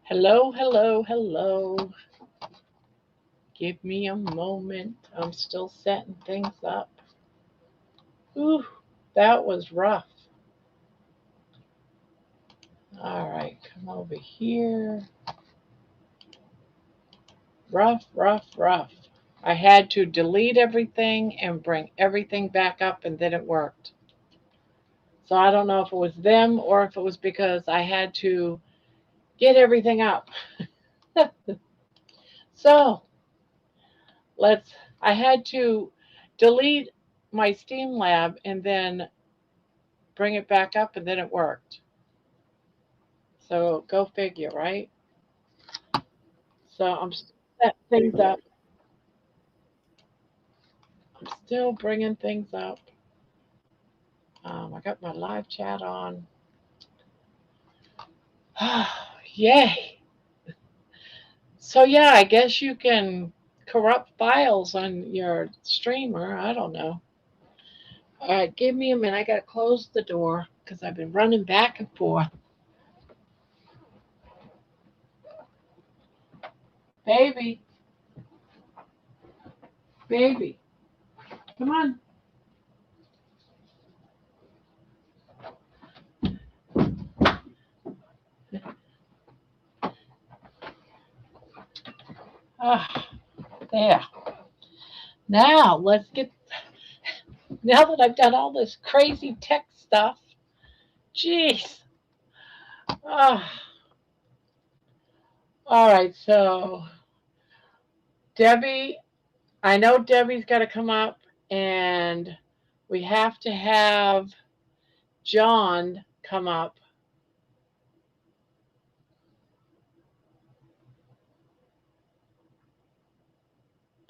Hello, hello, hello. Give me a moment. I'm still setting things up. Ooh, that was rough. All right, come over here. Rough, rough, rough. I had to delete everything and bring everything back up, and then it worked. So I don't know if it was them or if it was because I had to get everything up. So let's, I had to delete my Steam Lab and then bring it back up, and then it worked. So go figure, right? So I'm setting things up. I'm still bringing things up. I got my live chat on. Yay! So yeah, I guess you can corrupt files on your streamer. I don't know. All right, give me a minute. I gotta close the door because I've been running back and forth. Baby, baby, come on. Ah, there. Now let's get. Now that I've done all this crazy tech stuff, jeez. Ah, all right. So Debbie, I know Debbie's got to come up, and we have to have John come up.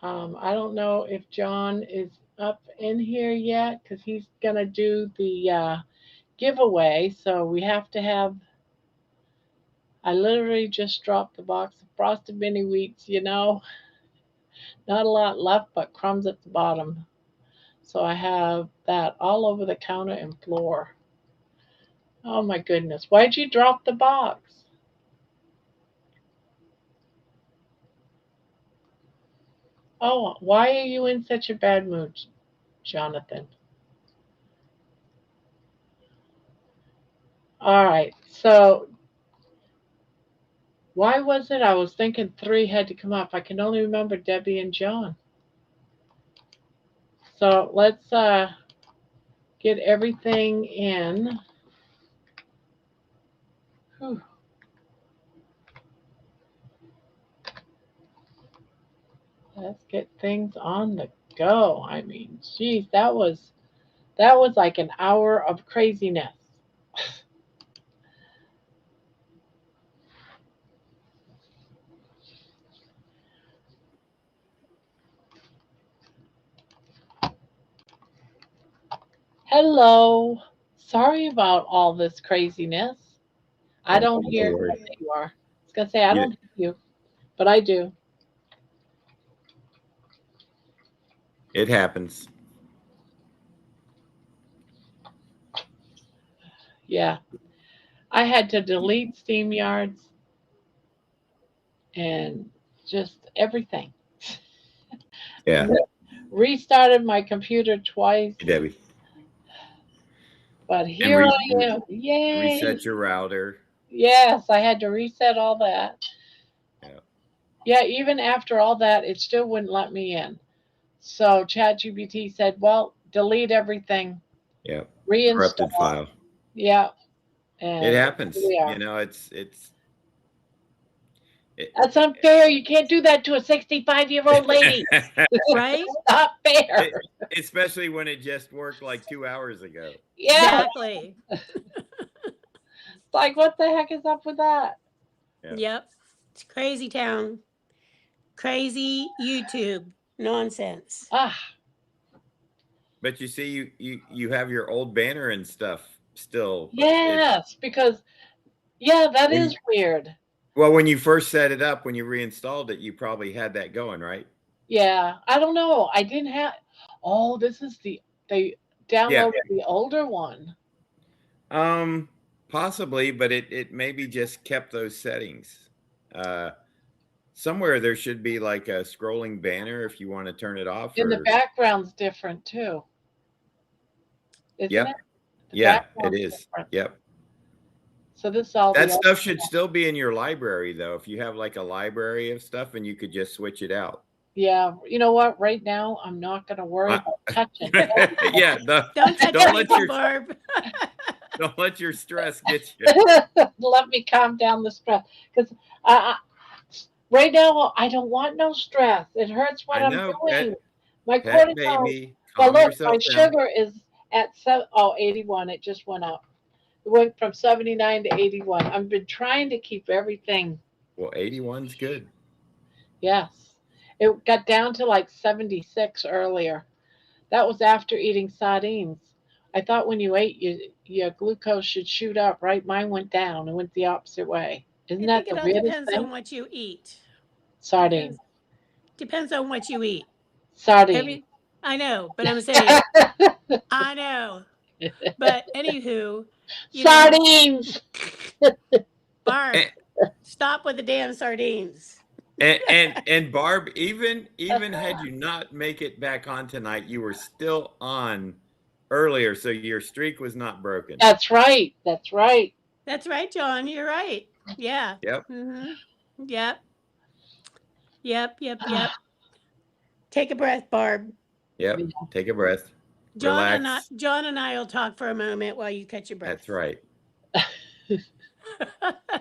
I don't know if John is up in here yet because he's gonna do the giveaway. So we have to have. I literally just dropped the box of frosted mini wheats. Not a lot left, but crumbs at the bottom. So I have that all over the counter and floor. Oh my goodness! Why'd you drop the box? Oh, why are you in such a bad mood, Jonathan? All right. So why was it I was thinking three had to come up? I can only remember Debbie and John. So let's get everything in. Whew. Let's get things on the go. I mean, geez, that was like an hour of craziness. Hello. Sorry about all this craziness. I Oh, don't no hear. Oh, worries. there you are. I was gonna say I You, don't hear you, but I do. it happens. Yeah, I had to delete SteamYards and just everything. Yeah. Restarted my computer twice, Hey, Debbie. but And here I am. Yay! reset your router. Yes, I had to reset all that. Yeah. Yeah, even after all that, it still wouldn't let me in. So ChatGPT said, "Well, delete everything, Yeah. Corrupted reinstall." file. Yeah, It and here happens. we are. That's it, unfair. You can't do that to a 65-year-old lady. Right? Not fair. it, especially when it just worked like 2 hours ago. Yeah, Exactly. it's like what the heck is up with that? Yeah. Yep. It's crazy town. Crazy YouTube nonsense. Ah, But you see, you have your old banner and stuff still. yes, because yeah, that When is weird. well, when you first set it up, when you reinstalled it, you probably had that going, right? Yeah, I don't know. I didn't have. Oh, this is they Yeah. downloaded the older one. Um, Possibly, but it maybe just kept those settings. somewhere there should be like a scrolling banner if you want to turn it off. And the background's different too. Isn't Yep. it? The Yeah, it background's is. different. Yep. So this is all That the stuff should still be in your library, though. If you have like a library of stuff, and you could just switch it out. Yeah, you know what? Right now, I'm not going to worry about touching. Yeah, Don't touch don't let anything, your Barb. don't let your stress get you. Let me calm down the stress because right now I don't want no stress. It hurts what I I'm know, doing. My pet cortisol. baby, Well, calm look, yourself my down. sugar is at 81. It just went up. It went from 79 to 81. I've been trying to keep everything. Well, 81's good. Yes, it got down to like 76 earlier. That was after eating sardines. I thought when you ate, your glucose should shoot up, right? Mine went down. It went the opposite way. Isn't I that think it the all weirdest depends thing? on what you eat. Sardines. Depends on what you eat. Sardines. I know, but I'm saying, I know. But anywho, Sardines. Barb, And, stop with the damn sardines. and Barb, even had you not make it back on tonight, you were still on earlier, so your streak was not broken. That's right. That's right. That's right, John. You're right. Yeah. Yep. Mm-hmm. Yep. Yep. Take a breath, Barb. Yep. Take a breath. Relax. John and I will talk for a moment while you catch your breath. That's right.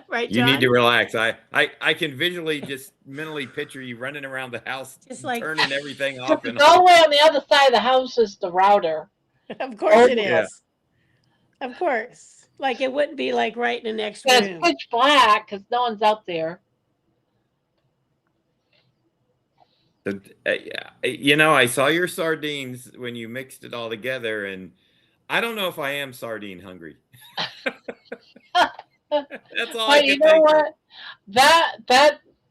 Right, You John? need to relax. I can visually just mentally picture you running around the house, Just like turning everything off and All the on. way on the other side of the house is the router. Of course it is. Yeah. Of course. Like it wouldn't be like right in the next It's room. pitch black because no one's out there. You know, I saw your sardines when you mixed it all together, and I don't know if I am sardine hungry. That's all I But can you know think of. what?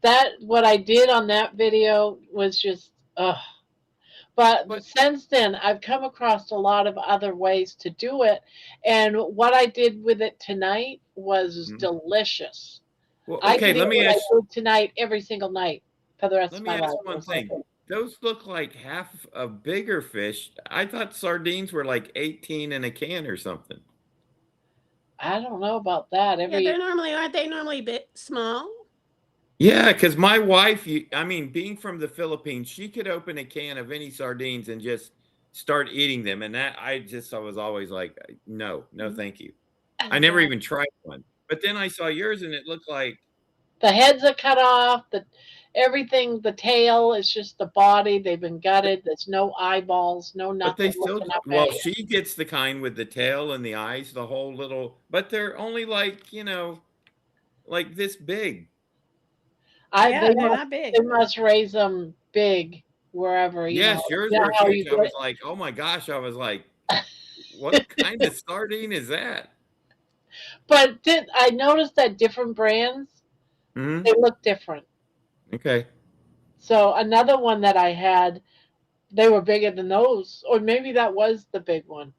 That what I did on that video was just But since then, I've come across a lot of other ways to do it, and what I did with it tonight was delicious. Well, I okay, could let eat me what I ask. did tonight every single night for the rest Let of me my ask life. one thing. Those look like half a bigger fish. I thought sardines were like 18 in a can or something. I don't know about that. Yeah, aren't they normally a bit small? Yeah, because my wife, being from the Philippines, she could open a can of any sardines and just start eating them. And that I was always like, no, thank you. I never even tried one. But then I saw yours and it looked like the heads are cut off, everything, the tail is just the body. They've been gutted. There's no eyeballs, no nothing. But they still, well, she gets the kind with the tail and the eyes, the whole little, but they're only like, like this big. They're not big. They must raise them big wherever. Yes, yours were huge. I was like, oh my gosh. I was like, what kind of sardine is that? But I noticed that different brands, they look different. Okay. So another one that I had, they were bigger than those, or maybe that was the big one.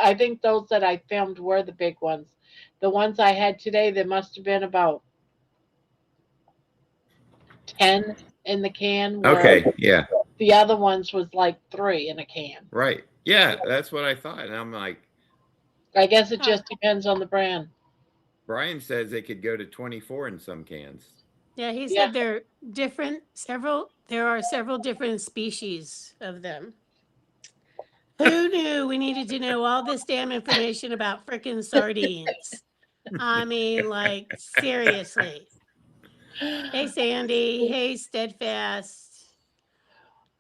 I think those that I filmed were the big ones. The ones I had today, there must have been about 10 in the can. Okay, yeah. The other ones was like 3 in a can. Right. Yeah, that's what I thought. And I'm like, I guess it just depends on the brand. Brian says they could go to 24 in some cans. Yeah, he said they're different. There are several different species of them. Who knew we needed to know all this damn information about frickin' sardines? I mean, like, seriously. Hey, Sandy. Hey, Steadfast.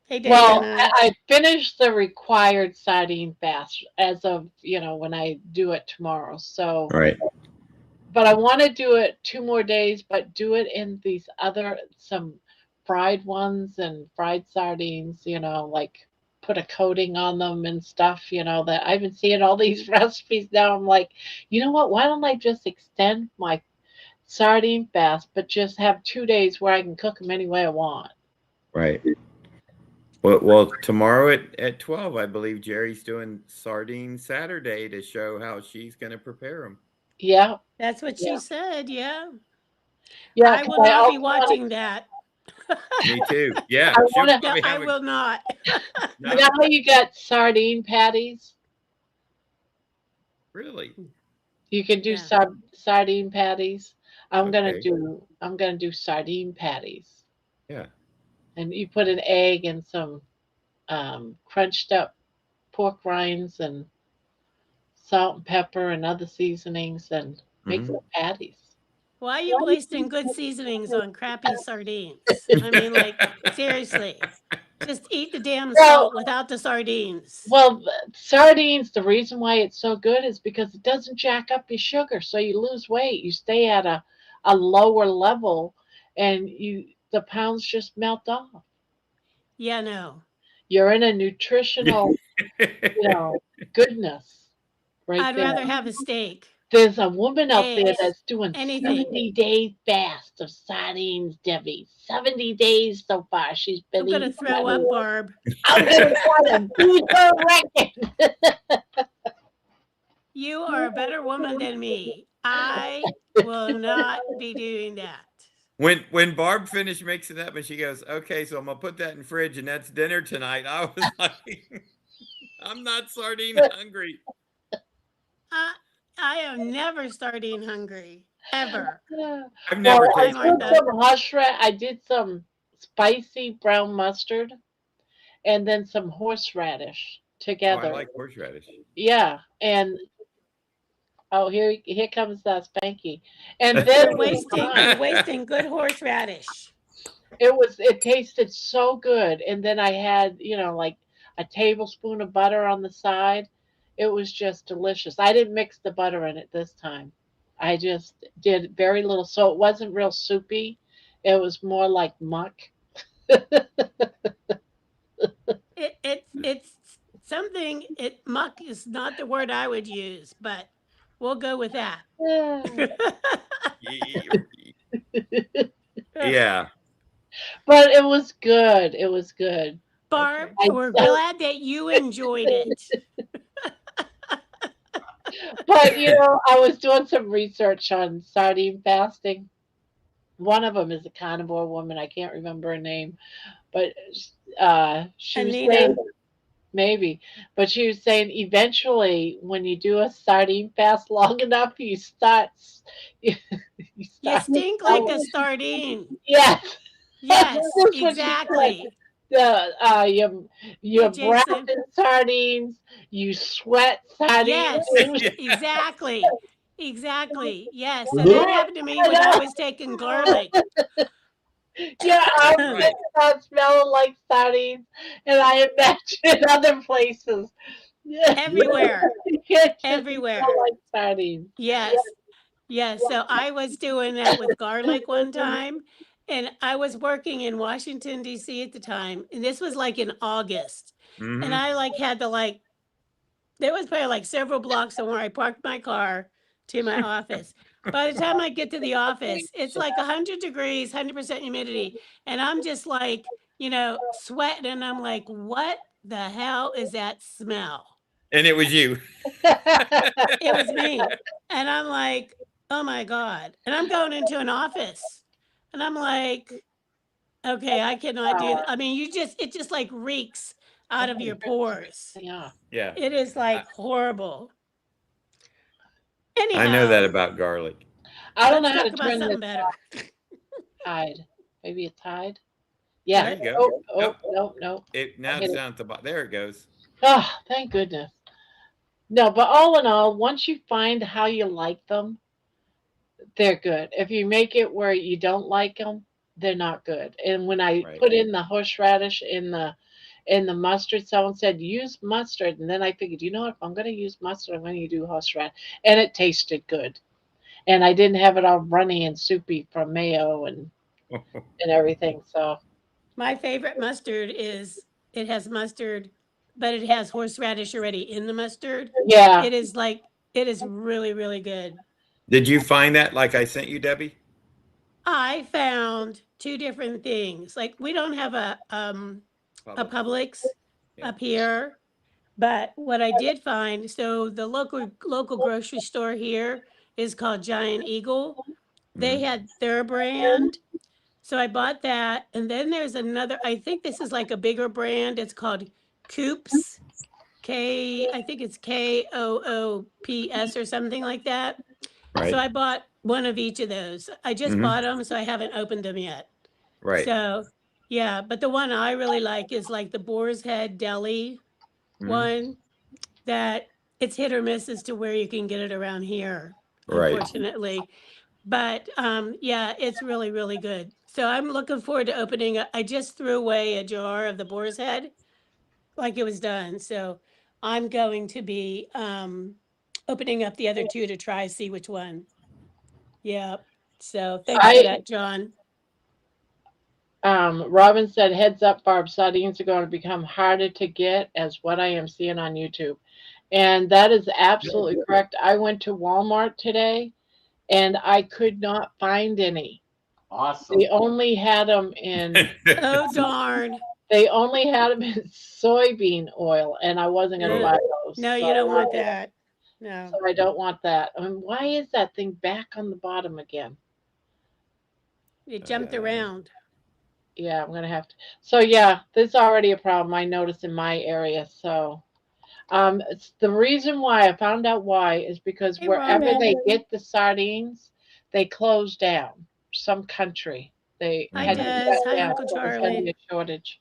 Hey, Diana. Well, I finished the required sardine fast as of, when I do it tomorrow. So, right. But I want to do it 2 more days, but do it in these some fried ones and fried sardines, like put a coating on them and stuff, that I've been seeing all these recipes now. I'm like, you know what? Why don't I just extend my sardine fast, but just have 2 days where I can cook them any way I want. Right. Well, tomorrow at 12, I believe Jerry's doing Sardine Saturday to show how she's going to prepare them. Yeah. That's what she said, yeah. Yeah, I 'cause will not also be wanna- watching that. Me too. Yeah, I she'll wanna- No, probably I have a will not. no. You know how you got sardine patties? Really? You can do Yeah. sardine patties. Okay. I'm gonna do sardine patties. Yeah. And you put an egg and some crunched up pork rinds and salt and pepper and other seasonings and make Mhm. some patties. Why are you wasting good seasonings on crappy sardines? I mean, like, seriously. Just eat the damn Well, salt without the sardines. well, sardines. The reason why it's so good is because it doesn't jack up your sugar, so you lose weight. You stay at a lower level, and the pounds just melt off. Yeah, no. You're in a nutritional, goodness right I'd there. rather have a steak, There's a woman out there eggs, that's doing anything. 70-day fast of sardines, Debbie. 70 days so far. She's been I'm gonna eating throw up, sardines. Barb. I'm gonna try to beat her record. You are a better woman than me. I will not be doing that. When Barb finished mixing up and she goes, "Okay, so I'm gonna put that in the fridge and that's dinner tonight." I was like, "I'm not sardine hungry." I, I am never starting hungry. Ever. I've Well, never I Anytime like tasted did that. some I did some spicy brown mustard and then some horseradish Oh, I together. like horseradish. Yeah, and oh, here comes that Spanky. And then You're wasting good horseradish. it tasted so good. And then I had, like a tablespoon of butter on the side. It was just delicious. I didn't mix the butter in it this time. I just did very little, so it wasn't real soupy. It was more like muck. It's something. Muck is not the word I would use, but we'll go with that. Yeah. But it was good. It was good. Barb, I- we're glad that you enjoyed it. But I was doing some research on sardine fasting. One of them is a carnivore woman. I can't remember her name, but she was Anita? saying maybe, but she was saying eventually when you do a sardine fast long enough, you start. You You start. stink like a sardine. Yes. Yes, That's what she said. exactly. Your Hey, breath Jason. in sardines, you sweat sardines. Yes, exactly. Exactly. Yes. So that happened to me when I was taking garlic. Yeah, I'm Right. thinking about smelling like sardines, and I imagine other places. Everywhere. You can't just Everywhere. smell like sardines. Yes. Yes. So I was doing that with garlic one time. And I was working in Washington, D.C. at the time. And this was like in August. And Mhm. I had to there was probably like several blocks from where I parked my car to my office. By the time I get to the office, it's like 100 degrees, 100% humidity. And I'm just sweating. And I'm like, what the hell is that smell? And it was you. It was me. And I'm like, oh my God. And I'm going into an office. And I'm like, okay, I cannot do I mean, it just like reeks out of your pores. Yeah. Yeah. It is like horrible. I know that Anyhow, about garlic. I don't know let's how to talk about turn something this better. tide. Maybe a tide. Yeah. There you go. No. Now hit it's it. down at the bottom. There it goes. Oh, thank goodness. No, but all in all, once you find how you like them, they're good. If you make it where you don't like them, they're not good. And when I Right. put in the horseradish in the mustard, someone said use mustard, and then I figured, what? If I'm going to use mustard, I'm going to do horseradish, and it tasted good. And I didn't have it all runny and soupy from mayo and everything. So My favorite mustard is it has mustard, but it has horseradish already in the mustard. yeah, It is really, really good. Did you find that like I sent you, Debbie? I found two different things. Like we don't have a Publix Yeah. up here, but what I did find, so the local grocery store here is called Giant Eagle. They had their brand. So I bought that. And then there's another, I think this is like a bigger brand. It's called Coops. I think it's Koops or something like that. Right. So I bought one of each of those. I just bought them, so I haven't opened them yet. Right. So yeah, but the one I really like is like the Boar's Head Deli one that it's hit or miss as to where you can get it around here, Right. unfortunately. But yeah, it's really, really good. So I'm looking forward to opening I just threw away a jar of the Boar's Head like it was done. So I'm going to be opening up the other two to try, see which one. Yeah. So thanks for that, John. Robin said, heads up, Barb, sardines are going to become harder to get as what I am seeing on YouTube. And that is absolutely correct. I went to Walmart today and I could not find any. Awesome. They only had them in Oh, darn. they only had them in soybean oil, and I wasn't going to buy those. No, you don't want that. No. So I don't want that. I mean, why is that thing back on the bottom again? It jumped around. Yeah, I'm gonna have to. So yeah, this is already a problem I noticed in my area. So it's the reason why I found out why is because Hey, wherever Robin. they get the sardines, they close down. Some country they Hi, had to Des. shut Hi, down. Uncle So there's gonna be Charlie. a shortage.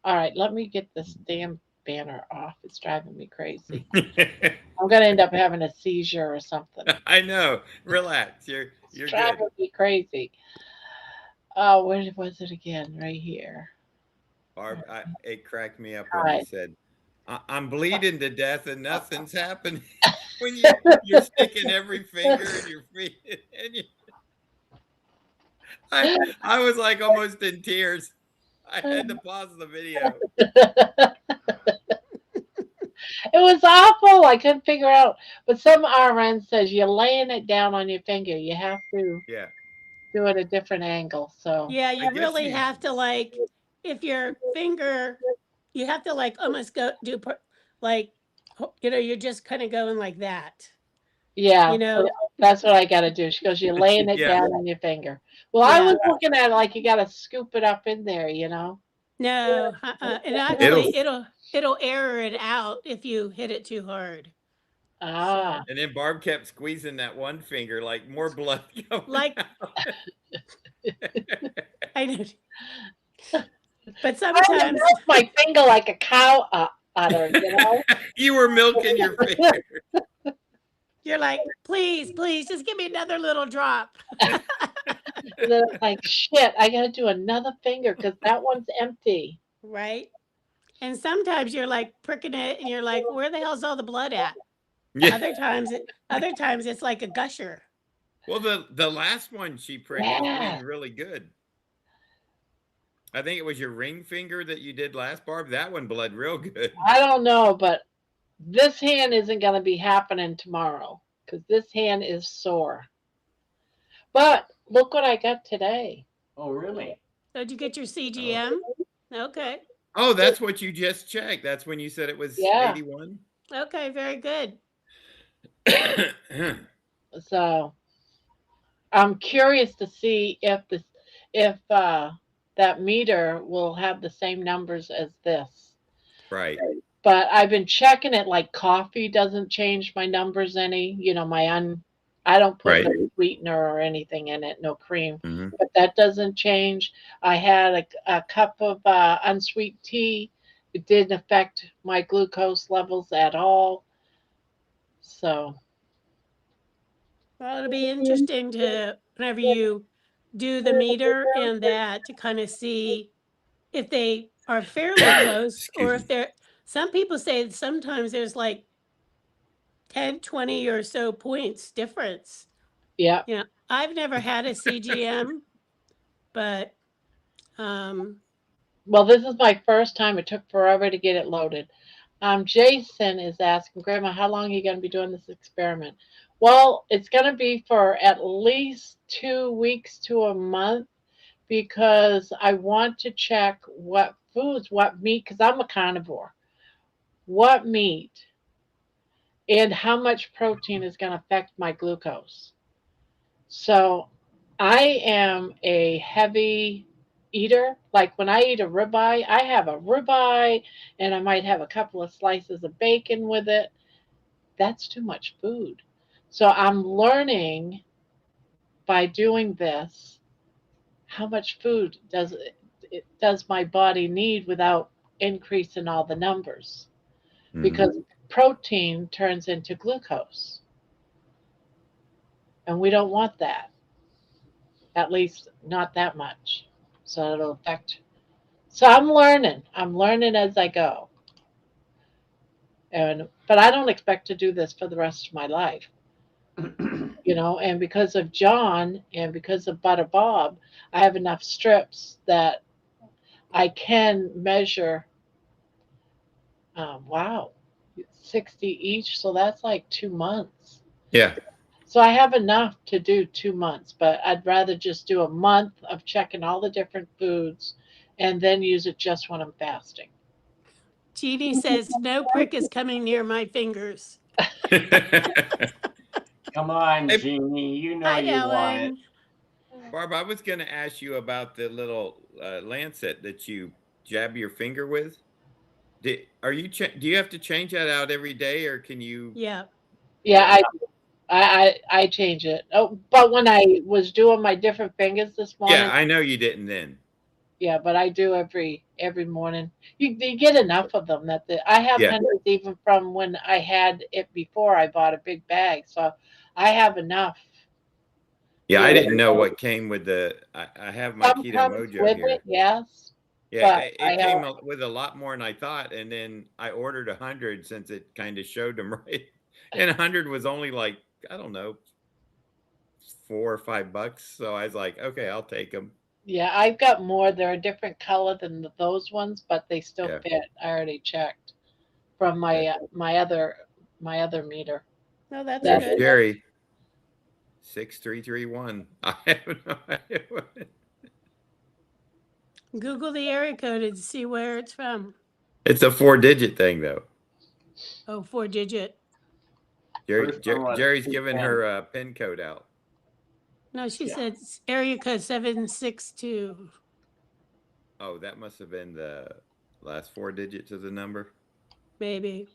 All right, let me get this damn banner off. It's driving me crazy. I'm gonna end up having a seizure or something. I know. Relax. You're It's good. driving me crazy. Oh, where was it again? Right here. Barb, it cracked me up when Right. you said, I'm bleeding to death and nothing's happening. When you're sticking every finger in your feet. And I was like almost in tears. I had to pause the video. It was awful. I couldn't figure out. But some RN says you're laying it down on your finger. You have to Yeah. do it a different angle. So Yeah, you guess really you- have to like, if your finger, you have to like almost go do like, you're just kind of going like that. yeah, You know? that's what I got to do. She goes, you're laying it Yeah. down on your finger. Well, I Yeah. was looking at it like you got to scoop it up in there, you know. No, and actually it'll error it out if you hit it too hard. Ah, And then Barb kept squeezing that one finger, like more blood going Like- out. I know. But I sometimes milked my finger like a cow udder, you know. You were milking your finger. you're like, please, just give me another little drop. And then it's like, shit, I got to do another finger because that one's empty. Right? And sometimes you're like pricking it and you're like, where the hell's all the blood at? Yeah. Other times it's like a gusher. Well, the last one she pricked was Yeah. bleeding really good. I think it was your ring finger that you did last, Barb. That one bled real good. I don't know, but this hand isn't going to be happening tomorrow because this hand is sore. But look what I got today. Oh, really? So did you get your CGM? Okay. Oh, that's what you just checked. That's when you said it was Yeah. 81. Okay, very good. So I'm curious to see if that meter will have the same numbers as this. Right. But I've been checking it like coffee doesn't change my numbers any. You know, I don't put Right. no sweetener or anything in it, no cream. Mhm. But that doesn't change. I had a cup of unsweet tea. It didn't affect my glucose levels at all. So Well, it'll be interesting to whenever you do the meter and that to kind of see if they are fairly close or if they're some people say that sometimes there's like 10, 20 or so points difference. yeah. You know, I've never had a CGM, but Well, this is my first time. It took forever to get it loaded. Jason is asking, Grandma, how long are you going to be doing this experiment? Well, it's going to be for at least 2 weeks to a month because I want to check what foods, what meat, because I'm a carnivore, what meat and how much protein is going to affect my glucose. So I am a heavy eater. Like when I eat a ribeye, I have a ribeye and I might have a couple of slices of bacon with it. That's too much food. So I'm learning by doing this how much food does my body need without increasing all the numbers, because protein turns into glucose and we don't want that, at least not that much, so it'll affect. So I'm learning as I go, and but I don't expect to do this for the rest of my life, and because of John and because of Butter Bob, I have enough strips that I can measure. Wow, 60 each, so that's like 2 months. Yeah. So I have enough to do 2 months, but I'd rather just do a month of checking all the different foods and then use it just when I'm fasting. Jeannie says, no prick is coming near my fingers. Come on, Hey, Jeannie. You know Hi, you want it. Ellen. Barb, I was going to ask you about the little lancet that you jab your finger with. Do you have to change that out every day, or can you? Yeah. Yeah, I change it. Oh, but when I was doing my different fingers this morning, Yeah, I know you didn't then. yeah, but I do every morning. You get enough of them I have Yeah. hundreds even from when I had it before I bought a big bag, so I have enough. Yeah, I Yeah. didn't know what came with I have my Some Keto comes Mojo with here. it, yes, Yeah, but I it have. came with a lot more than I thought, and then I ordered 100 since it kind of showed them right, and 100 was only like, I don't know, $4 or $5. So I was like, okay, I'll take them. Yeah, I've got more. They're a different color than those ones, but they still Yeah. fit. I already checked from my other meter. No, that's There's good. Jerry, 6331. I have no idea what Google the area code and see where it's from. it's a 4-digit thing though. Oh, 4-digit. First one was Jerry's giving 210. her pin code out. No, she Yeah. said area code 762. Oh, that must have been the last 4 digits of the number. Maybe.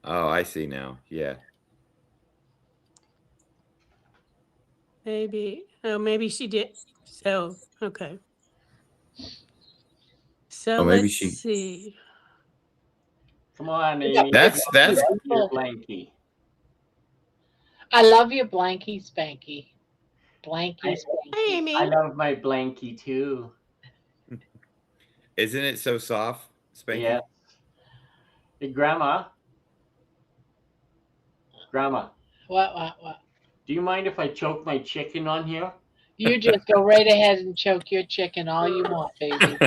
Oh, I see now. Yeah. Maybe. Oh, maybe she did. So, okay. So Oh, maybe let's she. see. Come on, Yeah, Amy. That's Your blankie. I love you, Blanky Spanky. Blanky Hi, Spanky. Hi, Amy. I love my blankie too. Isn't it so soft, Spanky? Yeah. Hey, Grandma. Grandma, What? do you mind if I choke my chicken on here? You just go right ahead and choke your chicken all you want, baby.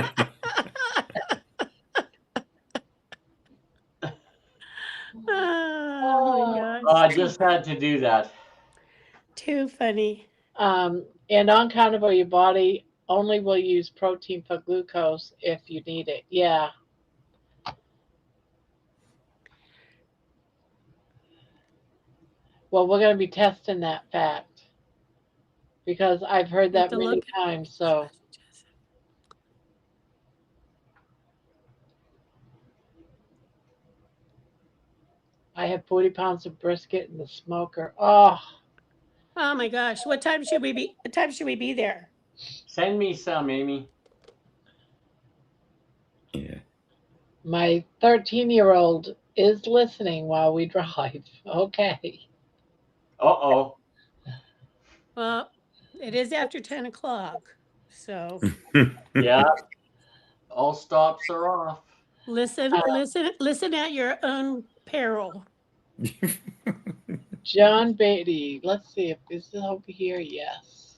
Oh my gosh. Oh, I just had to do that. Too funny. And on carnivore, your body only will use protein for glucose if you need it. Yeah. Well, we're going to be testing that fact because I've heard Have that to many look. times. So I have 40 pounds of brisket in the smoker. Oh, Oh my gosh. What time should we be there? Send me some, Amy. Yeah. my 13-year-old is listening while we drive. Okay. Uh-oh. Well, it is after 10 o'clock. So Yeah. All stops are off. listen at your own peril. John Beatty. Let's see if this is over here. Yes.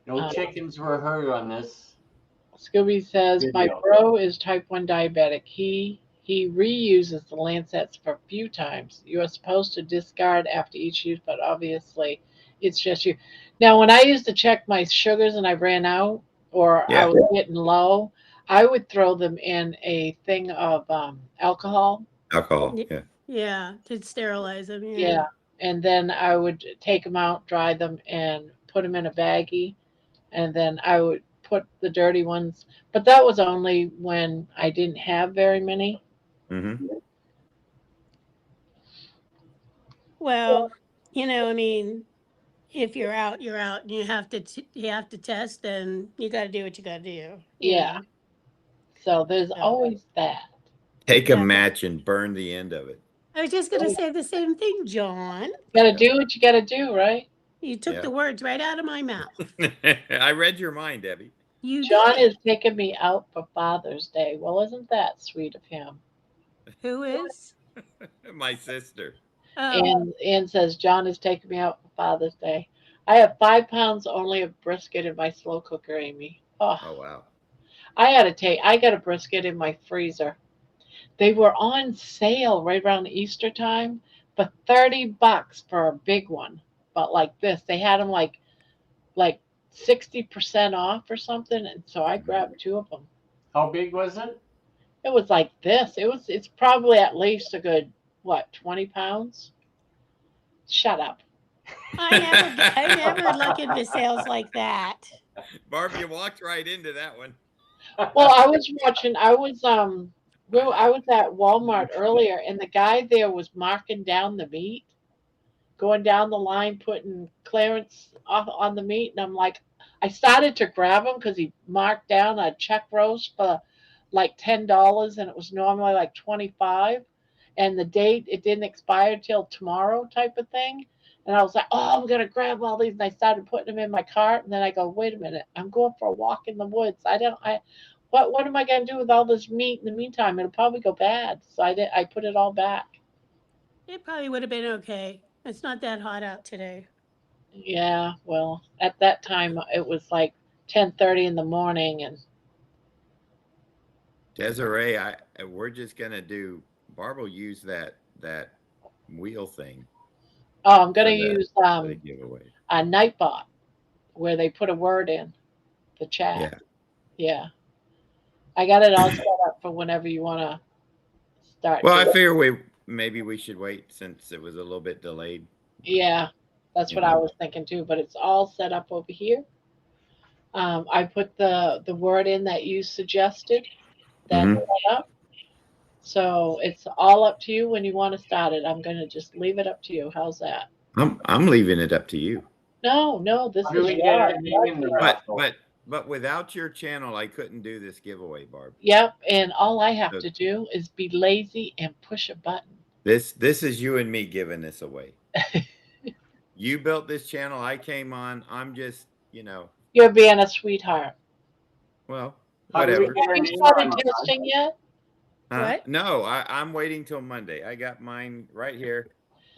No chickens were hurt on this. Scooby says, my Video. bro is type 1 diabetic. He reuses the lancets for a few times. You are supposed to discard after each use, but obviously it's just you. Now, when I used to check my sugars and I ran out or I Yeah. was getting low, I would throw them in a thing of alcohol. Alcohol. Yeah. Yeah, to sterilize them. Yeah. and then I would take them out, dry them, and put them in a baggie, and then I would put the dirty ones. But that was only when I didn't have very many. Mm-hmm. Well, I mean, if you're out, you're out, and you have to test, then you got to do what you got to do. Yeah. So there's So, always that. Take a yeah. match and burn the end of it. I was just gonna say the same thing, John. Got to Yeah. do what you got to do, right? You took Yeah. the words right out of my mouth. I read your mind, Debbie. You John did. is taking me out for Father's Day. Well, isn't that sweet of him? Who is? My sister. Oh, And says John is taking me out for Father's Day. I have 5 pounds only of brisket in my slow cooker, Amy. Oh Oh, wow. I got a brisket in my freezer. They were on sale right around Easter time for $30 for a big one. But like this, they had them like 60% off or something, and so I grabbed two of them. How big was it? It was like this. It's probably at least a good what, 20 pounds? Shut up. I never look into sales like that. Barb, you walked right into that one. Well, I was watching. I was at Walmart earlier, and the guy there was marking down the meat, going down the line, putting clearance off on the meat, and I'm like, I started to grab him because he marked down a chuck roast for like $10, and it was normally like 25, and the date it didn't expire till tomorrow, type of thing. And I was like, oh, I'm gonna grab all these, and I started putting them in my cart, and then I go, wait a minute, I'm going for a walk in the woods. What am I gonna do with all this meat in the meantime? It'll probably go bad. So I put it all back. It probably would have been okay. It's not that hot out today. Yeah, well, at that time it was like 10:30 in the morning, and Desiree, we're just gonna do. Barb will use that wheel thing oh, I'm gonna for use the giveaway. a Nightbot where they put a word in the chat. Yeah. Yeah, I got it all set up for whenever you want to start. Well, I doing it. figure maybe we should wait since it was a little bit delayed. Yeah, that's what I was thinking too. But it's all set up over here. I put the word in that you suggested. That's Mhm. set up. So it's all up to you when you want to start it. I'm gonna just leave it up to you. How's that? I'm leaving it up to you. No, this How do is we get yours. our name in the raffle? But without your channel, I couldn't do this giveaway, Barb. Yep, and all I have So- to do is be lazy and push a button. This is you and me giving this away. You built this channel. I came on. I'm just, You're being a sweetheart. well, How do we whatever. get our Have you name started on? testing yet? What? No, I'm waiting till Monday. I got mine right here.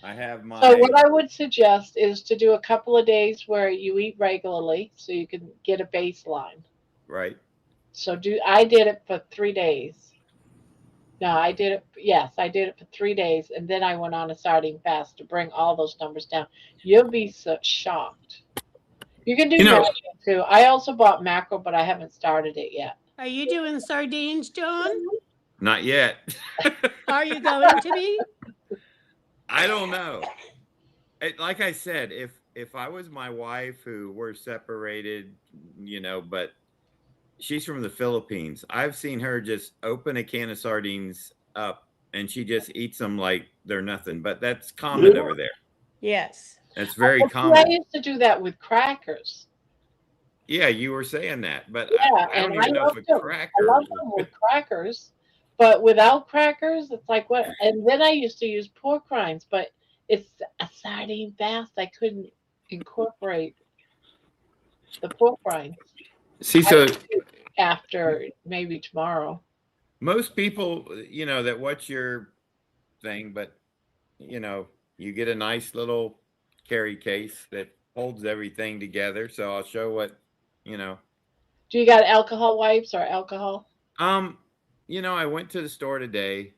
I have my. So what I would suggest is to do a couple of days where you eat regularly so you can get a baseline. Right. So I did it for 3 days. No, I did it. Yes, I did it for 3 days, and then I went on a sardine fast to bring all those numbers down. You'll be so shocked. You can do that too. I also bought macro, but I haven't started it yet. Are you doing sardines, John? Not yet. Are you going to be? I don't know. Like I said, if I was my wife who were separated, but she's from the Philippines. I've seen her just open a can of sardines up and she just eats them like they're nothing. But that's common over there. Yes. That's very I common. used to do that with crackers. Yeah, you were saying that, but Yeah, I don't and even know if a I cracker. love them with crackers, but without crackers, it's like what? And then I used to use pork rinds, but it's a sardine fast. I couldn't incorporate the pork rinds. See, so After maybe tomorrow. most people, that watch your thing, but you get a nice little carry case that holds everything together. So I'll show what. Do you got alcohol wipes or alcohol? I went to the store today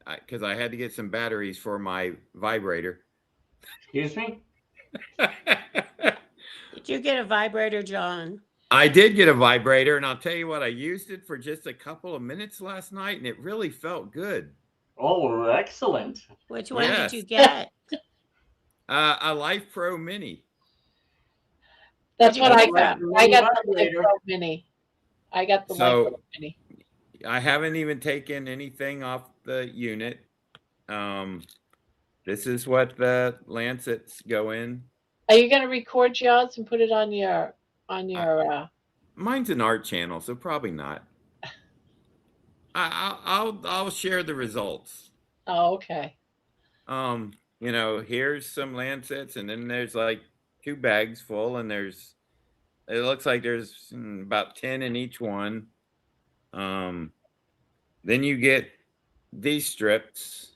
because I had to get some batteries for my vibrator. Excuse me? Did you get a vibrator, John? I did get a vibrator, and I'll tell you what, I used it for just a couple of minutes last night, and it really felt good. Oh, excellent. Which one Yes. did you get? A Life Pro Mini. That's Where'd what you I get it got. from? I got the Vibrator. Life Pro Mini. I got the Life So Pro Mini. I haven't even taken anything off the unit. This is what the lancets go in. Are you going to record yours and put it on your Mine's an art channel, so probably not. I'll share the results. Oh, okay. You know, here's some lancets, and then there's like 2 bags full, and it looks like there's about 10 in each one. Then you get these strips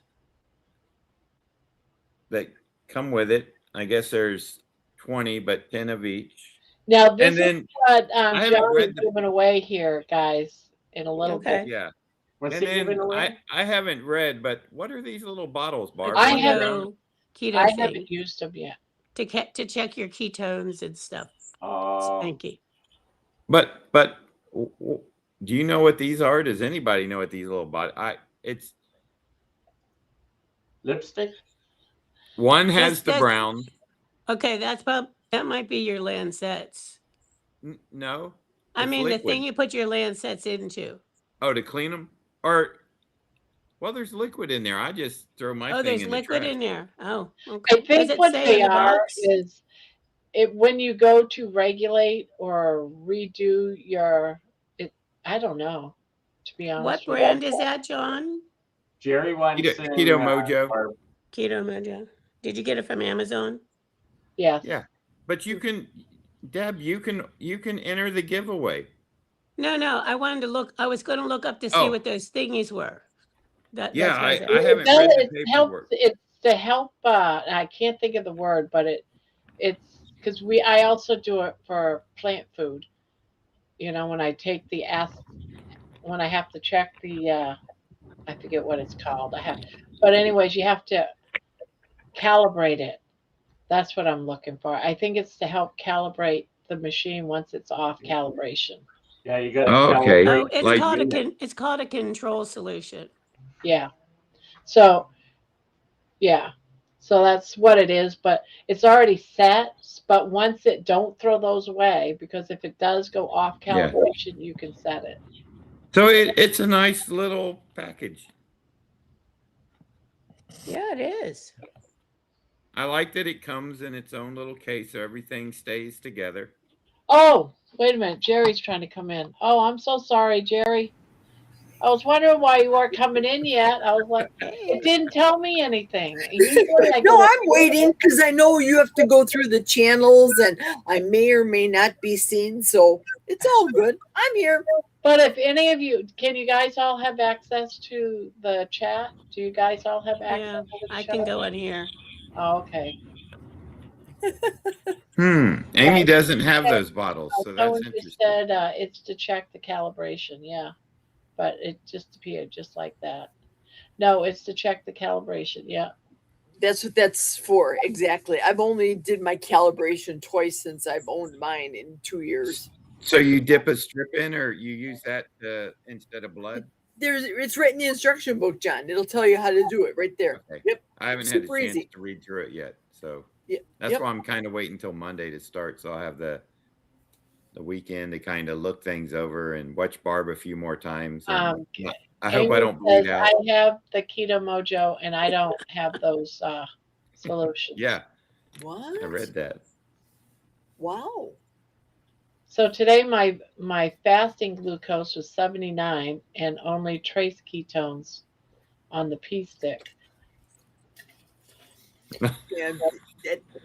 that come with it. I guess there's 20, but 10 of each. Now this And then is what I haven't John is read the giving away here, guys, in a little Okay. bit. yeah. What's And he giving then away? I haven't read, but what are these little bottles, A Barb? I What haven't- brown- keto I thing haven't used them yet. to check your ketones and stuff. Oh, Spanky. But do you know what these are? Does anybody know what these little bottles? It's lipstick? one has the That's- brown. Okay, that might be your lancets. No. I it's mean, the liquid. thing you put your lancets into. Oh, to clean them? Or well, there's liquid in there. I just throw my Oh, thing there's in liquid the trash. in there. Oh, I okay. Does think it what say they on the are box? is when you go to regulate or redo your I don't know, to be honest. What with brand you. is that, John? Jerry wants Keto Mojo. Barb. Keto Mojo. Did you get it from Amazon? Yes. Yeah. But you can Deb, you can enter the giveaway. No. I wanted to look. I was going to look up to see Oh. what those thingies were. Yeah, That's what I was I haven't It read the does- paperwork. It's to help. I can't think of the word, but it's because I also do it for plant food. You know, when I take when I have to check the I forget what it's called. But anyways, you have to calibrate it. That's what I'm looking for. I think it's to help calibrate the machine once it's off calibration. Yeah, you got to Okay. Oh, it's Like- called a control solution. Yeah. So, yeah. So that's what it is, but it's already set. But once don't throw those away, because if it does go off Yeah. calibration, you can set it. So it's a nice little package. Yeah, it is. I like that it comes in its own little case so everything stays together. Oh, wait a minute. Jerry's trying to come in. Oh, I'm so sorry, Jerry. I was wondering why you weren't coming in yet. I was like, it didn't tell me anything. Usually I No, go- I'm waiting because I know you have to go through the channels and I may or may not be seen. So it's all good. I'm here. But if any of you, can you guys all have access to the chat? Do you guys all have access Yeah, to the I chat? can go in here. Oh, okay. Amy doesn't have those bottles, so that's Someone just interesting. said it's to check the calibration. Yeah, but it just appeared just like that. No, it's to check the calibration. Yeah. That's what that's for. Exactly. I've only did my calibration twice since I've owned mine in 2 years. So you dip a strip in, or you use that instead of blood? It's right in the instruction book, John. It'll tell you how to do it right there. Okay. Yep. I haven't had a Super chance easy. to read through it yet, so Yep. that's why I'm kind of waiting until Monday to start, so I'll have the weekend to kind of look things over and watch Barb a few more times. And I hope I don't bleed out. I have the Keto Mojo, and I don't have those solutions. Yeah, What? I read that. Wow. So today my fasting glucose was 79 and only trace ketones on the P stick. And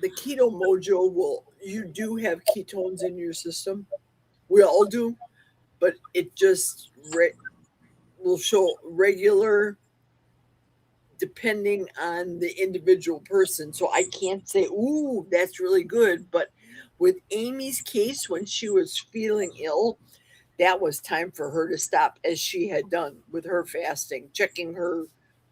the Keto Mojo you do have ketones in your system. We all do, but it just will show regular depending on the individual person. So I can't say, ooh, that's really good. But with Amy's case, when she was feeling ill, that was time for her to stop, as she had done with her fasting, checking her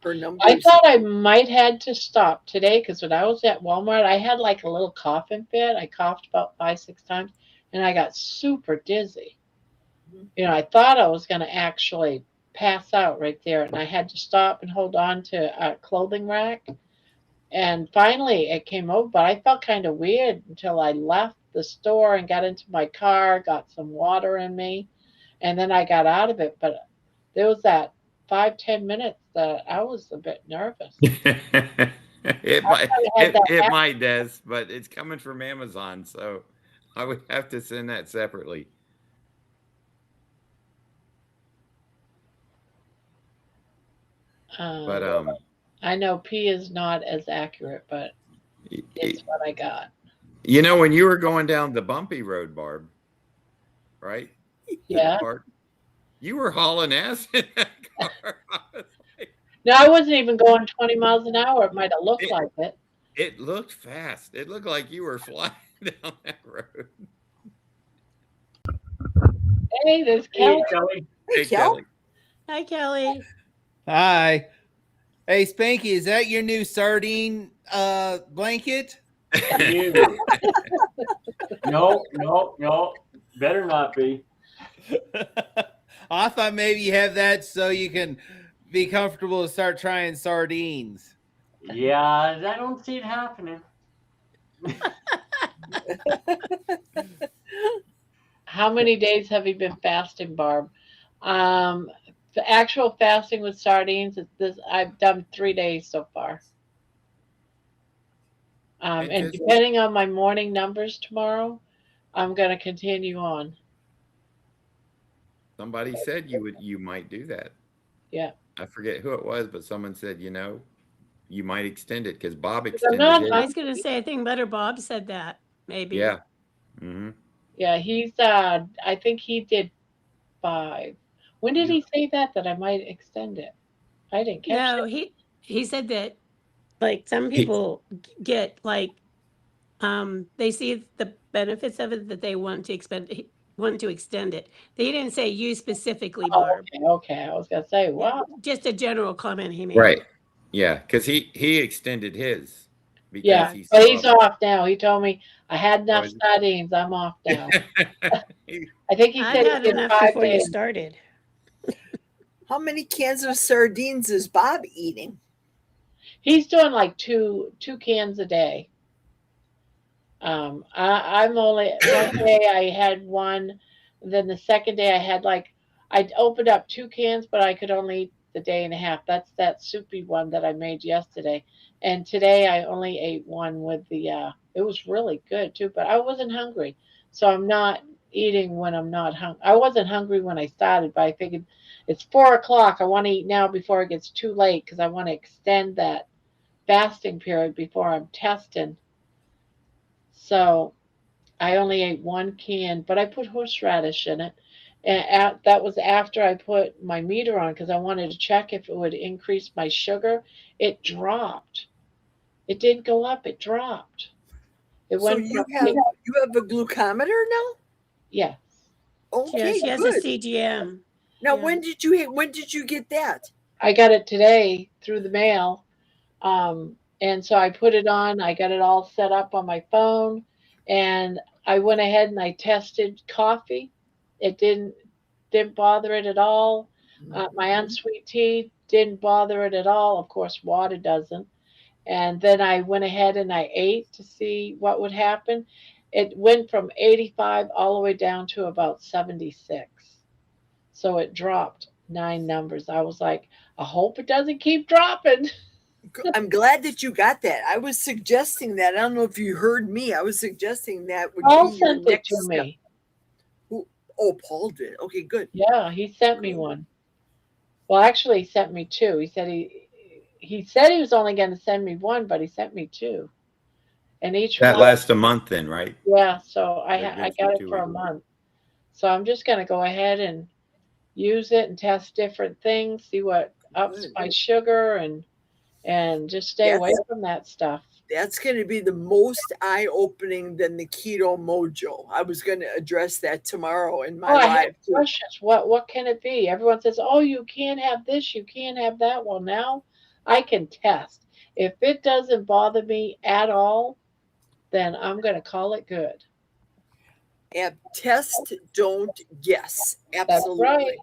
numbers. I thought I might had to stop today because when I was at Walmart, I had like a little coughing fit. I coughed about 5-6 times, and I got super dizzy. You know, I thought I was going to actually pass out right there, and I had to stop and hold on to a clothing rack. and finally it came over, but I felt kind of weird until I left the store and got into my car, got some water in me, and then I got out of it. But there was that 5-10 minutes that I was a bit nervous. It I might kinda had that it might, Des, but it's coming from Amazon, so I would have to send that separately. But I know P is not as accurate, but it's what I got. you know, when you were going down the bumpy road, Barb, right? Yeah. You were hauling ass in that car. No, I wasn't even going 20 miles an hour. It might have looked like it. It looked fast. It looked like you were flying down that road. Hey, there's Hey, Kelly. Kelly. Hey, Kel. Kelly. Hi, Kelly. Hi. Hey, Spanky, is that your new sardine blanket? You. No. Better not be. I thought maybe you have that so you can be comfortable to start trying sardines. Yeah, I don't see it happening. How many days have you been fasting, Barb? The actual fasting with sardines is this. I've done 3 days so far. And just- depending on my morning numbers tomorrow, I'm going to continue on. Somebody said you might do that. Yeah. I forget who it was, but someone said, you know, you might extend it because Bob I'm extended not his. I was going to say, I think Butter Bob said that, maybe. Yeah. Mm-hmm. Yeah, he's I think he did 5. When did he say that I might extend it? I didn't catch No, it. he said that, like, some people get, like, they see the benefits of it that they want to extend it. They didn't say you specifically, Oh, Barb. okay. I was gonna say, wow. Just a general comment he made. Right. Yeah, because he extended his because Yeah, he but saw he's off now. He told me I had enough is he? sardines. I'm off now. I think he I said had he did enough 5 before you days. started. How many cans of sardines is Bob eating? He's doing like two cans a day. I'm only one day I had one, then the second day I had I opened up 2 cans, but I could only eat the day and a half. That's that soupy one that I made yesterday. And today I only ate one with the it was really good too, but I wasn't hungry. So I'm not eating when I'm not hungry. I wasn't hungry when I started, but I figured it's 4 o'clock. I want to eat now before it gets too late because I want to extend that fasting period before I'm testing. So I only ate 1 can, but I put horseradish in it. And that was after I put my meter on because I wanted to check if it would increase my sugar. It dropped. It didn't go up. It dropped. It So went you from have a glucometer now? yes. Okay, She has good. a CGM. Now, Yeah. when did you get that? I got it today through the mail. And so I put it on. I got it all set up on my phone, and I went ahead and I tested coffee. It didn't bother it at all. My unsweet tea didn't bother it at all. Of course, water doesn't. And then I went ahead and I ate to see what would happen. It went from 85 all the way down to about 76. So it dropped 9 numbers. I was like, I hope it doesn't keep dropping. I'm glad that you got that. I was suggesting that. I don't know if you heard me. I was suggesting that would Paul be your sent it next to step. me. Oh, Paul did. Okay, good. Yeah, he sent me one. Well, actually, he sent me 2. He said he was only going to send me 1, but he sent me 2, and each that one. lasts a month then, right? Yeah, so They're I good for got it 2 for a weeks. month. So I'm just going to go ahead and use it and test different things, see what ups my sugar, and just stay away from that stuff. That's going to be the most eye-opening than the keto mojo. I was going to address that tomorrow in my I live have too. questions. What can it be? Everyone says, "Oh, you can't have this, you can't have that." Well, now I can test. If it doesn't bother me at all, then I'm going to call it good. And test, don't guess. That's Absolutely. right.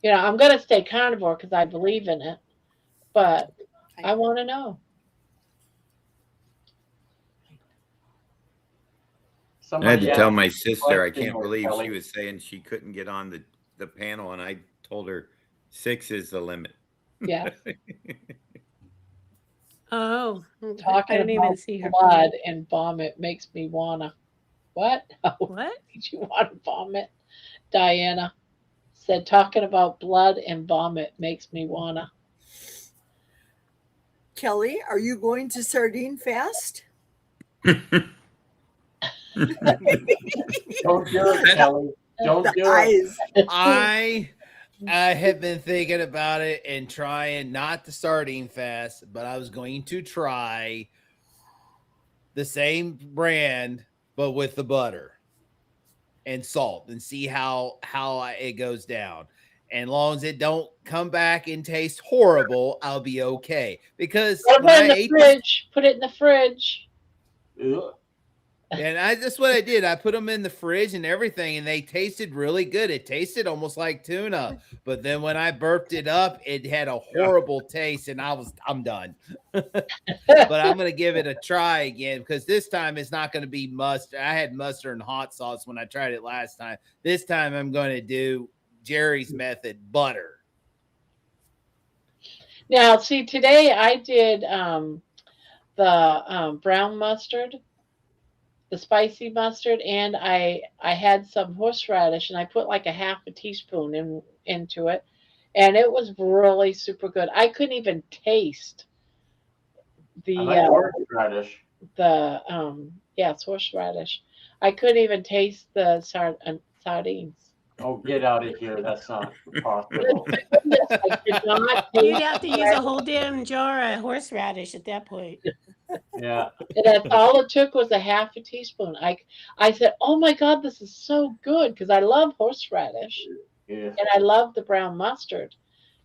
You know, I'm going to stay carnivore because I believe in it, but I want to know. I had to tell my asked a sister, I question can't there, believe Kelly. she was saying she couldn't get on the panel, and I told her 6 is the limit. Yeah. Oh, I Talking didn't about even see her. blood and vomit makes me wanna. What? Oh, What? makes you want to vomit? Diana said, talking about blood and vomit makes me wanna. Kelly, are you going to sardine fast? Don't do it, Kelly. Don't The do it. eyes. I have been thinking about it and trying not to sardine fast, but I was going to try the same brand but with the butter and salt and see how it goes down. And long as it don't come back and taste horrible, I'll be okay. Because Put when it I in the ate fridge. Put it in the fridge. Ugh. and that's what I did. I put them in the fridge and everything, and they tasted really good. It tasted almost like tuna, but then when I burped it up, it had a horrible taste, and I'm done. But I'm gonna give it a try again because this time it's not gonna be mustard. I had mustard and hot sauce when I tried it last time. This time I'm gonna do Jerry's method, butter. Now, see, today I did the brown mustard, the spicy mustard, and I had some horseradish, and I put like a half a teaspoon into it, and it was really super good. I couldn't even taste I like horseradish. yeah, it's horseradish. I couldn't even taste the sardines. Oh, get out of here. That's not possible. Goodness, I could not You'd taste have to use a whole damn jar of horseradish at that point. Yeah. and that's all it took was a half a teaspoon. I said, "Oh my God, this is so good," because I love horseradish Yeah. and I love the brown mustard,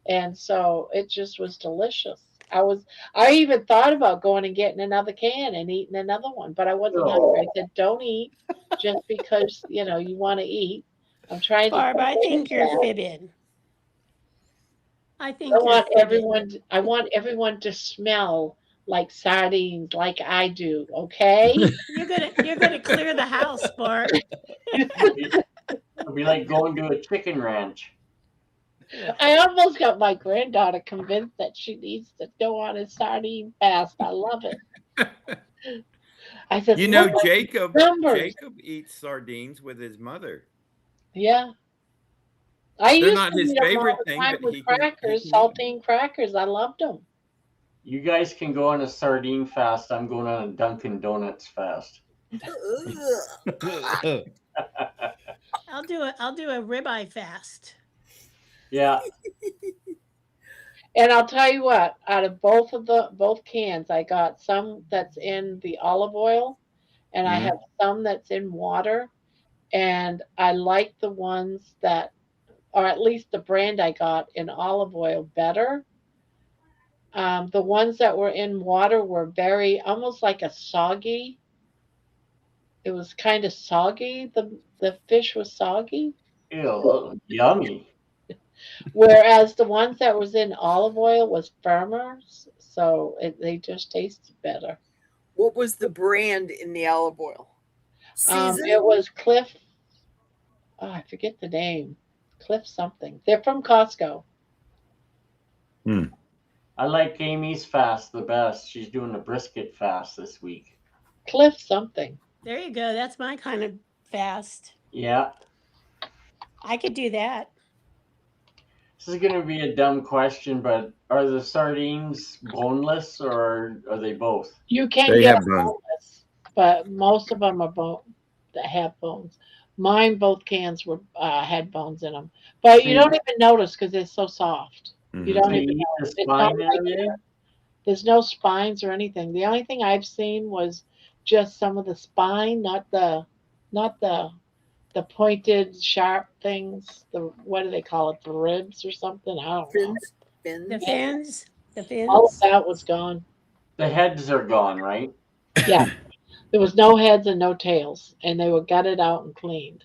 and so it just was delicious. I even thought about going and getting another can and eating another one, but I wasn't hungry. I said, "Don't eat just because you want to eat." I'm trying to. Barb, I think you're I fibbing. I think you're want fibbing. I want everyone to smell like sardines, like I do. Okay. You're gonna clear the house, Barb. It'll be like going to a chicken ranch. I almost got my granddaughter convinced that she needs to go on a sardine fast. I love it. I said, You know, "Look at Jacob numbers." eats sardines with his mother. Yeah. I They're used not to his eat them all favorite the thing, time but with he can crackers, eat 'em. saltine crackers. I loved them. You guys can go on a sardine fast. I'm going on a Dunkin' Donuts fast. Ugh. I'll do a ribeye fast. Yeah. And I'll tell you what, out of both cans, I got some that's in the olive oil, and I Mhm. have some that's in water. And I like the ones that, or at least the brand I got in olive oil better. The ones that were in water were very almost like a soggy. It was kind of soggy. The fish was soggy. Ew, yummy. Whereas the ones that was in olive oil was firmer, so they just tasted better. What was the brand in the olive oil? Season? It was Cliff. Oh, I forget the name. Cliff something. They're from Costco. I like Amy's fast the best. She's doing a brisket fast this week. Cliff something. There you go. That's my kind of fast. Yeah. I could do that. This is going to be a dumb question, but are the sardines boneless or are they both? You can They get have bones. boneless, but most of them are that have bones. Mine, both cans were had bones in them, but you So don't even notice because they're so soft. You Mhm. don't So you even eat the notice. It's not spine like area? there's no spines or anything. The only thing I've seen was just some of the spine, not the pointed, sharp things. The what do they call it? The ribs or something? I don't know. Fins? Fins? The fins. The All of fins. that was gone. The heads are gone, right? Yeah, there was no heads and no tails, and they were gutted out and cleaned.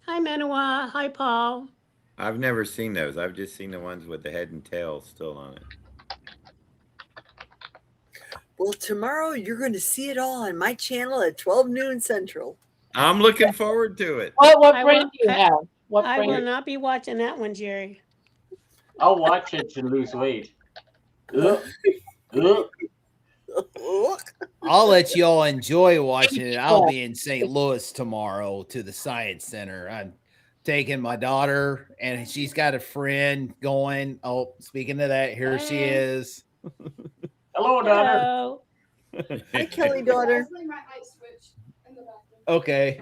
Hi, Manawa. Hi, Paul. I've never seen those. I've just seen the ones with the head and tail still on it. Well, tomorrow you're going to see it all on my channel at 12 noon Central. I'm looking forward to it. What I brand will- do you have? What I will brand? not be watching that one, Jerry. I'll watch it to lose weight. Ugh. Ugh. Look. I'll let y'all enjoy watching it. I'll be in St. Louis tomorrow to the Science Center. I'm taking my daughter, and she's got a friend going. Oh, speaking of that, here she Hey. is. Hello, daughter. Hello. Hi, Kelly, daughter. Okay.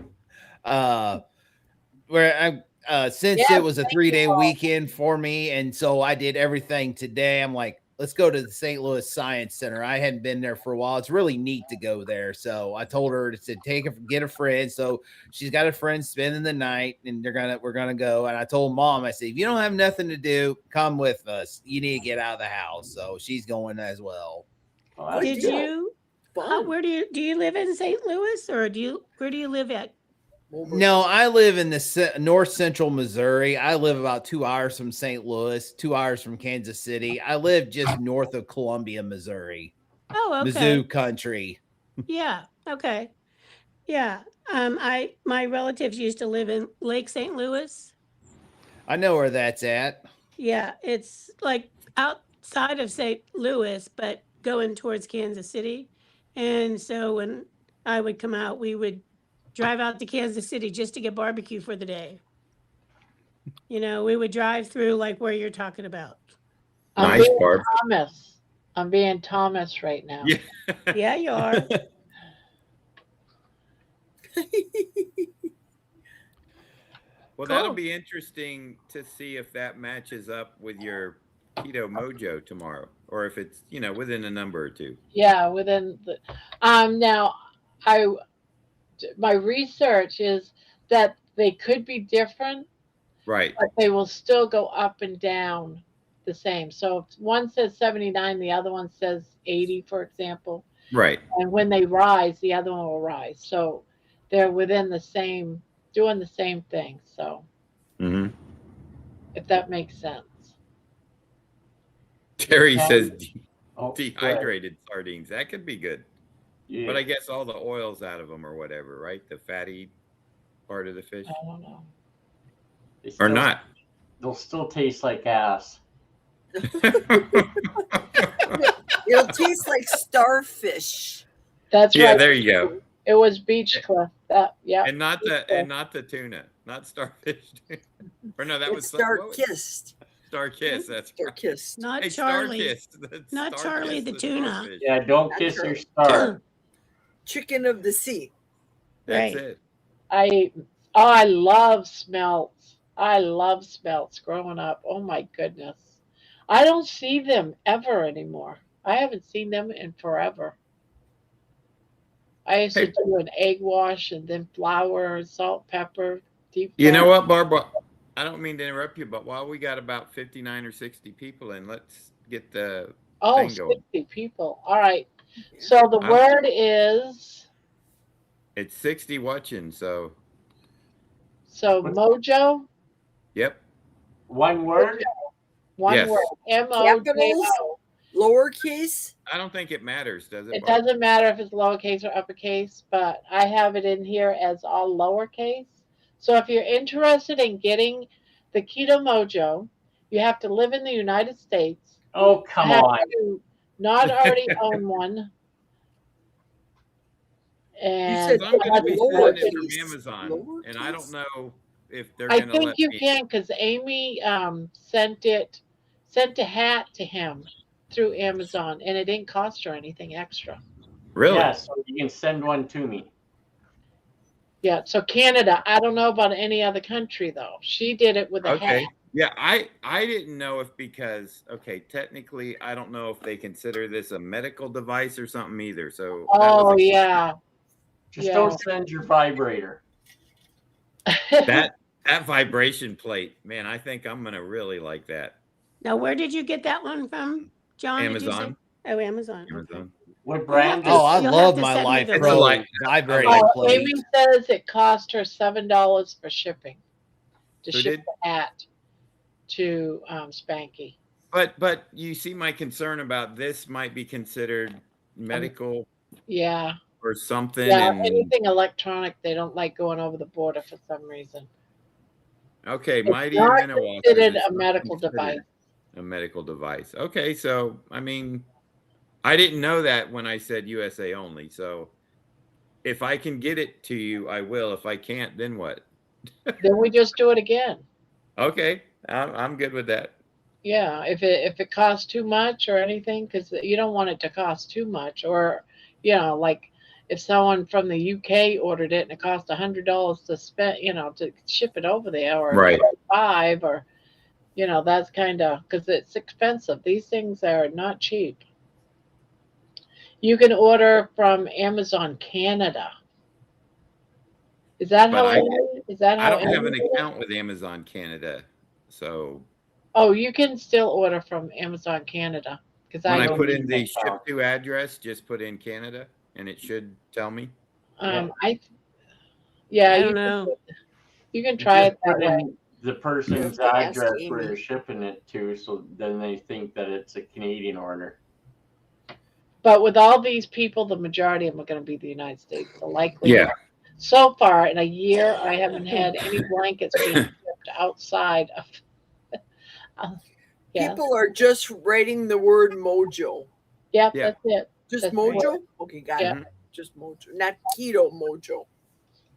Where I'm since Yeah, it was a 3-day weekend for me, and so I did everything today. I'm like, let's go to the St. Louis Science Center. I hadn't been there for a while. It's really neat to go there. So I told her to get a friend. So she's got a friend spending the night, and we're gonna go. And I told Mom, I said, if you don't have nothing to do, come with us. You need to get out of the house. So she's going as well. Well, that's Did deal. you? Fun. Where do you live in St. Louis, or where do you live at? No, I live in the north central Missouri. I live about 2 hours from St. Louis, 2 hours from Kansas City. I live just north of Columbia, Missouri. Oh, okay. Mizzou country. Yeah. Okay. Yeah. My relatives used to live in Lake St. Louis. I know where that's at. Yeah, it's like outside of St. Louis, but going towards Kansas City. And so when I would come out, we would drive out to Kansas City just to get barbecue for the day. You know, we would drive through like where you're talking about. I'm Nice, being Barb. Thomas. I'm being Thomas right now. Yeah. Yeah, you are. Well, that'll Cool. be interesting to see if that matches up with your Keto Mojo tomorrow, or if it's, within a number or two. Yeah, within the now my research is that they could be different, Right. but they will still go up and down the same. So if one says 79, the other one says 80, for example. Right. And when they rise, the other one will rise. So they're within the same, doing the same thing. So Mm-hmm. if that makes sense. Terry Yeah. says Oh, go ahead. dehydrated sardines. That could be good. Yeah. But I guess all the oils out of them or whatever, right? The fatty part of the fish. I don't know. They Or still- not. They'll still taste like ass. It'll taste like starfish. That's Yeah, right. there you go. It was beach cliff. Yeah. And not the tuna, not starfish. Or no, that was It's star what was- kissed. Star Kiss. That's Star right. kissed. Not Hey, Charlie. Star Kiss. That's Not Star Charlie Kiss, the tuna. starfish. Yeah, don't Not kiss sure. your star. Chicken of the sea. That's Right. it. I love smelts. I love smelts growing up. Oh my goodness. I don't see them ever anymore. I haven't seen them in forever. I used to Hey. do an egg wash and then flour, salt, pepper, deep You know fry. what, Barbara? I don't mean to interrupt you, but while we got about 59 or 60 people in, let's get the Oh, thing going. 60 people. All right. So the I'm- word is It's 60 watching, so mojo. yep. One word. One Yes. word. MOJO. Capitals? Lowercase? I don't think it matters, does it? It Barb? doesn't matter if it's lowercase or uppercase, but I have it in here as all lowercase. So if you're interested in getting the Keto Mojo, you have to live in the United States. Oh, come have on. to not already own one. And said I'm going to be sending it lowercase. from Amazon, and I don't Lowercase? know if they're I going to let think you me. can because Amy sent a hat to him through Amazon, and it didn't cost her anything extra. Really? Yeah, so you can send one to me. Yeah, so Canada, I don't know about any other country though. She did it with a hat. Okay. Yeah, I didn't know if because technically I don't know if they consider this a medical device or something either. So that Oh was yeah. Just Yeah. don't send your vibrator. that vibration plate, man. I think I'm gonna really like that. Now, where did you get that one from, John? Did you say? Amazon. Oh, Amazon. Amazon. What brand to- is Oh, I You'll love have to my send me Life the Pro link. vibrating Oh, plate. Amy says it cost her $7 for shipping to Who ship did? the hat to Spanky. But you see my concern about this might be considered medical Yeah. or something. Yeah. And Anything electronic, they don't like going over the border for some reason. okay, It's mighty not Minnewakas considered is a not medical considered device. a medical device. Okay, so I mean, I didn't know that when I said USA only. So if I can get it to you, I will. If I can't, then what? Then we just do it again. Okay, I'm good with that. Yeah, if it costs too much or anything, because you don't want it to cost too much, or like if someone from the UK ordered it and it cost $100 to spend, to ship it over there, or Right. 5, or that's kind of because it's expensive. These things are not cheap. You can order from Amazon Canada. Is that But how? I Is that I how? don't have an Amy did it? account with Amazon Canada. So Oh, you can still order from Amazon Canada because when I don't put need in an the account. ship to address, just put in Canada and it should tell me. um I yeah I you don't know. can You try just it that put way. in the person's You have to ask address where Amy. you're shipping it to, so then they think that it's a Canadian order. But with all these people, the majority of them are going to be the United States. The likelihood. Yeah. So far in a year, I haven't had any blankets being shipped outside of. Yeah. People are just writing the word mojo. Yep, Yeah. that's it. Just That's mojo? Okay, got Yeah. it. Just mojo. Not keto mojo.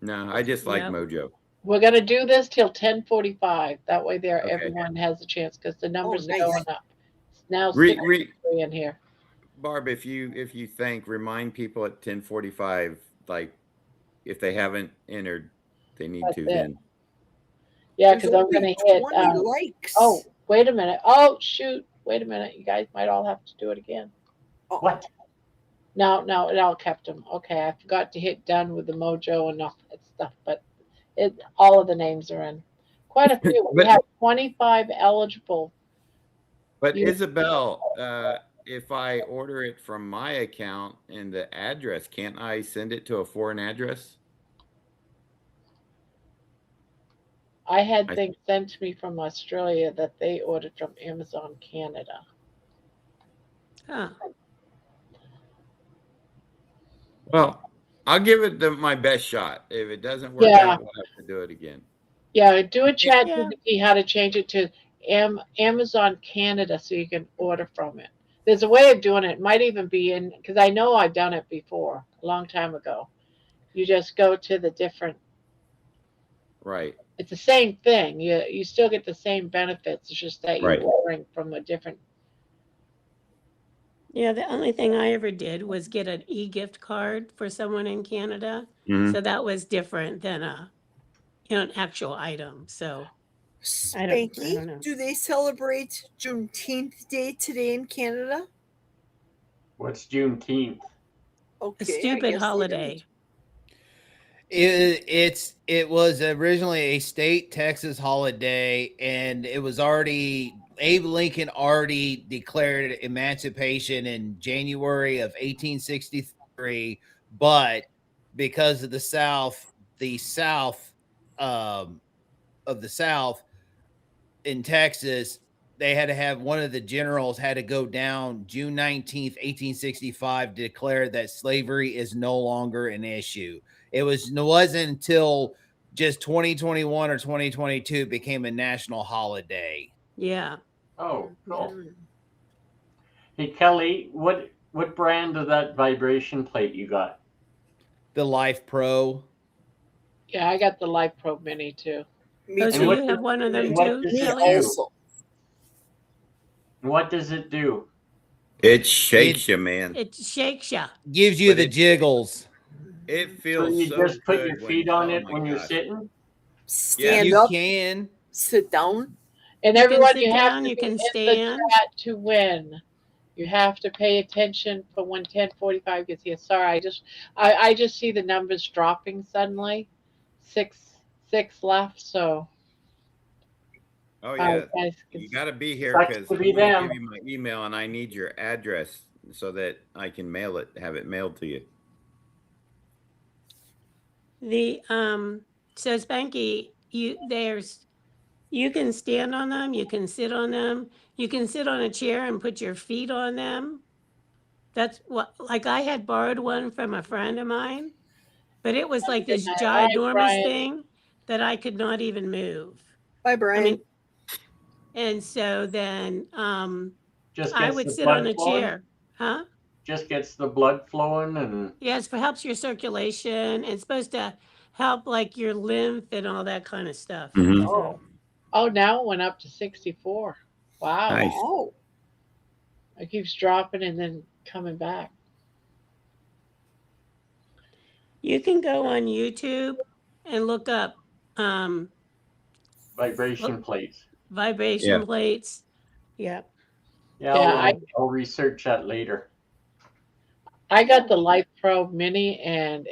No, I just like Yep. Mojo. We're going to do this till 10:45. That way, there Okay. everyone has a chance because the numbers nice. are going up. It's now Re, 6:03 in here. Barb, if you think, remind people at 10:45, like if they haven't entered, they need That's to it. then. Yeah, There's because I'm only going to hit. 20 likes. Oh, wait a minute. Oh, shoot. Wait a minute. You guys might all have to do it again. What? No, it all kept them. Okay, I forgot to hit done with the mojo and all that stuff, but all of the names are in. Quite a few. We But- have 25 eligible. But You- Isabel, if I order it from my account and the address, can't I send it to a foreign address? I had I- things sent to me from Australia that they ordered from Amazon Canada. Huh. Well, I'll give it my best shot. If it doesn't work Yeah. out, we'll have to do it again. Yeah, do a chat Yeah. GPT how to change it to Amazon Canada so you can order from it. There's a way of doing it. It might even be in, because I know I've done it before, a long time ago. You just go to the different, Right. it's the same thing. You still get the same benefits. It's just that you're Right. ordering from a different. Yeah, the only thing I ever did was get an e-gift card for someone in Canada. Mhm. So that was different than an actual item. So I don't Spanky, know. do they celebrate Juneteenth Day today in Canada? What's Juneteenth? Okay, A stupid guess they holiday. It was originally a state Texas holiday, and it was already Abe Lincoln already declared emancipation in January of 1863, but because of the South of the South in Texas, they had to have one of the generals had to go down June 19th, 1865, to declare that slavery is no longer an issue. It wasn't until just 2021 or 2022 became a national holiday. Yeah. Oh, cool. Mm. Hey Kelly, what brand of that vibration plate you got? The Life Pro. Yeah, I got the Life Pro Mini too. Me Oh, too. so what you have one of them what too, does Me it Kelly? do? also. What does it do? It shakes you, man. It shakes ya. Gives you But the it- jiggles. It So feels you so just put good your feet on oh it my when you're gosh. sitting? Stand You up, can. sit down. And You can everyone, sit you have down, to you be can in the stand. chat to win. You have to pay attention for when 10:45 gets here. Sorry, I just see the numbers dropping suddenly. Six left. So Oh yeah. guys, You got to be here Sucks because to I'm be going to them. give you my email and I need your address so that I can have it mailed to you. The so Spanky, you can stand on them, you can sit on them, you can sit on a chair and put your feet on them. That's what, like I had borrowed one from a friend of mine, but it was like this night. Bye, ginormous Brian. thing that I could not even move. Bye, Brian. I mean, and so then Just I gets would the sit on blood a flowing. chair. Huh? Just gets the blood flowing, and Yes, it helps your circulation. It's supposed to help like your lymph and all that kind of stuff. Mhm. So, Oh, now it went up to 64. Wow. Nice. Oh, It keeps dropping and then coming back. you can go on YouTube and look up vibration plates. vibration Yeah. plates. Yep. Yeah, Yeah, I'll research that later. I got the Life Pro Mini and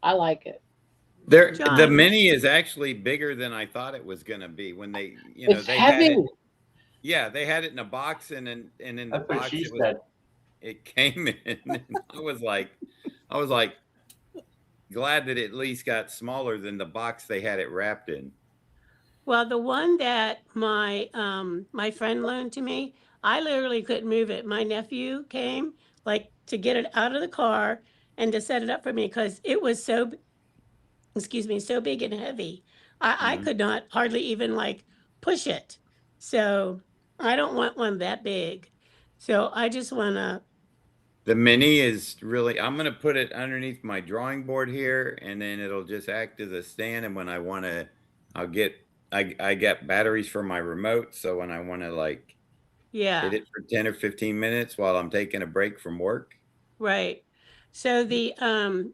I like it. The John. mini is actually bigger than I thought it was going to be when they, you know, It's they had heavy. it. Yeah, they had it in a box, and in the That's what box she it was. said. It came in. And I was like, glad that it at least got smaller than the box they had it wrapped in. Well, the one that my my friend loaned to me, I literally couldn't move it. My nephew came like to get it out of the car and to set it up for me because it was so, excuse me, so big and heavy. I Mhm. could not hardly even like push it. So I don't want one that big. So I just want to, The mini is really. I'm going to put it underneath my drawing board here, and then it'll just act as a stand. And when I want to, I'll get. I get batteries for my remote, so when I want to like yeah, hit it for 10 or 15 minutes while I'm taking a break from work. right. So the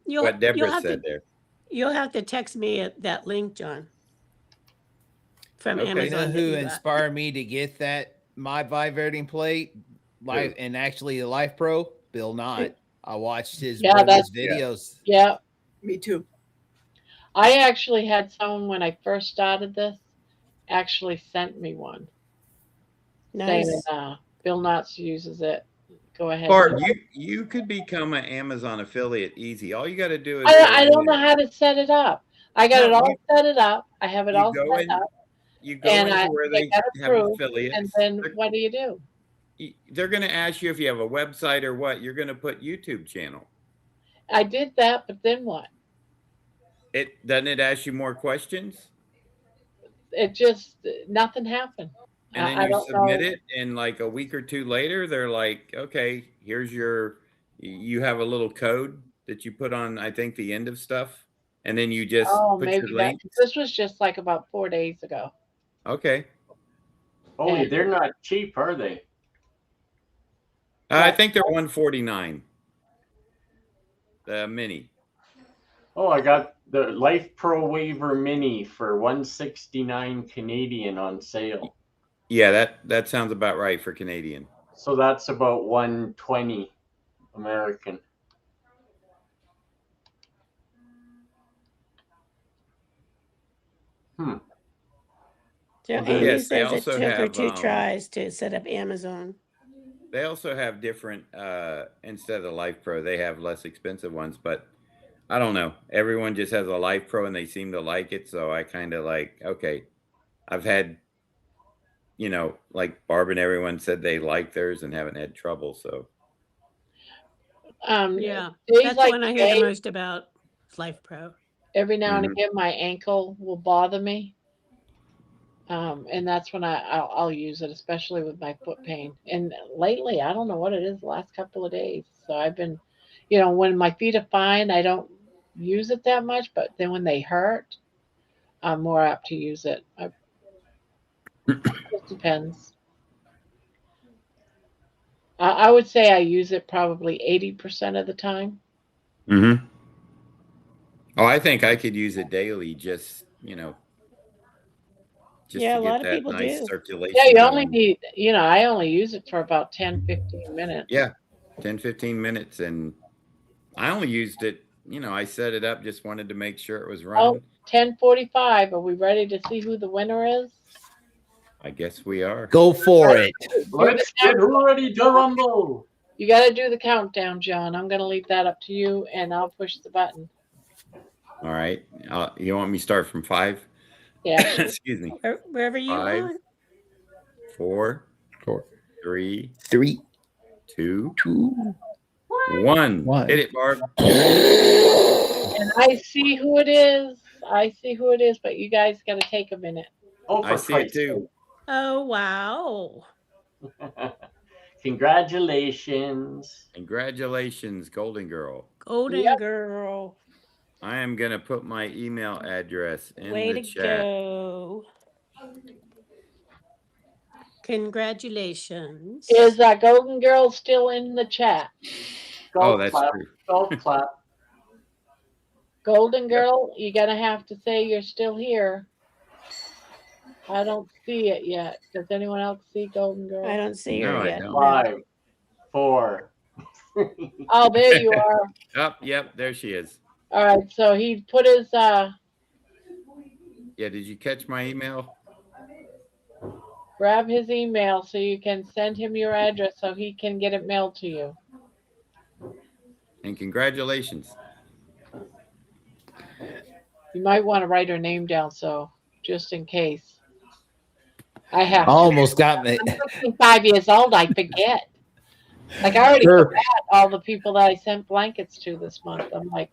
What Deborah said there. you'll have to text me that link, John, from Okay. You know Amazon. that who you got. inspired me to get my vibrating plate? Life and actually the Life Pro, Bill Knott. I watched Yeah, one of his Yeah. videos. Yeah. me too. I actually had someone when I first started this actually sent me one saying Nice. Bill Knotts uses it. Go ahead. Barb, you could become an Amazon affiliate easy. All you got to do is I go don't in know how to set it up. I got No, it all set it up. I have it you all go set in. up. You go And into where they got have approved. affiliates. And then what do? They're going to ask you if you have a website or what. You're going to put YouTube channel. I did that, but then what? It doesn't it ask you more questions, It just nothing happened. and then I you don't submit know. it, and like a week or two later, they're like, "Okay, here's your." You have a little code that you put on, I think, the end of stuff, and then you just Oh, put your maybe link. this was just like about 4 days ago. Okay, Holy, And- they're not cheap, are they? I think they're $149. The mini. Oh, I got the Life Pro Waiver Mini for $169 Canadian on sale. Yeah, that sounds about right for Canadian. So that's about $120 American. Hmm. So Well, then- Amy Yes, they says it also took her have, 2 tries to set up Amazon. They also have different, instead of the Life Pro, they have less expensive ones, but I don't know. Everyone just has a Life Pro and they seem to like it. So I kind of like, okay, I've had, like Barb and everyone said they like theirs and haven't had trouble. So Yeah, days that's like the one I hear today, the most about. is Life Pro. every now and Mhm. again my ankle will bother me. And that's when I'll use it, especially with my foot pain. And lately, I don't know what it is, the last couple of days. So I've been, when my feet are fine, I don't use it that much. But then when they hurt, I'm more apt to use it. It depends. I would say I use it probably 80% of the time. Mm-hmm. Oh, I think I could use it daily, just Yeah, to a get lot of that people nice do. circulation. Yeah, you only going. need, I only use it for about 10, 15 minutes. Yeah, 10, 15 minutes. And I only used it, I set it up, just wanted to make sure it was running. Oh, 10:45. Are we ready to see who the winner is? I guess we are. Go for it. Let's get ready to rumble. You got to do the countdown, John. I'm going to leave that up to you, and I'll push the button. All right. You want me to start from 5? Yeah. Excuse me. Wherever you 5, want. 4, 4, 3, 3, 2, Two. 1. One. Hit it, Barb. And I see who it is. I see who it is, but you guys got to take a minute. Oh, I for see it Christ's too. Oh, wow. sake. Congratulations. Congratulations, Golden Girl. Golden Yep. girl. I am going to put my email address in Way the to chat. go. Congratulations. Is Golden Girl still in the chat? Oh, Golf that's clap. true. Golf clap. Golden Girl, you're going to have to say you're still here. I don't see it yet. Does anyone else see Golden Girl? I don't see No, her I yet. don't. No. 5, 4. Oh, there you are. Oh, yep, there she is. All right, so he put his Yeah, did you catch my email? grab his email so you can send him your address so he can get it mailed to you. And congratulations. You might want to write her name down so just in case. I have to. Almost got me. I'm 65 years old. I forget. Like I already Her- forgot all the people that I sent blankets to this month. I'm like,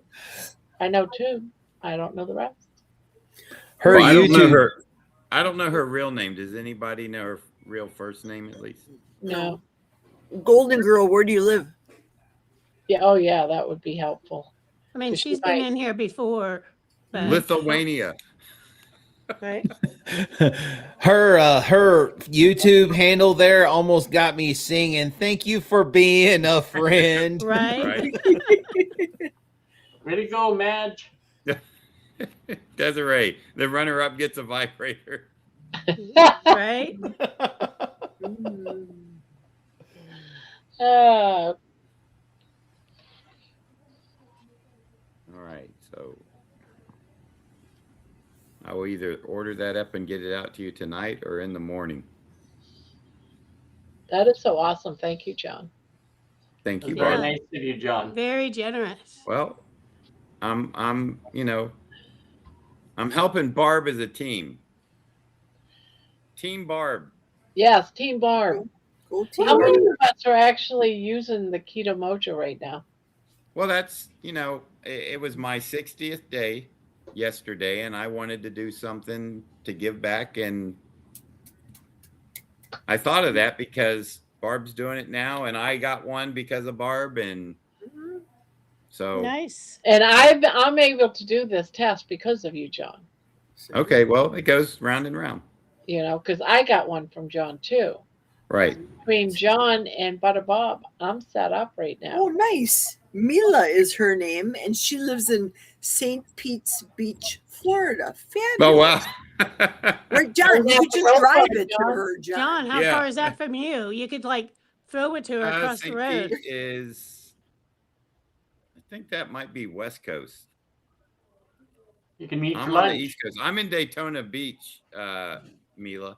I know 2. I don't know the rest. Her Well, I don't know YouTube. her. I don't know her real name. Does anybody know her real first name at least? No. Golden Girl, where do you live? Yeah. Oh, yeah. That would be helpful. I mean, But she she's been might- in here before. But, Lithuania. right? Her YouTube handle there almost got me singing. Thank you for being a friend. Right? Right. Way to go, Madge. Desiree, the runner-up gets a vibrator. Right? Uh, All right, so I will either order that up and get it out to you tonight or in the morning. that is so awesome. Thank you, John. Thank you, Yeah. Very Barb. nice of you, John. Very generous. Well, I'm helping Barb as a team. Team Barb. Yes, Team Barb. Go team. How many of us are actually using the Keto Mojo right now? Well, that's, it was my 60th day yesterday, and I wanted to do something to give back. And I thought of that because Barb's doing it now, and I got one because of Barb. And so, Nice. And I'm able to do this test because of you, John. okay, well, it goes round and round. Because I got one from John too. Right. Between John and Butter Bob, I'm set up right now. Oh, nice. Mila is her name, and she lives in St. Pete's Beach, Florida. Fabulous. Oh, wow. Right, John, you could just drive it to her, John. John, how Yeah. far is that from you? You could throw it to her across the St. road. Pete is, I think that might be West Coast. You can meet I'm for on the lunch. East Coast. I'm in Daytona Beach, Mila.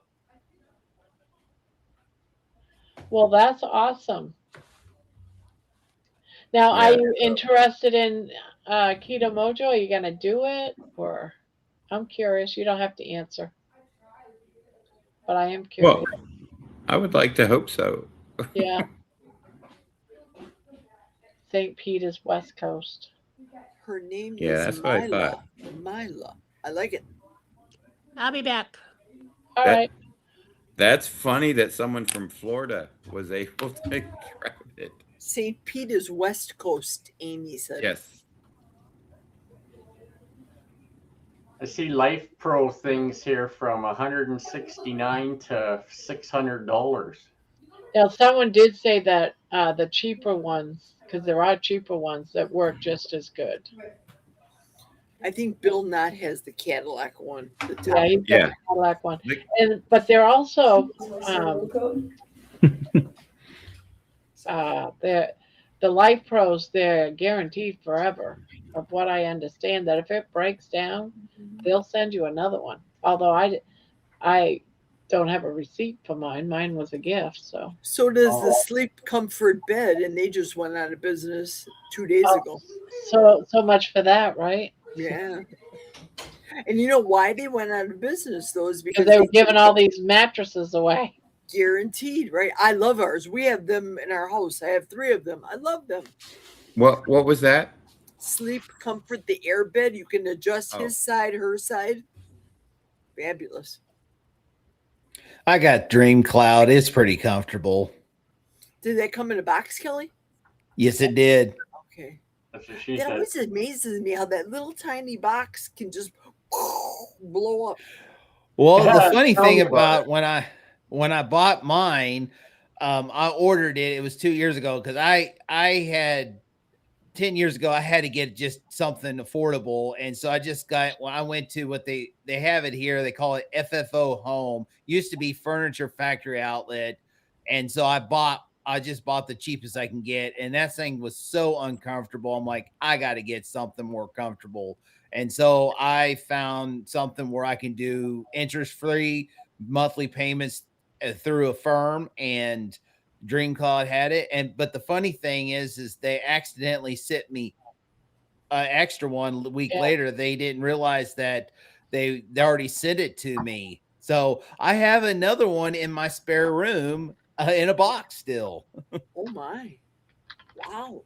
Well, that's awesome. Now, are Yeah. you interested in Keto Mojo? Are you going to do it? Or I'm curious. You don't have to answer. But I am curious. Well, I would like to hope so. Yeah. St. Pete is West Coast. Her name Yeah, is that's what I Mila. thought. Mila. I like it. I'll be back. All That- right. That's funny that someone from Florida was able to grab it. St. Pete is West Coast, Amy said. Yes. I see Life Pro things here from $169 to $600. Now, someone did say that the cheaper ones, because there are cheaper ones that work just as good. I think Bill Knott has the Cadillac one. The top. Yeah, he's got Yeah. the Cadillac one. Like- But they're also the Life Pros. They're guaranteed forever. Of what I understand, that if it breaks down, they'll send you another one. Although I don't have a receipt for mine. Mine was a gift. So So does the Oh. Sleep Comfort bed, and they just went out of business 2 days Oh. ago. so much for that, right? Yeah. And you know why they went out of business, though, is Because because they were giving all these mattresses away. Guaranteed, right? I love ours. We have them in our house. I have 3 of them. I love them. What was that? Sleep Comfort, the air bed. You can adjust Oh. his side, her side. Fabulous. I got Dream Cloud. It's pretty comfortable. Did they come in a box, Kelly? Yes, it did. Okay. That's what she That said. always amazes me how that little tiny box can just blow up. Well, the Yeah, funny tell thing me about about when I bought mine, I ordered it. It was 2 years ago because I had 10 years ago, I had to get just something affordable. And so I just got, well, I went to what they have it here. They call it FFO Home. Used to be Furniture Factory Outlet. And so I just bought the cheapest I can get. And that thing was so uncomfortable. I'm like, I got to get something more comfortable. And so I found something where I can do interest-free monthly payments through a firm, and Dream Cloud had it. But the funny thing is they accidentally sent me an extra one a week later. They didn't realize that they already sent it to me. So I have another one in my spare room in a box still. Oh my. Wow.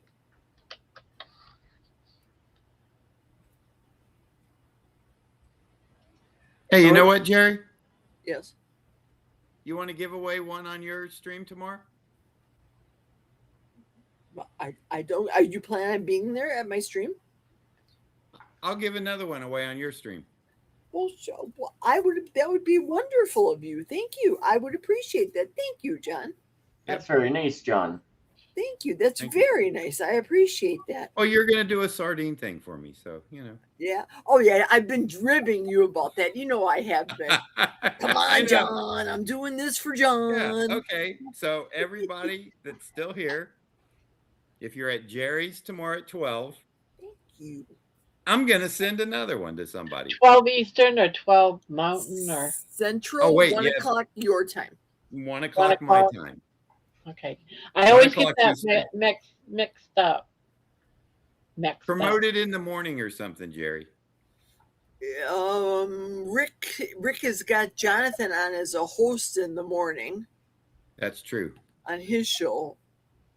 Hey, you know what, Jerry? Yes. You want to give away one on your stream tomorrow? Well, I don't. Are you planning on being there at my stream? I'll give another one away on your stream. Well, I would. That would be wonderful of you. Thank you. I would appreciate that. Thank you, John. That's very nice, John. Thank you. That's Thank you. very nice. I appreciate that. Oh, you're going to do a sardine thing for me. So, Yeah. Oh, yeah. I've been dribbing you about that. You know I have been. Come I on, know. John. I'm doing this for John. Yeah, okay. So everybody that's still here, if you're at Jerry's tomorrow at 12, Thank you. I'm going to send another one to somebody. 12 Eastern or 12 Mountain or Central, Oh, wait, 1 yes. o'clock your time. 1 o'clock my o'clock. time. okay. I always get 1 o'clock that Eastern. mixed up. Promote it in the morning or something, Jerry. Rick has got Jonathan on as a host in the morning That's true. on his show.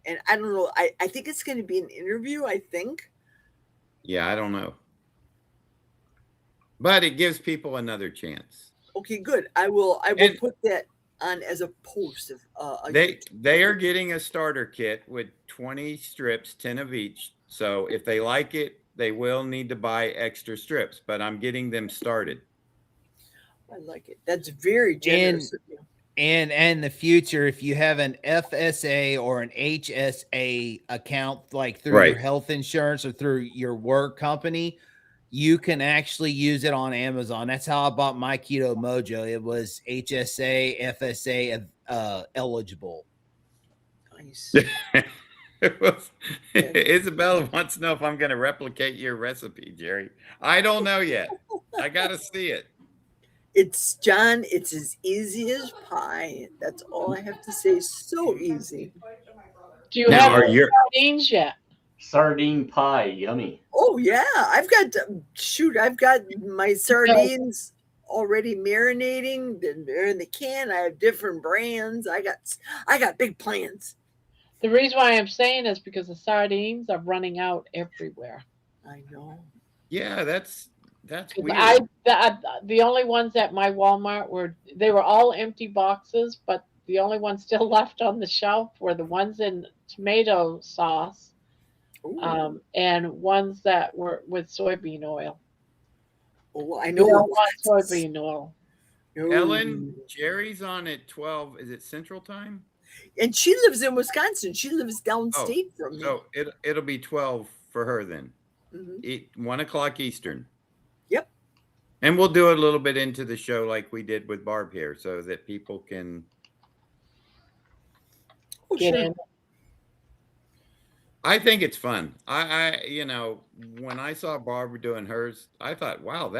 And I don't know. I think it's going to be an interview, I think. Yeah, I don't know. But it gives people another chance. Okay, good. I will And- put that on as a post. They are getting a starter kit with 20 strips, 10 of each. So if they like it, they will need to buy extra strips, but I'm getting them started. I like it. That's very generous of you. And in the future, if you have an FSA or an HSA account, like through your Right. health insurance or through your work company, you can actually use it on Amazon. That's how I bought my Keto Mojo. It was HSA, FSA eligible. Nice. Isabella wants to know if I'm going to replicate your recipe, Jerry. I don't know yet. I got to see it. It's John. It's as easy as pie. That's all I have to say. So easy. Do you Now, have are your sardines yet? Sardine pie, yummy. Oh yeah, I've got my sardines already marinating. They're in the can. I have different brands. I got big plans. The reason why I'm saying is because the sardines are running out everywhere. I know. yeah, that's weird. The only ones at my Walmart were all empty boxes, but the only ones still left on the shelf were the ones in tomato sauce, Ooh. and ones that were with soybean oil. Oh, I You know. don't want soybean oil. No. Ellen, Jerry's on at 12. Is it Central Time? And she lives in Wisconsin. She lives downstate from me. So it'll be 12 for her then. Mhm. 1 o'clock Eastern. Yep. And we'll do a little bit into the show like we did with Barb here so that people can. Oh, Get sure. in. I think it's fun. I when I saw Barbara doing hers, I thought, wow,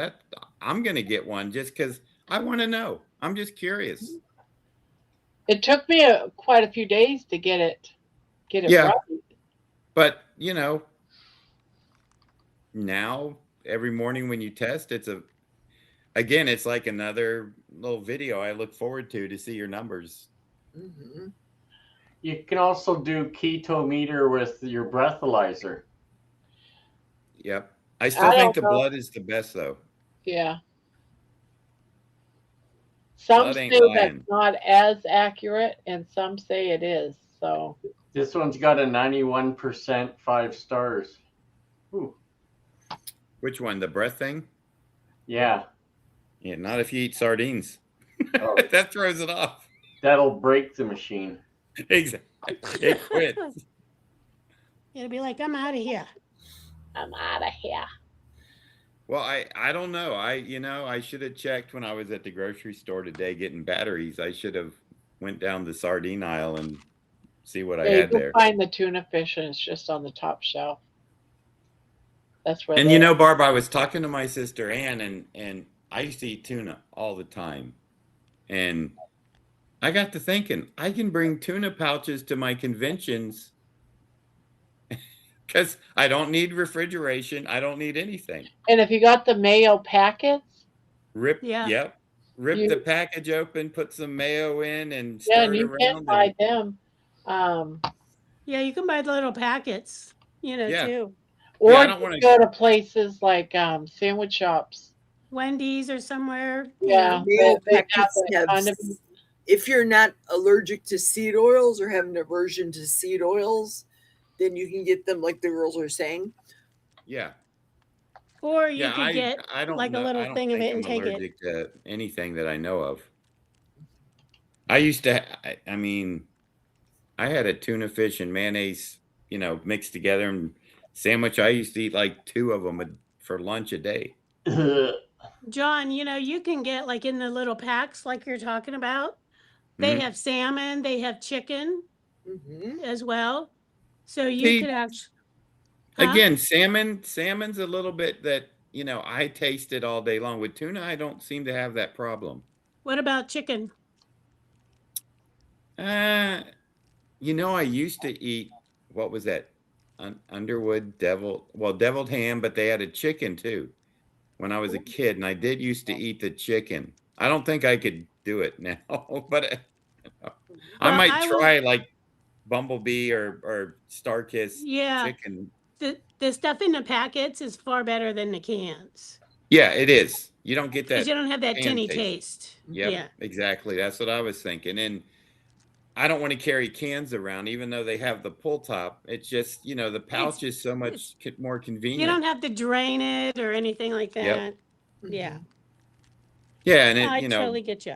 I'm going to get one just because I want to know. I'm just curious. It took me quite a few days to get it Yeah. right. But, now every morning when you test, it's like another little video I look forward to see your numbers. Mhm. You can also do keto meter with your breathalyzer. Yep. I I still think don't the know. blood is the best though. Yeah. Some Blood say ain't that's lying. not as accurate, and some say it is. So This one's got a 91% 5 stars. Ooh, Which one? The breath thing? yeah. Yeah, not if you eat sardines. Oh, That throws it off. that'll break the machine. Exactly. It quits. It'll be like, I'm out of here. I'm out of here. Well, I don't know. I should have checked when I was at the grocery store today getting batteries. I should have went down the sardine aisle and see what I Yeah, you had can there. find the tuna fish, and it's just on the top shelf. That's where And they are. Barb, I was talking to my sister Ann, and I used to eat tuna all the time. And I got to thinking, I can bring tuna pouches to my conventions because I don't need refrigeration. I don't need anything. And if you got the mayo packets, Rip Yeah. the you package open, put some mayo in, and yeah, stir and it you can around. buy And them. Yeah, you can buy the little packets, yeah, too. Or I you don't want can to. go to places like sandwich shops. Wendy's or somewhere, Yeah, Mayo they have packets that have, kind of. if you're not allergic to seed oils or have an aversion to seed oils, then you can get them like the girls are saying. Yeah, Or you yeah. could get I don't like a know. I little don't thing of think it and I'm take it. allergic to anything that I know of. I used to. I mean, I had a tuna fish and mayonnaise, mixed together and sandwich. I used to eat like 2 of them for lunch a day. John, you can get like in the little packs like you're talking about. They Mhm. have salmon, they have chicken Mm-hmm. as well. So you See, could actually, again, salmon's a little bit that, I taste it all day long. With tuna, I don't seem to have that problem. What about chicken? I used to eat, what was that? Underwood deviled ham, but they had a chicken too when I was a kid, and I did used to eat the chicken. I don't think I could do it now, but I Well, might I will, try like Bumblebee or Starkiss yeah, chicken. the stuff in the packets is far better than the cans Yeah, it is. You don't get because you that don't have that pan tinny taste. taste. Yep, Yeah. exactly. That's what I was thinking. And I don't want to carry cans around, even though they have the pull top. It's just, the pouch is so It's, much more you convenient. don't have to drain it or anything like Yep. that. Yeah. Yeah, and No, I totally get you.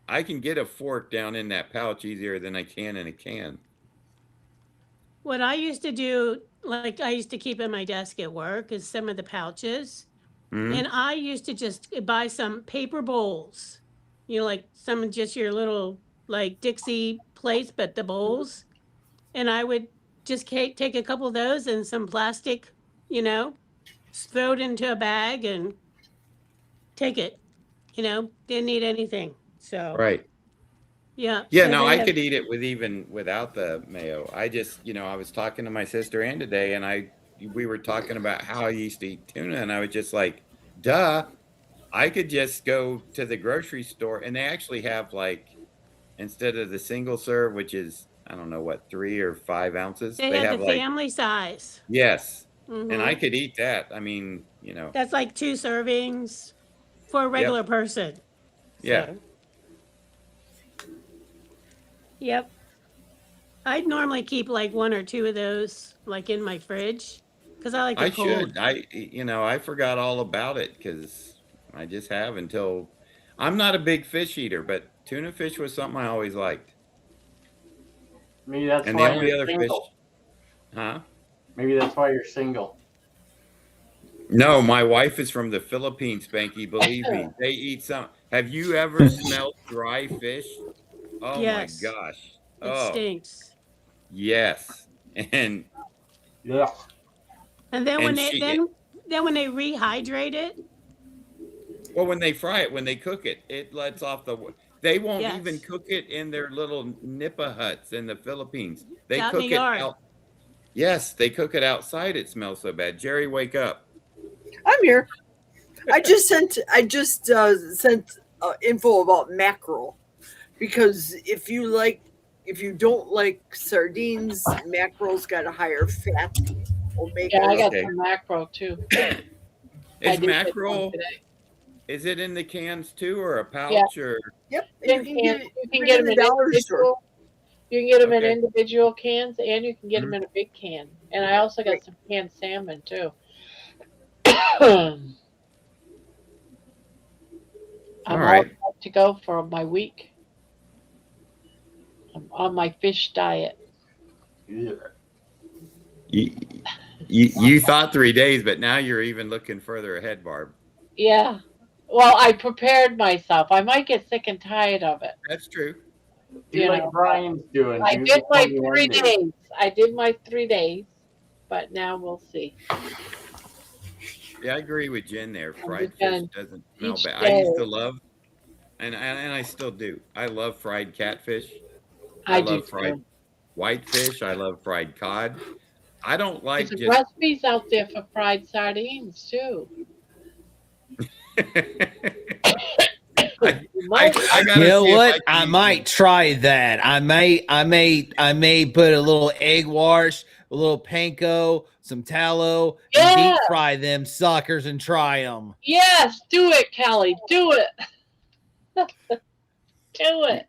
I can get a fork down in that pouch easier than I can in a can. What I used to do, like I used to keep in my desk at work, is some of the pouches. Mhm. And I used to just buy some paper bowls, like some of just your little like Dixie plates, but the bowls. And I would just take a couple of those and some plastic, throw it into a bag and take it. Didn't need anything. So Right. yeah. Yeah, So no, they I have, could eat it with even without the mayo. I just, I was talking to my sister Ann today, and we were talking about how I used to eat tuna, and I was just like, duh, I could just go to the grocery store, and they actually have like, instead of the single serve, which is, I don't know what, 3 or 5 ounces, they they have the have like, family size. yes, and I Hmm. could eat that. I mean, That's like 2 servings for a yep, regular person. yeah. So, yep. I'd normally keep like 1 or 2 of those like in my fridge because I like I it cold. should. I forgot all about it because I just have until I'm not a big fish eater, but tuna fish was something I always liked. Maybe that's And the why only you're other fish, single. huh? Maybe that's why you're single. No, my wife is from the Philippines, Spanky. Believe me, they eat some. Have you ever smelled dry fish? Oh my Yes, gosh. it Oh, stinks. yes. And Yeah. And then when and they she then when they rehydrate it, well, when they fry it, when they cook it, it lets off they won't even yes, cook it in their little nipa huts in the Philippines. They out in the cook it yard. out. Yes, they cook it outside. It smells so bad. Jerry, wake up. I'm here. I just sent info about mackerel, because if you like if you don't like sardines, mackerel's got a higher fat omega. Yeah, I got Okay. some mackerel too. I Is did get some mackerel? today. Is it in the cans too, or a Yeah, pouch, or Yep, and you tin can cans. get it You can even get in them the in dollar store. individual. You can get them in okay? individual cans, and you can get them Mhm. in a big can. And I also got Right. some canned salmon too. I'm All all right. set to go for my week. I'm on my fish diet. Yeah. You, you thought 3 days, but now you're even looking further ahead, Barb. Yeah. Well, I prepared myself. I might get sick and tired of it, That's true. Do you like know. Brian's doing. I Do did the my 21 3 days. days. I did my 3 days, but now we'll see. Yeah, I agree with Jen there. I'm Fried just fish gonna doesn't smell each bad. I day. used to love, and I still do. I love fried catfish. I I do love fried too. whitefish. I love fried cod. I don't There's like just. recipes out there for fried sardines too. I, You might. I You gotta know see if what? I can I use might try that. I may put a little egg wash, a little panko, some tallow, and Yeah. deep fry them suckers and try them. Yes. Do it, Kelly. Do it. Do it.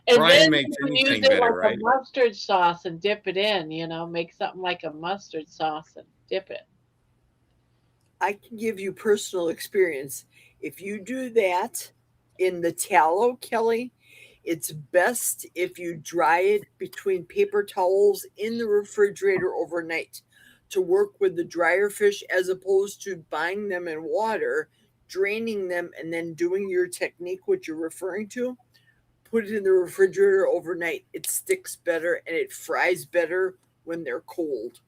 And Frying then makes you can use anything it better, like a right? mustard sauce and dip it in. Make something like a mustard sauce and dip it. I can give you personal experience. If you do that in the tallow, Kelly, it's best if you dry it between paper towels in the refrigerator overnight to work with the drier fish as opposed to buying them in water, draining them, and then doing your technique, what you're referring to. Put it in the refrigerator overnight. It sticks better and it fries better when they're cold.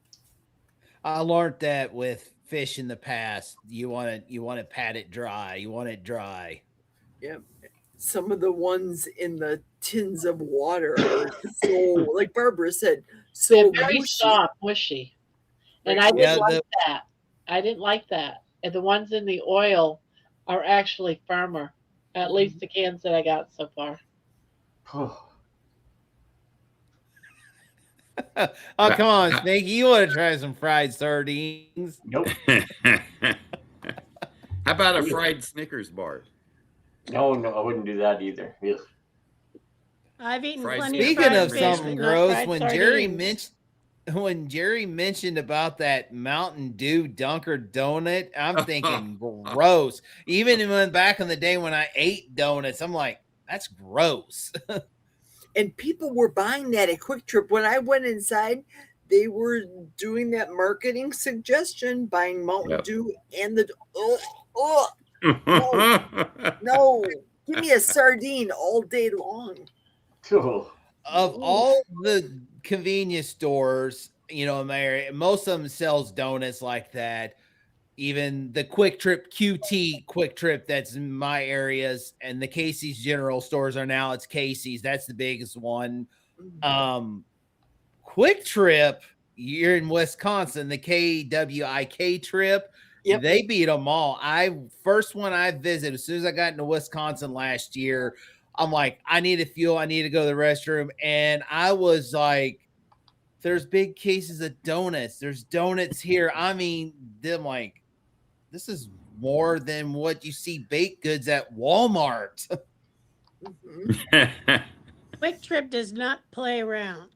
I learned that with fish in the past. You want to pat it dry. You want it dry. Yep. Some of the ones in the tins of water are so, like Barbara said, They're so very mushy. soft, mushy. And Right. I didn't Yeah, like that. I didn't like that. And the ones in the oil are actually firmer. At least the cans that I got so far. oh, come on, Snake. You want to try some fried sardines? Nope. How about a fried Snickers bar? No, I wouldn't do that either. Ugh. I've eaten Fried plenty of Snickers Speaking fried of and fish, something but not gross, fried sardines. when Jerry mentioned about that Mountain Dew Dunker donut, I'm thinking gross. Even when back in the day when I ate donuts, I'm like, that's gross. And people were buying that at Quick Trip. When I went inside, they were doing that marketing suggestion, buying Mountain Yep. Dew and the, oh, no. Give me a sardine all day long. Of Ooh. all the convenience stores, in my area, most of them sells donuts like that. Even the Quick Trip QT Quick Trip that's in my areas, and the Casey's general stores are now it's Casey's. That's the biggest one. Quick Trip, you're in Wisconsin, the KWIK Trip. Yep. They beat them all. First one I visited, as soon as I got into Wisconsin last year, I'm like, I need a fuel. I need to go to the restroom. And I was like, there's big cases of donuts. There's donuts here. I mean, them like, this is more than what you see baked goods at Walmart. Mhm. Quick Trip does not play around.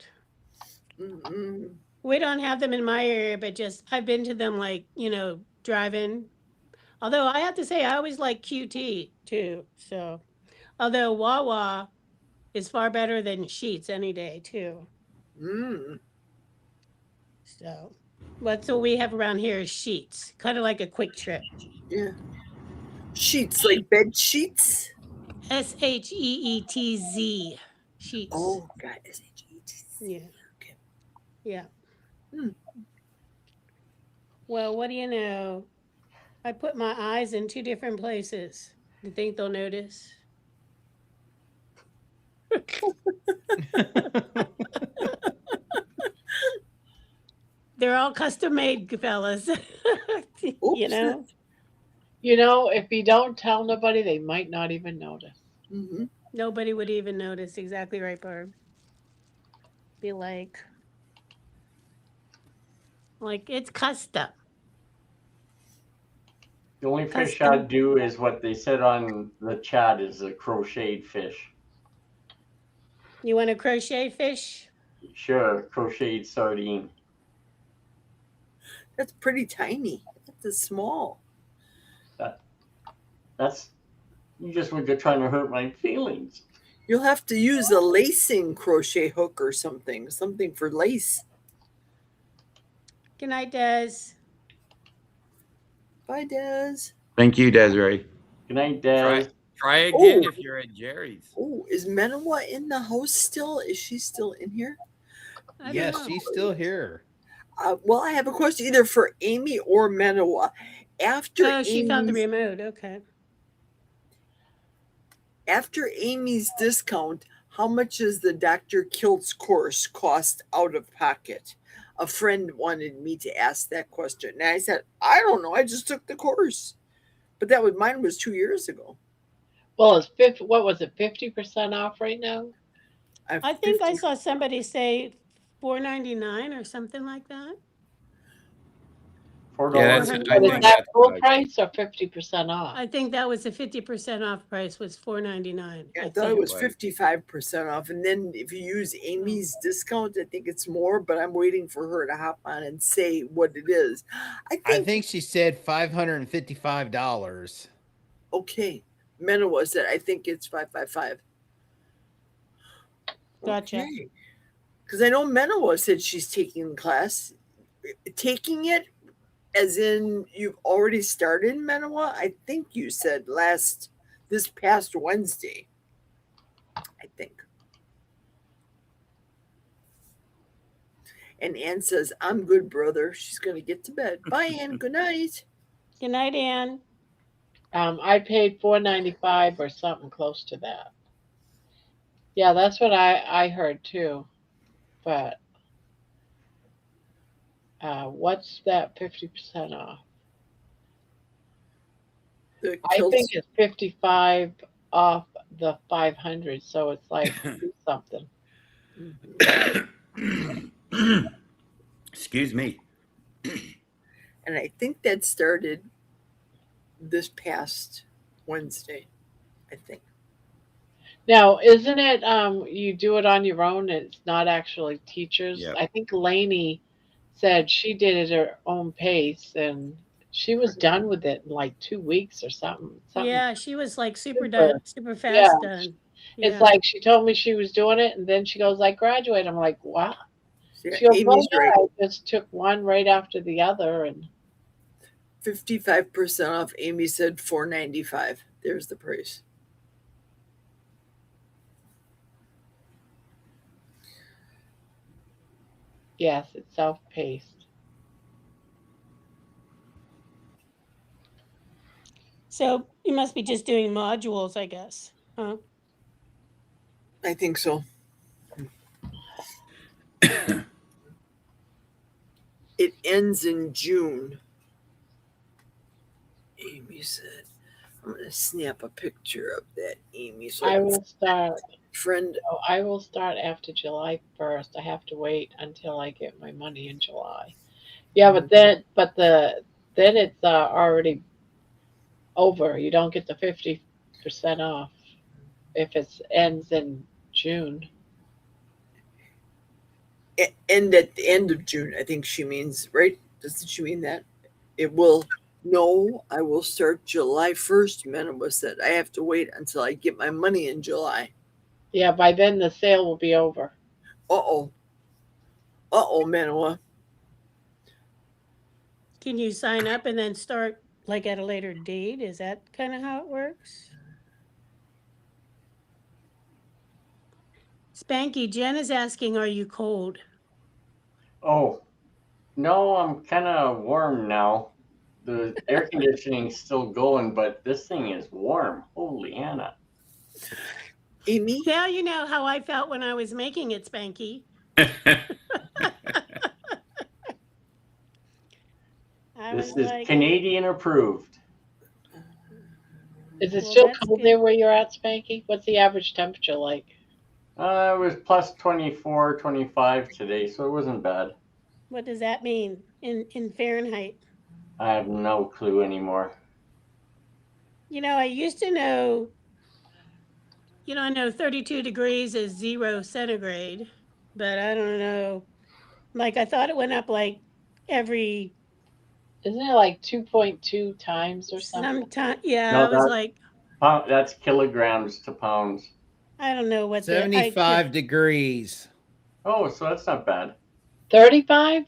Mhm. We don't have them in my area, but just I've been to them like, driving. Although I have to say I always like QT too. So although Wawa is far better than Sheets any day too. Mm. So what's what we have around here is Sheets, kind of like a Quick Trip. Yeah. Sheets, like bed sheets. SHEETZ Sheets. Oh, God. S-H-E-T-C. Yeah. Okay. Yeah. Hmm. Well, what do you know? I put my eyes in two different places. You think they'll notice? They're all custom made, fellas. Oops. If you don't tell nobody, they might not even notice. Mm-hmm. Nobody would even notice. Exactly right, Barb. be like it's custom. The only fish Custom. I'd do is what they said on the chat is a crocheted fish. You want a crochet fish? Sure, crocheted sardine. That's pretty tiny. That's small. That's you just were trying to hurt my feelings. You'll have to use a lacing crochet hook or something for lace. Good night, Des. Bye, Des. Thank you, Desiree. Good night, Des. Try again Oh. if you're at Jerry's. Oh, is Menawa in the house still? Is she still in here? I don't Yes, know. she's still here. Well, I have a question either for Amy or Menawa. Oh, she found the remote. Okay. After Amy's discount, how much is the Dr. Kilt's course cost out of pocket? A friend wanted me to ask that question. And I said, I don't know. I just took the course. But mine was 2 years ago. Well, it's 50, what was it, 50% off right now? I think I saw somebody say $4.99 or something like that. $4. Yeah, that's, $400. I But think is that that's full what I- price or 50% off? I think that was the 50% off price was $4.99. I I thought it think. was 55% off. And then if you use Amy's discount, I think it's more, but I'm waiting for her to hop on and say what it is. I think she said $555. Okay. Menawa said, I think it's 555. Gotcha. Because I know Menawa said she's taking the class. Taking it as in you've already started Menawa? I think you said this past Wednesday. I think. And Ann says, I'm good, brother. She's going to get to bed. Bye, Ann. Good night. Good night, Ann. I paid $4.95 or something close to that. Yeah, that's what I heard too. But what's that 50% off? I think it's 55 off the 500, so it's like something. Excuse me. And I think that started this past Wednesday, I think. Now, isn't it you do it on your own? It's not actually teachers. Yep. I think Lainey said she did it at her own pace and she was done with it in like 2 weeks or something. Yeah, she was like super fast Yeah. done. It's Yeah. like she told me she was doing it and then she goes, I graduate. I'm like, wow. Yeah, She goes, well, Amy's yeah, right. I just took one right after the other. And 55% off. Amy said $4.95. There's the price. yes, it's self-paced. So you must be just doing modules, I guess. Huh? I think so. It ends in June. Amy said, I'm going to snap a picture of that, Amy. So I will start. friend. Oh, I will start after July 1st. I have to wait until I get my money in July. Yeah, but then it's already over. You don't get the 50% off if it ends in June. And at the end of June, I think she means, right? Doesn't she mean that? It will. No, I will start July 1st. Menawa said, I have to wait until I get my money in July. Yeah, by then the sale will be over. Uh-oh, Menawa. Can you sign up and then start like at a later date? Is that kind of how it works? Spanky, Jen is asking, are you cold? Oh, no, I'm kind of warm now. The air conditioning's still going, but this thing is warm. Holy Hannah. Amy? Now you know how I felt when I was making it, Spanky. This is Canadian approved. Is it Well, still that's cold good. there where you're at, Spanky? What's the average temperature like? It was plus 24, 25 today, so it wasn't bad. What does that mean in Fahrenheit? I have no clue anymore. I used to know, I know 32 degrees is 0 centigrade, but I don't know. Like, I thought it went up like every Isn't it like 2.2 times or something? sometime. Yeah, No, I was like, that's kilograms to pounds. I don't know what the, I 75 could, degrees. Oh, so that's not bad. 35?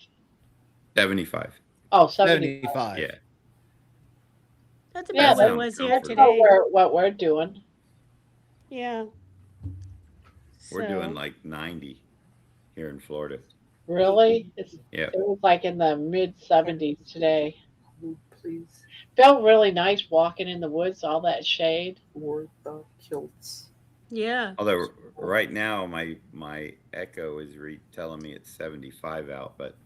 75. Oh, 70. 75. Yeah. that's Yeah, about what it sounds was here That's comfortable. today. what we're doing. Yeah. We're doing So, like 90 here in Florida. Really? Yeah. It was like in the mid 70s today. Oh, please, Felt really nice walking in the woods, all that shade. or the kilts. yeah. Although right now my Echo is telling me it's 75 out, but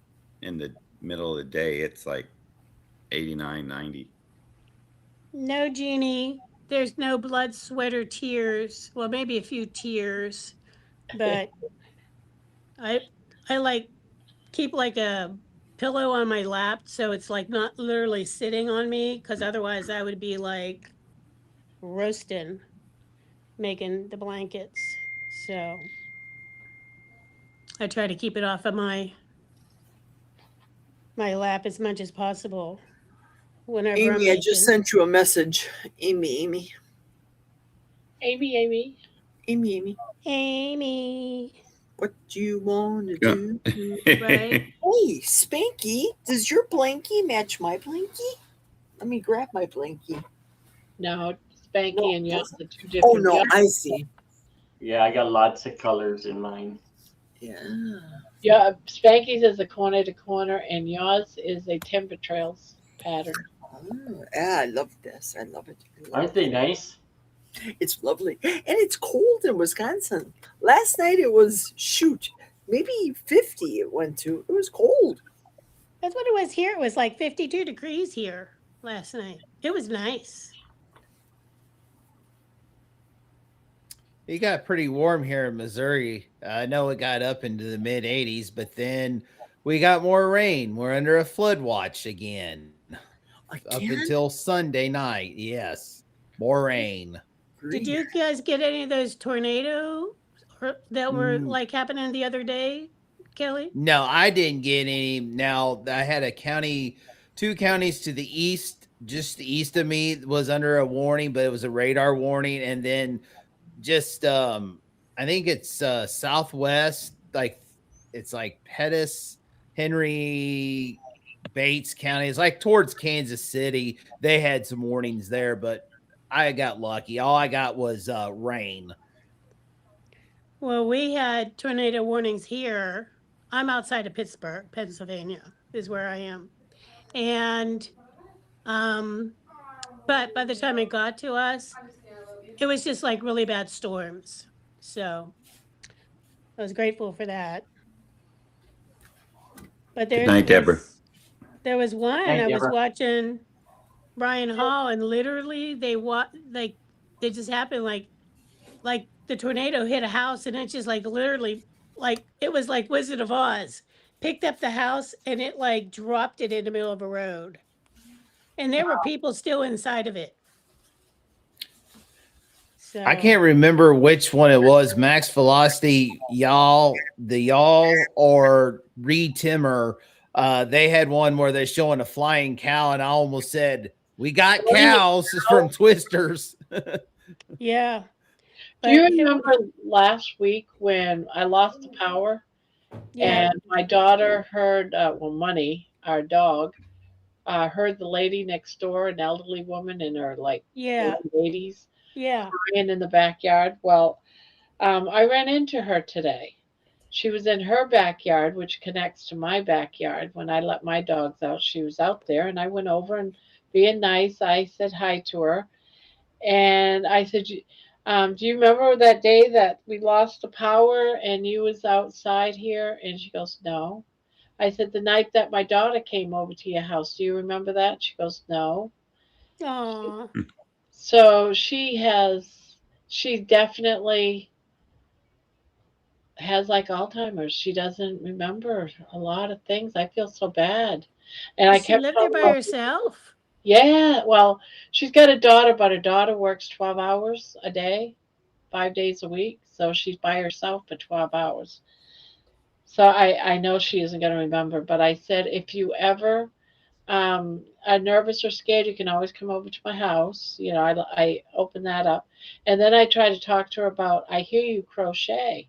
in the middle of the day it's like 89, 90. No, Jeannie, there's no blood, sweat, or tears. Well, maybe a few tears, but I I like keep like a pillow on my lap so it's like not literally sitting on me because otherwise I would be like roasting making the blankets. So I try to keep it off of my lap as much as possible whenever I'm Amy, I just making. sent you a message. Amy, Amy. Amy, Amy, what do you want to Yeah. do? right? Hey, Spanky, does your blankie match my blankie? Let me grab my blankie. No, Spanky No, and it Yost doesn't. are two Oh different. no, Yost, I see. Yeah, I got lots of colors in mine. Yeah. yeah, Spanky's is a corner to corner, and Yost is a timber trails pattern. Oh, yeah, I love this. I love it. Aren't they nice? It's lovely. And it's cold in Wisconsin. Last night it was, shoot, maybe 50 it went to. It was cold. That's what it was here. It was like 52 degrees here last night. It was nice. It got pretty warm here in Missouri. I know it got up into the mid 80s, but then we got more rain. We're under a flood watch again. Up Again? until Sunday night. Yes. More rain. Did you guys get any of those tornadoes that were Mm. like happening the other day, Kelly? No, I didn't get any. Now, I had a county, 2 counties to the east, just east of me was under a warning, but it was a radar warning. And then just, I think it's southwest, like it's like Pettis, Henry, Bates County. It's like towards Kansas City. They had some warnings there, but I got lucky. All I got was rain. Well, we had tornado warnings here. I'm outside of Pittsburgh, Pennsylvania, is where I am. And but by the time it got to us, it was just like really bad storms. So I was grateful for that. But Good night, Deborah. there was one Night, I was Deborah. watching Brian Hall, and literally they just happened like the tornado hit a house, and it just like literally like it was like Wizard of Oz, picked up the house and it like dropped it in the middle of a road, and there were people still inside of it. So I can't remember which one it was, Max Velocity, y'all, or Reed Timmer. They had one where they're showing a flying cow, and I almost said, "We got cows from Twisters." yeah. Do you But it- remember last week when I lost the power yeah, and my daughter heard, Money, our dog, heard the lady next door, an elderly woman in her like yeah, late 80s, yeah. crying in the backyard? Well, I ran into her today. She was in her backyard, which connects to my backyard. When I let my dogs out, she was out there, and I went over and being nice, I said hi to her. And I said, do you remember that day that we lost the power and you was outside here? And she goes, no. I said, the night that my daughter came over to your house, do you remember that? She goes, no. Aw. So she definitely has like Alzheimer's. She doesn't remember a lot of things. I feel so bad. And I Does she kept live there telling by her, herself? yeah, well, she's got a daughter, but her daughter works 12 hours a day, 5 days a week. So she's by herself for 12 hours. So I know she isn't going to remember, but I said, if you ever are nervous or scared, you can always come over to my house. I open that up. And then I try to talk to her about, I hear you crochet.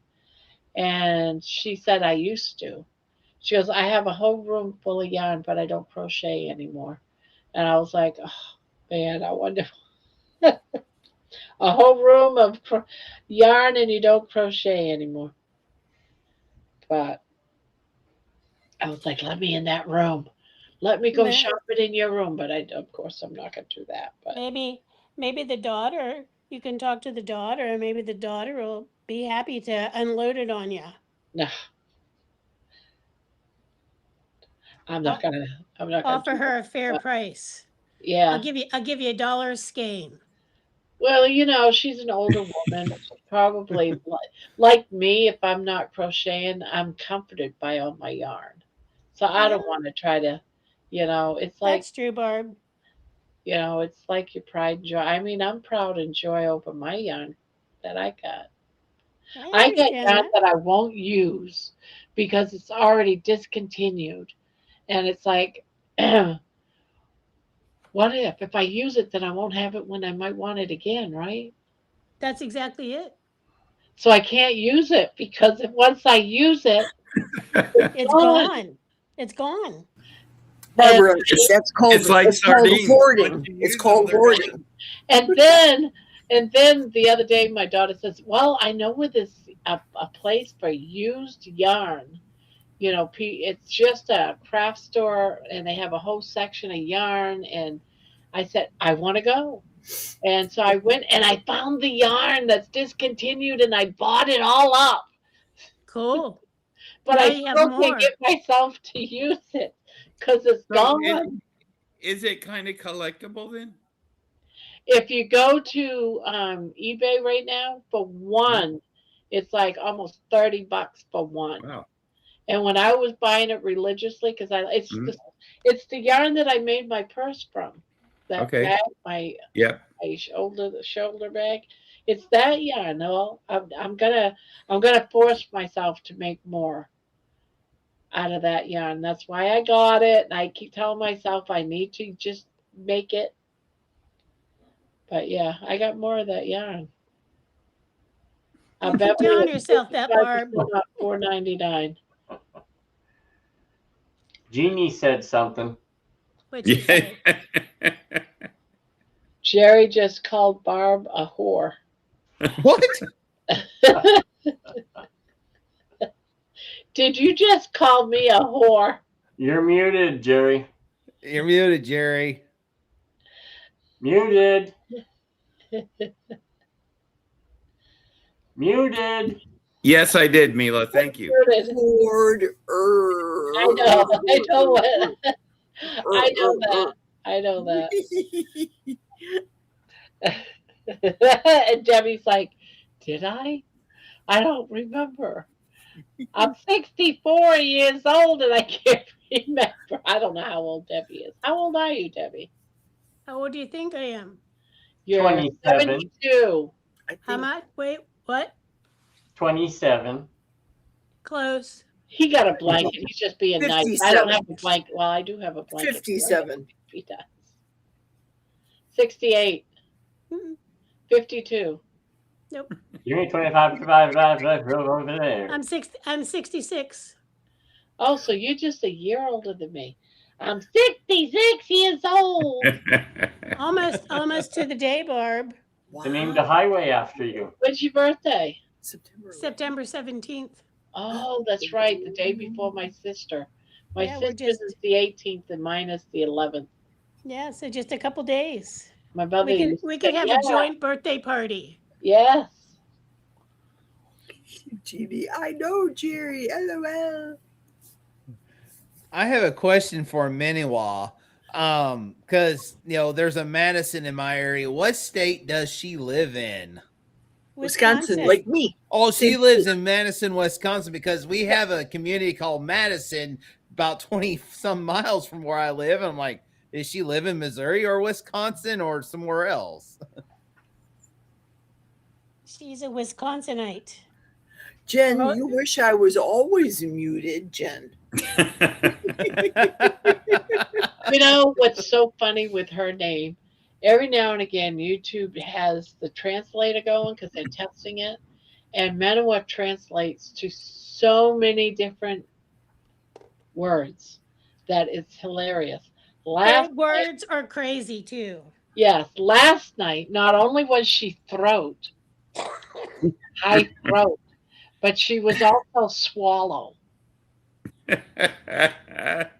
And she said, I used to. She goes, I have a whole room full of yarn, but I don't crochet anymore. And I was like, oh, man, I wonder. A whole room of yarn and you don't crochet anymore. But I was like, let me in that room. Let me go Ma- shopping in your room. But of course, I'm not going to do that. But Maybe the daughter, you can talk to the daughter, and maybe the daughter will be happy to unload it on you. no, I'm not going to. I'm not going to Offer do her a that. fair But price. yeah. I'll give you $1 skein. Well, she's an older woman. She's probably like me. If I'm not crocheting, I'm comforted by all my yarn. So I Yeah, don't want to try to, it's like, that's true, Barb. it's like your pride and joy. I mean, I'm proud and joy over my yarn that I got. I I got understand yarn that. that I won't use because it's already discontinued. And it's like, what if I use it, then I won't have it when I might want it again, right? That's exactly it. So I can't use it because if once I use it, it's It's gone. gone. It's gone. And Barbara, It's like it's called sardines. Once hoarding. you It's use them, called they're hoarding. gone. and then the other day my daughter says, "Well, I know where this a place for used yarn. It's just a craft store, and they have a whole section of yarn." And I said, "I want to go." And so I went and I found the yarn that's discontinued, and I bought it all up. Cool. But Now I you have still can't more. get myself to use it because it's So gone. is it kind of collectible then? If you go to eBay right now for Mhm. one, it's like almost $30 for one. Wow. And when I was buying it religiously, because Mhm. it's the yarn that I made my purse from, that Okay. bag, Yep. my shoulder bag. It's that yarn. No, I'm gonna force myself to make more out of that yarn. That's why I got it, and I keep telling myself I need to just make it. But yeah, I got more of that yarn. I You bet keep we telling have yourself that, Barb. 50% off, $4.99. Jeannie said something. What'd she Yeah. say? Jerry just called Barb a whore. What? Did you just call me a whore? You're muted, Jerry. You're muted, Jerry. Muted. Muted. Yes, I did, Mila. Thank you. Hoard. I know. I know what. I know that. I know that. And Debbie's like, did I? I don't remember. I'm 64 years old and I can't remember. I don't know how old Debbie is. How old are you, Debbie? How old do you think I am? You're 27. 72. I How think much? Wait, what? 27. Close. He got a blanket. He's just being nice. I don't 57. have a blanket. Well, I do have a blanket. 57. He does. 68. Mm-mm. 52. Nope. Give me 25 over there. I'm 66. Oh, so you're just a year older than me. I'm 66 years old. Almost to the day, Barb. Wow. They named a highway after you. When's your birthday? September 17th. Oh, that's right. The day before my sister. My Yeah, we're sister's just is the 18th and mine is the 11th. yeah, so just a couple days. My brother used to We could say, have yeah, a joint birthday party. yes. GB. I know, Jerry. LOL. I have a question for Miniwa. Because there's a Madison in my area. What state does she live in? Wisconsin, like me. Oh, she Same lives state. in Madison, Wisconsin, because we have a community called Madison about 20 some miles from where I live. And I'm like, does she live in Missouri or Wisconsin or somewhere else? She's a Wisconsinite. Jen, Well- you wish I was always muted, Jen. You know what's so funny with her name? Every now and again, YouTube has the translator going because they're testing it, and Manawa translates to so many different words that it's hilarious. Her Last night, words are crazy too. yes, last night, not only was she high throat, but she was also swallow.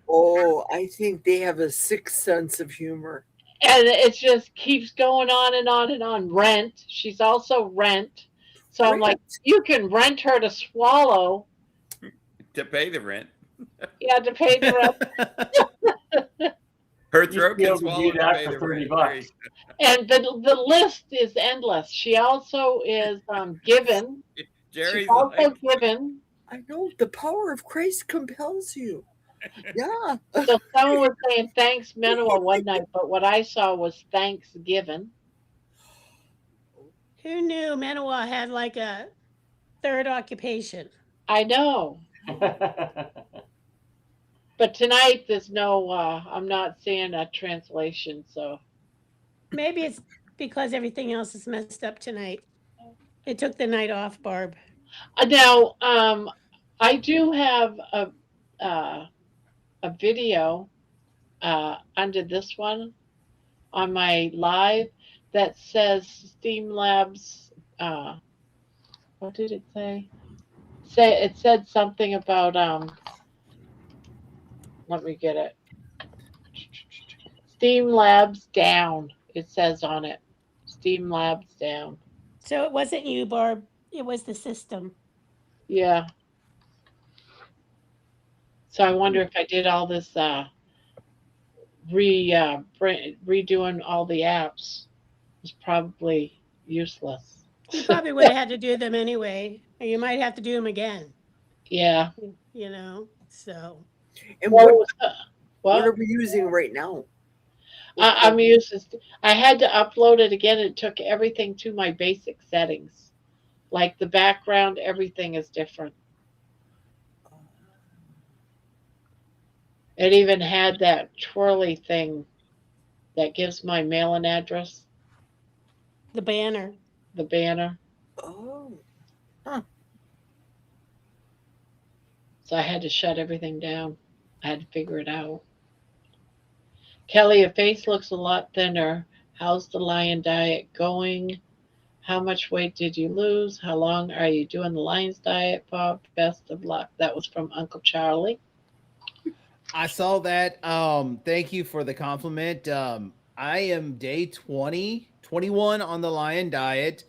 Oh, I think they have a sixth sense of humor. And it just keeps going on and on and on. Rent. She's also rent. So I'm like, Rent. you can rent her to swallow. To pay the rent. Yeah, to pay the rent. Her You throat should be can able to swallow do to that pay for the 30 rent. bucks. And the list is endless. She also is given. She's Jerry's also like, given. I know the power of Christ compels you. Yeah. So someone was saying thanks Manoa one night, but what I saw was Thanksgiving. Who knew Manawa had like a third occupation? I know. But tonight there's no I'm not seeing a translation, so Maybe it's because everything else is messed up tonight. It took the night off, Barb. now I do have a video under this one on my live that says Steam Labs. What did it say? It said something about Let me get it. Steam Labs down. It says on it. Steam Labs down. So it wasn't you, Barb. It was the system. Yeah. So I wonder if I did all this redoing all the apps was probably useless. You probably would have had to do them anyway, or you might have to do them again. Yeah. You know, so And What what, was what are what? we using right now? I'm using. I had to upload it again. It took everything to my basic settings, like the background. Everything is different. It even had that twirly thing that gives my mailing address, the banner. the banner. Oh. So I had to shut everything down. I had to figure it out. Kelly, your face looks a lot thinner. How's the lion diet going? How much weight did you lose? How long are you doing the lion's diet, Bob? Best of luck. That was from Uncle Charlie. I saw that. Thank you for the compliment. I am day 20, 21 on the lion diet.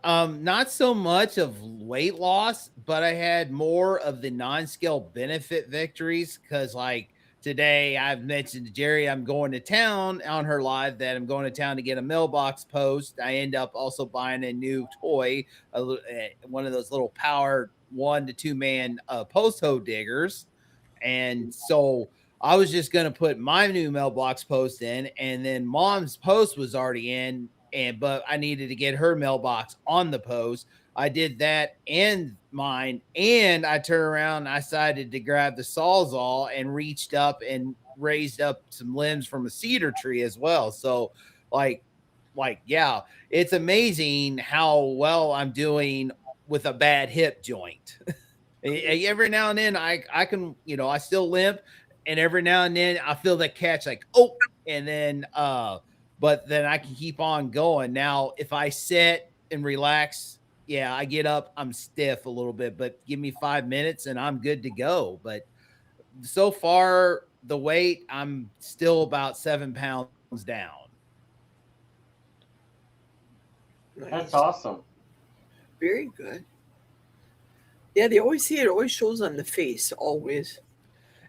Not so much of weight loss, but I had more of the non-scale benefit victories because, like, today I've mentioned to Jerry I'm going to town on her live that I'm going to town to get a mailbox post. I end up also buying a new toy, one of those little power 1 to 2 man post hole diggers. And so I was just going to put my new mailbox post in, and then mom's post was already in, but I needed to get her mailbox on the post. I did that and mine, and I turned around and I decided to grab the Sawzall and reached up and raised up some limbs from a cedar tree as well. So yeah, it's amazing how well I'm doing with a bad hip joint. Every now and then I can, I still limp, and every now and then I feel that catch like, oh, and then but then I can keep on going. Now, if I sit and relax, yeah, I get up, I'm stiff a little bit, but give me 5 minutes and I'm good to go. But so far, the weight, I'm still about 7 pounds down. That's awesome. Very good. Yeah, they always say it always shows on the face, always.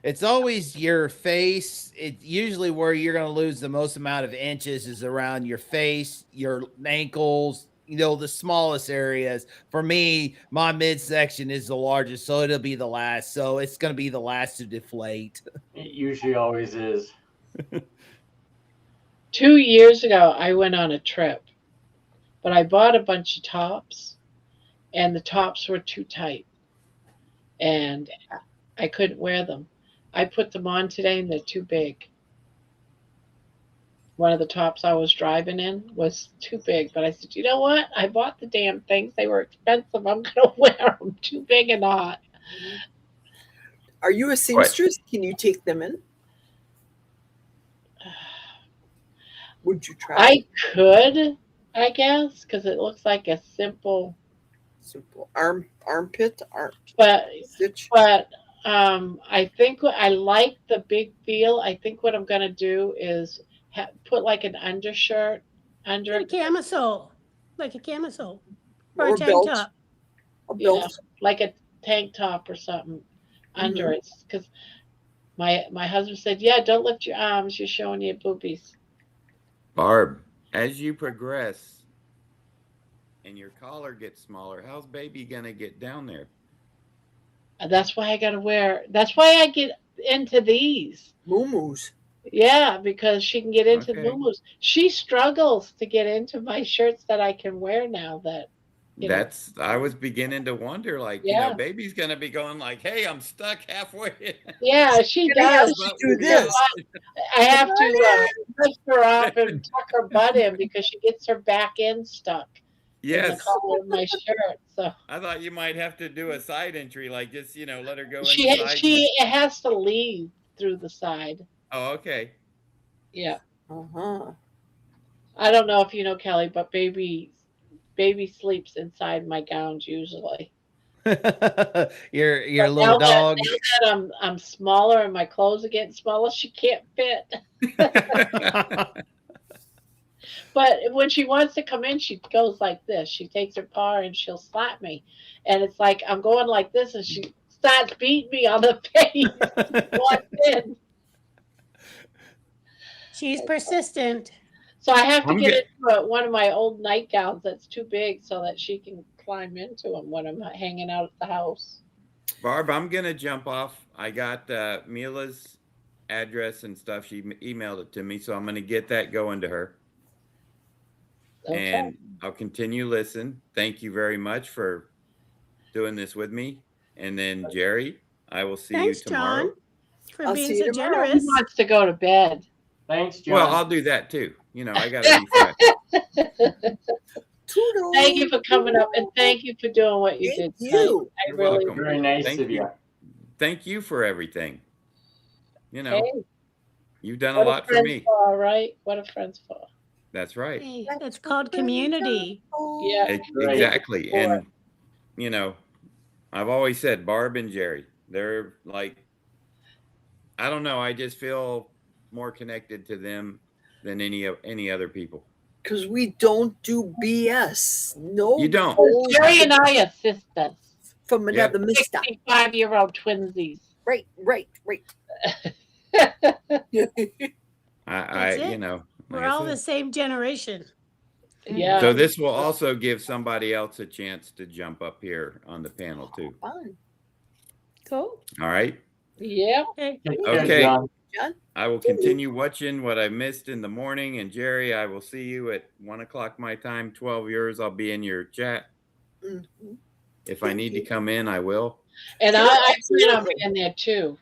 It's always your face. It's usually where you're going to lose the most amount of inches is around your face, your ankles, the smallest areas. For me, my midsection is the largest, so it'll be the last. So it's going to be the last to deflate. It usually always is. 2 years ago, I went on a trip, but I bought a bunch of tops, and the tops were too tight, and I couldn't wear them. I put them on today, and they're too big. One of the tops I was driving in was too big, but I said, you know what? I bought the damn things. They were expensive. I'm going to wear them. Too big and hot. Are you a seamstress? Can you take them in? Would you try? I could, I guess, because it looks like a simple armpit stitch. But I think I like the big feel. I think what I'm going to do is put like an undershirt under Like a camisole. Like a camisole. Or Or a a tank belt. top. A you know, belt. like a tank top or something under it. Because my husband said, yeah, don't lift your arms. You're showing your boobies. Barb, as you progress and your collar gets smaller, how's baby gonna get down there? That's why I got to wear. That's why I get into these. Moo-moos. Yeah, because she can get into Okay. the moo-moos. She struggles to get into my shirts that I can wear now. That you know. I was beginning to wonder, like, Yeah. baby's gonna be going like, hey, I'm stuck halfway. Yeah, she Gonna have does. to do this. I have to lift her up and tuck her butt in because she gets her back end stuck in the Yes. collar of my shirt. So I thought you might have to do a side entry, like just, let her go in she the side. it has to leave through the side. Oh, okay. Yeah. Uh-huh. I don't know if you know, Kelly, but baby sleeps inside my gowns usually. your But little now dog. that I'm smaller and my clothes are getting smaller, she can't fit. But when she wants to come in, she goes like this. She takes her paw and she'll slap me. And it's like I'm going like this and she starts beating me on the face. What's in? She's persistent. So I have to I'm get into one of my old nightgowns that's too big so that she can climb into them when I'm hanging out at the house. Barb, I'm gonna jump off. I got Mila's address and stuff. She emailed it to me, so I'm gonna get that going to her. Okay. And I'll continue listen. Thank you very much for doing this with me. And then Jerry, I will see Thanks, you tomorrow. John, for I'll being see you so tomorrow. He generous. wants to go to bed. Thanks, John. Well, I'll do that too. I gotta be fresh. Toodles. Thank you for coming up and thank you for doing what you Thank did. you. I You're really welcome. Very nice Thank of you. you. Thank you for everything. Hey, You've done a what lot for friends me. for, right? What are friends for? That's right. Hey, it's called community. Yeah. Right. Exactly. For And I've always said Barb and Jerry, they're like, I don't know, I just feel more connected to them than any other people. Because we don't do BS. No. You don't. bullshit Jerry and I are sisters. from another mister. 65-year-old twinsies. Right. I That's it. like We're I all said. the same generation. Yeah. So this will also give somebody else a chance to jump up here on the panel too. Fun. Cool. All right. Yeah. Okay. Take care, Okay. John. John? I will continue watching what I missed in the morning. And Jerry, I will see you at 1:00 my time, 12 yours. I'll be in your chat. Mhm. If I need to come in, I will. And Sure, I plan on absolutely. being there too.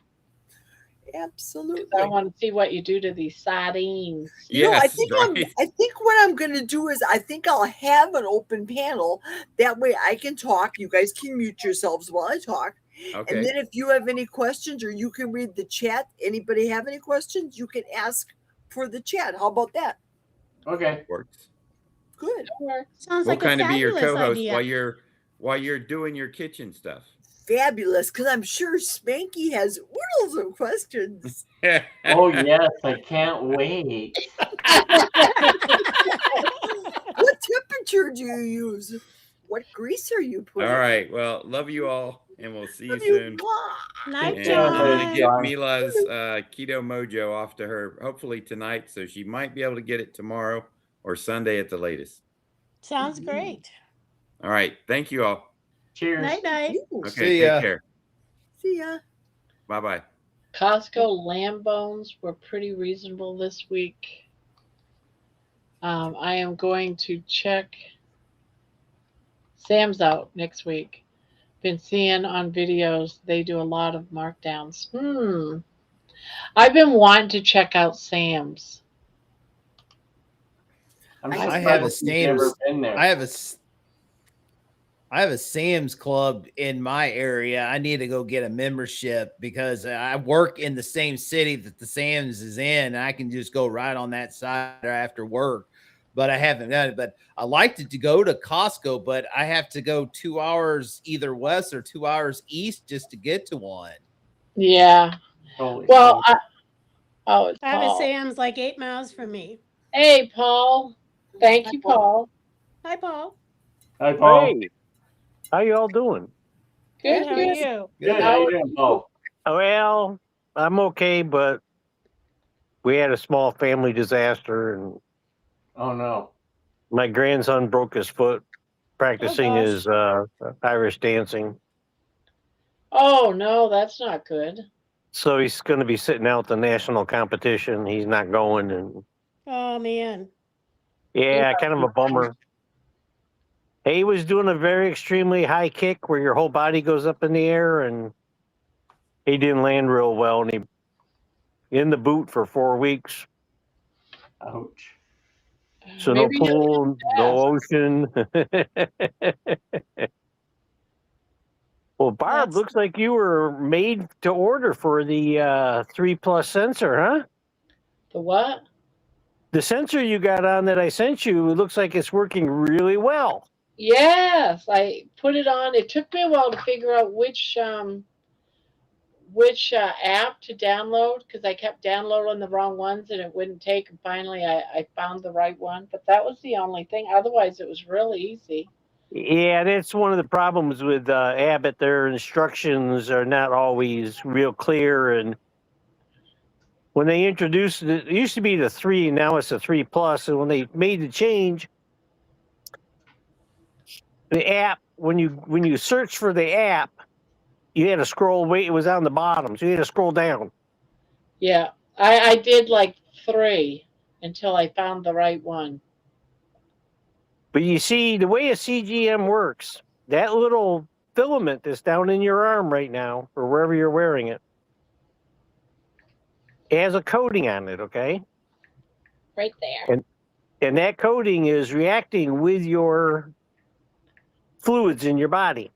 Absolutely. I want to see what you do to these sardines. I Yes, think right. I think what I'm gonna do is I think I'll have an open panel. That way I can talk. You guys can mute yourselves while I talk. Okay. And then if you have any questions or you can read the chat, anybody have any questions, you can ask for the chat. How about that? Okay. Works. Good. Sounds We'll like a kind of be your fabulous co-host idea. while you're doing your kitchen stuff. Fabulous. Because I'm sure Spanky has oodles of questions. Oh, yes. I can't wait. What temperature do you use? What grease are you putting? All right. Well, love you all, and we'll see you Love you. soon. Mwah. Night, And I'm John. gonna get Mila's keto mojo off to her hopefully tonight, so she might be able to get it tomorrow or Sunday at the latest. Sounds great. All right. Thank you all. Cheers. Night night. Ooh, Okay. See ya. Take care. see ya. Bye bye. Costco lamb bones were pretty reasonable this week. I am going to check. Sam's out next week. Been seeing on videos they do a lot of markdowns. I've been wanting to check out Sam's. I'm I surprised have a you've never Sam's. been there. I have a Sam's Club in my area. I need to go get a membership because I work in the same city that the Sam's is in, and I can just go right on that side after work. But I haven't done it. But I like to go to Costco, but I have to go 2 hours either west or 2 hours east just to get to one. Yeah. Holy Well, smokes. it's I have a Paul. Sam's like 8 miles from me. Hey, Paul. Thank you, Paul. Hi, Paul. Hi, Paul. Hey, how you all doing? Good, How are good. you? Good. How you doing, Paul? Well, I'm okay, but we had a small family disaster, and Oh no. my grandson broke his foot practicing gosh. his Irish dancing. Oh, no, that's not good. So he's going to be sitting out the national competition. He's not going, and Oh, man. yeah, kind of a bummer. He was doing a very extremely high kick where your whole body goes up in the air, and he didn't land real well, and he in the boot for 4 weeks. Ouch. So Maybe no pool, no ocean. Well, Barb, That's- looks like you were made to order for the 3+ sensor, huh? The what? The sensor you got on that I sent you, it looks like it's working really well. Yes, I put it on. It took me a while to figure out which app to download because I kept downloading the wrong ones and it wouldn't take. And finally, I found the right one. But that was the only thing. Otherwise, it was really easy. Yeah, that's one of the problems with Abbott. Their instructions are not always real clear. And when they introduced it used to be the 3, now it's the 3+. And when they made the change, the app, when you search for the app, you had to scroll way, it was on the bottom, so you had to scroll down. Yeah, I did like 3 until I found the right one. But you see, the way a CGM works, that little filament that's down in your arm right now, or wherever you're wearing it, has a coating on it, okay? Right there. And that coating is reacting with your fluids in your body.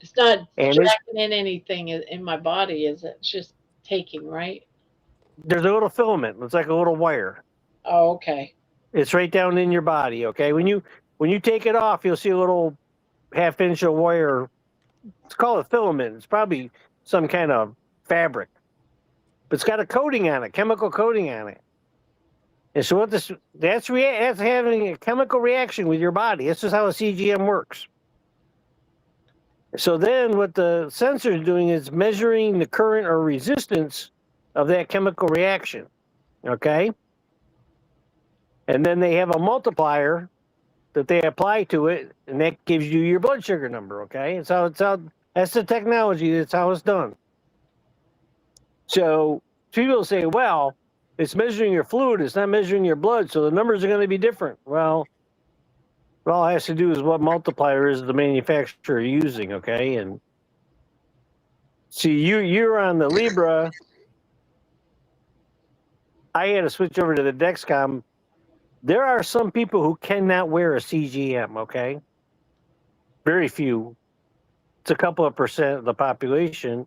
It's not And jacking in anything in my body, is it? It's just taking, right? there's a little filament. It's like a little wire. Oh, okay. It's right down in your body, okay? When you take it off, you'll see a little half-inch of wire. It's called a filament. It's probably some kind of fabric. But it's got a coating on it, chemical coating on it. And so that's having a chemical reaction with your body. This is how a CGM works. So then what the sensor is doing is measuring the current or resistance of that chemical reaction, okay? And then they have a multiplier that they apply to it, and that gives you your blood sugar number, okay? That's the technology, that's how it's done. So people say, well, it's measuring your fluid, it's not measuring your blood, so the numbers are going to be different. Well, all it has to do is what multiplier is the manufacturer using, okay? And see, you're on the Libra. I had to switch over to the Dexcom. There are some people who cannot wear a CGM, okay? Very few. It's a couple of percent of the population.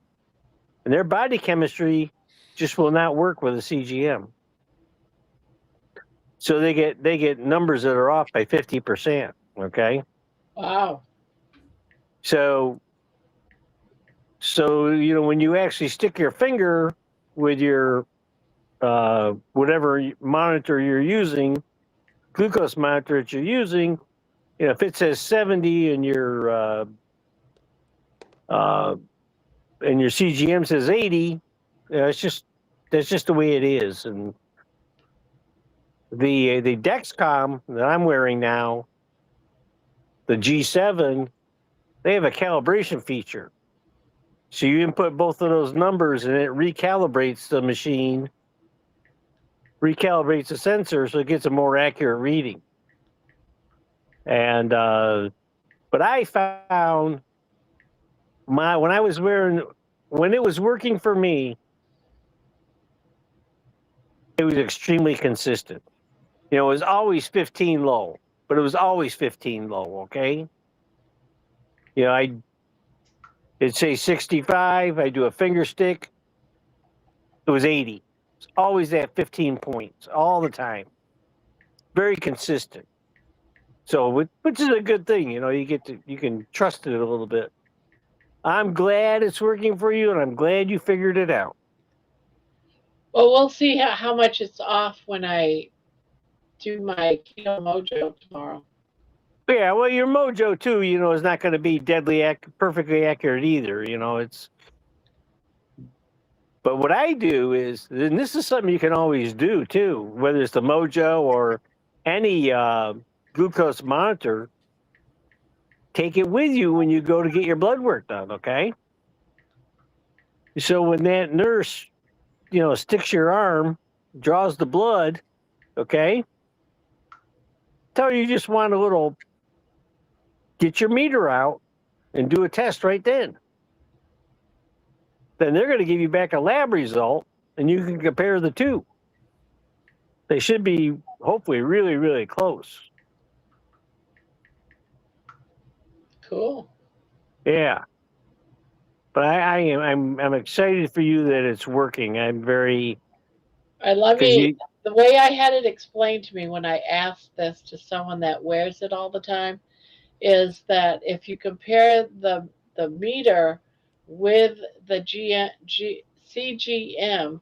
And their body chemistry just will not work with a CGM. So they get numbers that are off by 50%, okay? Wow. So when you actually stick your finger with your whatever monitor you're using, glucose monitor that you're using, if it says 70 and your CGM says 80, that's just the way it is. And The Dexcom that I'm wearing now, the G7, they have a calibration feature. So you input both of those numbers and it recalibrates the machine, recalibrates the sensor so it gets a more accurate reading. And but I found when it was working for me, it was extremely consistent. You know, it was always 15 low, but it was always 15 low, okay? You know, it'd say 65, I do a finger stick, it was 80. It's always at 15 points all the time. Very consistent. So, which is a good thing, you know, you can trust it a little bit. I'm glad it's working for you, and I'm glad you figured it out. Well, we'll see how much it's off when I do my Keto Mojo tomorrow. Yeah, well, your Mojo too, you know, is not going to be perfectly accurate either. You know, But what I do is, and this is something you can always do too, whether it's the Mojo or any glucose monitor. Take it with you when you go to get your blood work done, okay? So when that nurse, you know, sticks your arm, draws the blood, okay? Tell her you just want get your meter out and do a test right then. Then they're going to give you back a lab result, and you can compare the two. They should be hopefully really, really close. Cool. Yeah. But I'm excited for you that it's working. I'm very. The way I had it explained to me when I asked this to someone that wears it all the time is that if you compare the meter with the CGM,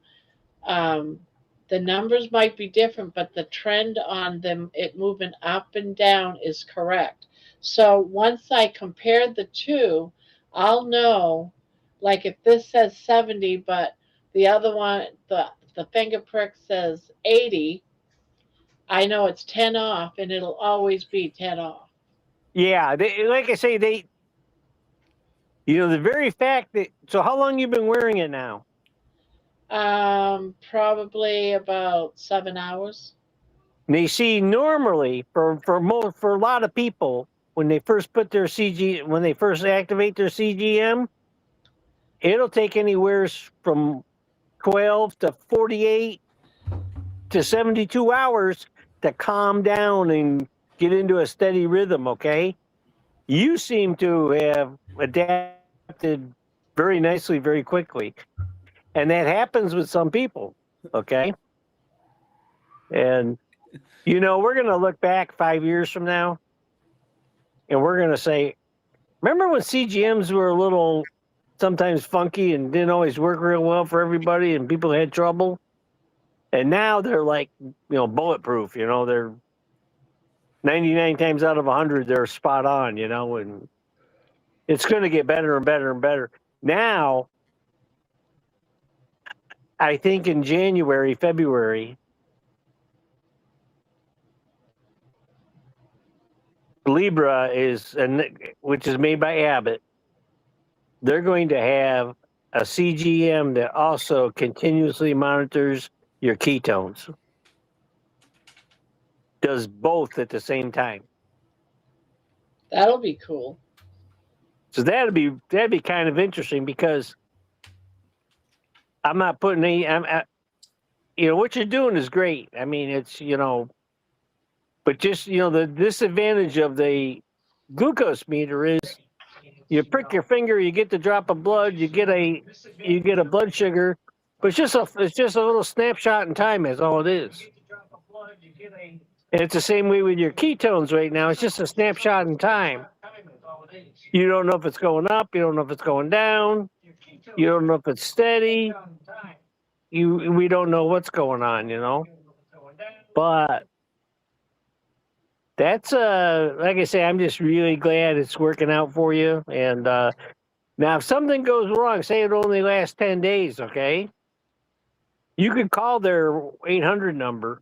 the numbers might be different, but the trend on them, it moving up and down, is correct. So once I compared the two, I'll know, like if this says 70, but the other one, the finger prick says 80, I know it's 10 off, and it'll always be 10 off. Yeah, like I say, you know, the very fact that, so how long you been wearing it now? Probably about 7 hours. And they see normally for a lot of people, when they first activate their CGM, it'll take anywhere from 12 to 48 to 72 hours to calm down and get into a steady rhythm, okay? You seem to have adapted very nicely, very quickly. And that happens with some people, okay? And, you know, we're going to look back 5 years from now, and we're going to say, remember when CGMs were a little sometimes funky and didn't always work real well for everybody and people had trouble? And now they're like, you know, bulletproof, you know, they're 99 times out of 100, they're spot on, you know, and it's going to get better and better and better. Now, I think in January, February, Libra which is made by Abbott, they're going to have a CGM that also continuously monitors your ketones. Does both at the same time. That'll be cool. So that'd be kind of interesting, because I'm not putting you know, what you're doing is great. I mean, it's, you know, but just, you know, the disadvantage of the glucose meter is you prick your finger, you get the drop of blood, you get a blood sugar, but it's just a little snapshot in time, is all it is. And it's the same way with your ketones right now. It's just a snapshot in time. You don't know if it's going up. You don't know if it's going down. You don't know if it's steady. We don't know what's going on, you know. But that's like I say, I'm just really glad it's working out for you. And now, if something goes wrong, say it only lasts 10 days, okay? You could call their 800 number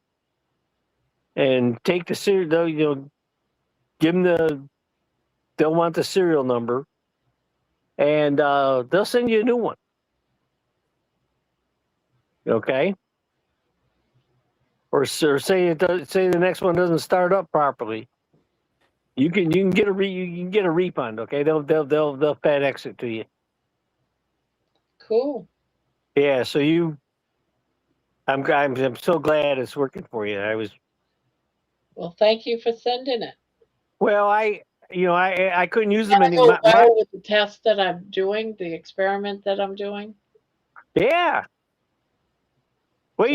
and take the cereal. You know, give them they'll want the serial number, and they'll send you a new one. Okay. Or say say the next one doesn't start up properly. You can get you can get a refund. Okay, they'll FedEx it to you. Cool. Yeah. So I'm so glad it's working for you. Well, thank you for sending it. Well, I couldn't use them That'll anymore. go well with the test that I'm doing, the experiment that I'm doing. Yeah. Well,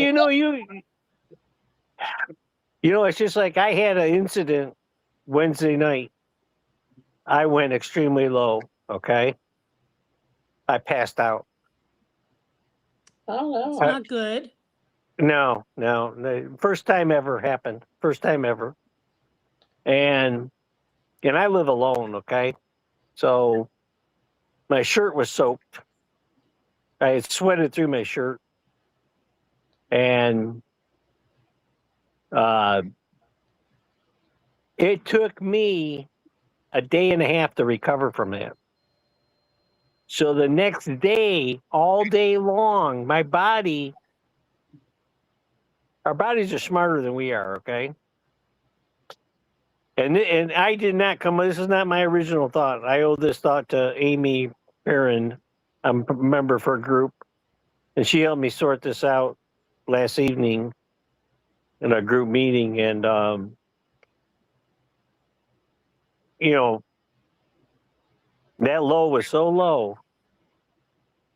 it's just like I had an incident Wednesday night. I went extremely low. Okay. I passed out. Oh It's no. not good. No. The first time ever happened. First time ever. And I live alone. Okay. So my shirt was soaked. I had sweated through my shirt. And it took me a day and a half to recover from that. So the next day, all day long, our bodies are smarter than we are, okay? And I did not come, this is not my original thought. I owe this thought to Amy Perrin. I'm a member of her group. And she helped me sort this out last evening in a group meeting. And, that low was so low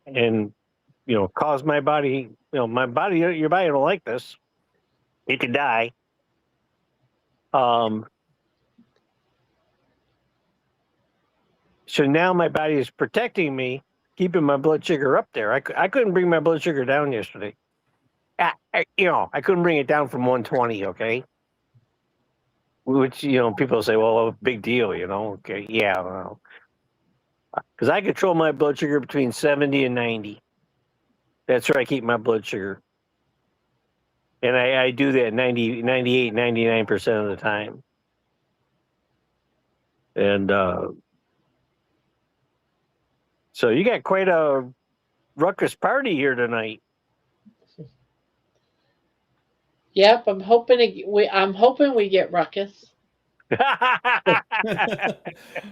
and, caused my body, your body don't like this. It could die. So now my body is protecting me, keeping my blood sugar up there. I couldn't bring my blood sugar down yesterday. I couldn't bring it down from 120, okay? Which, people say, well, big deal, Okay, yeah, well. Because I control my blood sugar between 70 and 90. That's where I keep my blood sugar. And I do that 90, 98, 99% of the time. And so you got quite a ruckus party here tonight. Yep, I'm hoping we get ruckus.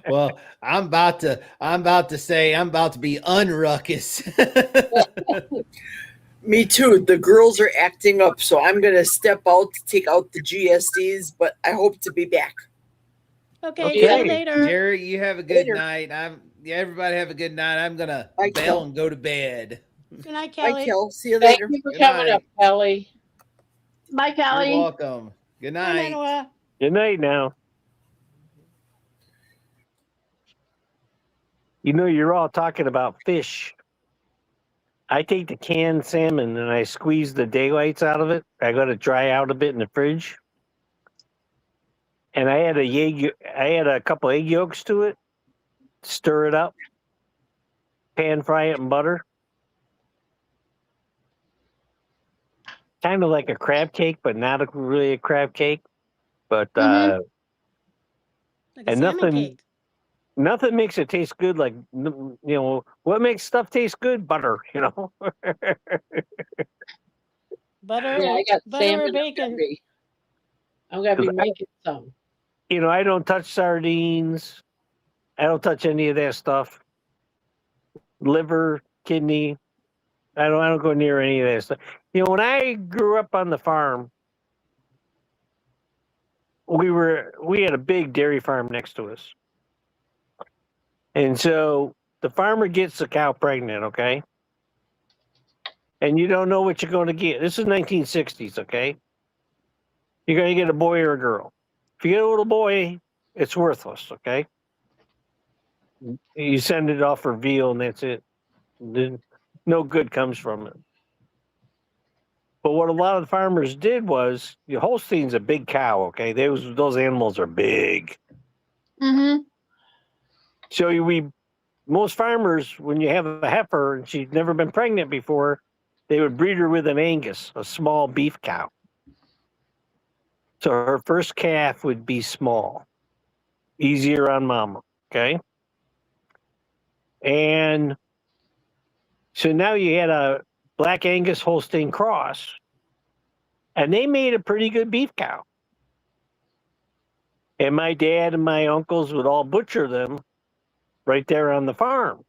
Well, I'm about to say I'm about to be unruckus. Me too. The girls are acting up, so I'm gonna step out to take out the GSDs, but I hope to be back. Okay, see you Okay. later. Jerry, you have a good Later. night. Everybody have a good night. I'm gonna Bye, bail Kel. and go to bed. Good night, Bye, Kelly. Kel. See you Thank later. you for Good coming night. up, Kelly. Bye, You're Kelly. welcome. Good Bye, night. Manoa. Good night now. You're all talking about fish. I take the canned salmon and I squeeze the daylights out of it. I let it dry out a bit in the fridge. And I add a couple egg yolks to it. Stir it up. Pan fry it in butter. Kind of like a crab cake, but not really a crab cake. But Like a and salmon cake. nothing makes it taste good like what makes stuff taste good? Butter, Butter, Yeah, I got butter salmon. or bacon. I'm gonna be 'Cause making some. I don't touch sardines. I don't touch any of that stuff. Liver, kidney. I don't go near any of that stuff. When I grew up on the farm, we had a big dairy farm next to us. And so the farmer gets the cow pregnant, okay? And you don't know what you're going to get. This is 1960s, okay? You're going to get a boy or a girl. If you get a little boy, it's worthless, okay? You send it off for veal and that's it. No good comes from it. But what a lot of the farmers did was, the Holstein's a big cow, okay? Those animals are big. Mm-hmm. So most farmers, when you have a heifer and she's never been pregnant before, they would breed her with an Angus, a small beef cow. So her first calf would be small, easier on mama. Okay. And so now you had a Black Angus Holstein cross, and they made a pretty good beef cow. And my dad and my uncles would all butcher them right there on the farm.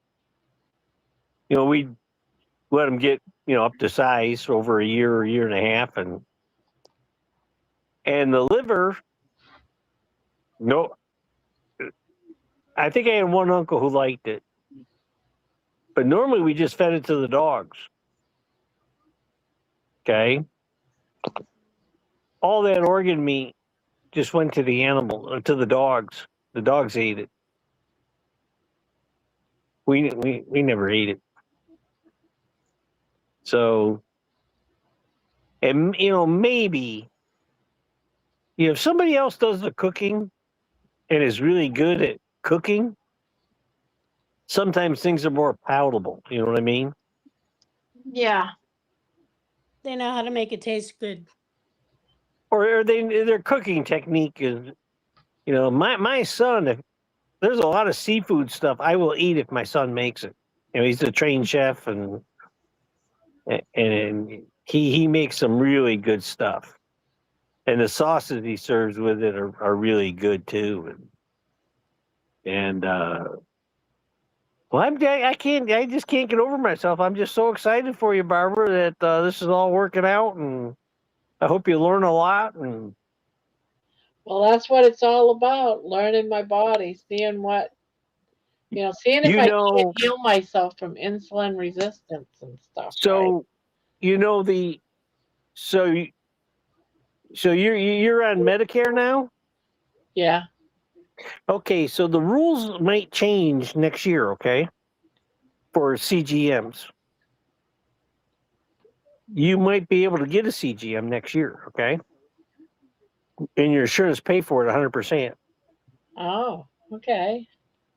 We'd let them get, up to size over a year and a half. And the liver, no, I think I had one uncle who liked it. But normally we just fed it to the dogs. Okay. All that organ meat just went to the animal, to the dogs. The dogs ate it. We never ate it. So, and maybe, if somebody else does the cooking and is really good at cooking, sometimes things are more palatable. You know what I mean? Yeah. They know how to make it taste good. Or their cooking technique is, my son, if there's a lot of seafood stuff I will eat if my son makes it. He's a trained chef and he makes some really good stuff. And the sauces he serves with it are really good too. And well, I just can't get over myself. I'm just so excited for you, Barbara, that this is all working out, and I hope you learn a lot. And Well, that's what it's all about, learning my body, seeing seeing if I can't heal myself from insulin resistance and stuff. So, right? So you're on Medicare now? Yeah. Okay, so the rules might change next year, okay? For CGMs. You might be able to get a CGM next year, okay? And your insurance pay for it 100%. Oh, okay.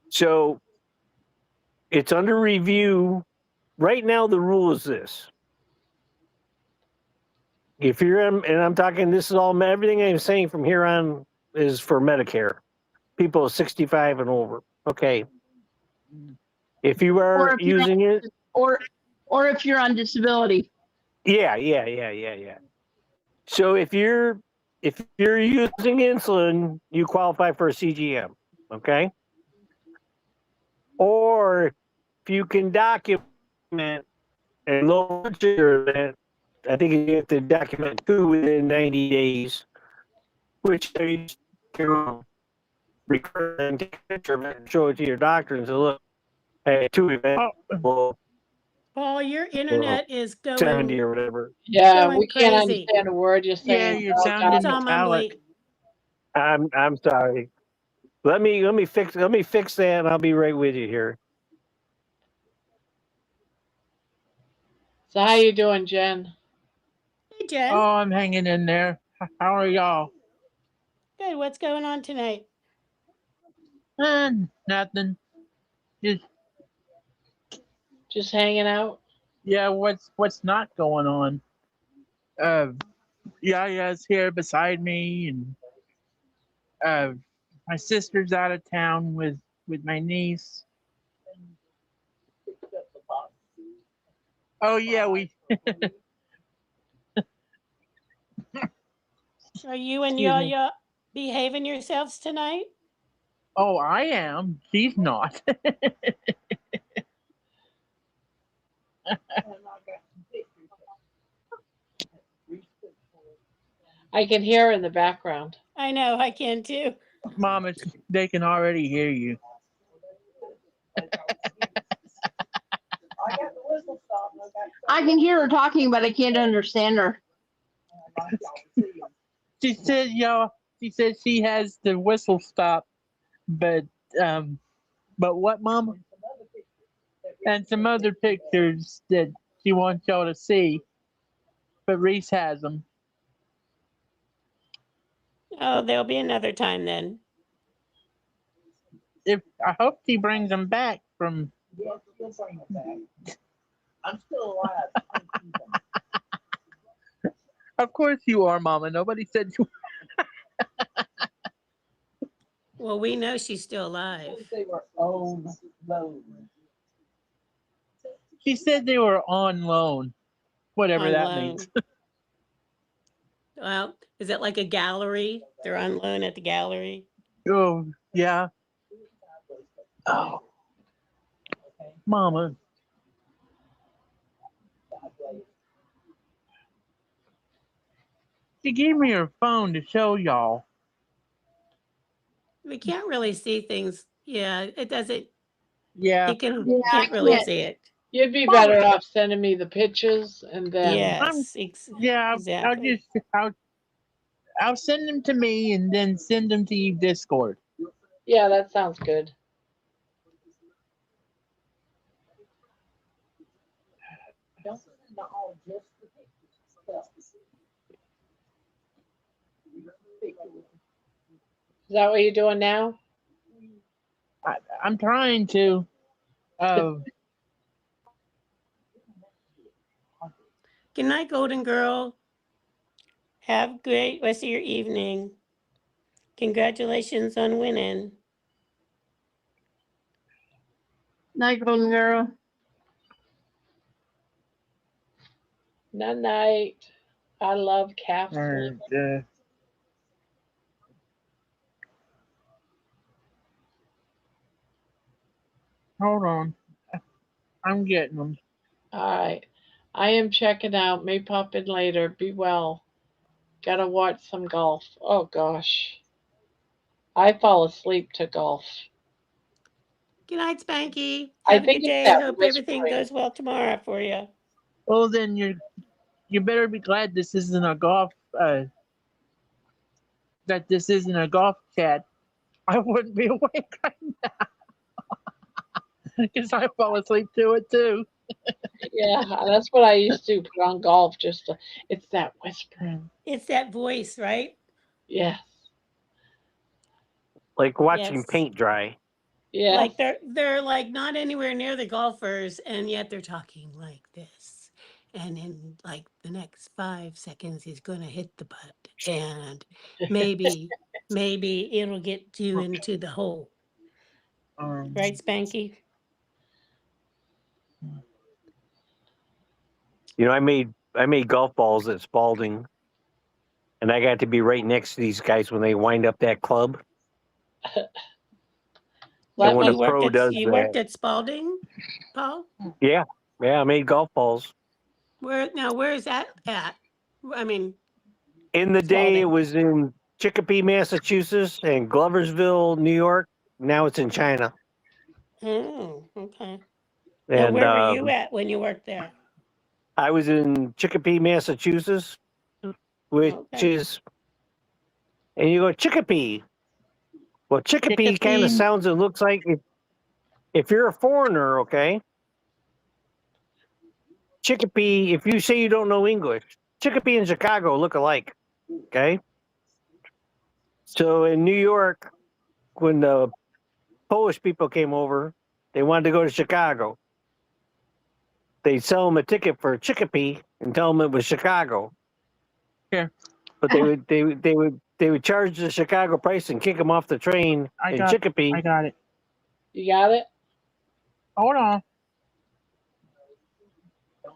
So it's under review. Right now, the rule is this. If you're, and I'm talking, this is all, everything I'm saying from here on is for Medicare. People 65 and over. Okay. If you are using it. Or if you're on disability. Yeah. So if you're using insulin, you qualify for a CGM. Okay. Or if you can document and low blood sugar event, I think you have to document 2 within 90 days, which you record and show it to your doctor and say, look, I had 2 events. Paul, your internet is 70 going. or whatever. Yeah, going we can't crazy. understand a word you're saying. Yeah, you're sounding It's all metallic. mumbly. I'm sorry. Let me fix that, and I'll be right with you here. So how you doing, Jen? Hey, Jen. Oh, I'm hanging in there. How are y'all? Good. What's going on tonight? Nothing. Just hanging out? Yeah, what's not going on? Yaya's here beside me, and my sister's out of town with my niece. Oh yeah, we. Are you and Excuse me. Yaya behaving yourselves tonight? Oh, I am. She's not. I can hear her in the background. I know, I can too. Mama, they can already hear you. I can hear her talking, but I can't understand her. She said, she said she has the whistle stop, but what, Mama? And some other pictures that she wants y'all to see, but Reese has them. Oh, there'll be another time then. I hope she brings them back from. I'm still alive. Of course you are, Mama. Nobody said you. Well, we know she's still alive. They were on loan. She said they were on loan, whatever On that loan. means. Well, is it like a gallery? They're on loan at the gallery. Oh, yeah. Oh, Mama. She gave me her phone to show y'all. We can't really see things. Yeah, it doesn't. Yeah. You can Yeah, I can't really can't. see it. You'd be better off sending me the pictures and then. Yes, Yeah, exactly. I'll send them to me and then send them to you Discord. Yeah, that sounds good. Is that what you're doing now? I'm trying to. Good night, Golden Girl. Have a great rest of your evening. Congratulations on winning. Night, Golden Girl. Night night. I love calf sleep. Hold on. I'm getting them. All right. I am checking out. May pop in later. Be well. Gotta watch some golf. Oh gosh. I fall asleep to golf. Good night, Spanky. I Have a think good it's day. that Hope everything whispering. goes well tomorrow for you. Well, then you better be glad this isn't a golf. That this isn't a golf chat. I wouldn't be awake right now because I fall asleep to it too. Yeah, that's what I used to put on golf. It's that whispering. It's that voice, right? Yes. Like watching Yes. paint dry. Yeah. Like they're like not anywhere near the golfers, and yet they're talking like this. And in like the next 5 seconds, he's gonna hit the putt, and maybe it'll get you into the hole, right, Spanky? You know, I made golf balls at Spalding, and I got to be right next to these guys when they wind up that club. Let when me- a pro does You that, worked at Spalding, Paul? yeah, I made golf balls. Where is that at? I mean, In the day, it Spalding. was in Chicopee, Massachusetts, and Gloversville, New York. Now it's in China. Oh, okay. Now, And where were you at when you worked there? I was in Chicopee, Massachusetts, which Okay. is, and you go Chicopee. Well, Chicopee kind of Chicopee. sounds and looks like if you're a foreigner, okay. Chicopee, if you say you don't know English, Chicopee and Chicago look alike, okay. So in New York, when the Polish people came over, they wanted to go to Chicago. They'd sell them a ticket for Chicopee and tell them it was Chicago. Yeah. But they would charge the Chicago price and kick them off the train in Chicopee. I got it. You got it? Hold on.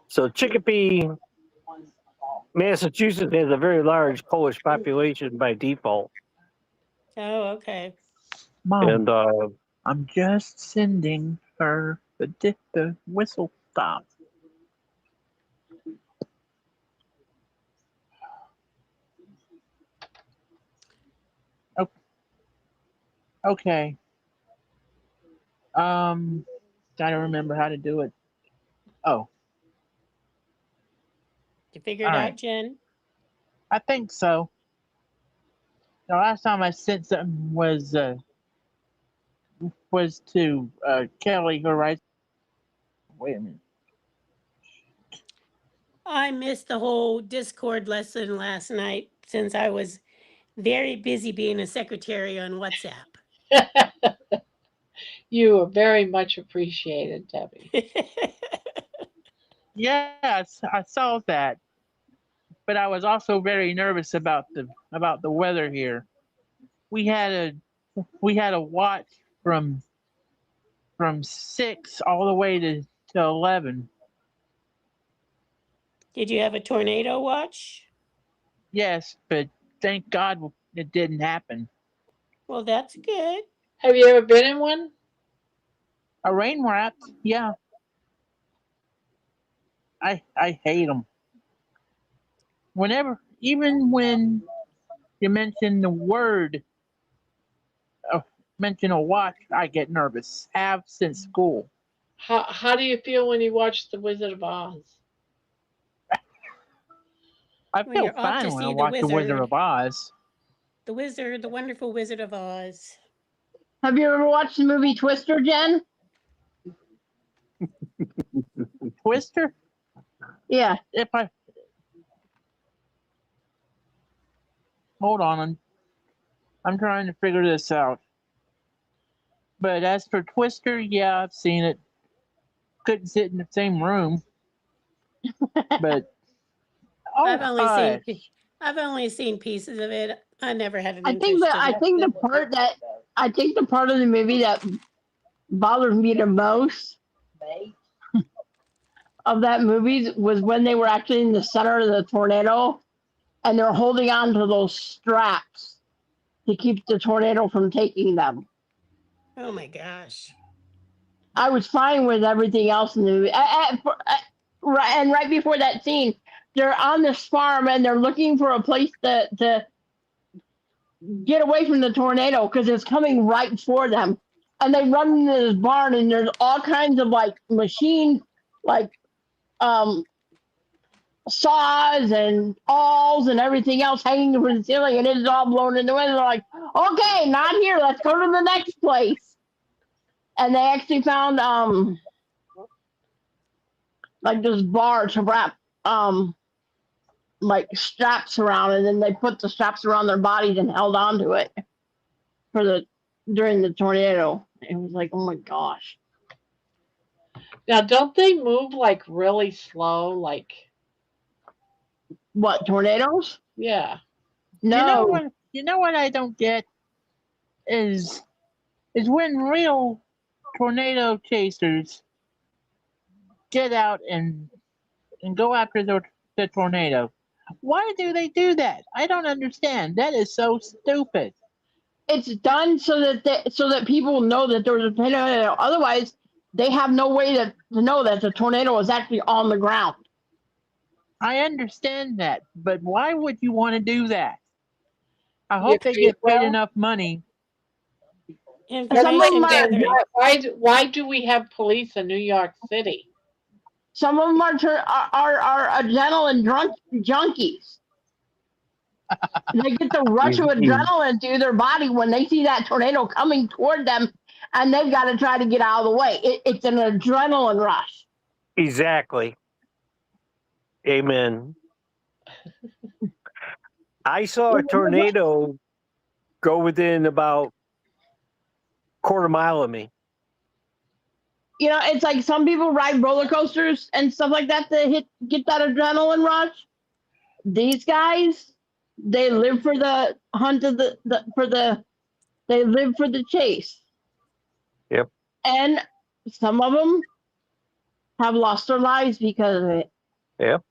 So Chicopee, Massachusetts has a very large Polish population by default. Oh, okay. Mom, And I'm just sending her the whistle stop. Okay. Gotta remember how to do it. Oh, You figured All out, right. Jen? I think so. The last time I sent something was to Kelly, who writes. Wait a minute. I missed the whole Discord lesson last night since I was very busy being a secretary on WhatsApp. You are very much appreciated, Debbie. Yes, I saw that, but I was also very nervous about the weather here. We had a we had a watch from 6 all the way to 11. Did you have a tornado watch? Yes, but thank God it didn't happen. Well, that's good. Have you ever been in one? A rain wrap, yeah. I hate them. Even when you mention the word, mention a watch, I get nervous. Have since school. How do you feel when you watch The Wizard of Oz? I When feel you're off to fine when I see the watch The Wizard wizard. of Oz. The wizard, the wonderful Wizard of Oz. Have you ever watched the movie Twister, Jen? Twister? Yeah. If I hold on, I'm trying to figure this out. But as for Twister, yeah, I've seen it. Couldn't sit in the same room. But I've only seen pieces of it. I never had an I think interest that in it. I think the part of the movie that bothered me the most of that movie was when they were actually in the center of the tornado and they're holding on to those straps to keep the tornado from taking them. Oh my gosh. I was fine with everything else in the movie. And right before that scene, they're on this farm and they're looking for a place to get away from the tornado because it's coming right for them. And they run into this barn and there's all kinds of like machine, like saws and awls and everything else hanging from the ceiling, and it's all blown in the wind. They're like, okay, not here. Let's go to the next place. And they actually found like this bar to wrap like straps around, and then they put the straps around their bodies and held on to it during the tornado. It was like, oh my gosh. Now, don't they move like really slow? Like, What, tornadoes? yeah. No. You know what I don't get is when real tornado chasers get out and go after the tornado. Why do they do that? I don't understand. That is so stupid. It's done so that people know that there's a tornado. Otherwise, they have no way to know that the tornado is actually on the ground. I understand that, but why would you want to do that? I hope they get paid enough money. Information gathering. Why do we have police in New York City? Some of them are adrenaline junkies. They get the rush of adrenaline through their body when they see that tornado coming toward them, and they've got to try to get out of the way. It's an adrenaline rush. Exactly. Amen. I saw a tornado go within about quarter mile of me. You know, it's like some people ride roller coasters and stuff like that to get that adrenaline rush. These guys, they live for the hunt of they live for the chase. Yep. And some of them have lost their lives because of it. Yep.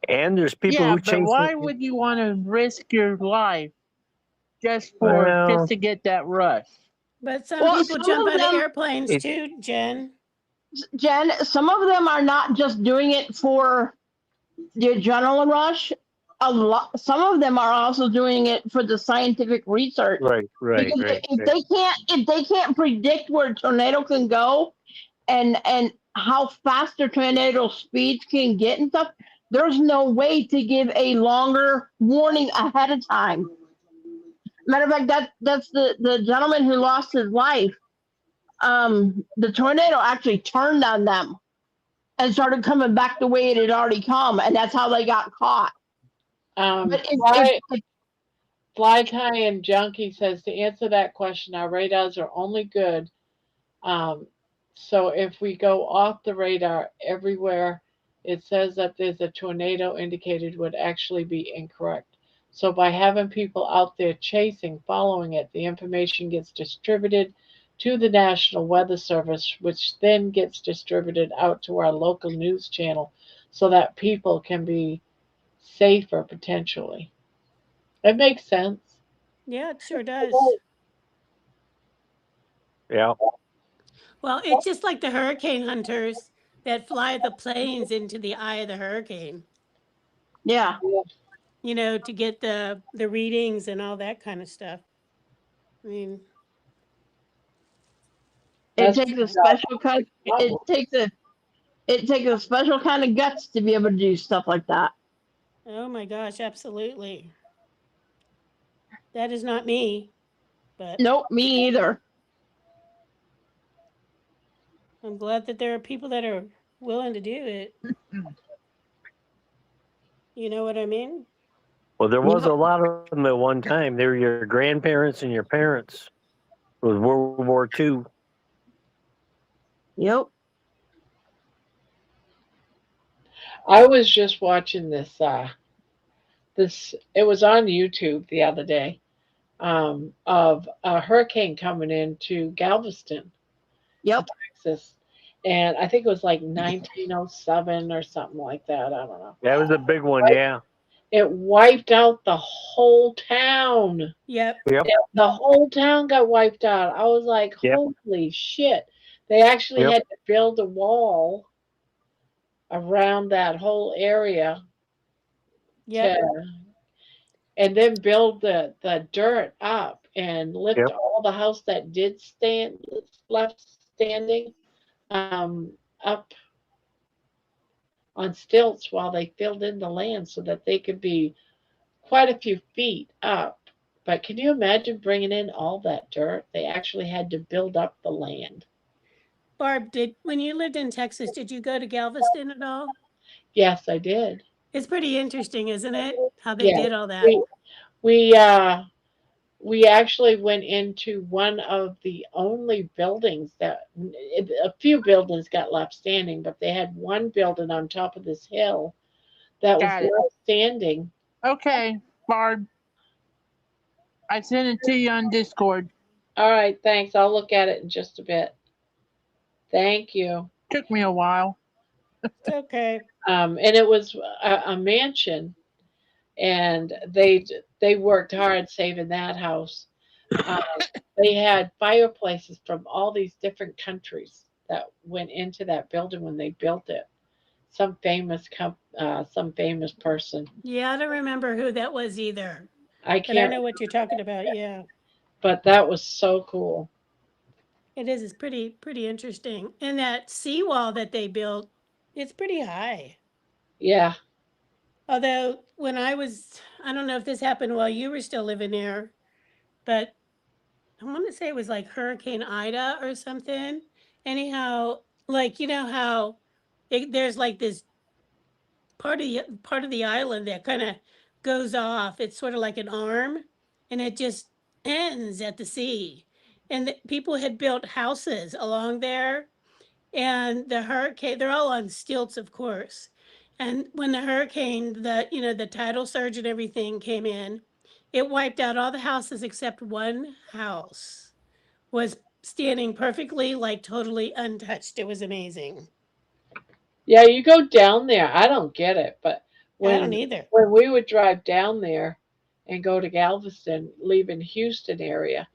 And there's people who chase. But why would you want to risk your life just to get that rush? But some people jump out of airplanes too, Jen. Jen, some of them are not just doing it for the adrenaline rush. Some of them are also doing it for the scientific research. Right. If they can't predict where a tornado can go, and how fast the tornado speeds can get and stuff, there's no way to give a longer warning ahead of time. Matter of fact, that's the gentleman who lost his life. The tornado actually turned on them and started coming back the way it had already come, and that's how they got caught. Fly Tie and Junkie says, to answer that question, our radars are only good. So if we go off the radar everywhere, it says that there's a tornado indicated would actually be incorrect. So by having people out there chasing, following it, the information gets distributed to the National Weather Service, which then gets distributed out to our local news channel so that people can be safer potentially. It makes sense. Yeah, it sure does. Yeah. Well, it's just like the hurricane hunters that fly the planes into the eye of the hurricane, Yeah. you know, to get the readings and all that kind of stuff. I mean, It That's takes a special kind. It takes a special kind of guts to be able to do stuff like that. oh my gosh, absolutely. That is not me, but Nope, me either. I'm glad that there are people that are willing to do it. You know what I mean? Well, there was Yep. a lot of them at one time. They were your grandparents and your parents. It was World War II. Yep. I was just watching this it was on YouTube the other day, of a hurricane coming into Galveston, Yep. Texas. And I think it was like 1907 or something like that. I don't know. That was a big one, yeah. It wiped out the whole town. Yep. Yep. The whole town got wiped out. I was like, Yep. holy shit. They actually Yep. had to build a wall around that whole area Yep. to, and then build the dirt up and lift Yep. all the house that did stand left standing, up on stilts while they filled in the land so that they could be quite a few feet up. But can you imagine bringing in all that dirt? They actually had to build up the land. Barb, did when you lived in Texas, did you go to Galveston at all? Yes, I did. It's pretty interesting, isn't it? How they Yeah, did all that. we we actually went into one of the only buildings that a few buildings got left standing, but they had one building on top of this hill that was Got it. left standing. Okay, Barb. I sent it to you on Discord. All right, thanks. I'll look at it in just a bit. Thank you. Took me a while. It's okay. And it was a mansion, and they worked hard saving that house. Um, they had fireplaces from all these different countries that went into that building when they built it. Some famous person. Yeah, I don't remember who that was either, I but I can't, know what you're talking about. Yeah, but that was so cool. it is. It's pretty interesting. And that seawall that they built, it's pretty high. Yeah, Although when I don't know if this happened while you were still living there, but I want to say it was like Hurricane Ida or something. Anyhow, like you know how there's like this part of the island that kind of goes off. It's sort of like an arm, and it just ends at the sea. And people had built houses along there, and the hurricane. They're all on stilts, of course. And when the hurricane, the tidal surge and everything came in, it wiped out all the houses except one house was standing perfectly, like totally untouched. It was amazing. yeah. You go down there. I don't get it, but I don't when either. when we would drive down there and go to Galveston, leaving Houston area,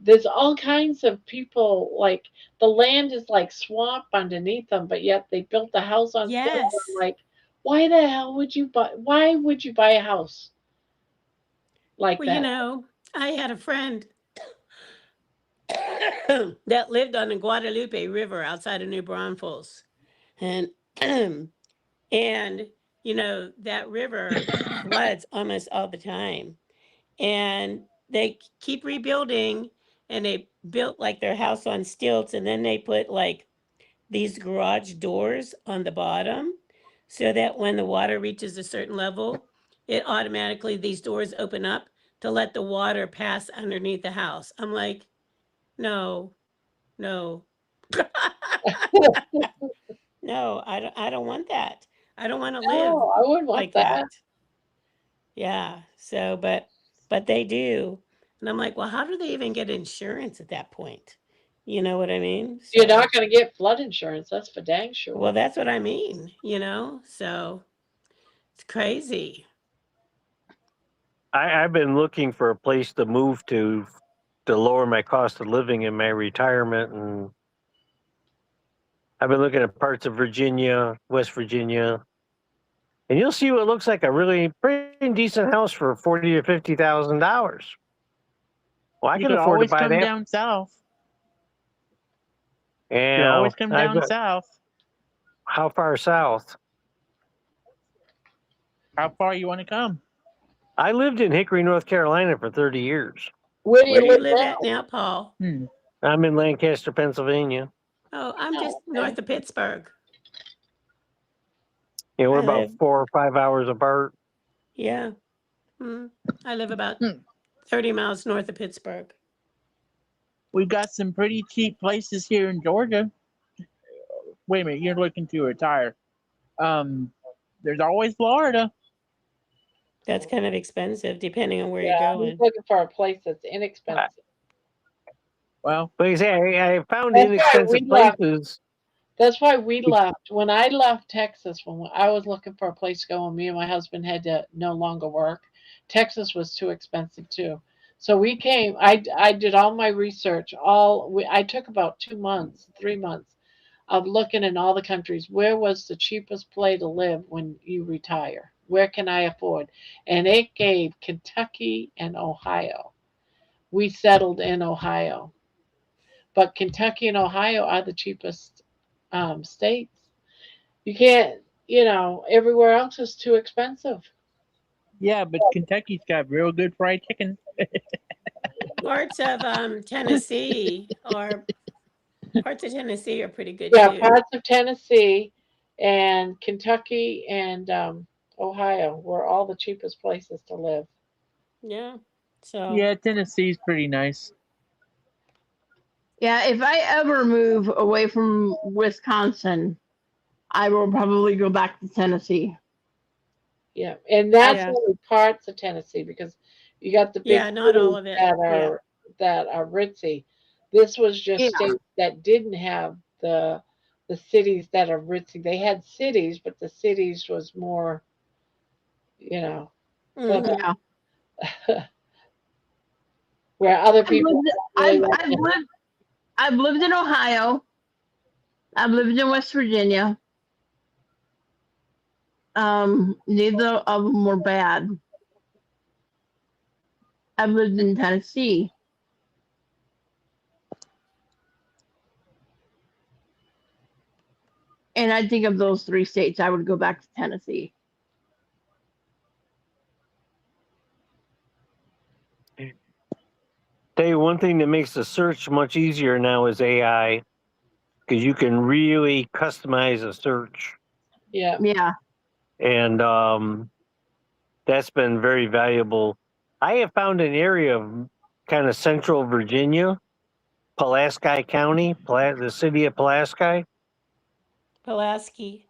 there's all kinds of people. Like the land is like swamp underneath them, but yet they built the house on stilts. I'm Yes. like, why the hell would you buy? Why would you buy a house like Well, you that? know, I had a friend that lived on the Guadalupe River outside of New Braunfels. And and you know, that river floods almost all the time. And they keep rebuilding, and they built like their house on stilts, and then they put like these garage doors on the bottom so that when the water reaches a certain level, it automatically, these doors open up to let the water pass underneath the house. I'm like, no, no, no, I don't want that. I don't want to live No, I wouldn't want like that. that. Yeah. So, but they do. And I'm like, well, how do they even get insurance at that point? You know what I mean? You're So, not going to get flood insurance. That's for dang sure. well, that's what I mean, So it's crazy. I've been looking for a place to move to lower my cost of living in my retirement, and I've been looking at parts of Virginia, West Virginia, and you'll see what looks like a really pretty decent house for $40,000 to $50,000. Well, I You can could afford to always buy come that. down south. You could And always come down south. how far south? How far you want to come? I lived in Hickory, North Carolina for 30 years. Where do Where you do you live live now? at now, Paul? I'm in Lancaster, Pennsylvania. Oh, I'm just Oh, okay. north of Pittsburgh. Yeah, we're I about live, 4 or 5 hours apart. yeah. I live about 30 miles north of Pittsburgh. We've got some pretty cheap places here in Georgia. Wait a minute, you're looking to retire. There's always Florida. That's kind of expensive depending on where you're Yeah, he's going. looking for a place that's inexpensive. Well, But you say I found That's why inexpensive we left. places. That's why we left. When I left Texas, when I was looking for a place to go, and me and my husband had to no longer work, Texas was too expensive too. So we came. I did all my research. I took about 2 months, 3 months of looking in all the countries. Where was the cheapest place to live when you retire? Where can I afford? And it gave Kentucky and Ohio. We settled in Ohio, but Kentucky and Ohio are the cheapest states. You can't, everywhere else is too expensive. yeah, but Kentucky's got real good fried chicken. Parts of Tennessee are pretty good Yeah, too. parts of Tennessee and Kentucky and Ohio were all the cheapest places to live. Yeah. So Yeah, Tennessee's pretty nice. Yeah, if I ever move away from Wisconsin, I will probably go back to Tennessee. Yeah, and that's yeah. only parts of Tennessee because you got the big Yeah, not all cities of it. that Yeah. are ritzy. This was just Yeah. states that didn't have the cities that are ritzy. They had cities, but the cities was more, you know, but Mhm. Yeah. where other I've people lived, really I've, like I've lived, I've lived in Ohio. I've lived in West Virginia. Neither of them were bad. I've lived in Tennessee. And I think of those three states, I would go back to Tennessee. Tell you one thing that makes the search much easier now is AI, because you can really customize a search, Yeah. Yeah. and that's been very valuable. I have found an area of kind of central Virginia, Pulaski County, the city of Pulaski. Pulaski.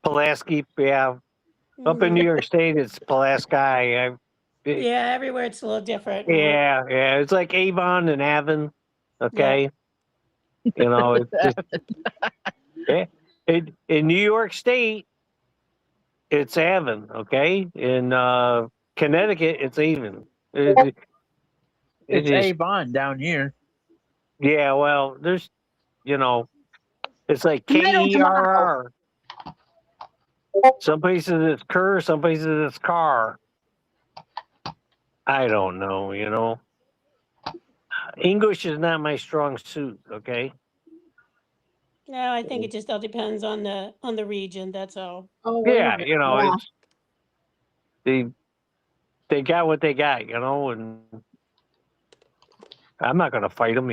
Pulaski, yeah. Up in New York State, it's Pulaski. Yeah, everywhere it's a little different. Yeah, it's like Avon and Avon. Okay, it's just in New York State, it's Avon. Okay, in Connecticut, it's Avon. It It's is, Avon down here. yeah. Well, there's, it's like Tomato, tomato. KERR. Some places it's Kerr, some places it's car. I don't know. English is not my strong suit. Okay. No, I think it just all depends on the region. That's all. Oh, wait a Yeah, minute. Yeah. it's they got what they got, and I'm not gonna fight them.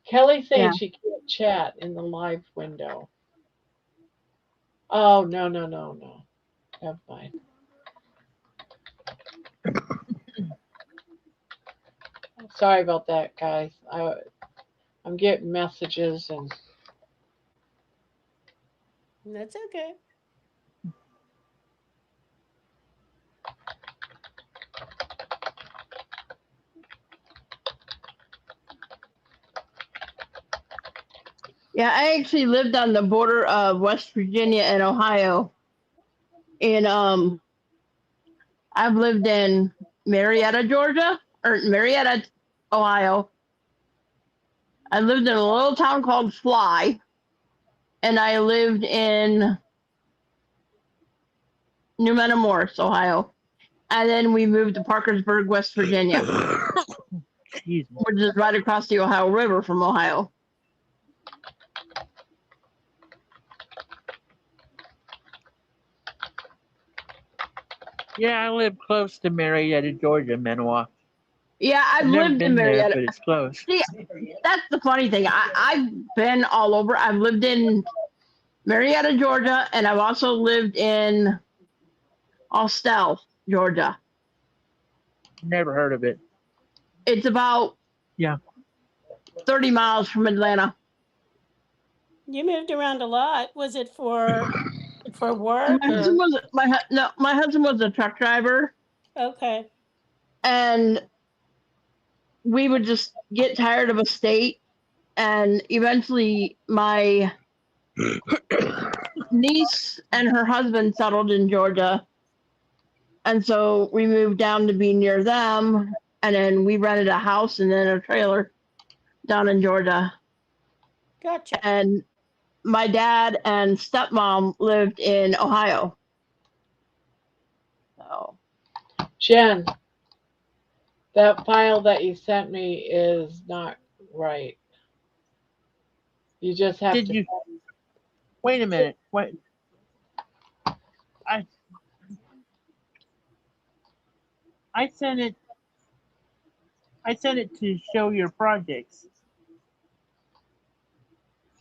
Kelly's saying Yeah. she can't chat in the live window. Oh, no. Never mind. Sorry about that, guys. I'm getting messages and That's okay. Yeah, I actually lived on the border of West Virginia and Ohio. And I've lived in Marietta, Georgia, or Marietta, Ohio. I lived in a little town called Fly, and I lived in New Metamoris, Ohio. And then we moved to Parkersburg, West Virginia, Excuse me. which is right across the Ohio River from Ohio. Yeah, I live close to Marietta, Georgia, Manawa. Yeah, I've I've never lived in been there, Marietta. but it's close. See, that's the funny thing. I've been all over. I've lived in Marietta, Georgia, and I've also lived in Austell, Georgia. Never heard of it. It's about Yeah. 30 miles from Atlanta. You moved around a lot. Was it for work? My husband was my husband was a truck driver, Okay. and we would just get tired of a state, and eventually my niece and her husband settled in Georgia, and so we moved down to be near them, and then we rented a house and then a trailer down in Georgia. Gotcha. And my dad and stepmom lived in Ohio. So Jen, that file that you sent me is not right. You just have Did to. you? Wait a minute. Wait. I sent it. I sent it to show your projects.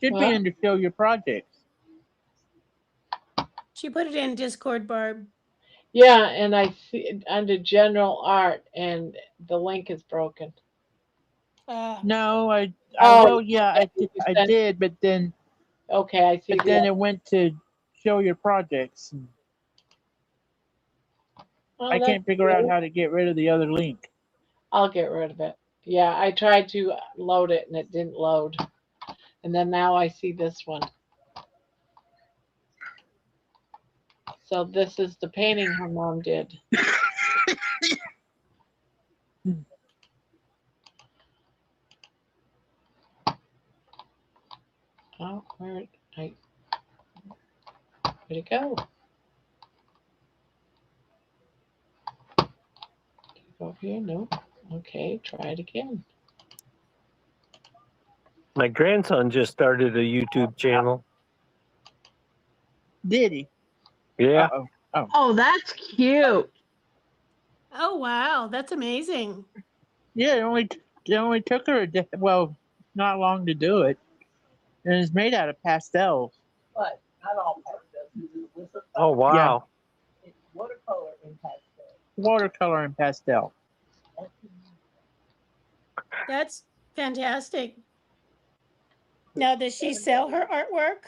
Should What? be under show your projects. She put it in Discord, Barb. Yeah, and I see it under general art, and the link is broken. No, I Oh, well, yeah, you I sent- did, but then Okay, I see. but then it went to show your projects. Oh, I that's can't figure out weird. how to get rid of the other link. I'll get rid of it. Yeah, I tried to load it and it didn't load. And then now I see this one. So this is the painting her mom did. Oh, where'd it go? Go here? No. Okay, try it again. My grandson just started a YouTube channel. Did he? Yeah. Uh-oh. oh, that's cute. Oh wow, that's amazing. Yeah, it only took her not long to do it, and it's made out of pastels. But not all pastels. Oh wow. It's watercolor and pastel. Watercolor and pastel. That's fantastic. Now, does she sell her artwork?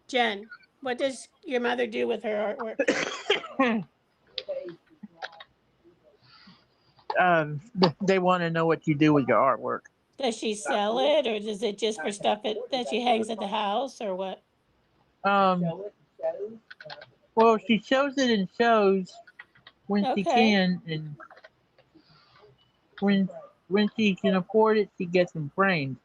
Jen, what does your mother do with her artwork? They want to know what you do with your artwork. Does she sell it, or is it just for stuff that she hangs at the house, or what? Well, she shows it in shows when she Okay. can, and when she can afford it, she gets them framed.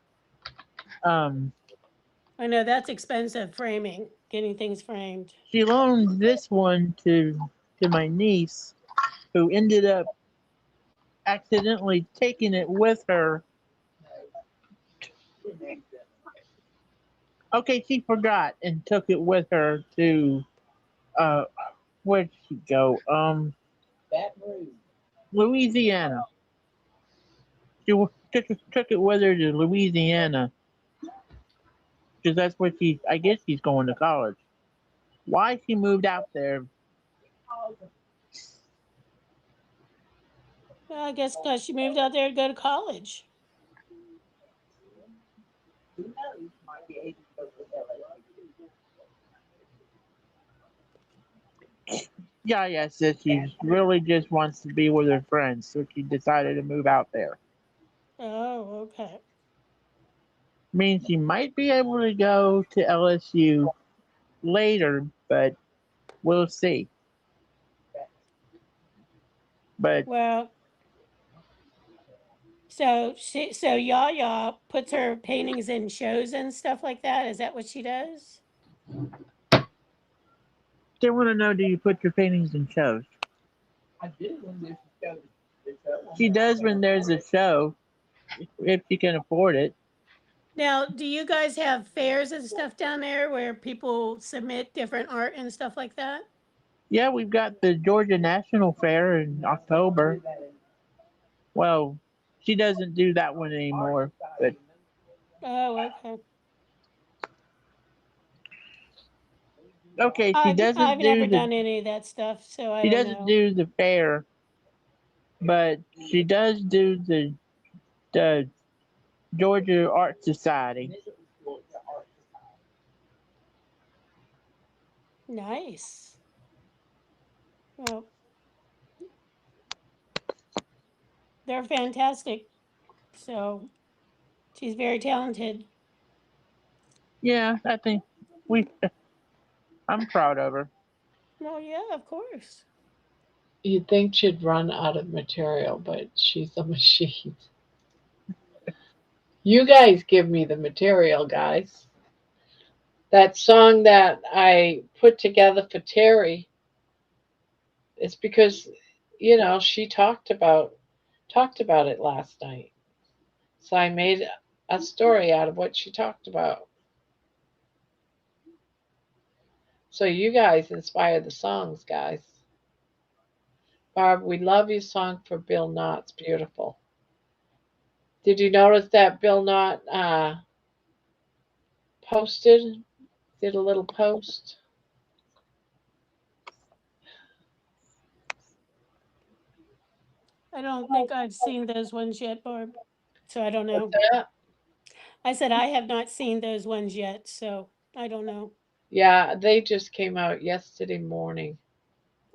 I know that's expensive, framing, getting things framed. She loaned this one to my niece, who ended up accidentally taking it with her. Okay, she forgot and took it with her to where'd she go? Louisiana. She took it with her to Louisiana because that's where I guess she's going to college. Why she moved out there? Well, I guess because she moved out there to go to college. Yeah, so she really just wants to be with her friends, so she decided to move out there. Oh, okay. Means she might be able to go to LSU later, but we'll see. But Well, so Yaya puts her paintings in shows and stuff like that. Is that what she does? they want to know, do you put your paintings in shows? She does when there's a show, if she can afford it. Now, do you guys have fairs and stuff down there where people submit different art and stuff like that? Yeah, we've got the Georgia National Fair in October. Well, she doesn't do that one anymore, but Oh, okay. okay, I've never done any of that stuff, so I she don't doesn't know. do the fair, but she does do the Georgia Art Society. Nice. Well, they're fantastic. So she's very talented. Yeah, I think we. I'm proud of her. Well, yeah, of course. You'd think she'd run out of material, but she's a machine. You guys give me the material, guys. That song that I put together for Terry, it's because, she talked about it last night. So I made a story out of what she talked about. So you guys inspire the songs, guys. Barb, we love your song for Bill Knott's beautiful. Did you notice that Bill Knott did a little post? I don't think I've seen those ones yet, Barb. So I don't know. That? I said I have not seen those ones yet, so I don't know. Yeah, they just came out yesterday morning.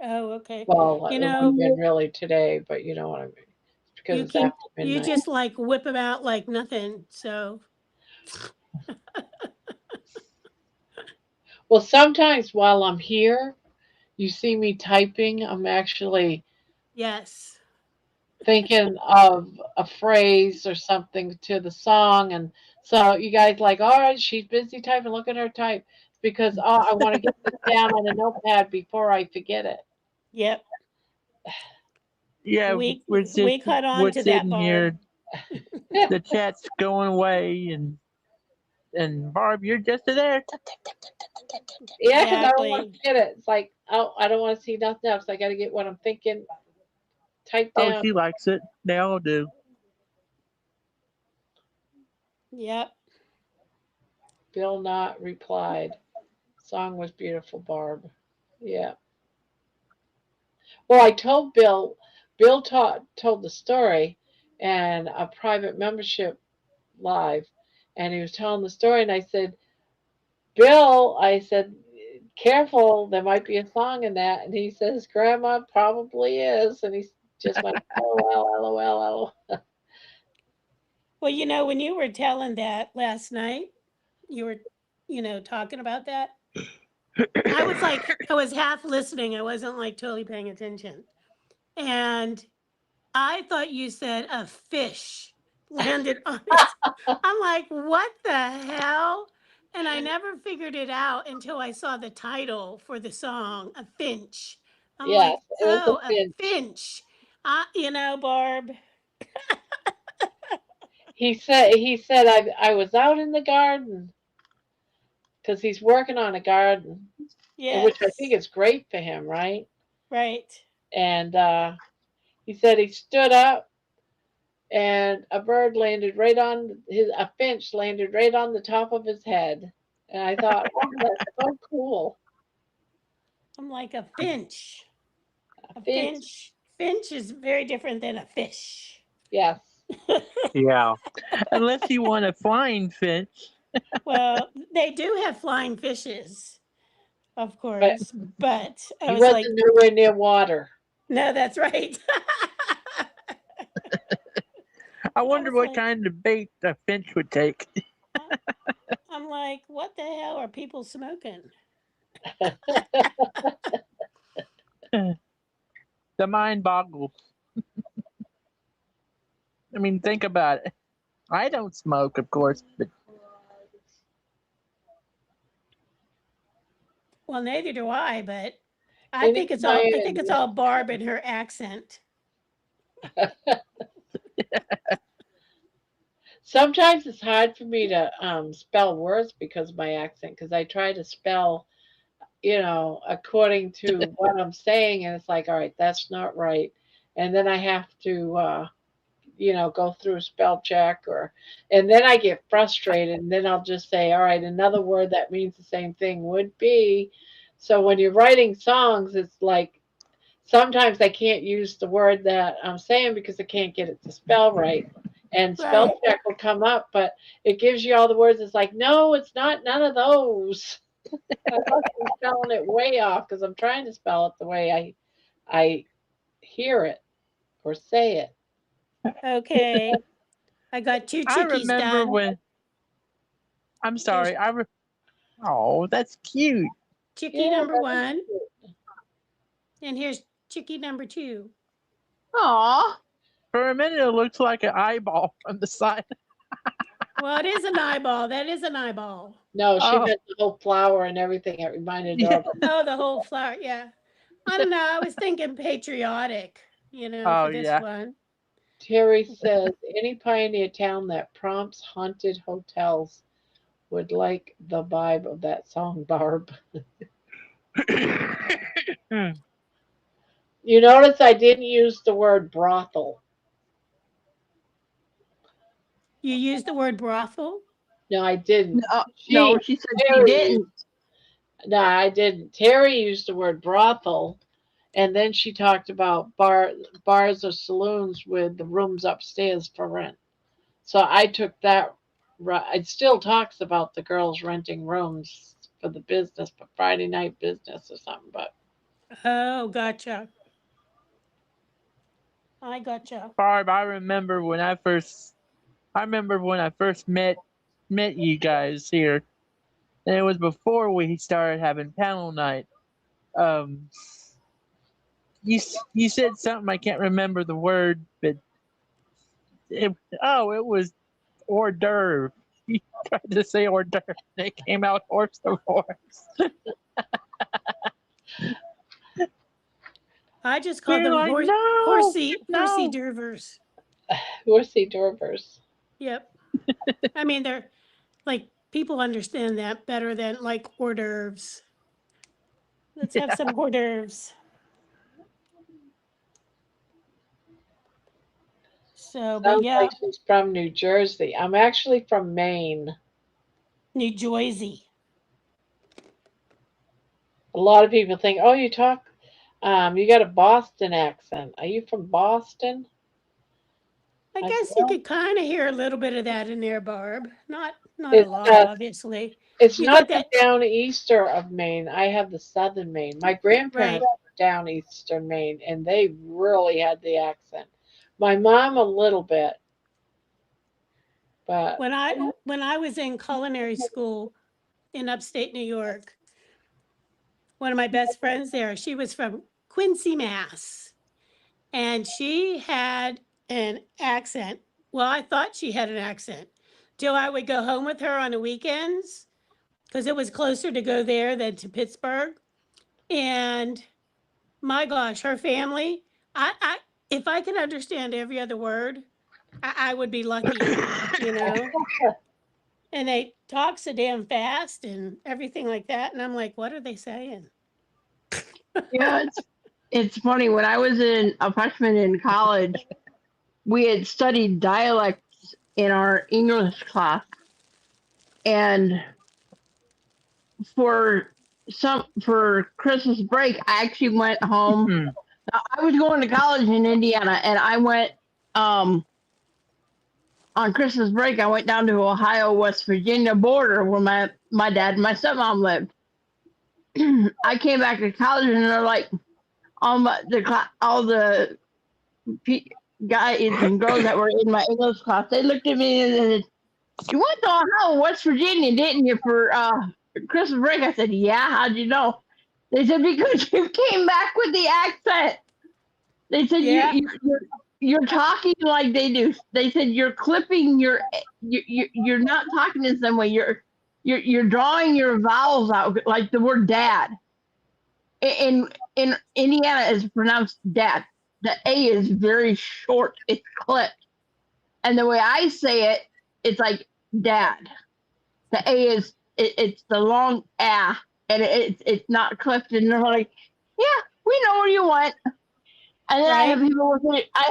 Oh, okay. Well, You it would have know, been really today, but you know what I mean. It's because you it's can after you midnight. just like whip them out like nothing. So Well, sometimes while I'm here, you see me typing, I'm actually yes. thinking of a phrase or something to the song. And so you guys like, all right, she's busy typing. Look at her type. It's because I want to get this down on a notepad before I forget it. Yep. Yeah, We caught on we're to that, sitting Barb. here. The chat's going away, and Barb, you're just there. Yeah, because I don't want Exactly. to forget it. It's like, oh, I don't want to see nothing else. I got to get what I'm thinking typed Oh, down. she likes it. They all do. Yep. Bill Knott replied, song was beautiful, Barb. Yeah. Well, I told Bill told the story and a private membership live, and he was telling the story, and I said, Bill, I said, careful, there might be a song in that, and he says, Grandma probably is, and he just went, LOL, LOL, LOL. Well, when you were telling that last night, you were, talking about that. I was half listening. I wasn't like totally paying attention. And I thought you said a fish landed on it. I'm like, what the hell? And I never figured it out until I saw the title for the song, A Finch. I'm Yes, like, it was a oh, a fin. finch. Barb. He said I was out in the garden because he's working on a garden, which I think Yes, is great for him, right? right. And he said he stood up and a finch landed right on the top of his head. And I thought, oh, that's so cool. I'm like, a finch. A A finch, finch. Finch is very different than a fish. yes. Yeah. Unless you want a flying finch. Well, they do have flying fishes, of But course, but I he was wasn't like, nowhere near water. no, that's right. I wonder was what like- kind of bait a finch would take. I'm like, what the hell are people smoking? The mind boggles. I mean, think about it. I don't smoke, of course, but Well, neither do I, but I think it's all Barb and her accent. Sometimes it's hard for me to spell words because of my accent, because I try to spell, according to what I'm saying, and it's like, all right, that's not right. And then I have to, go through a spell check, and then I get frustrated, and then I'll just say, all right, another word that means the same thing would be. So when you're writing songs, it's like sometimes I can't use the word that I'm saying because I can't get it to spell right. And spell Right. check will come up, but it gives you all the words. It's like, no, it's not none of those. I must be spelling it way off because I'm trying to spell it the way I hear it or say it. Okay. I got 2 I chickies remember done. when. I'm sorry. Oh, that's cute. Chickie Yeah, number that's 1, and here's chickie number 2. Aw. For a minute, it looks like an eyeball from the side. Well, it is an eyeball. That is an eyeball. No, she Oh. meant the whole flower and everything. It reminded her Yeah. of it. Oh, the whole flower. Yeah. I don't know. I was thinking patriotic, Oh, for this yeah. one. Terry says any pioneer town that prompts haunted hotels would like the vibe of that song, Barb. You notice I didn't use the word brothel. You used the word brothel? No, I didn't. No, she said she Terry didn't. No, I didn't. Terry used the word brothel, and then she talked about bars or saloons with the rooms upstairs for rent. So I took that. It still talks about the girls renting rooms for the business, for Friday night business or something. But Oh, gotcha. I gotcha. Barb, I remember when I first met you guys here, and it was before we started having panel night. You said something, I can't remember the word, but it was hors d'oeuvre. You tried to say hors d'oeuvre, and it came out horse of horse. I just called You're them like, no, horsey no. dervers. horsey dorvers. Yep. I mean, they're like, people understand that better than like hors d'oeuvres. Let's have some hors d'oeuvres. So, but Sounds yeah, like she's from New Jersey. I'm actually from Maine. New Jersey. A lot of people think, oh, you got a Boston accent. Are you from Boston? I I guess said, you "Well, could kind of hear a little bit of that in there, Barb. Not a It's lot, obviously. It's You not got the that down easter of Maine. I have the southern Maine. My grandparents right. were down eastern Maine, and they really had the accent. My mom a little bit, but When I was in culinary school in upstate New York, one of my best friends there, she was from Quincy, Mass. And she had an accent. Well, I thought she had an accent till I would go home with her on the weekends because it was closer to go there than to Pittsburgh. And my gosh, her family, I if I could understand every other word, I would be lucky, you know? And they talk so damn fast and everything like that. And I'm like, what are they saying? Yeah, it's funny. When I was a freshman in college, we had studied dialects in our English class, and for Christmas break, I actually went home. I was going to college in Indiana, and I went on Christmas break. I went down to Ohio, West Virginia border where my dad and my stepmom lived. I came back to college, and they're like, all the guys and girls that were in my English class. They looked at me and said, "You went to Ohio, West Virginia, didn't you, for Christmas break?" I said, "Yeah, how'd you know?" They said, "Because you came back with the accent." They said, Yeah. you're talking like they do." They said, "You're clipping you're not talking the same way. You're drawing your vowels out like the word dad. In Indiana, is pronounced dad. The A is very short. It's clipped, and the way I say it, it's like dad. The A is it's the long ah, and it's not clipped. And they're like, "Yeah, we know where you went." And then Right. I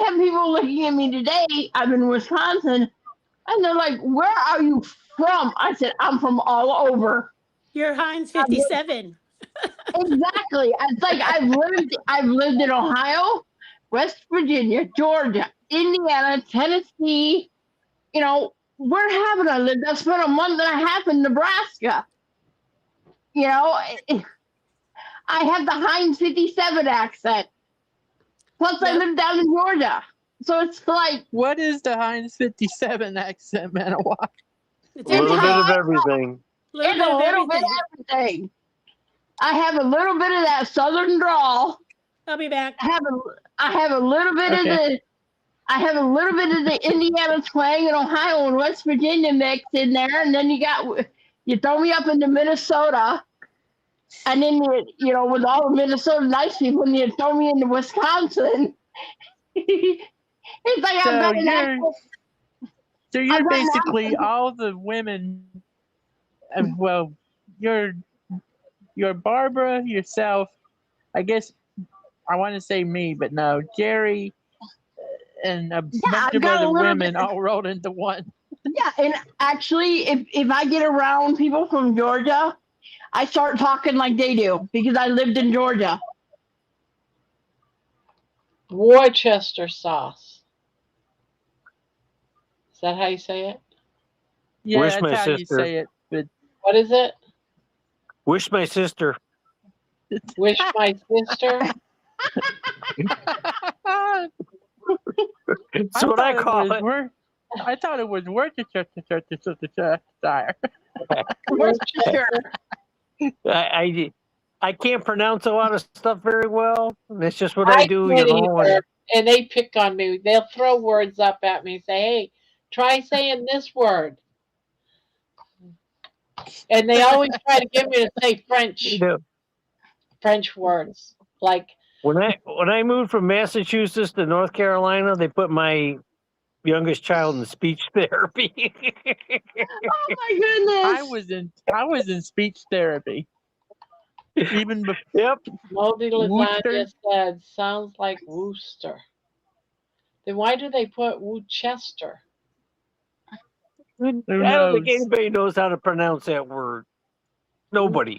have people looking at me today. I'm in Wisconsin, and they're like, "Where are you from?" I said, "I'm from all over." You're Heinz 57. Exactly. It's like I've lived in Ohio, West Virginia, Georgia, Indiana, Tennessee. You know, where haven't I lived? I spent a month and a half in Nebraska. You know, I have the Heinz 57 accent. Plus, I Yep. live down in Georgia. So it's like, What is the Heinz 57 accent, Manawa? It's A little bit everything. of everything. Little it's bit a of little bit everything. of everything. I have a little bit of that southern drawl. I'll be back. I have a little bit of Okay. the Indiana twang and Ohio and West Virginia mix in there, and then you throw me up into Minnesota, and then you know, with all the Minnesota nice people, and you throw me into Wisconsin. It's like I've So got an you're accent. so I've you're got an basically accent. all the women. Well, you're Barbara, yourself. I guess I want to say me, but no, Jerry and a Yeah, bunch I've of got a other little women bit. all rolled into one. Yeah, and actually, if I get around people from Georgia, I start talking like they do because I lived in Georgia. Worcester sauce. Is that how you say it? Yeah, Wish that's my how you sister. say it. But What is it? Wish my sister. Wish my sister. I That's what I thought it call was it. I thought it was Worcestershire. Worcester. I can't pronounce a lot of stuff very well. It's just what I I do, can't you know. either. And And they pick on me. They'll throw words up at me and say, hey, try saying this word. And they always try to get me to say you know, French words. Like, when I moved from Massachusetts to North Carolina, they put my youngest child in speech therapy. Oh my goodness! I was in speech therapy even before Yep. Moldy Worcester. Lasagna said, sounds like Worcester. Then why do they put Worcester? I Who don't think knows? anybody knows how to pronounce that word. Nobody.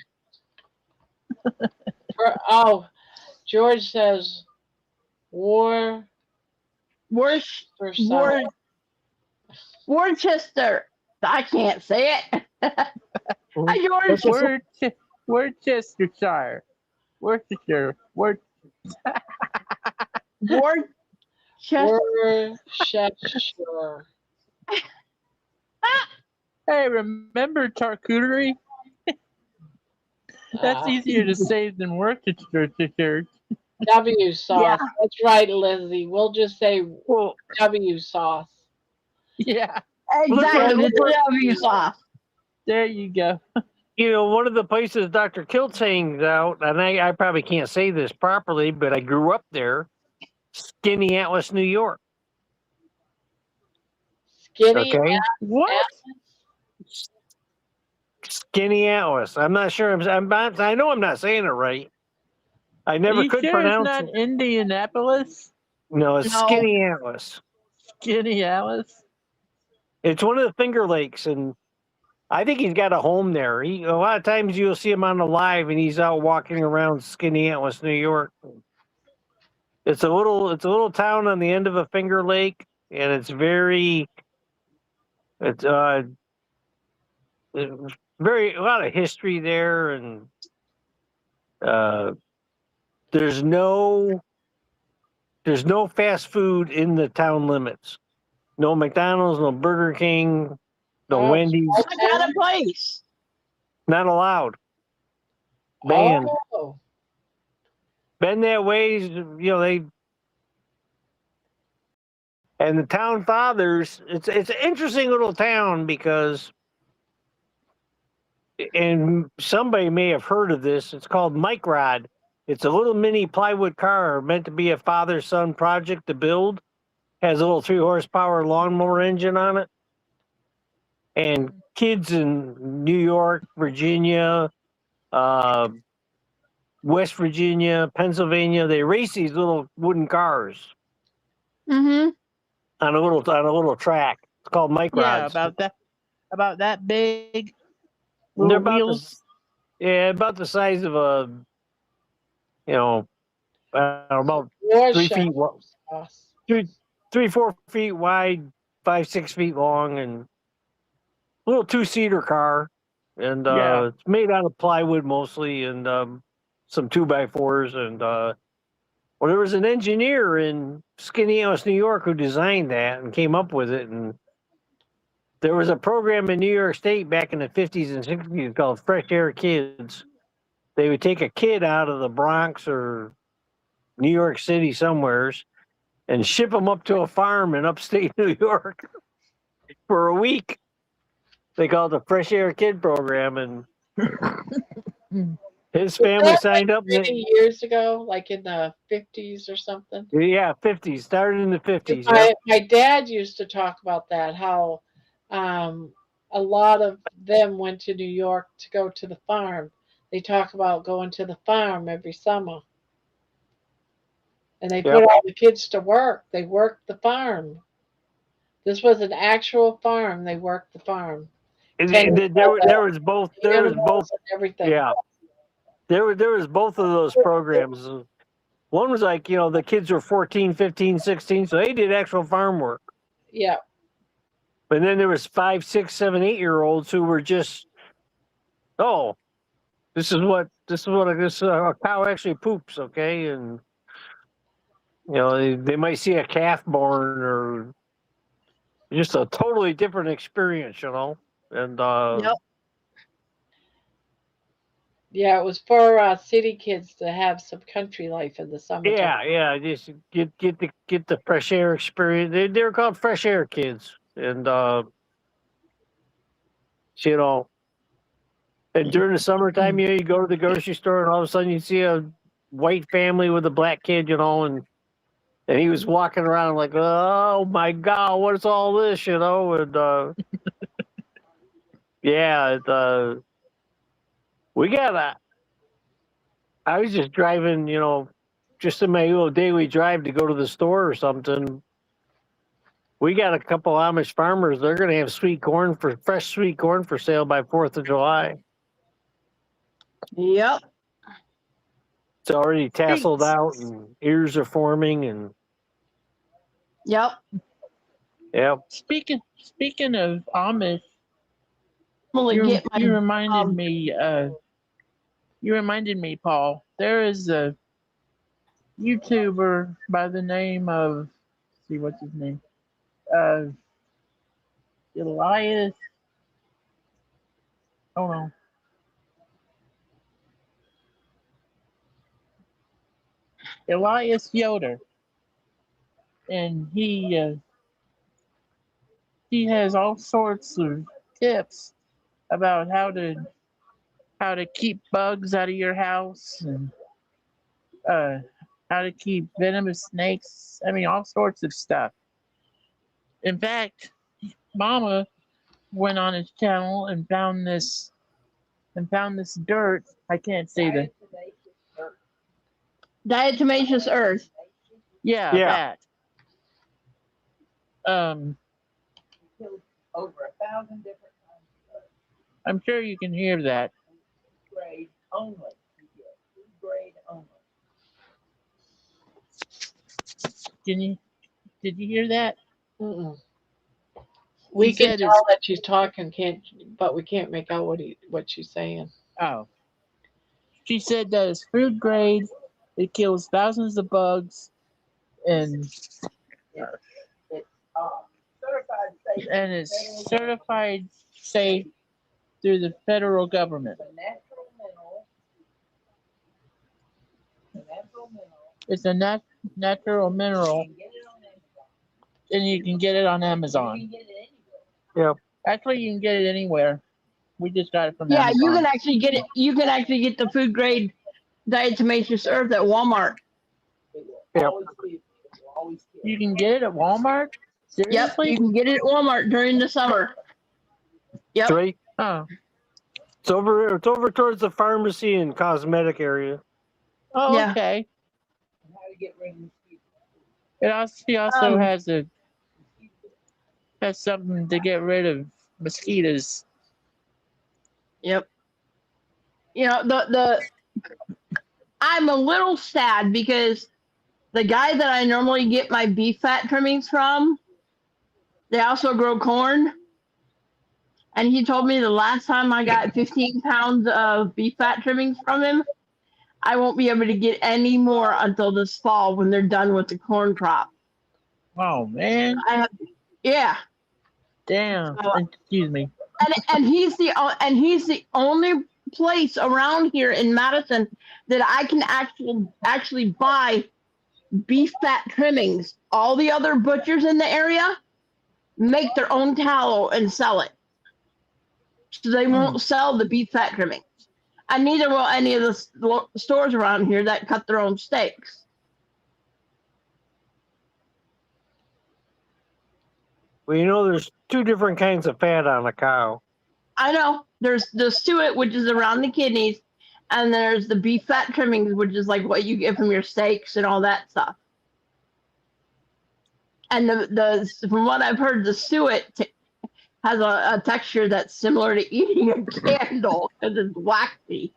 Oh, George says War Worc- for something. Worcester. I can't say it. Hi, George. Worcestershire. Worcestershire. Worcester. Worcestershire. Hey, remember charcuterie? That's easier to say than Worcestershire. W sauce. Yeah. That's right, Lizzie. We'll just say Well, W sauce. Yeah, Exactly. It's a W sauce. there you go. you know, one of the places Dr. Kiltz hangs out, and I probably can't say this properly, but I grew up there, Skinny Atlas, New York. Skinny. Okay. What? Skinny Atlas. I'm not sure. I'm not. I know I'm not saying it right. I Are never you could sure it's pronounce not it. Indianapolis? No, it's No. Skinny Atlas. Skinny Alice? It's one of the Finger Lakes, and I think he's got a home there. A lot of times you'll see him on the live, and he's out walking around Skinny Atlas, New York. It's a little town on the end of a Finger Lake, and it's very a lot of history there, and there's no there's no fast food in the town limits. No McDonald's, no Burger King, no Oh, Wendy's. It's not a place. Not allowed. Banned. Oh, Been that way, they. And the town fathers, it's an interesting little town because, and somebody may have heard of this. It's called Mike Rod. It's a little mini plywood car meant to be a father-son project to build. Has a little 3-horsepower lawnmower engine on it. And kids in New York, Virginia, West Virginia, Pennsylvania, they race these little wooden cars Mm-hmm. on a little track. It's called Mike Yeah, Rods. about that big. They're Little about wheels. about the size of a, about war 3 chef. feet, 3-4 feet wide, 5-6 feet long, and a little 2-seater car. And Yeah. it's made out of plywood mostly, and some 2x4s. And there was an engineer in Skaneateles, New York, who designed that and came up with it. And there was a program in New York State back in the 50s and 60s called Fresh Air Kids. They would take a kid out of the Bronx or New York City somewheres and ship them up to a farm in upstate New York for a week. They called it the Fresh Air Kid program, and his family signed up. Many years ago, like in the 50s or something. Yeah, 50s. Started in the 50s. My dad used to talk about that, how a lot of them went to New York to go to the farm. They talk about going to the farm every summer. And they put all the kids to work. They worked the farm. This was an actual farm. They worked the farm. There was both. And everything. Yeah, there was both of those programs. One was like, the kids were 14, 15, 16, so they did actual farm work. Yeah. And then there was 5, 6, 7, 8-year-olds who were just, this is what a cow actually poops, okay? And they might see a calf born, or just a totally different experience, And Yep. Yeah, it was for city kids to have some country life in the summertime. yeah, just get the fresh air experience. They're called fresh air kids, and and during the summertime, you go to the grocery store, and all of a sudden you see a white family with a black kid, and he was walking around like, oh my God, what is all this, and yeah, we got I was just driving, just in my little daily drive to go to the store or something. We got a couple Amish farmers. They're going to have fresh sweet corn for sale by 4th of July. Yep. It's already tasseled out, and ears are forming, and Yep. yeah. Speaking of Amish, Well, get my you reminded me. You reminded me, Paul. There is a YouTuber by the name of, let's see what's his name, Elias. Hold on. Elias Yoder, and he has all sorts of tips about how to keep bugs out of your house, and how to keep venomous snakes. I mean, all sorts of stuff. In fact, Mama went on his channel and found this dirt. I can't say the diatomaceous earth. Yeah, that. Over 1,000 different kinds of bugs. I'm sure you can hear that. Grade only. Food grade only. Did you hear that? Mm-mm. We can tell that she's talking, but we can't make out what she's saying. Oh. She said that it's food grade. It kills thousands of bugs. and It's certified safe. and it's certified safe through the federal government. It's a natural mineral. It's a natural mineral, You can get it on Amazon. and you can get it on Amazon. You can get it anywhere. Yep. Actually, you can get it anywhere. We just got it from Yeah, Amazon. you can actually get it. You can actually get the food grade diatomaceous earth at Walmart. It will Yep. always be. It will always kill. You can get it at Walmart. Yep, Seriously? you can get it at Walmart during the summer. Yep. It's right. Oh. It's over towards the pharmacy and cosmetic area. Oh, Yeah. okay. How to get rid of mosquitoes. He also Um, has something to get rid of mosquitoes. Yep. You know, I'm a little sad because the guy that I normally get my beef fat trimmings from, they also grow corn. And he told me the last time I got 15 pounds of beef fat trimmings from him, I won't be able to get any more until this fall when they're done with the corn crop. Oh man, Yeah. damn! So- Excuse me. And he's the only place around here in Madison that I can actually buy beef fat trimmings. All the other butchers in the area make their own tallow and sell it. So they won't sell the beef fat trimmings. And neither will any of the stores around here that cut their own steaks. Well, you know, there's two different kinds of fat on a cow. I know. There's the suet, which is around the kidneys, and there's the beef fat trimmings, which is like what you get from your steaks and all that stuff. And from what I've heard, the suet has a texture that's similar to eating a candle because it's waxy.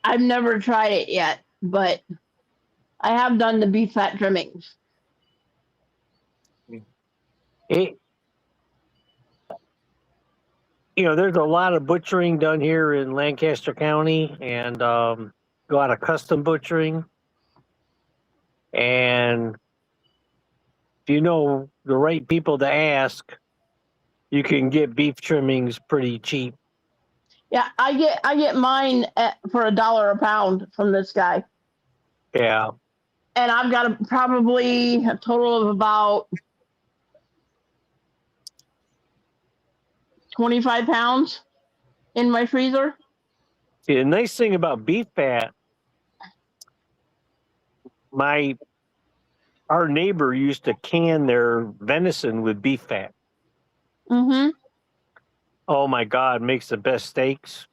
I've never tried it yet, but I have done the beef fat trimmings. You know, there's a lot of butchering done here in Lancaster County, and a lot of custom butchering. And if you know the right people to ask, you can get beef trimmings pretty cheap. Yeah, I get mine for $1 a pound from this guy, Yeah. and I've got probably a total of about 25 pounds in my freezer. See, the nice thing about beef fat, our neighbor used to can their venison with beef fat. Mm-hmm. Oh my God, makes the best steaks.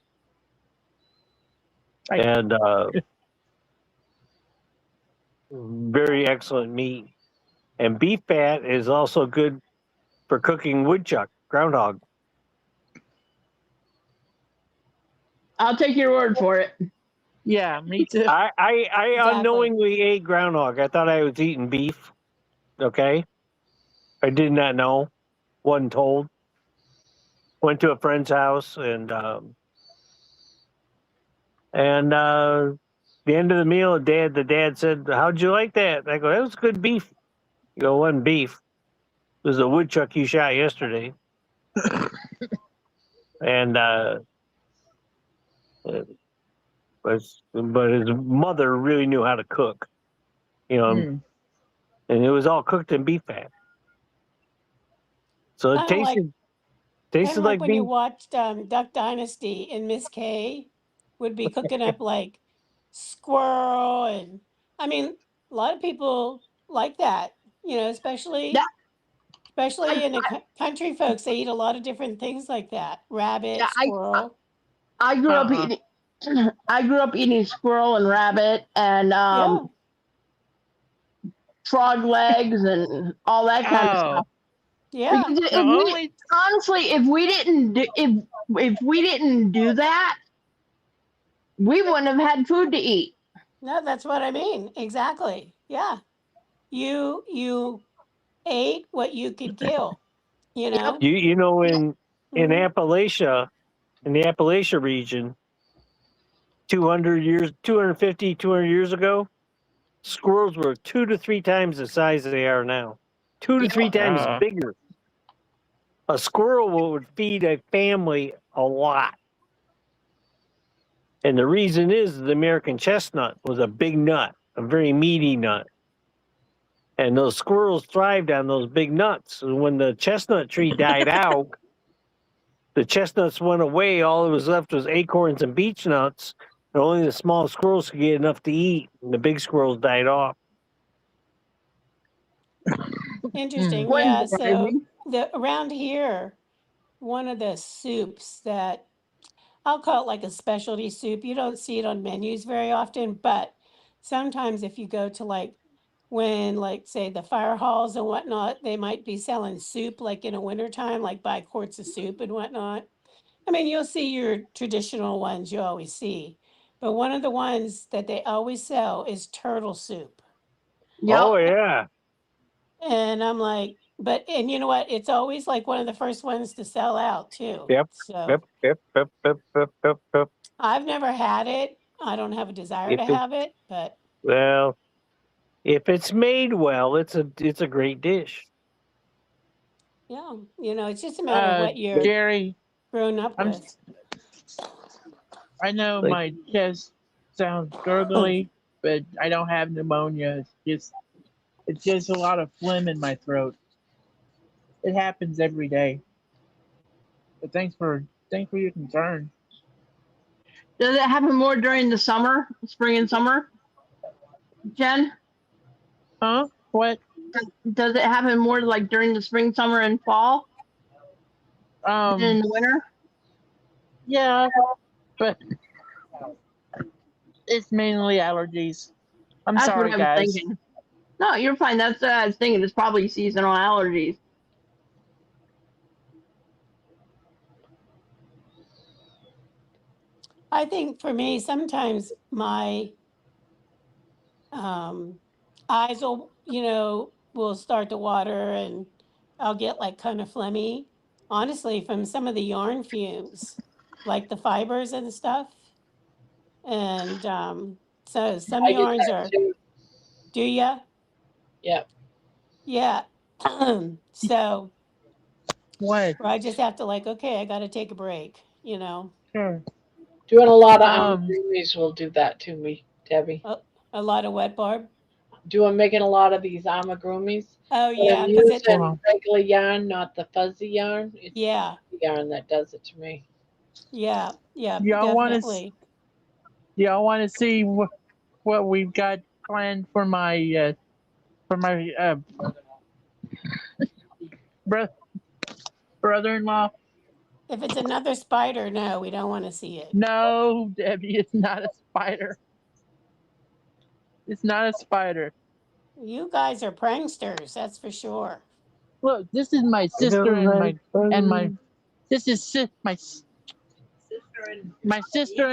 And very excellent meat. And beef fat is also good for cooking woodchuck, groundhog. I'll take your word for it. Yeah, me too. I Exactly. unknowingly ate groundhog. I thought I was eating beef. Okay. I did not know. Wasn't told. Went to a friend's house and the end of the meal, the dad said, "How'd you like that?" I go, "That was good beef." You go, "It wasn't beef. It was a woodchuck you shot yesterday." And but his mother really knew how to cook, you know, and it was all cooked in beef fat. So it Kinda like- tasted Kind of like when you beef. watched Duck Dynasty and Miss Kay would be cooking up like squirrel, and I mean, a lot of people like that, you know, especially Yeah. in the country folks. They eat a lot of different things like that: rabbit, Yeah, squirrel. I grew up eating. I grew up eating squirrel and rabbit and Yeah. frog legs and all that kind of stuff. Yeah. Because honestly, if we didn't do that, we wouldn't have had food to eat. No, that's what I mean. Exactly. Yeah. You ate what you could kill, you know? You know, in Mhm. Appalachia, in the Appalachia region, 200 years, 250, 200 years ago, squirrels were 2 to 3 times the size they are now. 2 to 3 times bigger. A squirrel would feed a family a lot. And the reason is the American chestnut was a big nut, a very meaty nut. And those squirrels thrived on those big nuts. And when the chestnut tree died out, the chestnuts went away. All that was left was acorns and beech nuts. And only the small squirrels could get enough to eat. And the big squirrels died off. Interesting. When Yeah. did I So read? around here, one of the soups that I'll call it like a specialty soup. You don't see it on menus very often, but sometimes if you go to like when like say the fire halls and whatnot, they might be selling soup like in a wintertime, like buy quarts of soup and whatnot. I mean, you'll see your traditional ones you always see, but one of the ones that they always sell is turtle soup. Yep. Oh, yeah. And I'm like, and you know what? It's always like one of the first ones to sell out too. Yep. So Yep. I've never had it. I don't have a desire If to it, have it, but well, if it's made well, it's a great dish. yeah, it's just a matter of what you're Gary, grown up I'm. with. I know Like, my chest sounds gurgly, but I don't have pneumonia. It's just a lot of phlegm in my throat. It happens every day. But thanks for your concern. Does it happen more during the summer, spring and summer? Jen, Huh? What? does it happen more like during the spring, summer, and fall than in the winter? Yeah, but it's mainly allergies. I'm That's sorry, what I was guys. thinking. No, you're fine. That's what I was thinking. It's probably seasonal allergies. I think for me, sometimes my eyes will start to water and I'll get like kind of phlegmy. Honestly, from some of the yarn fumes, like the fibers and stuff. And so some I get yarns that are, too. do ya? Yep. Yeah. So What? I just have to like, okay, I got to take a break, Sure. Doing a lot of Um, amigurumis will do that to me, Debbie. a lot of wet barb. Making a lot of these amigurumis. Oh But I'm yeah, because it's using Wow. regular yarn, not the fuzzy yarn. It's yeah, the yarn that does it to me. yeah, y'all want to definitely. see what we've got planned for my bro- brother-in-law? If it's another spider, no, we don't want to see it. No, Debbie, it's not a spider. It's not a spider. You guys are pranksters, that's for sure. Look, this is my sister this is my sister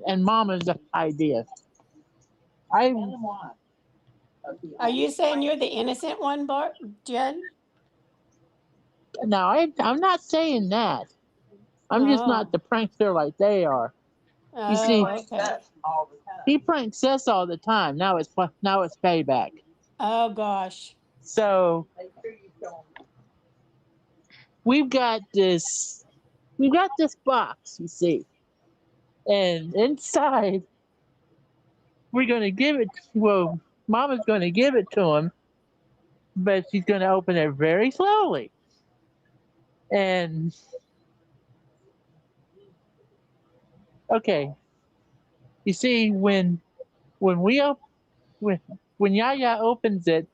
and mama's idea. Are you saying you're the innocent one, Jen? Now I'm not saying that. I'm just not Oh, the prankster like they are. You see, okay. he pranks us all the time. Now it's payback. Oh gosh. So we've got this box, you see, and inside we're gonna give it. Well, Mama's gonna give it to him, but she's gonna open it very slowly. And okay, you see, when we when Yaya opens it,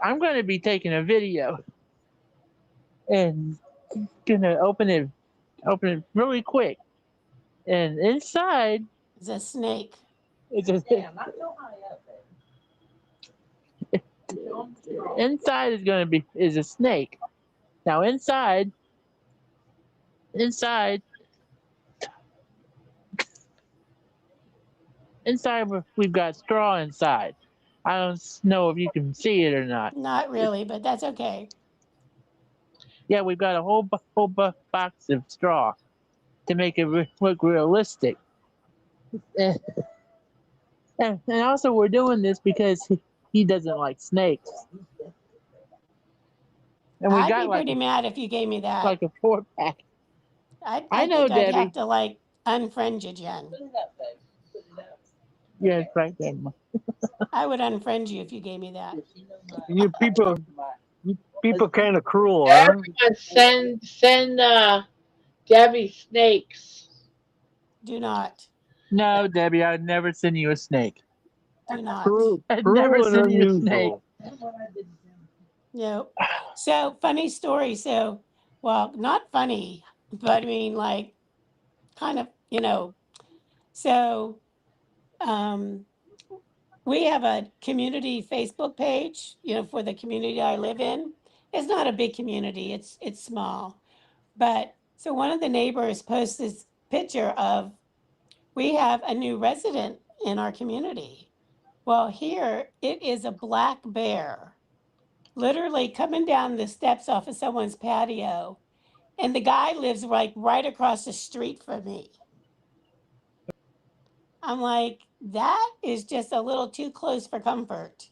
I'm gonna be taking a video and gonna open it really quick. And inside It's a snake. it's a, inside is a snake. Now inside we've got straw inside. I don't know if you can see it or not. Not really, but that's okay. Yeah, we've got a whole box of straw to make it look realistic. And, and also, we're doing this because he doesn't like snakes. And we I'd got be pretty mad if you gave me that. like a 4-pack. I know, think I'd Debbie. have to like unfriend you, Jen. Yeah, it's right there. I would unfriend you if you gave me that. You people kind of cruel, huh? Everyone send Debbie snakes. Do not. No, Debbie, I'd never send you a snake. Do not. I'd never Cruel and send you a snake. unusual. No. So funny story. So, well, not funny, but I mean, like, kind of, So, we have a community Facebook page, for the community I live in. It's not a big community. It's small, but so one of the neighbors posts this picture of we have a new resident in our community. Well, here it is a black bear, literally coming down the steps off of someone's patio, and the guy lives like right across the street from me. I'm like, that is just a little too close for comfort.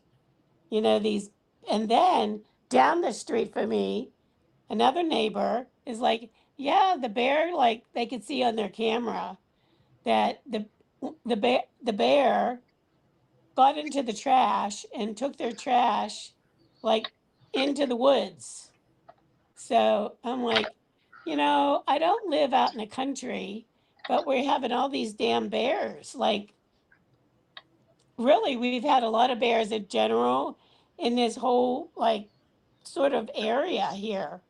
And then down the street from me, another neighbor is like, yeah, the bear, like they could see on their camera that the bear got into the trash and took their trash like into the woods. So I'm like, I don't live out in the country, but we're having all these damn bears. Like, really, we've had a lot of bears in general in this whole like sort of area here.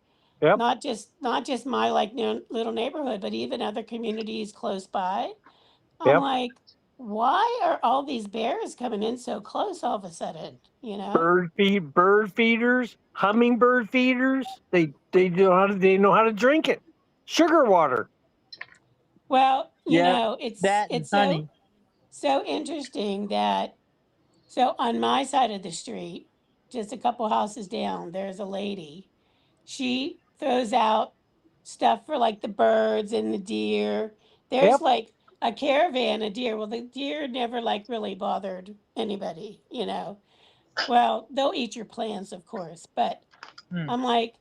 Yep. Not just my like little neighborhood, but even other communities close by. I'm Yep. like, why are all these bears coming in so close all of a sudden? Bird feeders, hummingbird feeders. They know how to drink it. Sugar water. Well, Yep, it's that and it's honey. so interesting that so on my side of the street, just a couple houses down, there's a lady. She throws out stuff for like the birds and the deer. There's Yep. like a caravan of deer. Well, the deer never like really bothered anybody. Well, they'll eat your plants, of course, but Hmm. I'm like,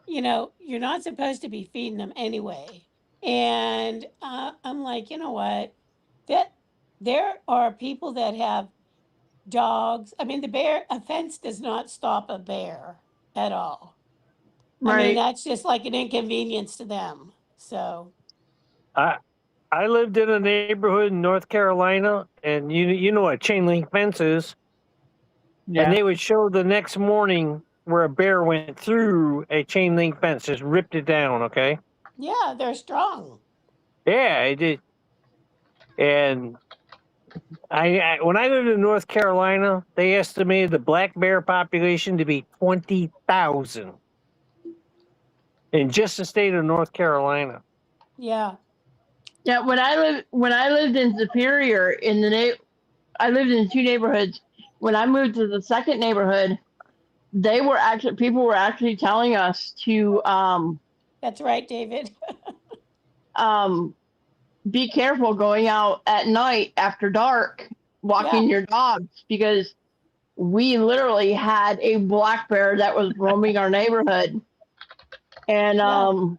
you're not supposed to be feeding them anyway. And I'm like, you know what? That there are people that have dogs. I mean, a fence does not stop a bear at all. I mean, Right. that's just like an inconvenience to them. So, I lived in a neighborhood in North Carolina, and you know what chain link fence is, and Yeah. they would show the next morning where a bear went through a chain link fence, just ripped it down. Okay. yeah, they're strong. Yeah, it did. And I when I lived in North Carolina, they estimated the black bear population to be 20,000 in just the state of North Carolina. Yeah. Yeah, when I lived in Superior I lived in two neighborhoods. When I moved to the second neighborhood, people were actually telling us to That's right, David. be careful going out at night after dark walking your dogs, because we literally had a black bear that was roaming our neighborhood. And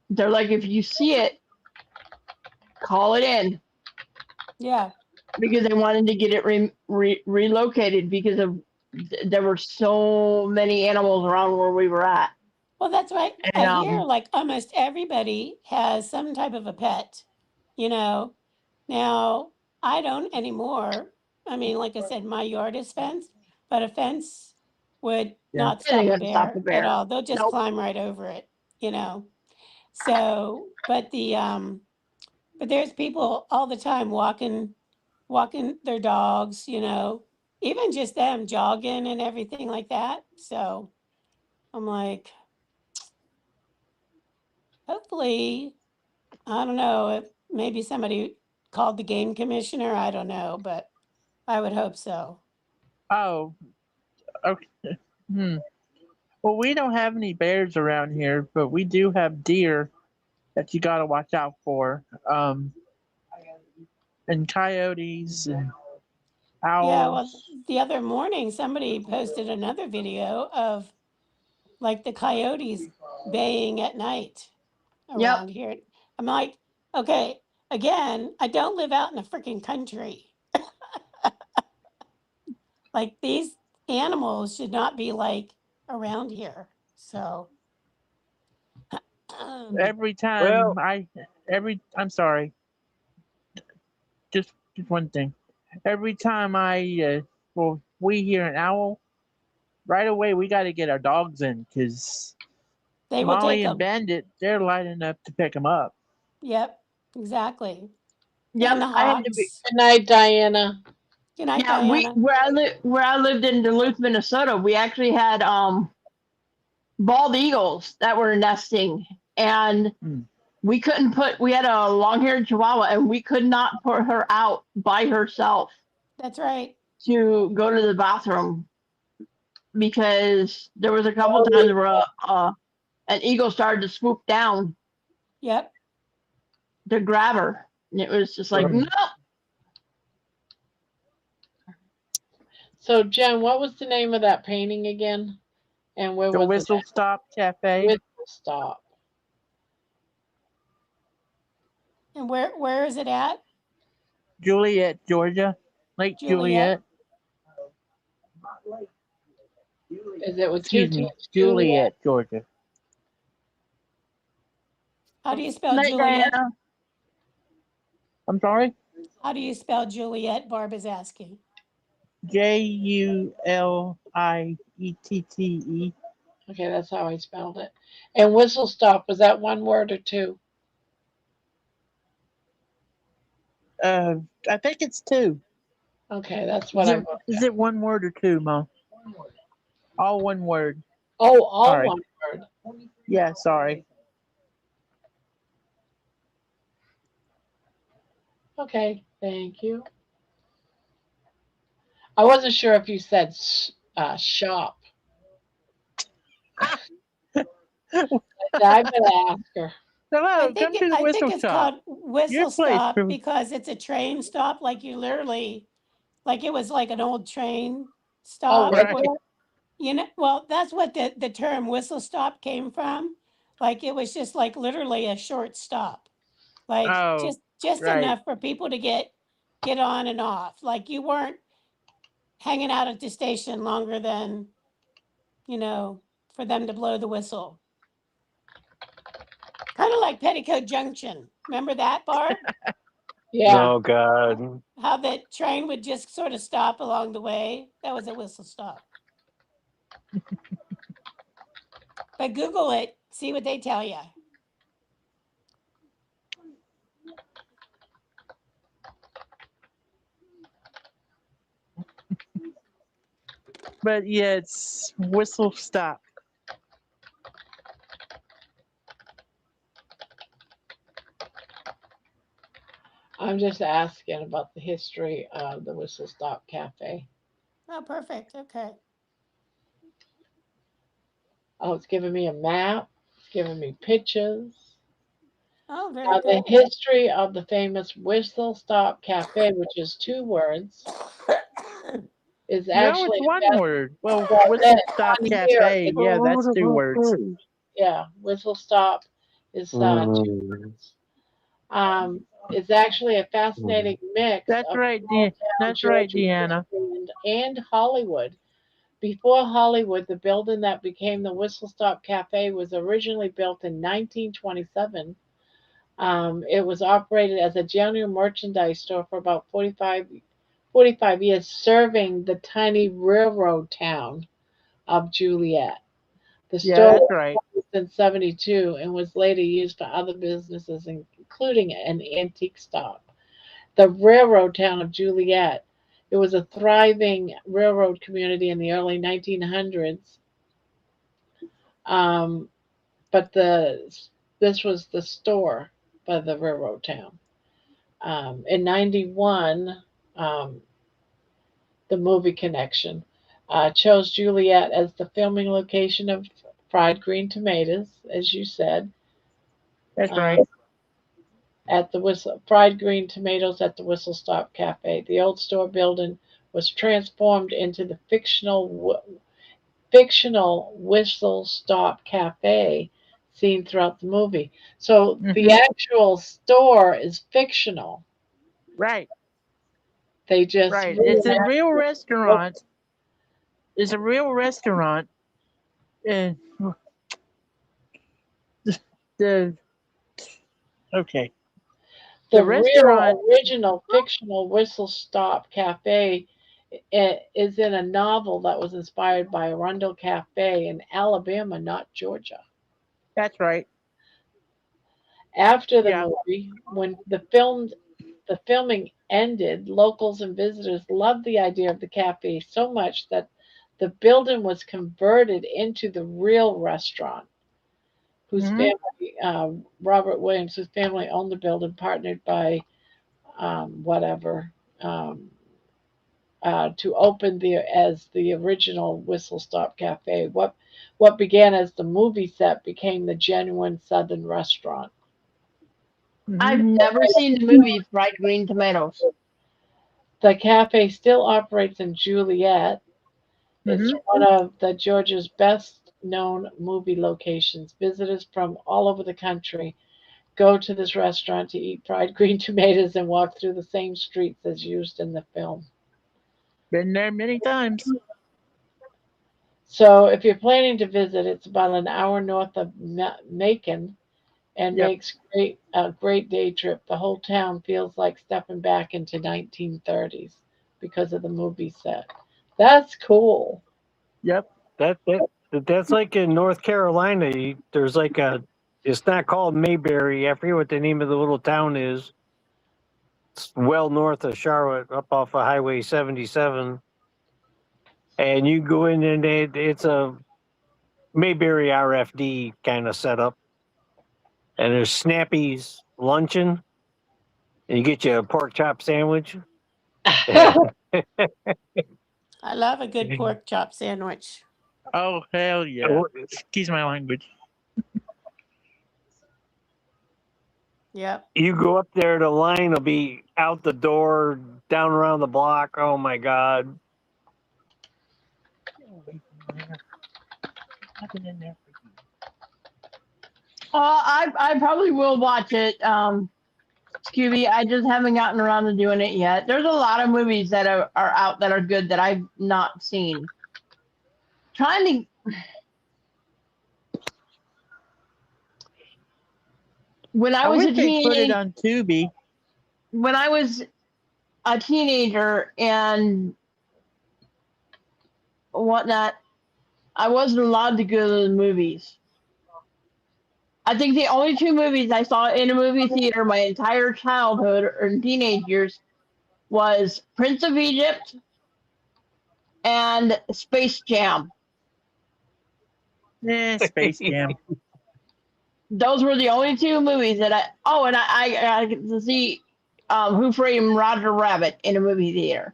they're like, if you see it, call it in. Yeah. Because they wanted to get it relocated because there were so many animals around where we were at. Well, that's right. And, I hear like almost everybody has some type of a pet, Now, I don't anymore. I mean, like I said, my yard is fenced, but a fence would not It ain't stop a gonna stop bear a bear. at all. They'll just Nope. climb right over it, So, but but there's people all the time walking their dogs, even just them jogging and everything like that. So I'm like, hopefully, I don't know if maybe somebody called the game commissioner. I don't know, but I would hope so. Oh, okay. Well, we don't have any bears around here, but we do have deer that you got to watch out for. and coyotes and Yeah, well, owls. the other morning somebody posted another video of like the coyotes baying at night Yep. around here. I'm like, okay, again, I don't live out in the freaking country. Like these animals should not be like around here. So Every time Well, I'm sorry, just one thing. Every time we hear an owl, right away we got to get our dogs in because they will take Molly and them. Bandit, they're lining up to pick them up. Yep, exactly. Yep. And the I had to be. hawks. Good night, Diana. Good night, Yeah, we Diana. where I lived in Duluth, Minnesota, we actually had bald eagles that were nesting, and Hmm. we had a long-haired chihuahua, and we could not put her out by herself That's right. to go to the bathroom because there was a couple times where an eagle started to swoop down Yep. to grab her, and it was just like, Right. no. So, Jen, what was the name of that painting again? And where The was Whistle it? Stop Cafe. Whistle Stop. And where is it at? Juliet, Georgia. Lake Juliet. Is it with two Excuse me, T's? Juliet, Georgia. How do you spell Night, Juliet? Diana. I'm sorry? How do you spell Juliet? Barb is asking. Juliette. Okay, that's how I spelled it. And Whistle Stop, was that one word or two? I think it's two. Okay, that's what I wrote. Is it one word or two, Mom? All one word. Oh, all Sorry. one word. Yeah, sorry. Okay, thank you. I wasn't sure if you said shop. I better ask her. Hello, come to the I Whistle think it's Shop. called Whistle Your place Stop for- because it's a train stop. Like you literally, like it was like an old train Oh, stop. was Right. it? You know, well, that's what the term whistle stop came from. Like it was just like literally a short stop, like Oh, just right. enough for people to get on and off. Like you weren't hanging out at the station longer than, you know, for them to blow the whistle. Kind of like Petticoat Junction. Remember that, Barb? Yeah. oh God. How the train would just sort of stop along the way. That was a whistle stop. But Google it, see what they tell you. But yeah, it's Whistle Stop. I'm just asking about the history of the Whistle Stop Cafe. Oh, perfect. Okay. Oh, it's giving me a map. It's giving me pictures. Oh, very Now, the good. history of the famous Whistle Stop Cafe, which is two words, is No, actually it's one word. Well, well, Whistle then Stop on here, Cafe. Yeah, that's two words. yeah, Whistle Stop is two Mhm. words. It's actually a fascinating mix That's of right, small town That's right, Georgia Deanna. and Hollywood. Before Hollywood, the building that became the Whistle Stop Cafe was originally built in 1927. It was operated as a general merchandise store for about 45 years, serving the tiny railroad town of Juliet. The Yeah, store that's was right. closed in 1972 and was later used for other businesses, including an antique shop. The railroad town of Juliet. It was a thriving railroad community in the early 1900s, um, but this was the store by the railroad town. In '91, um, the movie Connection chose Juliet as the filming location of Fried Green Tomatoes, as you said. That's Um, right. at the fried green tomatoes at the Whistle Stop Cafe. The old store building was transformed into the fictional Whistle Stop Cafe seen throughout the movie. So the actual store is fictional. Right. They just Right. It's a real restaurant. It's a real restaurant. And the okay. the The restaurant. real original fictional Whistle Stop Cafe is in a novel that was inspired by Arundel Cafe in Alabama, not Georgia. That's right. After the Yeah. movie, when the filming ended, locals and visitors loved the idea of the cafe so much that the building was converted into the real restaurant, whose Mhm. family, Robert Williams, whose family owned the building, partnered by whatever, to open as the original Whistle Stop Cafe. What began as the movie set became the genuine Southern restaurant. I've Mhm. never seen the movie Fried Green Tomatoes. The cafe still operates in Juliet. It's Mhm. one of the Georgia's best known movie locations. Visitors from all over the country go to this restaurant to eat fried green tomatoes and walk through the same streets as used in the film. Been there many times. So if you're planning to visit, it's about an hour north of Macon and Yep. makes a great day trip. The whole town feels like stepping back into 1930s because of the movie set. That's cool. Yep. That's like in North Carolina. There's like a. It's not called Mayberry. I forget what the name of the little town is. It's well north of Charlotte, up off of Highway 77. And you go in and it's a Mayberry RFD kind of setup. And there's Snappy's luncheon. And you get you a pork chop sandwich. I love a good pork chop sandwich. Oh hell yeah! Excuse my language. Yep. You go up there, the line will be out the door, down around the block. Oh my God. Nothing in there. I probably will watch it. Scooby, I just haven't gotten around to doing it yet. There's a lot of movies that are out that are good that I've not seen. Trying to. When I was a wish they put it teenager, on Tubi. when I was a teenager and whatnot, I wasn't allowed to go to the movies. I think the only two movies I saw in a movie theater my entire childhood or teenage years was Prince of Egypt and Space Jam. Space Jam. Those were the only two movies that I get to see Who Framed Roger Rabbit in a movie theater.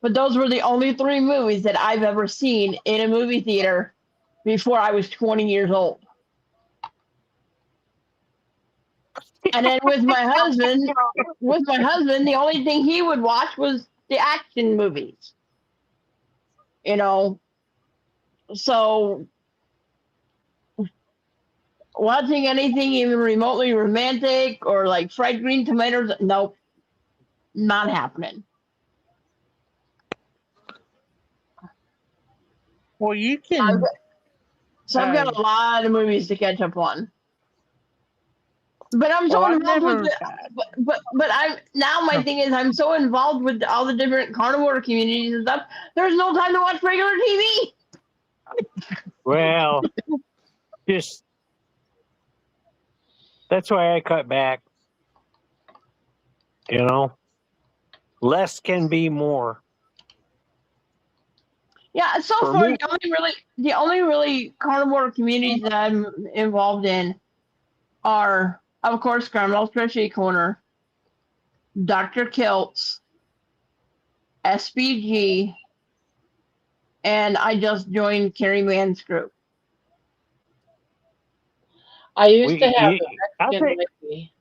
But those were the only three movies that I've ever seen in a movie theater before I was 20 years old. And then with my husband, the only thing he would watch was the action movies. You know, so watching anything even remotely romantic or like Fried Green Tomatoes, nope, not happening. Well, you can. I've got a lot of movies to catch up on. But I'm so involved with it. But I'm now my thing is I'm so involved with all the different carnivore communities and stuff. There's no time to watch regular TV. Well, just that's why I cut back. You know, less can be more. Yeah, so For far me- the only really carnivore communities that I'm involved in are, of course, Grandma's Crochet Corner, Dr. Kilt's, SBG, and I just joined Carrie Mann's group. I used to have I'll a Mexican take- lady.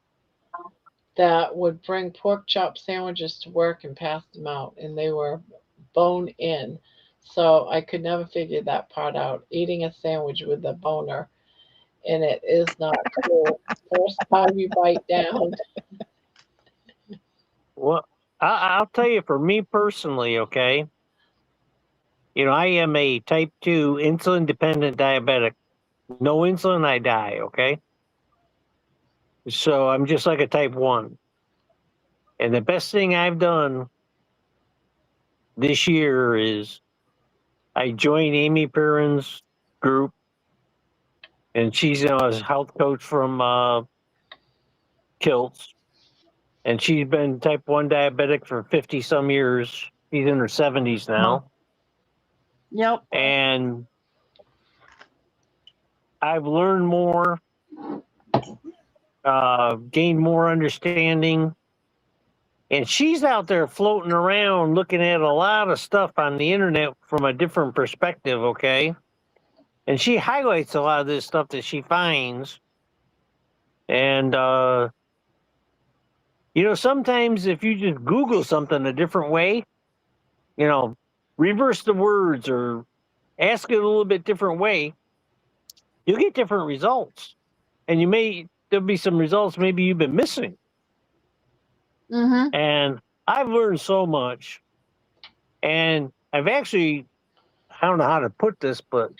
that would bring pork chop sandwiches to work and pass them out, and they were bone in. So I could never figure that part out. Eating a sandwich with a boner in it is not cool. First time you bite down. Well, I'll tell you, for me personally, okay, I am a type 2 insulin dependent diabetic. No insulin, I die, okay? So I'm just like a type 1. And the best thing I've done this year is I joined Amy Perrin's group, and she's a health coach from Kilts. And she's been type 1 diabetic for 50 some years. She's in her 70s now. Yep. And I've learned more, gained more understanding. And she's out there floating around looking at a lot of stuff on the internet from a different perspective, okay? And she highlights a lot of this stuff that she finds. And, sometimes if you just Google something a different way, reverse the words or ask it a little bit different way, you'll get different results. And there'll be some results maybe you've been missing. Mm-hmm. And I've learned so much. And I've actually, I don't know how to put this, but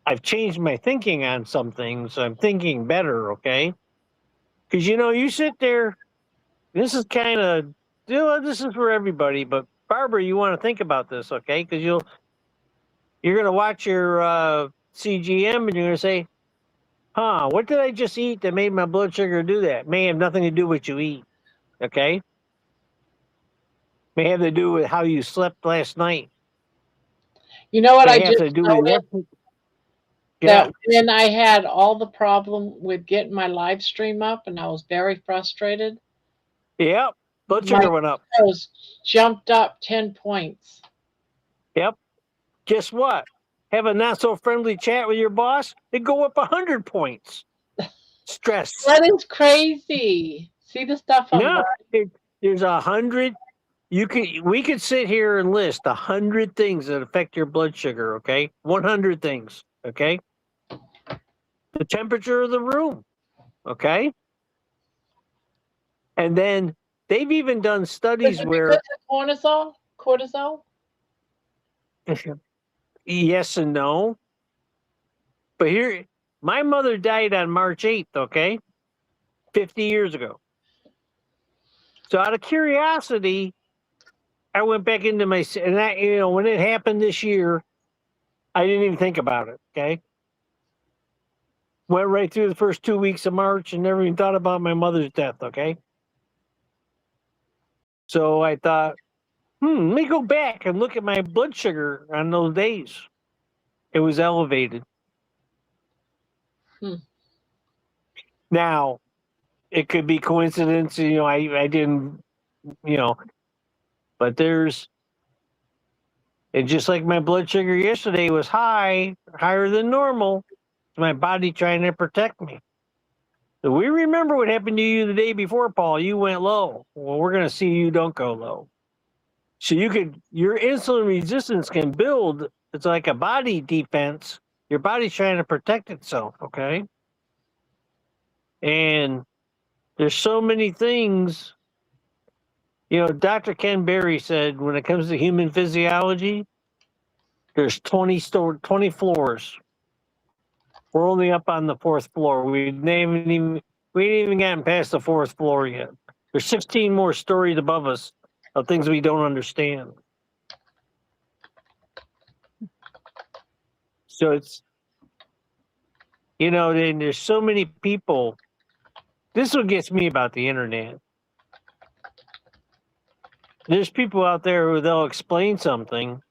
I've changed my thinking on some things. I'm thinking better, okay? Because, you sit there, this is kind of, this is for everybody, but Barbara, you want to think about this, okay? Because you're going to watch your CGM and you're going to say, what did I just eat that made my blood sugar do that? May have nothing to do with what you eat, okay? May have to do with how you slept last night. You know what I May have just to do with noticed? That when I had all the problem with getting my live stream up and I was very frustrated, Yep. Blood my sugar went up. nose jumped up 10 points. Yep. Guess what? Have a not so friendly chat with your boss, it go up 100 points. Stress. That is crazy. See the stuff I'm No, learning? there's 100. We could sit here and list 100 things that affect your blood sugar. Okay, 100 things. Okay, the temperature of the room. Okay, and then they've even done studies where cortisol. yes and no. But here, my mother died on March 8th. Okay, 50 years ago. So out of curiosity, I went back into my, and that, when it happened this year, I didn't even think about it. Okay. Went right through the first 2 weeks of March and never even thought about my mother's death. Okay. So I thought, let me go back and look at my blood sugar on those days. It was elevated. Now, it could be coincidence. I didn't, but and just like my blood sugar yesterday was higher than normal, my body trying to protect me. So we remember what happened to you the day before, Paul. You went low. Well, we're going to see you don't go low. So your insulin resistance can build. It's like a body defense. Your body's trying to protect itself, okay? And there's so many things. Dr. Ken Berry said when it comes to human physiology, there's 20 floors. We're only up on the 4th floor. We ain't even gotten past the 4th floor yet. There's 16 more stories above us of things we don't understand. So it's, then there's so many people. This is what gets me about the internet. There's people out there who they'll explain something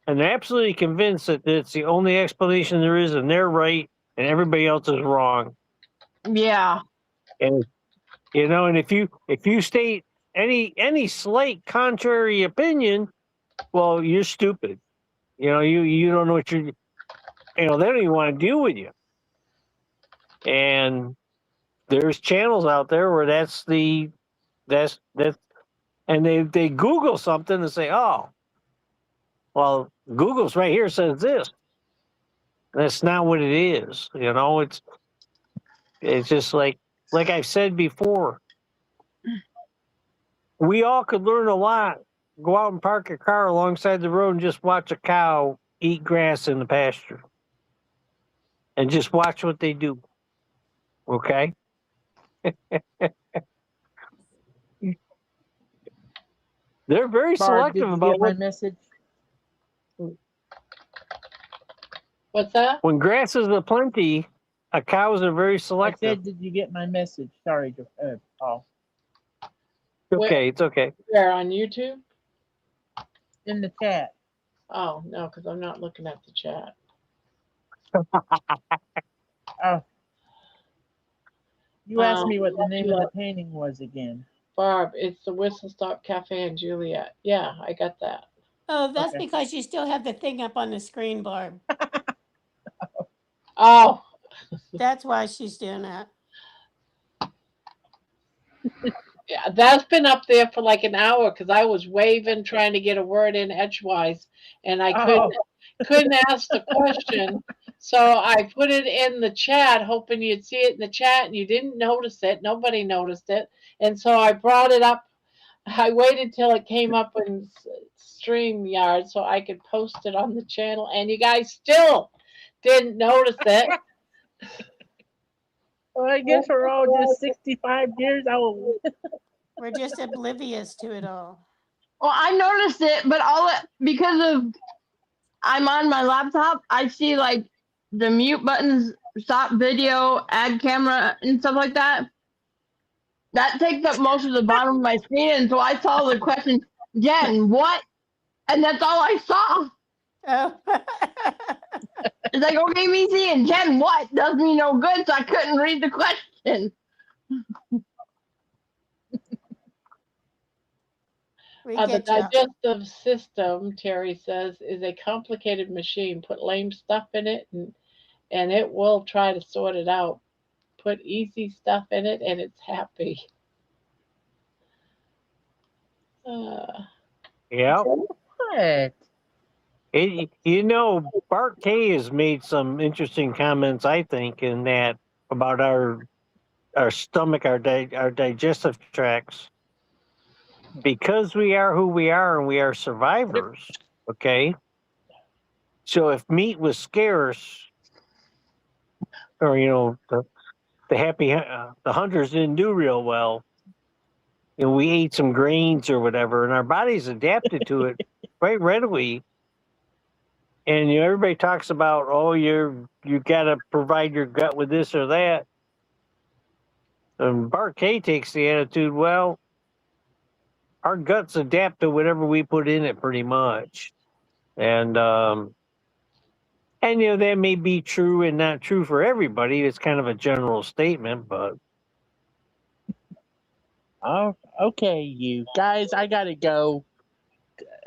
and they're absolutely convinced that it's the only explanation there is and they're right and everybody else is wrong. Yeah. And and if you state any slight contrary opinion, well, you're stupid. You don't know what you're. They don't even want to deal with you. And there's channels out there where that's and they Google something and say, oh, well, Google's right here says this. That's not what it is. You know, it's just like I've said before. We all could learn a lot. Go out and park a car alongside the road and just watch a cow eat grass in the pasture. And just watch what they do. Okay? They're very Barb, did selective you about get my what. message? What's that? When grass is aplenty, cows are very I selective. said, did you get my message? Sorry, Paul. Okay, it's okay. Where, on YouTube? In the chat. Oh, no, because I'm not looking at the chat. Oh. You asked me what the Look name you of the up. painting was again. Barb, it's the Whistle Stop Cafe in Juliet. Yeah, I got that. Oh, that's Okay. because you still have the thing up on the screen, Barb. Oh, That's why she's doing that. yeah, that's been up there for like an hour because I was waving, trying to get a word in edgewise, and I couldn't ask the question. So I put it in the chat, hoping you'd see it in the chat, and you didn't notice it. Nobody noticed it, and so I brought it up. I waited till it came up in StreamYard so I could post it on the channel, and you guys still didn't notice it. Well, I guess we're all just 65 years old. We're just oblivious to it all. Well, I noticed it, but because of I'm on my laptop, I see like the mute buttons, stop video, add camera, and stuff like that. That takes up most of the bottom of my screen, and so I saw the question, Jen, what? And that's all I saw. Oh. It's like, okay, me seeing Jen, what? Does me no good, so I couldn't read the question. We The get ya. digestive system, Terry says, is a complicated machine. Put lame stuff in it, and it will try to sort it out. Put easy stuff in it, and it's happy. Yeah. What? You know, Bart K has made some interesting comments, I think, in that about our stomach, our digestive tracts. Because we are who we are and we are survivors, okay? So if meat was scarce, or, you know, the hunters didn't do real well, you know, we ate some grains or whatever, and our bodies adapted to it quite readily. And you know, everybody talks about, oh, you got to provide your gut with this or that. And Bart K takes the attitude, well, our guts adapt to whatever we put in it, pretty much. And you know, that may be true and not true for everybody. It's kind of a general statement, but Oh, okay, you guys, I gotta go.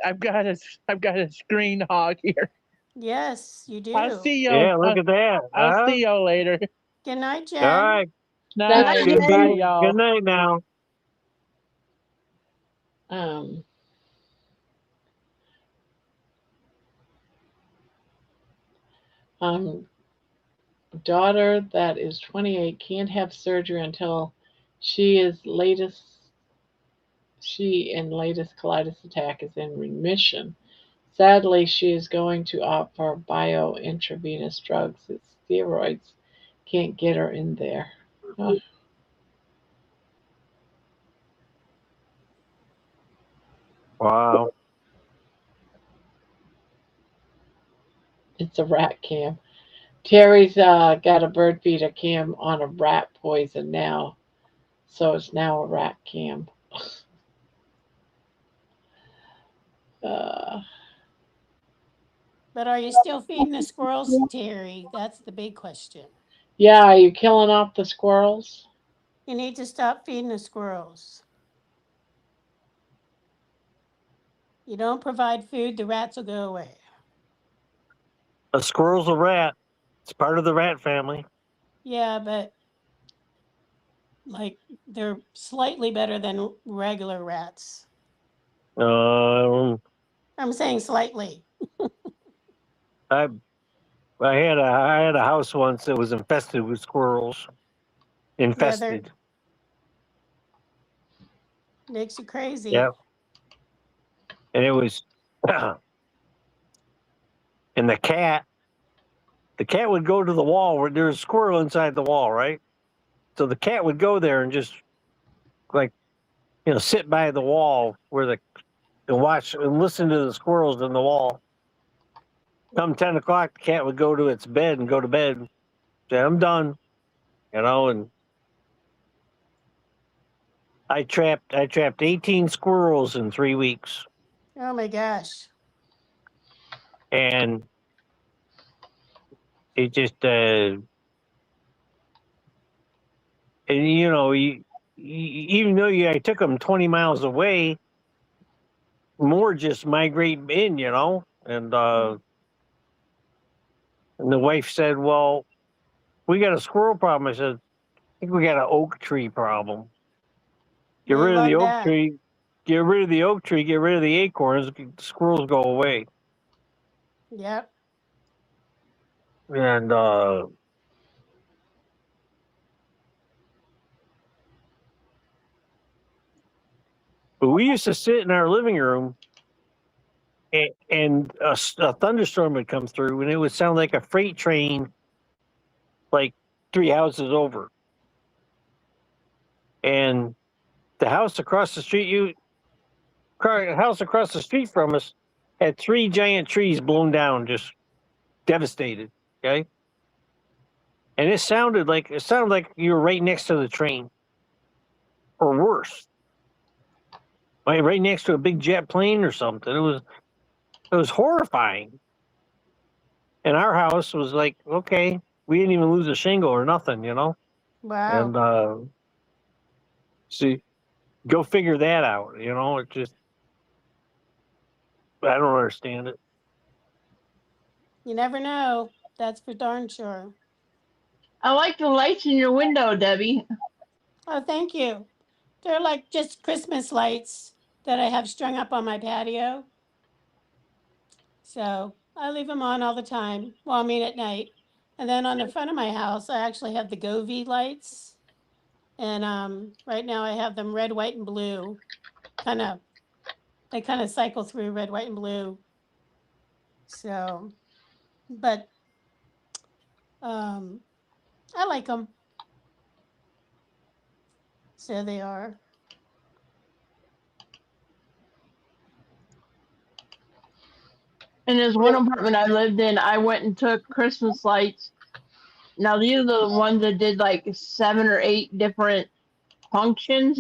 I've got a screen hog here. Yes, you do. I'll see y'all. yeah, look at that. I'll see y'all later. Good night, Jen. All right. Night. Good, Bye, y'all. good night now. Daughter that is 28 can't have surgery until she in latest colitis attack is in remission. Sadly, she is going to opt for bio intravenous drugs. It's steroids. Can't get her in there. Oh. Wow. It's a rat cam. Terry's got a bird feeder cam on a rat poison now. So it's now a rat cam. But are you still feeding the squirrels, Terry? That's the big question. Yeah, are you killing off the squirrels? You need to stop feeding the squirrels. You don't provide food, the rats will go away. A squirrel's a rat. It's part of the rat family. Yeah, but Like they're slightly better than regular rats. Um, I'm saying slightly. I I had a house once that was infested with squirrels. Yeah, Infested. makes you crazy. Yeah. And it was, and the cat would go to the wall where there's a squirrel inside the wall, right? So the cat would go there and just like, sit by the wall where and watch and listen to the squirrels in the wall. Come 10 o'clock, the cat would go to its bed and go to bed. Say, I'm done, and I trapped 18 squirrels in 3 weeks. Oh my gosh. And it just, and even though I took them 20 miles away, more just migrate in, and the wife said, well, we got a squirrel problem. I said, I think we got an oak tree problem. Get They rid of the love oak that. tree. Get rid of the oak tree. Get rid of the acorns. The squirrels go away. Yep. And but we used to sit in our living room, and a thunderstorm would come through, and it would sound like a freight train, like 3 houses over. And the house across the street, house across the street from us, had 3 giant trees blown down, just devastated. Okay, and it sounded like you were right next to the train, or worse, right next to a big jet plane or something. It was horrifying. And our house was like, okay, we didn't even lose a shingle or nothing, Wow. And see, go figure that out. It just, I don't understand it. You never know. That's for darn sure. I like the lights in your window, Debbie. Oh, thank you. They're like just Christmas lights that I have strung up on my patio. So I leave them on all the time. Well, I mean at night. And then on the front of my house, I actually have the Govee lights. And right now I have them red, white, and blue. They kind of cycle through red, white, and blue. So, but I like them. So they are. In this one apartment I lived in, I went and took Christmas lights. Now these are the ones that did like 7 or 8 different functions,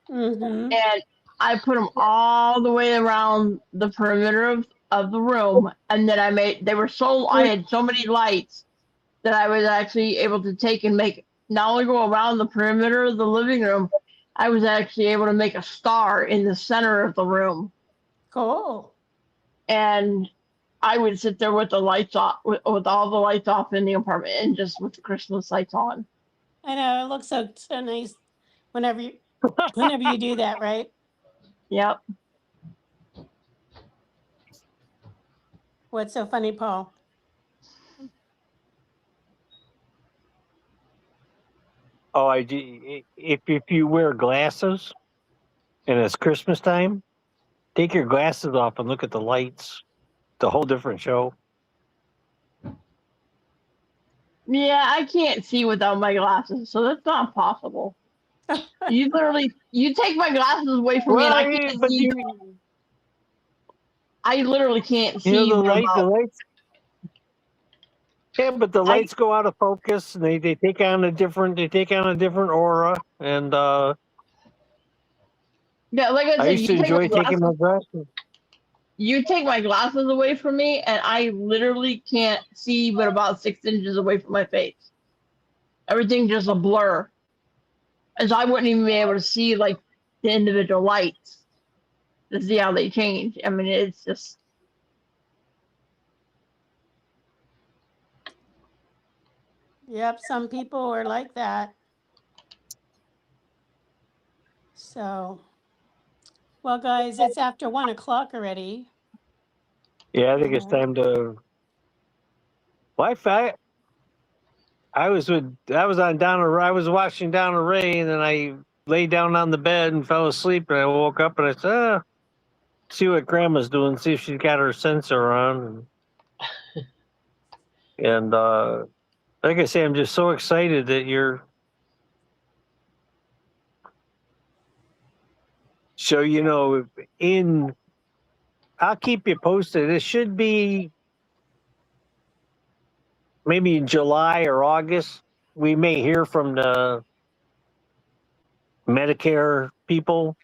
Mm-hmm. and I put them all the way around the perimeter of the room, and then I had so many lights that I was actually able to take and make, not only go around the perimeter of the living room, I was actually able to make a star in the center of the room. Cool. And I would sit there with the lights off, with all the lights off in the apartment, and just with the Christmas lights on. I know it looks so nice whenever you do that, right? Yep. What's so funny, Paul? Oh, if you wear glasses and it's Christmas time, take your glasses off and look at the lights. It's a whole different show. Yeah, I can't see without my glasses, so that's not possible. You take my glasses away from me, and I can't but see. I literally can't see. the about, lights. Yeah, but the lights go out of focus, and they take on a different aura. And yeah, like I I said, used to enjoy taking my glasses. You take my glasses away from me, and I literally can't see but about 6 inches away from my face. Everything's just a blur, and so I wouldn't even be able to see like the individual lights to see how they change. I mean, it's just. Yep, some people are like that. So, well, guys, it's after 1 o'clock already. Yeah, I think it's time to. Wi-Fi. I was on down. I was watching Down a Ray, and then I laid down on the bed and fell asleep. And I woke up and I said, "See what Grandma's doing. See if she's got her sensor on." And like I say, I'm just so excited that you're. So I'll keep you posted. It should be maybe in July or August. We may hear from the Medicare people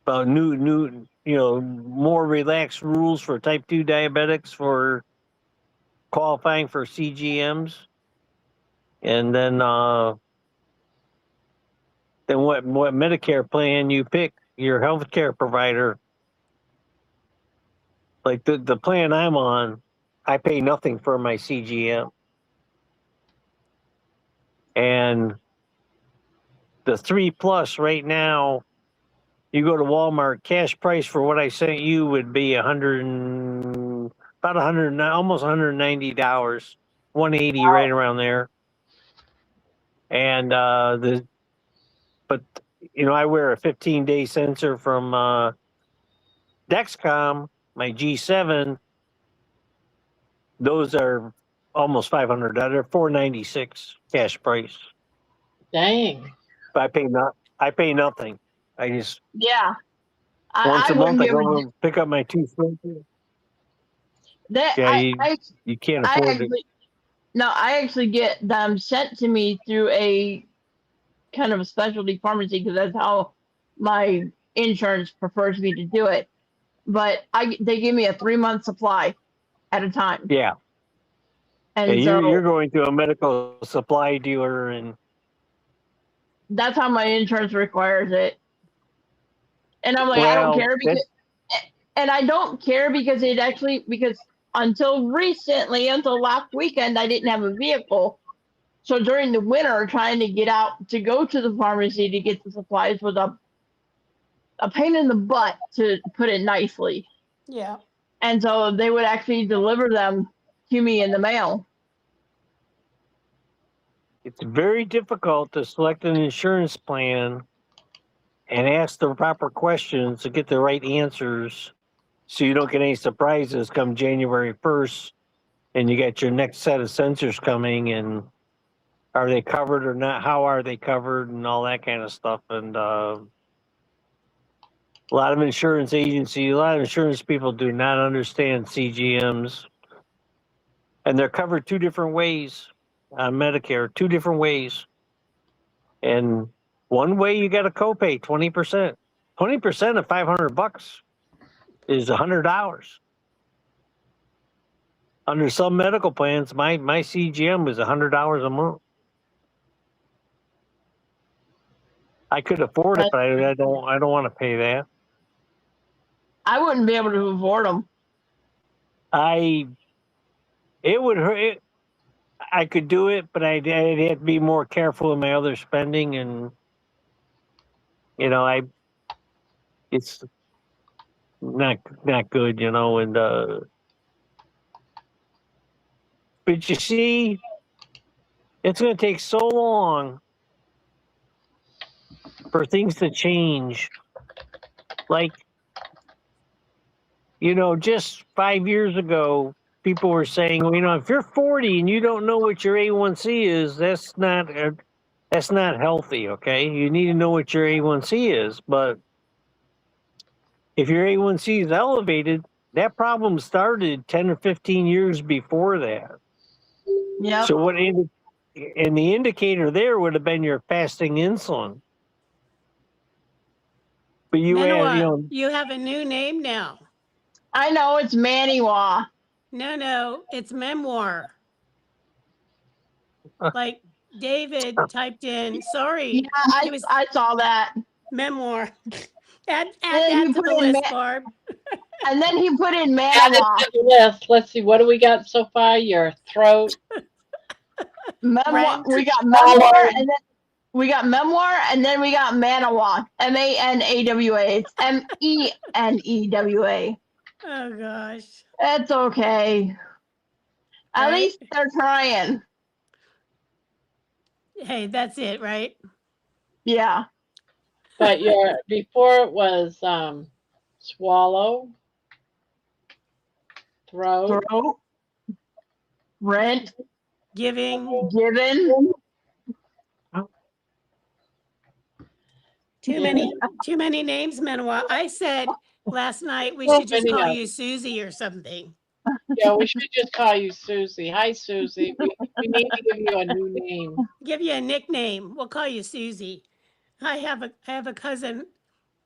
about new, more relaxed rules for type 2 diabetics for qualifying for CGMs. And then what Medicare plan you pick, your healthcare provider. Like the plan I'm on, I pay nothing for my CGM. And the 3+ right now, you go to Walmart, cash price for what I sent you would be almost $190, 180 right around there. And I wear a 15-day sensor from Dexcom, my G7. Those are almost $500. They're $496 cash price. Dang. But I pay nothing. I just Yeah. once a month wouldn't I be able go to and pick up my 2 sensors. that. Yeah, you can't afford it. I actually get them sent to me through a kind of a specialty pharmacy because that's how my insurance prefers me to do it. But they give me a 3-month supply at a time. Yeah. And You're going to a medical supply dealer, and that's how my insurance requires it. And I'm like, I Well, don't care because, and I don't care because until recently, until last weekend, I didn't have a vehicle. So during the winter, trying to get out to go to the pharmacy to get the supplies was a pain in the butt, to put it nicely. Yeah. And so they would actually deliver them to me in the mail. it's very difficult to select an insurance plan and ask the proper questions to get the right answers so you don't get any surprises come January 1st and you got your next set of sensors coming, and are they covered or not? How are they covered and all that kind of stuff. And a lot of insurance people do not understand CGMs, and they're covered 2 different ways on Medicare, 2 different ways. And one way you got to copay 20%. 20% of $500 is $100. Under some medical plans, my CGM was $100 a month. I could afford it, but I don't want to pay that. I wouldn't be able to afford them. It would hurt. I could do it, but I'd have to be more careful in my other spending, and it's not good, and but you see, it's going to take so long for things to change. Like, just 5 years ago, people were saying, if you're 40 and you don't know what your A1C is, that's not healthy. Okay, you need to know what your A1C is. But if your A1C is elevated, that problem started 10 or 15 years before that. Yeah. So and the indicator there would have been your fasting insulin. But you have a new name now. I know, it's Maniwa. No, it's memoir. Like David typed in, sorry. Yeah, I saw that. Memoir. Add that to the list, Barb. And then he put in Add it Maniwa. to the list. Let's see, what do we got so far? Your throat. Memoir. We got memoir, We got memoir, and then we got Manawa. Manawa. It's Menewa. Oh gosh. That's okay. At Right? least they're trying. Hey, that's it, right? Yeah. But your before it was swallow, throat, Throat, rent, Giving given. too many names, Manoa. I said last night we should just call you Susie or something. Yeah, we should just call you Susie. Hi, Susie. We need to give you a new name. Give you a nickname. We'll call you Susie. I have a cousin.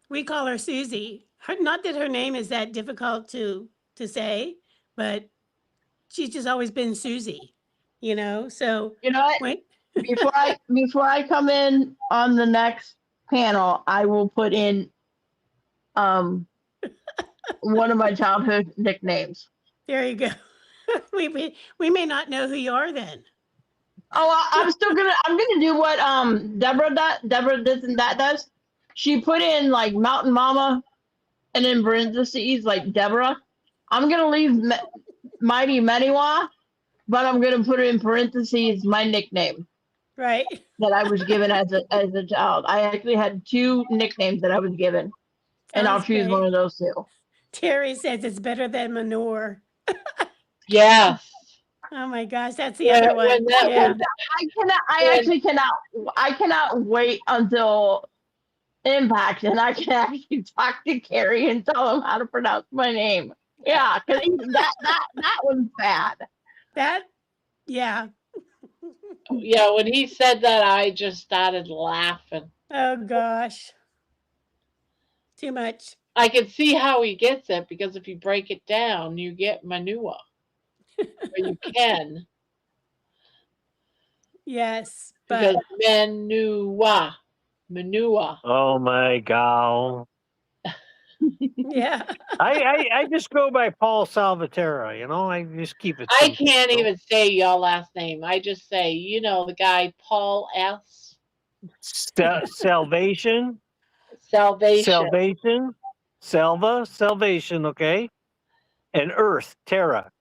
We call her Susie. Not that her name is that difficult to say, but she's just always been Susie. You know, so You know what? when Before I come in on the next panel, I will put in one of my childhood nicknames. there you go. we may not know who you are then. Oh, I'm gonna do what Deborah this and that does. She put in like Mountain Mama and in parentheses like Deborah. I'm gonna leave Mighty Menewa, but I'm gonna put in parentheses my nickname Right. that I was given as a child. I actually had 2 nicknames that I was given, and I'll Sounds choose great. one of those 2. Terry says it's better than manure. Yes. Oh my gosh, that's the other one. Yeah. I cannot wait until Impact, and I can actually talk to Carrie and tell him how to pronounce my name. Yeah, because that was bad. That, yeah. Yeah, when he said that, I just started laughing. Oh gosh. Too much. I can see how he gets it because if you break it down, you get manure. Or you can. Yes, Because but manure. Manure. Oh my God. yeah. I just go by Paul Salvatierra, you know. I just keep it I simple. can't you know? even say your last name. I just say, you know, the guy Paul S. Salvation, Salvation. salvation, okay? And earth, terra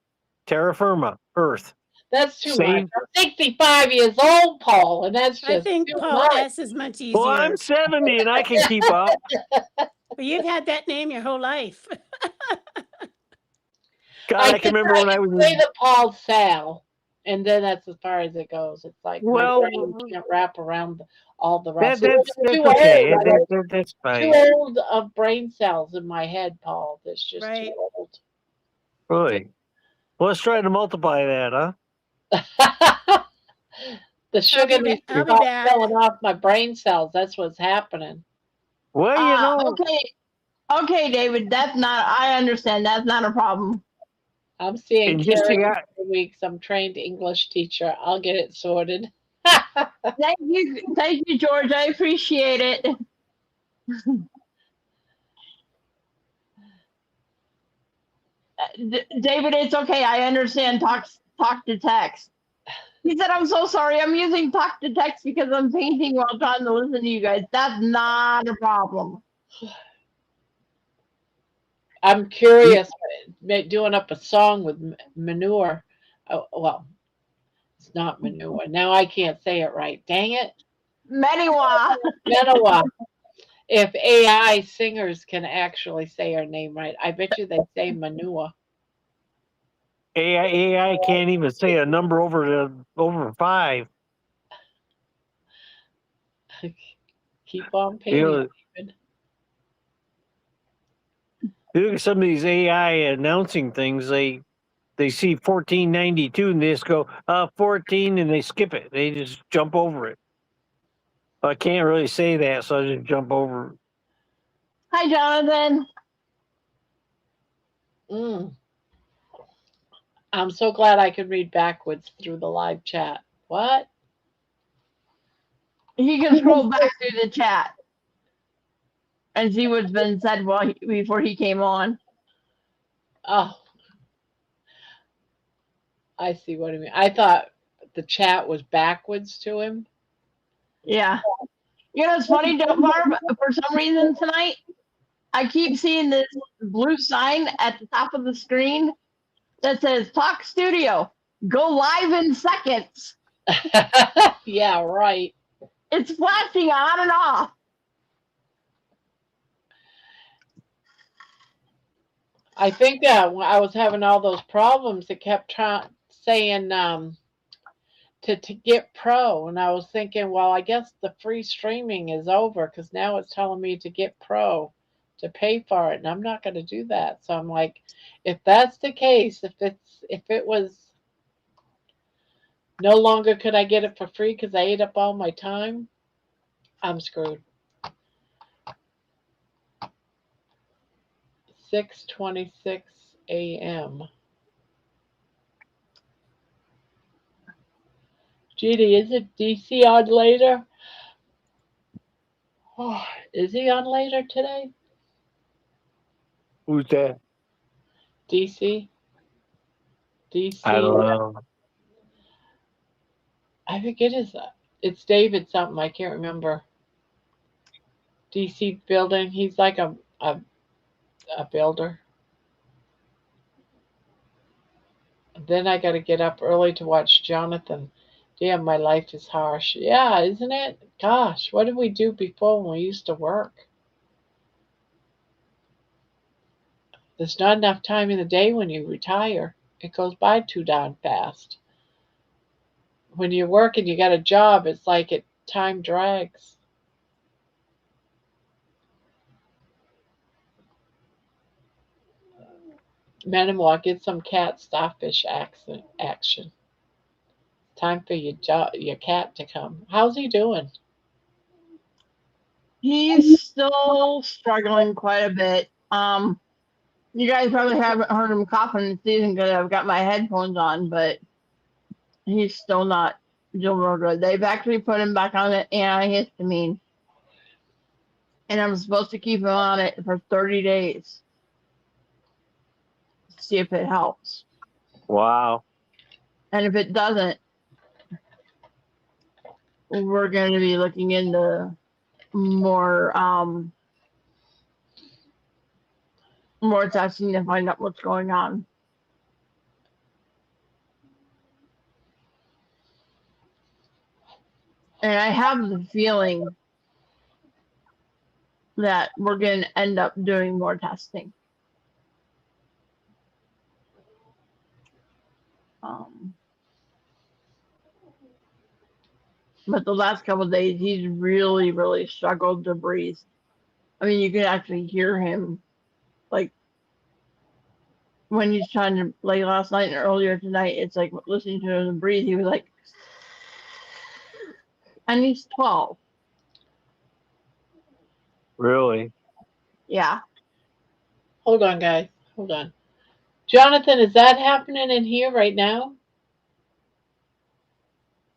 firma, earth. That's too much. Save. I'm 65 years old, Paul, and that's I just think too Paul much. S is much Well, easier. I'm 70 and I can keep up. But you've had that name your whole life. God, I can remember when I was. say the Paul Sal, and then that's as far as it goes. It's like my brain can't wrap around all the rest. That's too okay. old. That's Too fine. old of brain cells in my head, Paul. That's just Right. too old. Really? Well, let's try to multiply that, huh? The sugar needs to I'll be stop back. filling off my brain cells. That's what's happening. Well, you know. Okay, David. I understand. That's not a problem. I'm seeing And just Carrie to in 2 weeks. I'm trained English teacher. I'll get it sorted. Thank you, George. I appreciate it. David, it's okay. I understand. Talk to text. He said, "I'm so sorry. I'm using talk to text because I'm painting while trying to listen to you guys." That's not a problem. I'm curious, doing up a song with manure. Oh, well, it's not manure. Now I can't say it right. Dang it. Menewa. Menewa. If AI singers can actually say her name right, I bet you they say manure. AI can't even say a number over 5. Keep on painting. Look at some of these AI announcing things. They see 1492 and they just go 14 and they skip it. They just jump over it. I can't really say that, so I just jump over it. Hi, Jonathan. I'm so glad I could read backwards through the live chat. What? He can scroll back through the chat and see what's been said before he came on. Oh, I see what I mean. I thought the chat was backwards to him. Yeah. You know, it's funny, Barb. For some reason tonight, I keep seeing this blue sign at the top of the screen that says "Talk Studio, go live in seconds." Yeah, right. It's flashing on and off. I think that when I was having all those problems, it kept saying to get pro, and I was thinking, well, I guess the free streaming is over because now it's telling me to get pro to pay for it, and I'm not going to do that. So I'm like, if that's the case, if it was no longer could I get it for free because I ate up all my time, I'm screwed. 6:26 a.m. Judy, is it DC on later? Oh, is he on later today? Who's that? DC? DC? I don't know. I think it is. It's David something. I can't remember. DC building. He's like a builder. Then I got to get up early to watch Jonathan. Damn, my life is harsh. Yeah, isn't it? Gosh, what did we do before when we used to work? There's not enough time in the day when you retire. It goes by too darn fast. When you work and you got a job, it's like time drags. Metamore, get some cat starfish action. Time for your cat to come. How's he doing? He's still struggling quite a bit. You guys probably haven't heard him coughing this season because I've got my headphones on, but he's still not doing real good. They've actually put him back on an antihistamine, and I'm supposed to keep him on it for 30 days. See if it helps. Wow. And if it doesn't, we're going to be looking into more testing to find out what's going on. And I have the feeling that we're going to end up doing more testing. But the last couple of days, he's really, really struggled to breathe. I mean, you can actually hear him, like, when he's trying to lay last night and earlier tonight, it's like listening to him breathe. He was like, and he's 12. Really? Yeah. Hold on, guys. Hold on. Jonathan, is that happening in here right now?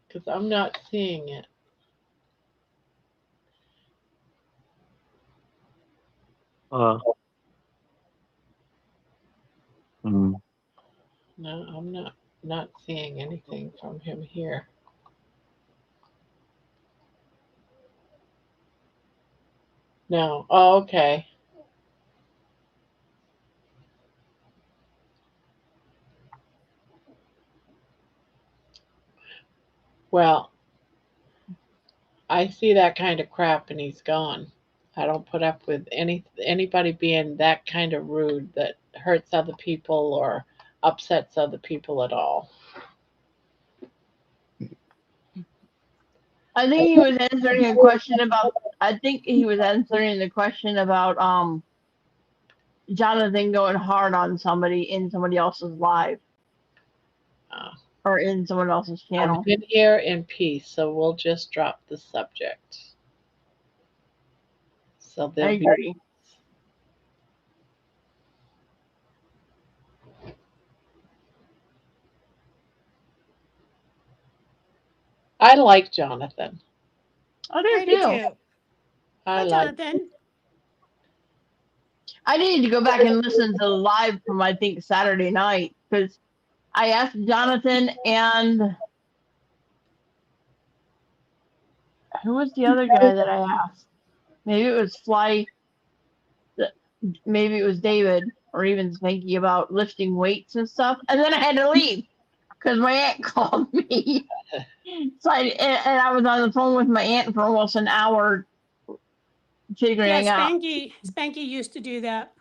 Because I'm not seeing it. No, I'm not seeing anything from him here. No. Oh, okay. Well, I see that kind of crap and he's gone. I don't put up with anybody being that kind of rude that hurts other people or upsets other people at all. I think he was answering a question about, Jonathan going hard on somebody in somebody else's live. Or in someone else's channel. I've been here in peace, so we'll just drop the subject. So I agree. I like Jonathan. I do too. I like Jonathan. I need to go back and listen to the live from, I think, Saturday night, because I asked Jonathan and Who was the other guy that I asked? Maybe it was maybe it was David or even Spanky about lifting weights and stuff. And then I had to leave because my aunt called me. So and I was on the phone with my aunt for almost an hour figuring out. Spanky used to do that.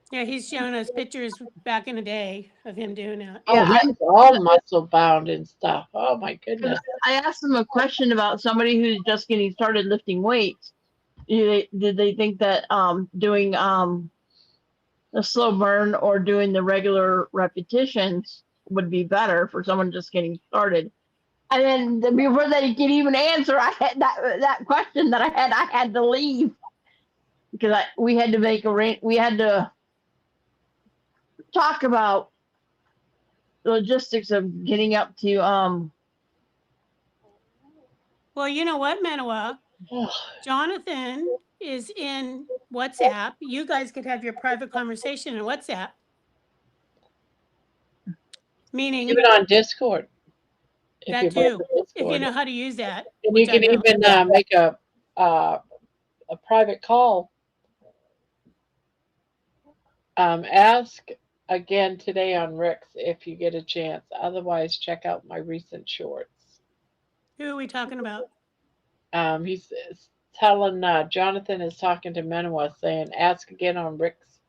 Yeah, he's shown us pictures back in the day of him doing that. Oh, Yeah, he's all muscle bound and stuff. Oh my goodness. I asked him a question about somebody who's just getting started lifting weights. Did they think that doing a slow burn or doing the regular repetitions would be better for someone just getting started? And then before they could even answer, I had that question that I had to leave because we had to talk about the logistics of getting up to Well, you know what, Manoa? Jonathan is in WhatsApp. You guys could have your private conversation in WhatsApp. Meaning Even on Discord. that too, if you know how to use that. And you which I can don't. even make a private call. Ask again today on Rick's if you get a chance. Otherwise, check out my recent shorts. Who are we talking about? He's telling Jonathan is talking to Manoa saying, ask again on Rick's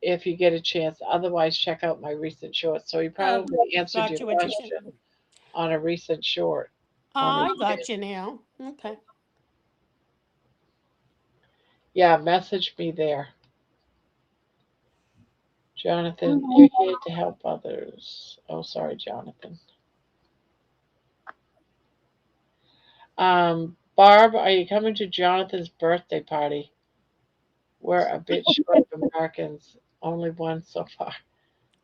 if you get a chance. Otherwise, check out my recent shorts. So he probably answered your question on a recent short. I got you now. Okay. Yeah, message me there. Jonathan, you're here to help others. Oh, sorry, Jonathan. Barb, are you coming to Jonathan's birthday party? We're a bit short of Americans. Only one so far.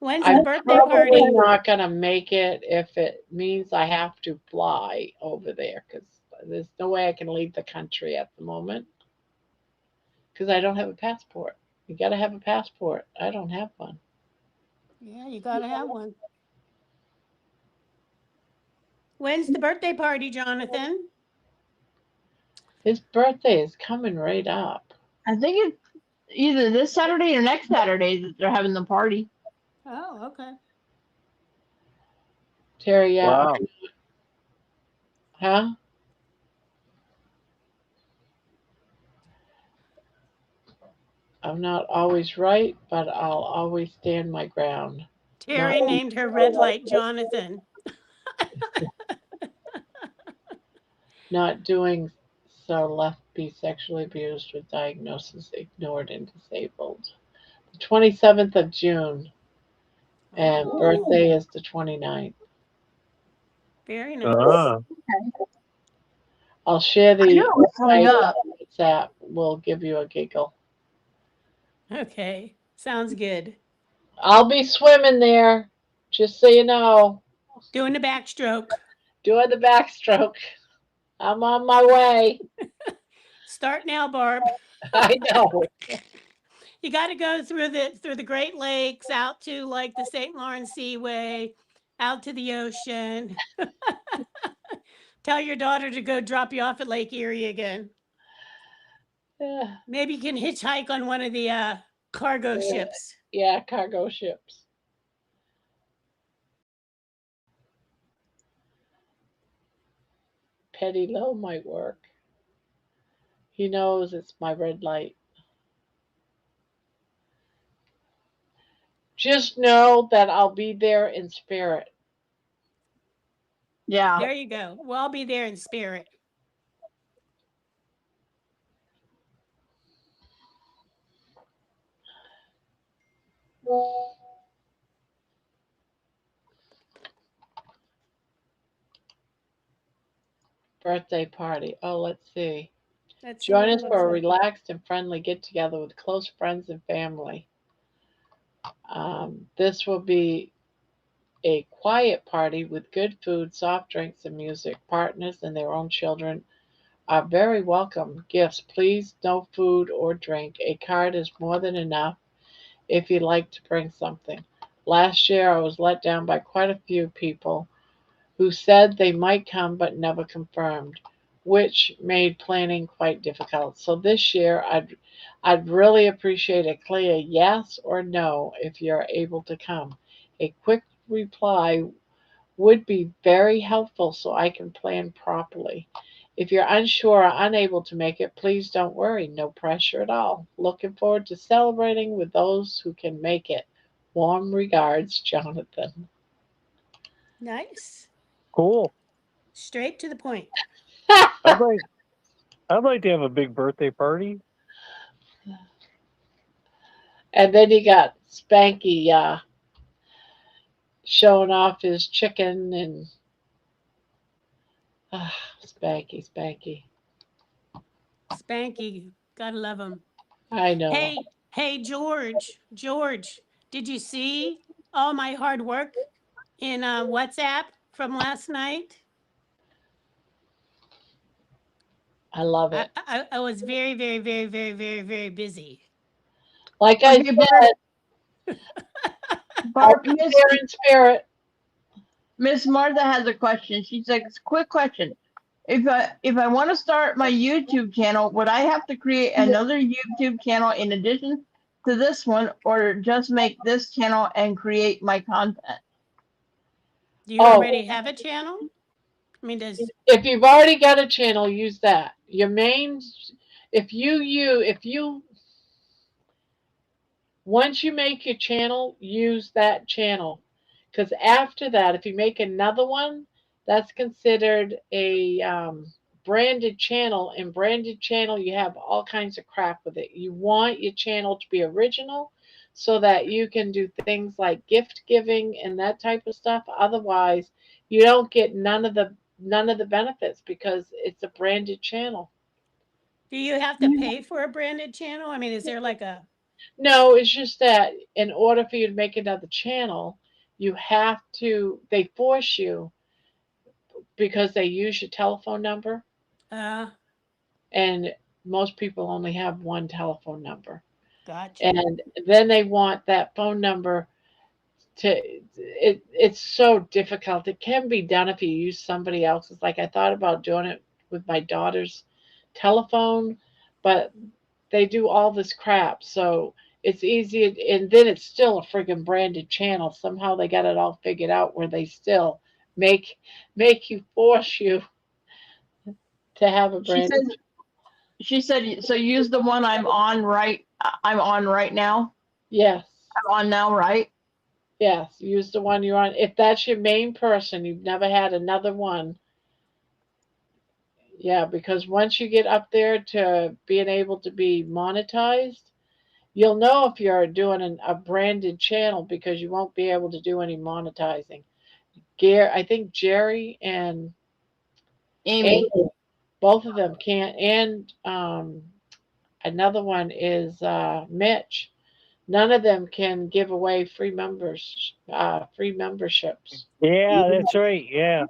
When's the I'm birthday probably party? not going to make it if it means I have to fly over there because there's no way I can leave the country at the moment because I don't have a passport. You got to have a passport. I don't have one. Yeah, you gotta have one. When's the birthday party, Jonathan? His birthday is coming right up. I think it's either this Saturday or next Saturday that they're having the party. Oh, okay. Terry, yeah. Wow. Huh? I'm not always right, but I'll always stand my ground. Terry named her red light Jonathan. Not doing so, left be sexually abused with diagnosis ignored and disabled. The 27th of June, and birthday is the 29th. Very nice. I'll share the coming up. WhatsApp. We'll give you a giggle. Okay, sounds good. I'll be swimming there, just so you know. Doing the backstroke. Doing the backstroke. I'm on my way. Start now, Barb. I know. You got to go through the Great Lakes, out to like the St. Lawrence Seaway, out to the ocean. Tell your daughter to go drop you off at Lake Erie again. Yeah. Maybe you can hitchhike on one of the cargo ships. Yeah, cargo ships. Petty low might work. He knows it's my red light. Just know that I'll be there in spirit. Yeah. There you go. Well, I'll be there in spirit. Birthday party. Oh, let's see. Let's Join see us what for a looks like. relaxed and friendly get together with close friends and family. This will be a quiet party with good food, soft drinks, and music. Partners and their own children are very welcome. Gifts, please, no food or drink. A card is more than enough if you'd like to bring something. Last year, I was let down by quite a few people who said they might come but never confirmed, which made planning quite difficult. So this year, I'd really appreciate a clear yes or no if you're able to come. A quick reply would be very helpful so I can plan properly. If you're unsure or unable to make it, please don't worry. No pressure at all. Looking forward to celebrating with those who can make it. Warm regards, Jonathan. Nice. Cool. Straight to the point. I'd like to have a big birthday party. And then you got Spanky showing off his chicken and Spanky, Spanky. Spanky. Gotta love him. I know. Hey, George. George, did you see all my hard work in WhatsApp from last night? I love it. I was very, very, very, very, very, very busy. Like I Okay, said, I'll Barb, be there in spirit. Miss Martha has a question. She's like, quick question. If I want to start my YouTube channel, would I have to create another YouTube channel in addition to this one, or just make this channel and create my content? Do you already have a channel? I mean, If you've already got a channel, use that. Your main, if you once you make your channel, use that channel. Because after that, if you make another one, that's considered a branded channel. And branded channel, you have all kinds of crap with it. You want your channel to be original so that you can do things like gift giving and that type of stuff. Otherwise, you don't get none of the benefits because it's a branded channel. do you have to pay for a branded channel? I mean, is there like a... No, it's just that in order for you to make another channel, they force you because they use your telephone number. And most people only have one telephone number. Gotcha. And then they want that phone number it's so difficult. It can be done if you use somebody else's. Like I thought about doing it with my daughter's telephone, but they do all this crap. So it's easy, and then it's still a friggin' branded channel. Somehow they got it all figured out where they still make you force you to have a branded. She said, so use the one I'm on right now. Yes. I'm on now, right? Yes, use the one you're on. If that's your main person, you've never had another one. Yeah, because once you get up there to being able to be monetized, you'll know if you're doing a branded channel because you won't be able to do any monetizing. I think Jerry and Amy, both of them can't. And another one is Mitch. None of them can give away free memberships. Yeah, that's right. Yeah.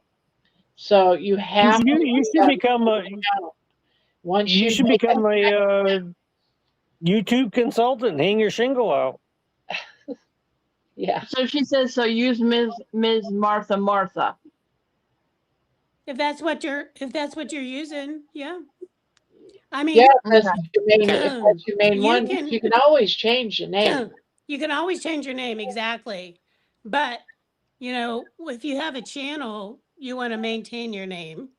So you have you should become a YouTube consultant and hang your shingle out. Yeah. So she says, so use Ms. Martha. If that's what you're using, yeah. I mean, yeah, if that's your main one. You can always change your name. You can always change your name, exactly. But, if you have a channel, you want to maintain your name.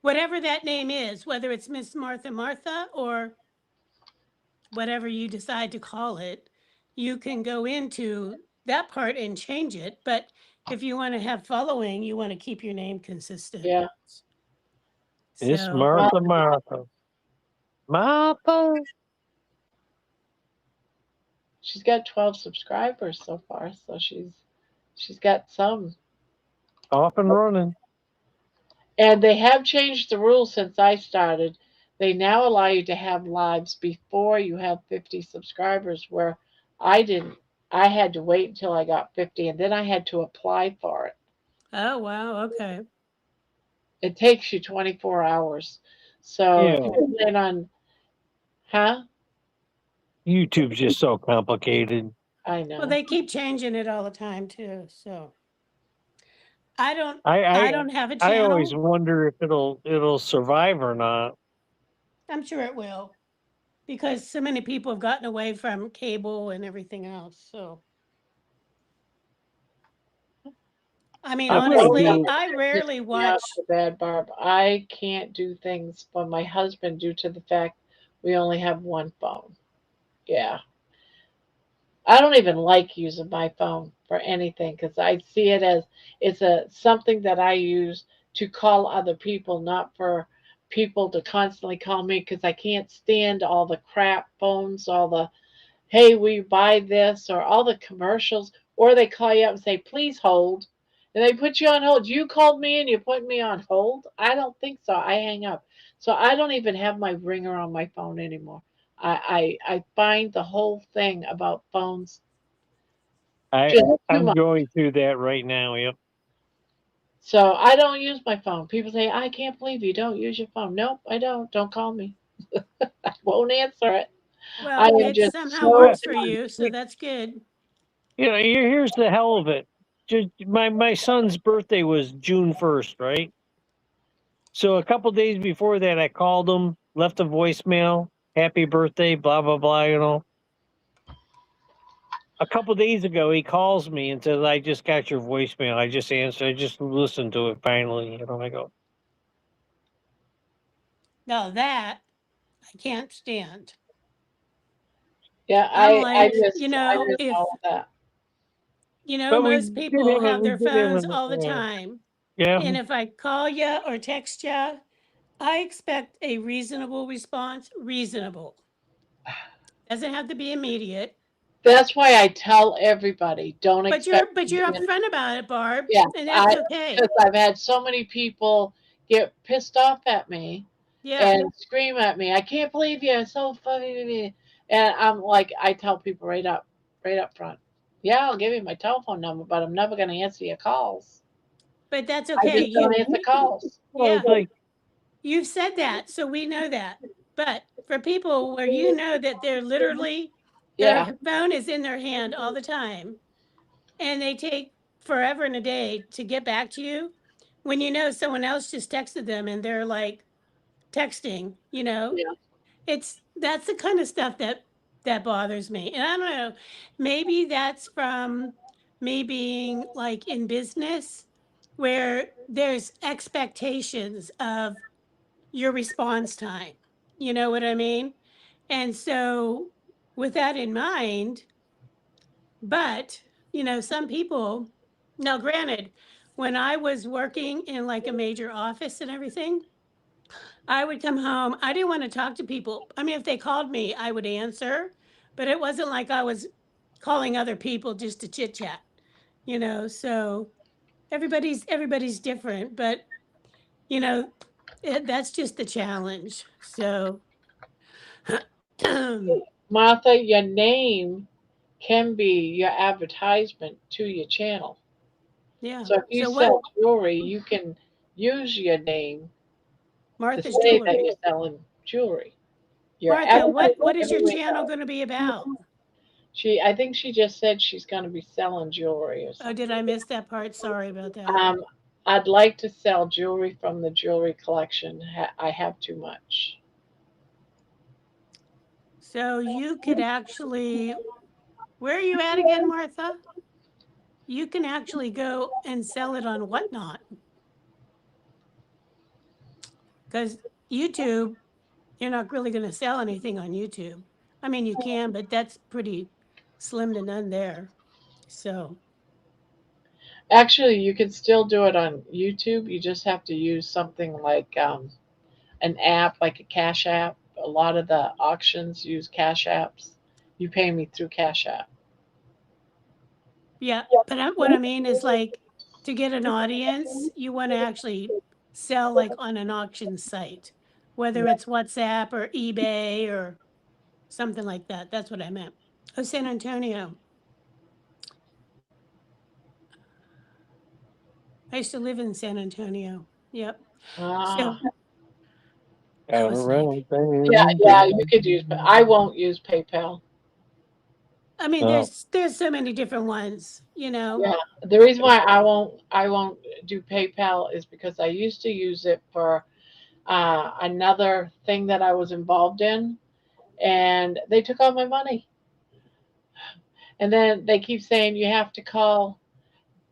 Whatever that name is, whether it's Miss Martha or whatever you decide to call it, you can go into that part and change it. But if you want to have following, you want to keep your name consistent. Yeah. It's Martha. She's got 12 subscribers so far, so she's got some. Off and running. And they have changed the rules since I started. They now allow you to have lives before you have 50 subscribers, where I didn't. I had to wait until I got 50, and then I had to apply for it. Oh, wow. Okay. It takes you 24 hours. So if you plan on, YouTube's just so complicated. I know. Well, they keep changing it all the time, too. So, I don't I don't have a I always channel. wonder if it'll survive or not. I'm sure it will, because so many people have gotten away from cable and everything else. So, I mean, I'm gonna honestly, do. I rarely Yeah, watch. so bad, Barb. I can't do things for my husband due to the fact we only have one phone. Yeah. I don't even like using my phone for anything because I see it as it's a something that I use to call other people, not for people to constantly call me because I can't stand all the crap phones, all the hey, will you buy this or all the commercials, or they call you up and say, please hold. And they put you on hold. You called me and you put me on hold? I don't think so. I hang up. So I don't even have my ringer on my phone anymore. I find the whole thing about phones I just too I'm much. going through that right now. Yep. So I don't use my phone. People say, I can't believe you don't use your phone. Nope, I don't. Don't call me. I won't answer it. I Well, am it just somehow so works for you, so that's good. Here's the hell of it. Just my son's birthday was June 1st, right? So a couple days before that, I called him, left a voicemail, happy birthday, blah blah blah. A couple days ago, he calls me and says, "I just got your voicemail. I just answered. I just listened to it finally." I go, Now that I can't stand. yeah, I'm I like, just I miss all of that. but most people have we their did have phones an, all the time. yeah. And if I call you or text you, I expect a reasonable response. Reasonable. Doesn't have to be immediate. That's why I tell everybody, don't expect But me you're to. upfront about it, Barb, Yes, and that's I okay. because I've had so many people get pissed off at me Yeah. and scream at me. I can't believe you. It's so funny. And I'm like, I tell people right up front. Yeah, I'll give you my telephone number, but I'm never going to answer your calls. But that's I okay. just don't answer calls. Well, Yeah, it's like you've said that, so we know that. But for people where you know that they're literally Yeah, their phone is in their hand all the time and they take forever and a day to get back to you, when you know someone else just texted them and they're like texting, yeah. that's the kind of stuff that bothers me. And I don't know, maybe that's from me being like in business where there's expectations of your response time. You know what I mean? And so, with that in mind, but, some people, now granted, when I was working in like a major office and everything, I would come home. I didn't want to talk to people. I mean, if they called me, I would answer, but it wasn't like I was calling other people just to chit chat, so everybody's different, but you know, that's just the challenge. So, Martha, your name can be your advertisement to your channel. yeah. So if you So what? sell jewelry, you can use your name to Martha's say that jewelry. you're selling jewelry. Your Martha, advertisement what is your everywhere channel else. going to be about? I think she just said she's going to be selling jewelry or Oh, did something. I miss that part? Sorry about that. I'd like to sell jewelry from the jewelry collection. I have too much. So you could actually, where are you at again, Martha? You can actually go and sell it on Whatnot, because YouTube, you're not really going to sell anything on YouTube. I mean, you can, but that's pretty slim to none there. So, Actually, you can still do it on YouTube. You just have to use something like an app, like a Cash App. A lot of the auctions use Cash Apps. You pay me through Cash App. yeah, but what I mean is like to get an audience, you want to actually sell like on an auction site, whether it's WhatsApp or eBay or something like that. That's what I meant. Oh, San Antonio. I used to live in San Antonio. Yep. Ah, So I was like, yeah, you could use, but I won't use PayPal. I mean, Oh. there's so many different ones, you know. Yeah. The reason why I won't do PayPal is because I used to use it for another thing that I was involved in, and they took all my money. And then they keep saying you have to call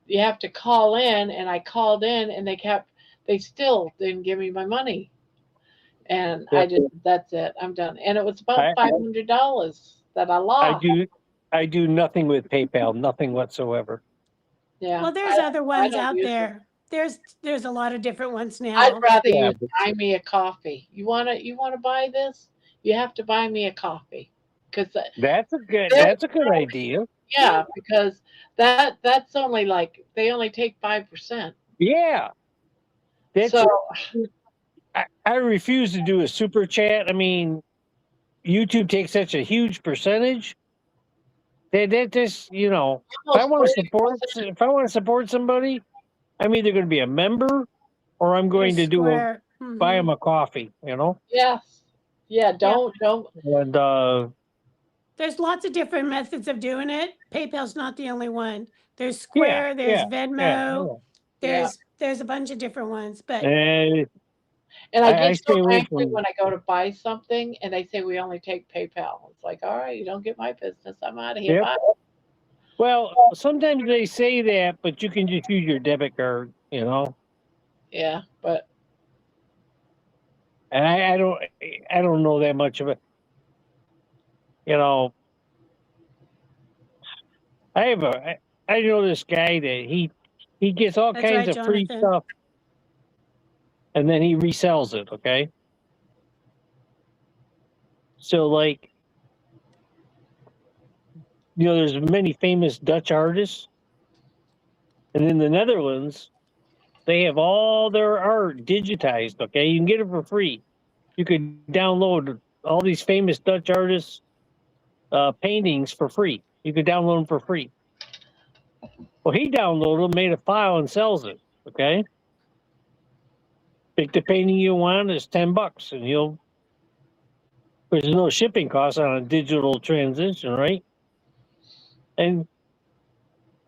in, and I called in, and they still didn't give me my money. And Yeah. that's it. I'm done. And it was about I $500 that I I lost. do nothing with PayPal, nothing whatsoever. Yeah. Well, there's other I ones don't out use it. there. There's a lot of different ones I'd now. rather Yeah, you buy me a coffee. You wanna buy this? You have to buy me a coffee. Because that's they'll a good idea. yeah, because that's only like they only take 5%. Yeah, that's So I refuse to do a super chat. I mean, YouTube takes such a huge percentage that just almost 40%. if I want to support somebody, I'm either going to be a member or I'm Or going to Square. buy Mhm. them a coffee. Yes. Yeah, don't And There's lots of different methods of doing it. PayPal's not the only one. There's yeah, Square, there's yeah, Venmo, yeah. there's a bunch of different ones. But and And I I get so stay away angry from. when I go to buy something and they say we only take PayPal. It's like, all right, you don't get my business. I'm out of here. Yep. Bye. Well, sometimes they say that, but you can just use your debit card. Yeah, but And I don't know that much of it. I know this guy that he gets all that's kinds right, of free Jonathan. stuff and then he resells it, okay? So like, there's many famous Dutch artists, and in the Netherlands, they have all their art digitized, okay? You can get it for free. You can download all these famous Dutch artists paintings for free. You can download them for free. Well, he downloaded them, made a file, and sells it. Okay, pick the painting you want. It's $10, and there's no shipping costs on a digital transition, right? And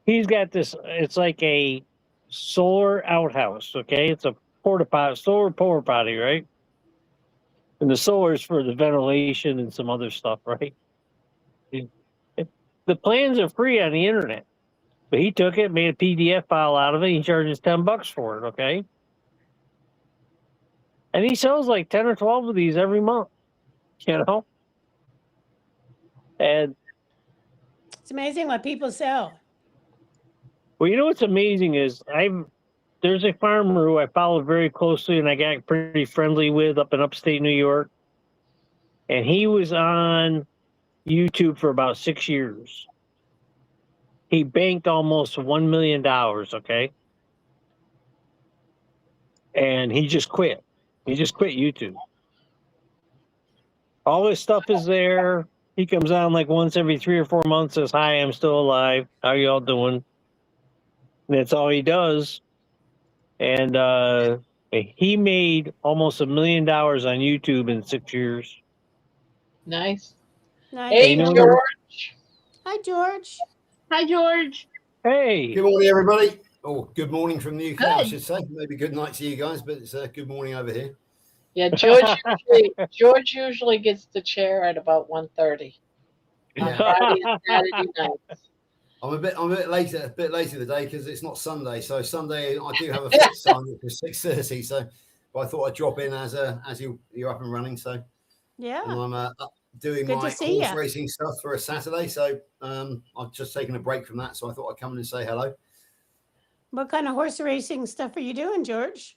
he's got this. It's like a solar outhouse. Okay, it's a solar porta potty, right? And the solar is for the ventilation and some other stuff, right? It- the plans are free on the internet. But he took it, made a PDF file out of it. He charges $10 for it, okay? And he sells like 10 or 12 of these every month, And It's amazing what people sell. well, what's amazing is there's a farmer who I followed very closely and I got pretty friendly with up in upstate New York, and he was on YouTube for about 6 years. He banked almost $1 million, okay? And he just quit. He just quit YouTube. All his stuff is there. He comes on like once every 3 or 4 months, says, "Hi, I'm still alive. How y'all doing?" And that's all he does. And he made almost $1 million on YouTube in 6 years. nice. Nice. Hey, you know- George. Hi, George. Hi, George. Hey, Good morning, everybody. Oh, good morning from the UK, I Good. should say. Maybe good night to you guys, but it's good morning over here. Yeah, George usually gets the chair at about 1:30 on Yeah. Friday and Saturday nights. I'm a bit later today because it's not Sunday. So Sunday I do have a fixed time for 6:30. So, but I thought I'd drop in as you're up and running. So, and Yeah. I'm doing Good to my see horse ya. racing stuff for a Saturday. So I've just taken a break from that. So I thought I'd come in and say hello. What kind of horse racing stuff are you doing, George?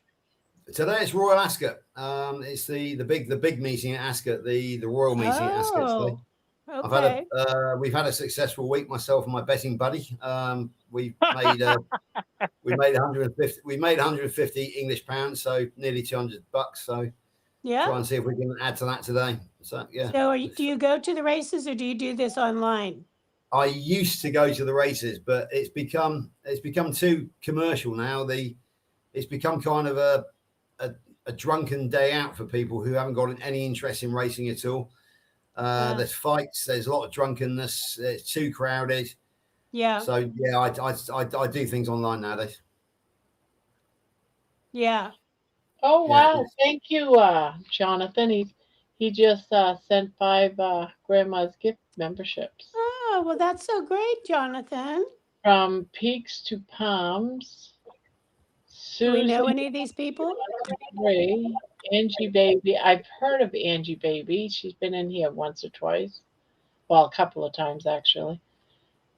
Today it's Royal Ascot. It's the big meeting at Ascot, the Royal meeting at Ascot today. Oh, okay. We've had a successful week, myself and my betting buddy. We made 150. We made 150 English pounds, so nearly $200. So Yeah. try and see if we can add to that today. So yeah. So do you go to the races or do you do this online? I used to go to the races, but it's become too commercial now. It's become kind of a drunken day out for people who haven't got any interest in racing at all. Wow. There's fights. There's a lot of drunkenness. It's too crowded. Yeah. So yeah, I do things online nowadays. Yeah. Oh Yeah, wow! Thank you, Jonathan. He just sent 5 grandma's gift memberships Oh, well, that's so great, Jonathan. from Peaks to Palms. Do we know Susie any of these people? Ray, Angie Baby. I've heard of Angie Baby. She's been in here once or twice. Well, a couple of times actually.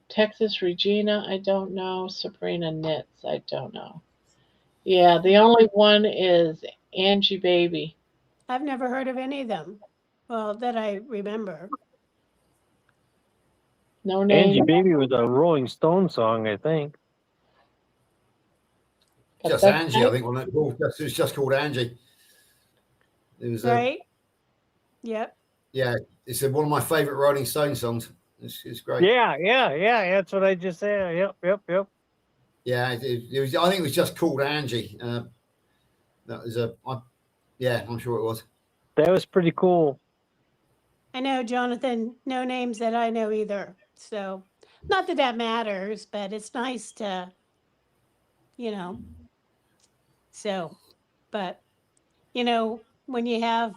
Texas Regina, I don't know. Sabrina Knits, I don't know. Yeah, the only one is Angie Baby. I've never heard of any of them. Well, that I remember. No Angie name. Baby was a Rolling Stone song, I think. But just that's Angie. I nice. think it was just called Angie. It was Right? Yep. yeah. It's one of my favorite Rolling Stone songs. It's great. Yeah. That's what I just said. Yep. Yeah, it was. I think it was just called Angie. That was yeah, I'm sure it was. That was pretty cool. I know, Jonathan, no names that I know either. So, not that that matters, but it's nice to, you know. So, but, when you have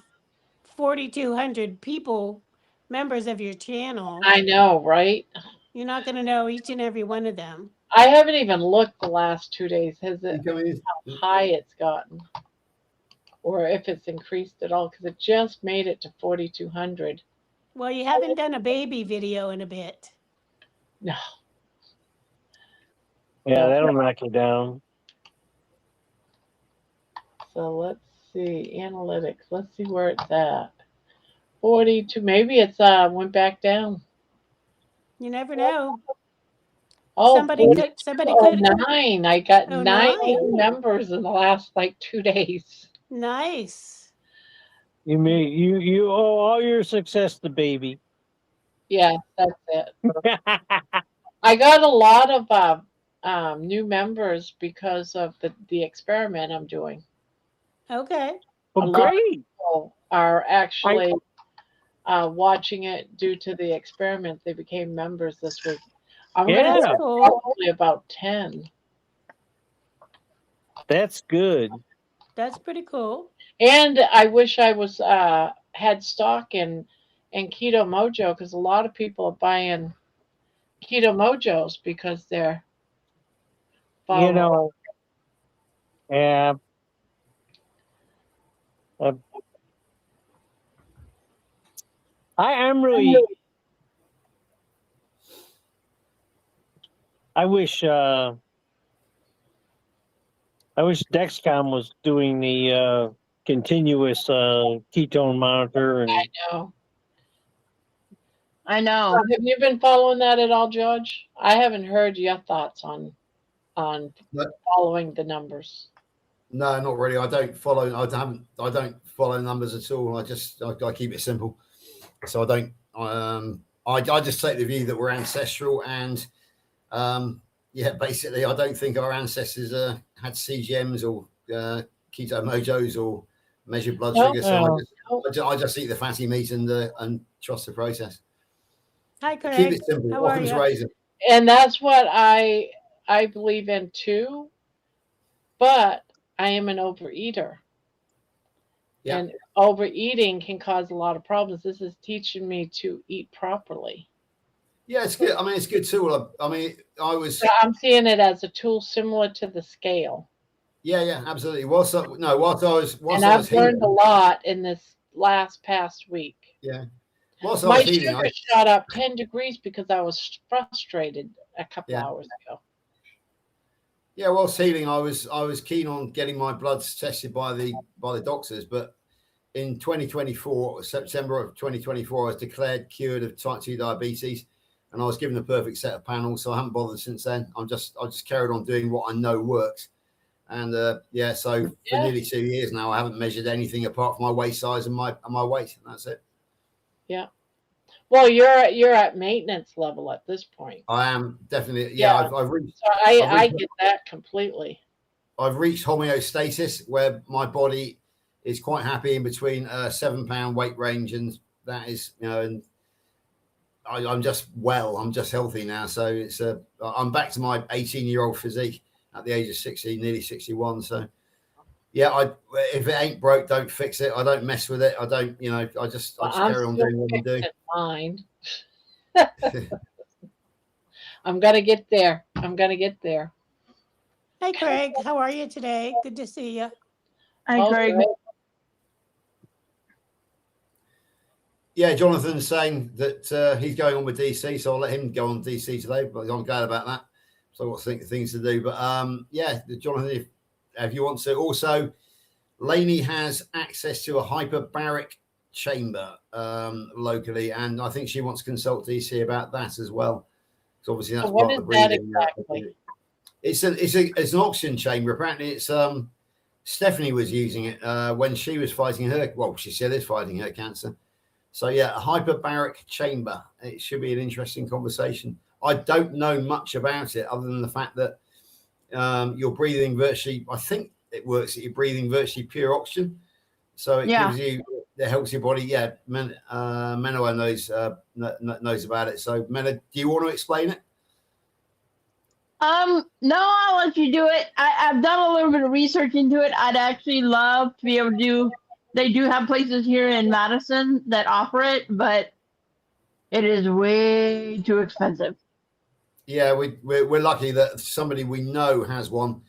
4,200 people, members of your channel, I know, right? you're not going to know each and every one of them. I haven't even looked the last 2 days. Has it You come in? how high it's gotten, or if it's increased at all? Because it just made it to 4,200. Well, you haven't done a baby video in a bit. No. Yeah, that'll knock you down. So let's see analytics. Let's see where it's at. 42. Maybe it's went back down. You never know. Oh, Somebody could. 9. I got Oh, 9 9. new members in the last like 2 days. Nice. You owe all your success to Baby. Yeah, that's it. I got a lot of new members because of the experiment I'm doing. Okay. Well, A lot of great. people are actually watching it due to the experiment. They became members this week. I'm going to That's have cool. probably about 10. That's good. That's pretty cool. And I wish I was had stock in Keto Mojo, because a lot of people are buying Keto Mojos because they're following. Yeah. I'm really. I wish Dexcom was doing the continuous ketone monitor, and I know. Have you been following that at all, George? I haven't heard your thoughts on following the numbers. No, not really. I don't follow. I don't follow numbers at all. I keep it simple. So I don't. I just take the view that we're ancestral, and yeah, basically, I don't think our ancestors had CGMs or keto mojos or measured blood sugar. So I just eat the fatty meat and trust the process. Hi, Craig. Keep it simple. How are Occam's you? razor. And that's what I believe in too. But I am an overeater. Yeah. And overeating can cause a lot of problems. This is teaching me to eat properly. Yeah, it's good. I mean, it's good tool. I mean, So I'm seeing it as a tool similar to the scale. Yeah, absolutely. Whilst I was I've learned a lot in this past week. Yeah. Whilst I My was healing, sugar shot up 10 degrees because I was frustrated a couple hours ago. Yeah, whilst healing, I was keen on getting my bloods tested by the doctors, but in 2024, September of 2024, I was declared cured of type 2 diabetes, and I was given the perfect set of panels. So I haven't bothered since then. I just carried on doing what I know works, and so for nearly 2 years now, I haven't measured anything apart from my waist size and my weight. And that's it. Yeah. Well, you're at maintenance level at this point. I am definitely. Yeah. I've reached. So I get that completely. I've reached homeostasis, where my body is quite happy in between a 7-pound weight range and that is, you know, and I'm just I'm just healthy now. So it's I'm back to my 18-year-old physique at the age of 60, nearly 61. So yeah, if it ain't broke, don't fix it. I don't mess with it. I don't, you know, I just carry on doing what I'm doing. Mine. I'm gonna get there. I'm gonna get there. Hey, Craig, how are you today? Good to see you. Hi, Oh, Greg. great. Yeah, Jonathan's saying that he's going on with DC, so I'll let him go on DC today. But I'm glad about that. So I've got things to do. But yeah, Jonathan, if you want to, also, Lainey has access to a hyperbaric chamber locally, and I think she wants to consult DC about that as well. So obviously that's So what part is of the that breathing. exactly? It's an oxygen chamber. Apparently, it's Stephanie was using it when she was fighting her. Well, she still is fighting her cancer. So yeah, a hyperbaric chamber. It should be an interesting conversation. I don't know much about it other than the fact that you're breathing virtually. I think it works that you're breathing virtually pure oxygen. So it gives you, it helps your body. Yeah, Menoa knows about it. So Mena, do you want to explain it? No, I'll let you do it. I've done a little bit of research into it. I'd actually love to be able to do. They do have places here in Madison that offer it, but it is way too expensive. Yeah, we're lucky that somebody we know has one,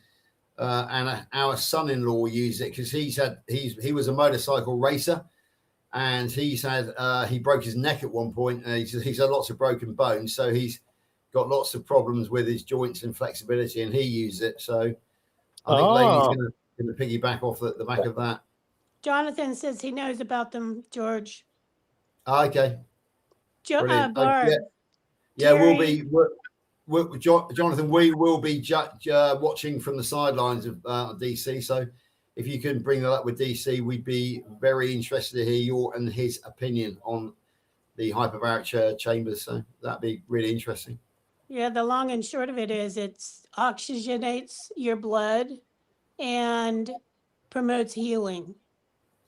and our son-in-law used it because he was a motorcycle racer, and he broke his neck at one point. And he's had lots of broken bones, so he's got lots of problems with his joints and flexibility, and he used it. So I think Lainey's going to piggyback off the back of that. Jonathan says he knows about them, George. Okay. Barb. Yeah, Jonathan, we will be watching from the sidelines of DC. So if you can bring that up with DC, we'd be very interested to hear your and his opinion on the hyperbaric chambers. So that'd be really interesting. Yeah, the long and short of it is it oxygenates your blood and promotes healing.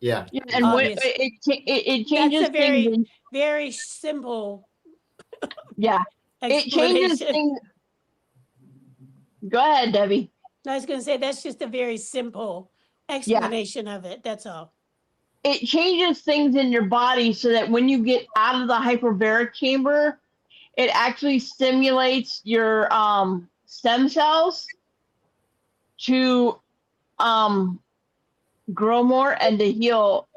Yeah. And it changes That's a very, things. very simple. Yeah. It changes things. Go ahead, Debbie. I was going to say that's just a very simple explanation of it. That's all. It changes things in your body so that when you get out of the hyperbaric chamber, it actually stimulates your stem cells to grow more and to heal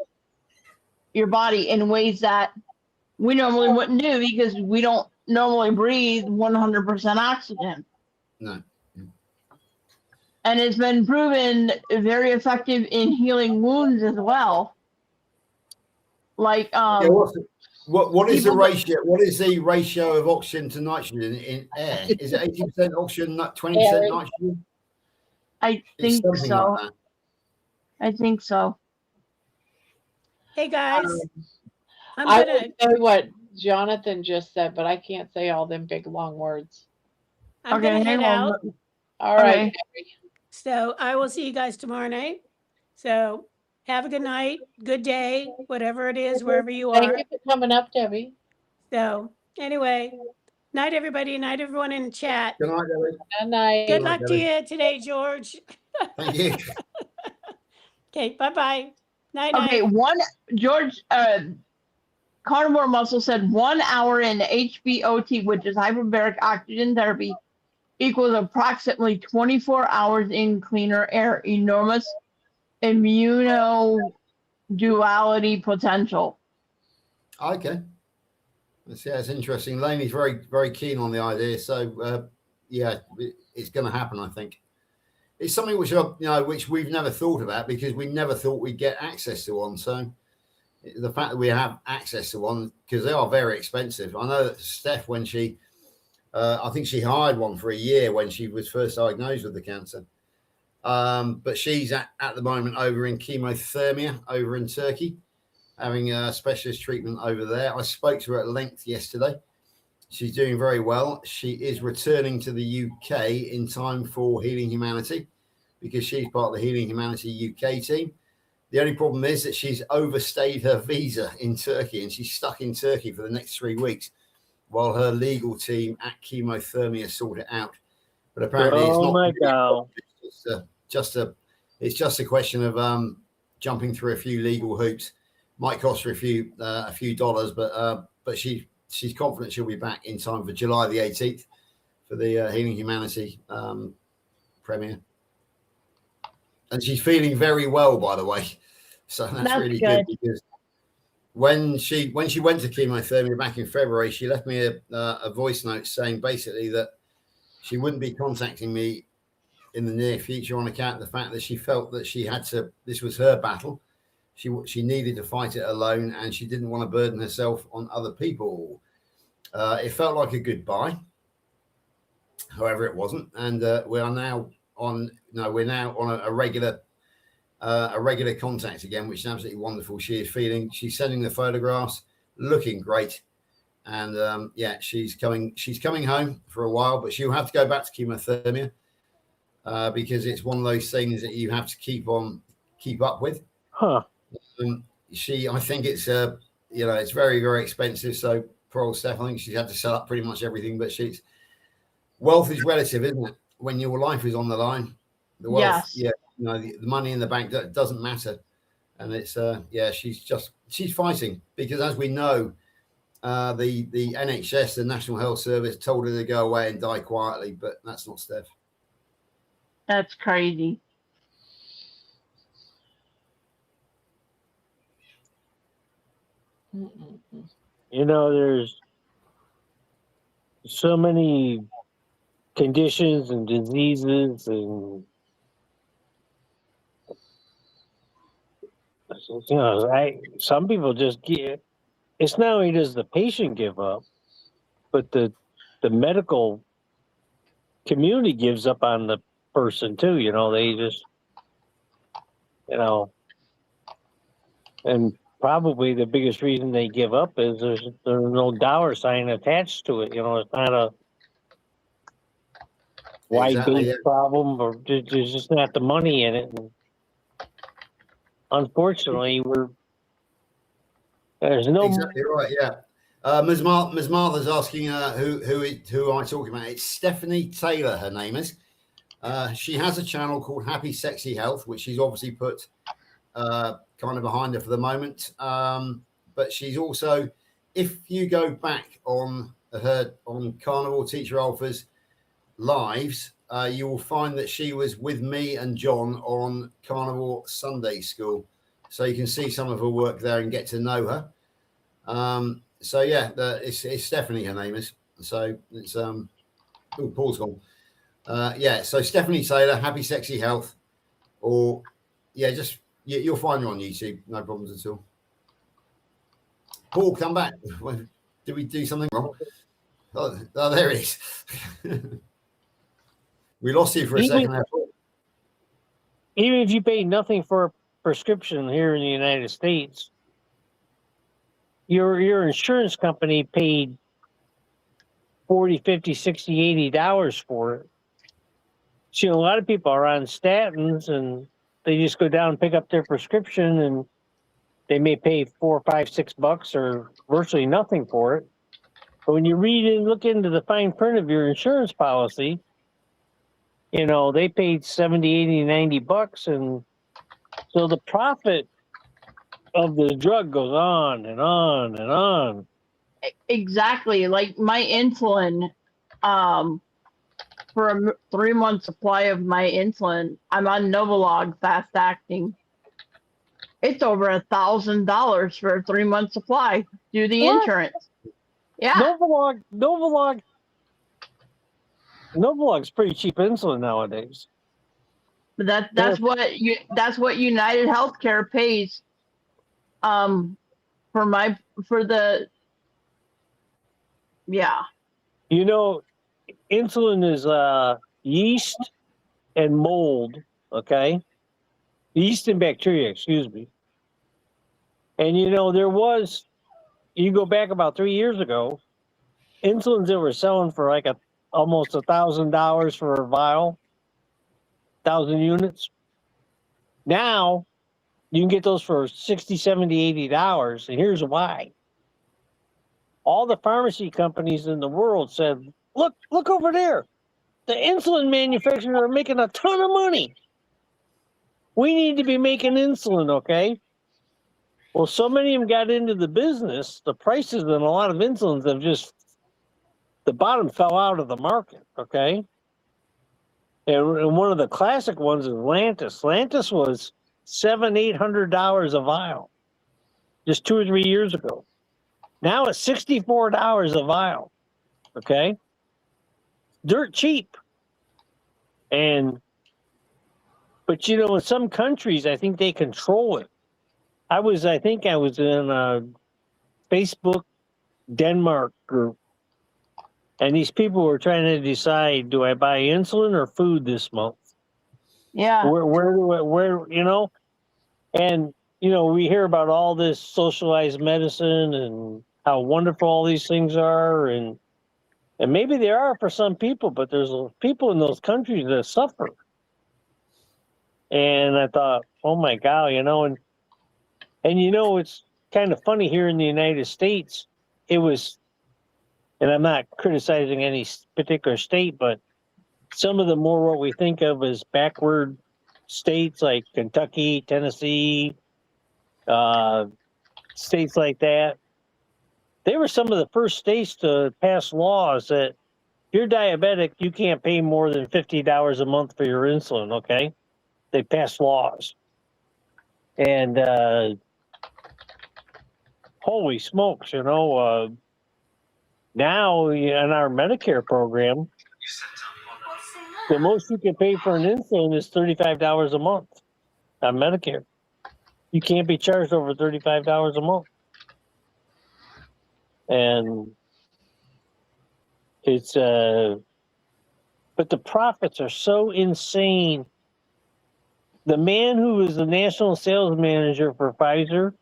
your body in ways that we normally wouldn't do because we don't normally breathe 100% oxygen. No. And it's been proven very effective in healing wounds as well. Like what is the ratio? What is the ratio of oxygen to nitrogen in air? Is it 80% oxygen, 20% nitrogen? I think so. Like I think so. Hey guys, I will say what Jonathan just said, but I can't say all them big long words. I'm gonna head out. All right. So I will see you guys tomorrow night. So have a good night, good day, whatever it is, wherever you are. Thank you for coming up, Debbie. So anyway, night everybody, night everyone in the chat. Good night, Debbie. Good night. Good luck to you today, George. Thank you. Okay, bye-bye. Night, okay, George Carnivore Muscle said 1 hour in HBOT, which is hyperbaric oxygen therapy, equals approximately 24 hours in cleaner air. Enormous immunoduality potential. Okay. Yeah, it's interesting. Lainey's very, very keen on the idea. So yeah, it's going to happen, I think. It's something which which we've never thought about because we never thought we'd get access to one. So the fact that we have access to one, because they are very expensive. I know that Steph, when she, I think she hired one for a year when she was first diagnosed with the cancer. But she's at the moment over in chemothermia over in Turkey, having a specialist treatment over there. I spoke to her at length yesterday. She's doing very well. She is returning to the UK in time for Healing Humanity because she's part of the Healing Humanity UK team. The only problem is that she's overstayed her visa in Turkey, and she's stuck in Turkey for the next 3 weeks while her legal team at Chemothermia sort it out. But apparently it's not. My God. It's just a question of jumping through a few legal hoops. Might cost her a few dollars, but she's confident she'll be back in time for July the 18th for the Healing Humanity premiere. And she's feeling very well, by the way. So that's really good because when she went to Chemothermia back in February, she left me a voice note saying basically that she wouldn't be contacting me in the near future on account of the fact that she felt that she had to. This was her battle. She needed to fight it alone, and she didn't want to burden herself on other people. It felt like a goodbye. However, it wasn't, and we're now on a regular contact again, which is absolutely wonderful. She's sending the photographs, looking great, and she's coming home for a while, but she'll have to go back to Chemothermia because it's one of those things that you have to keep up with. I think it's it's very, very expensive. So poor old Steph, I think she's had to sell up pretty much everything. But wealth is relative, isn't it? When your life is on the line, the wealth, the money in the bank doesn't matter. And it's she's fighting because, as we know, the NHS, the National Health Service, told her to go away and die quietly, but that's not Steph. That's crazy. There's so many conditions and diseases, and some people just it's not only does the patient give up, but the medical community gives up on the person too. They just and probably the biggest reason they give up is there's no dollar sign attached to it. It's not a wide-based problem, or there's just not the money in it. And unfortunately, there's no. Exactly right. Yeah. Ms. Martha's asking who am I talking about? It's Stephanie Taylor. Her name is. She has a channel called Happy Sexy Health, which she's obviously put kind of behind her for the moment. But she's also, if you go back on Carnivore Teacher Alpha's lives, you will find that she was with me and John on Carnivore Sunday School. So you can see some of her work there and get to know her. It's Stephanie, her name is. So it's Paul's gone. So Stephanie Taylor, Happy Sexy Health, or you'll find her on YouTube, no problems at all. Paul, come back. Did we do something wrong? Oh, there it is. We lost you for a second there. Even if you pay nothing for a prescription here in the United States, your insurance company paid $40, $50, $60, $80 for it. So a lot of people are on statins, and they just go down and pick up their prescription, and they may pay $4, $5, $6 or virtually nothing for it. But when you read and look into the fine print of your insurance policy, they paid $70, $80, $90, and so the profit of the drug goes on and on and on. Exactly. Like my insulin, for a 3-month supply of my insulin, I'm on Novolog fast acting. It's over $1,000 for a 3-month supply due to the insurance. Yeah. Novolog's pretty cheap insulin nowadays. That's what United Healthcare pays. Insulin is yeast and mold, okay? Yeast and bacteria, excuse me. And you go back about 3 years ago, insulins that were selling for like almost $1,000 for a vial, 1,000 units. Now You can get those for $60, $70, $80. And here's why. All the pharmacy companies in the world said, look over there. The insulin manufacturers are making a ton of money. We need to be making insulin, okay? Well, so many of them got into the business, the prices on a lot of insulins have just, the bottom fell out of the market, okay? And one of the classic ones is Lantus. Lantus was $700, $800 a vial just 2 or 3 years ago. Now it's $64 a vial, okay? Dirt cheap. But you know, in some countries, I think they control it. I think I was in a Facebook Denmark group, and these people were trying to decide, do I buy insulin or food this month? Yeah. Where you know? And, you know, we hear about all this socialized medicine and how wonderful all these things are. And maybe they are for some people, but there's people in those countries that suffer. And I thought, oh my God, you know, and you know, it's kind of funny here in the United States. It was, and I'm not criticizing any particular state, but some of the more what we think of as backward states like Kentucky, Tennessee, states like that, they were some of the first states to pass laws that if you're diabetic, you can't pay more than $50 a month for your insulin, okay? They passed laws. And holy smokes, you know, now in our Medicare program, the most you can pay for an insulin is $35 a month on Medicare. You can't be charged over $35 a month. And it's, but the profits are so insane. The man who was the national sales manager for Pfizer,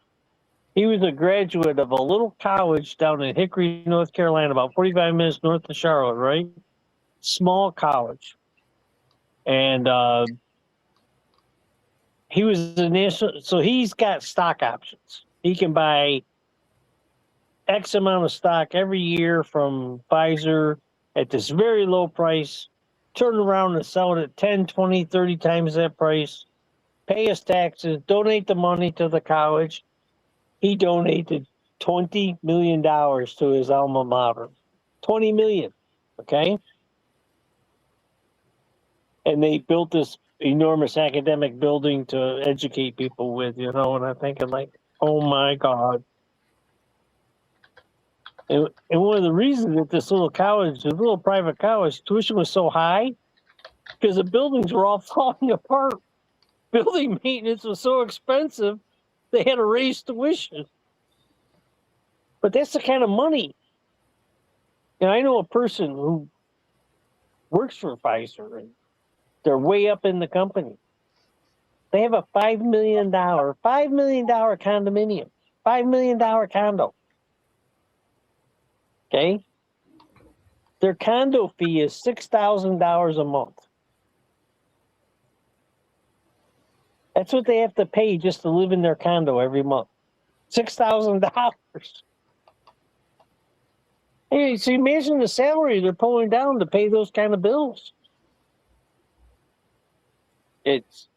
he was a graduate of a little college down in Hickory, North Carolina, about 45 minutes north of Charlotte, right? Small college. And he was the national, so he's got stock options. He can buy X amount of stock every year from Pfizer at this very low price, turn around and sell it at 10, 20, 30 times that price, pay his taxes, donate the money to the college. He donated $20 million to his alma mater. $20 million, okay? And they built this enormous academic building to educate people with, you know, and I'm thinking like, oh my God. And one of the reasons that this little college, this little private college, tuition was so high, because the buildings were all falling apart. Building maintenance was so expensive, they had to raise tuition. But that's the kind of money. And I know a person who works for Pfizer, and they're way up in the company. They have a $5 million condominium, $5 million condo. Okay? Their condo fee is $6,000 a month. That's what they have to pay just to live in their condo every month. $6,000. Hey, so imagine the salary they're pulling down to pay those kind of bills. It's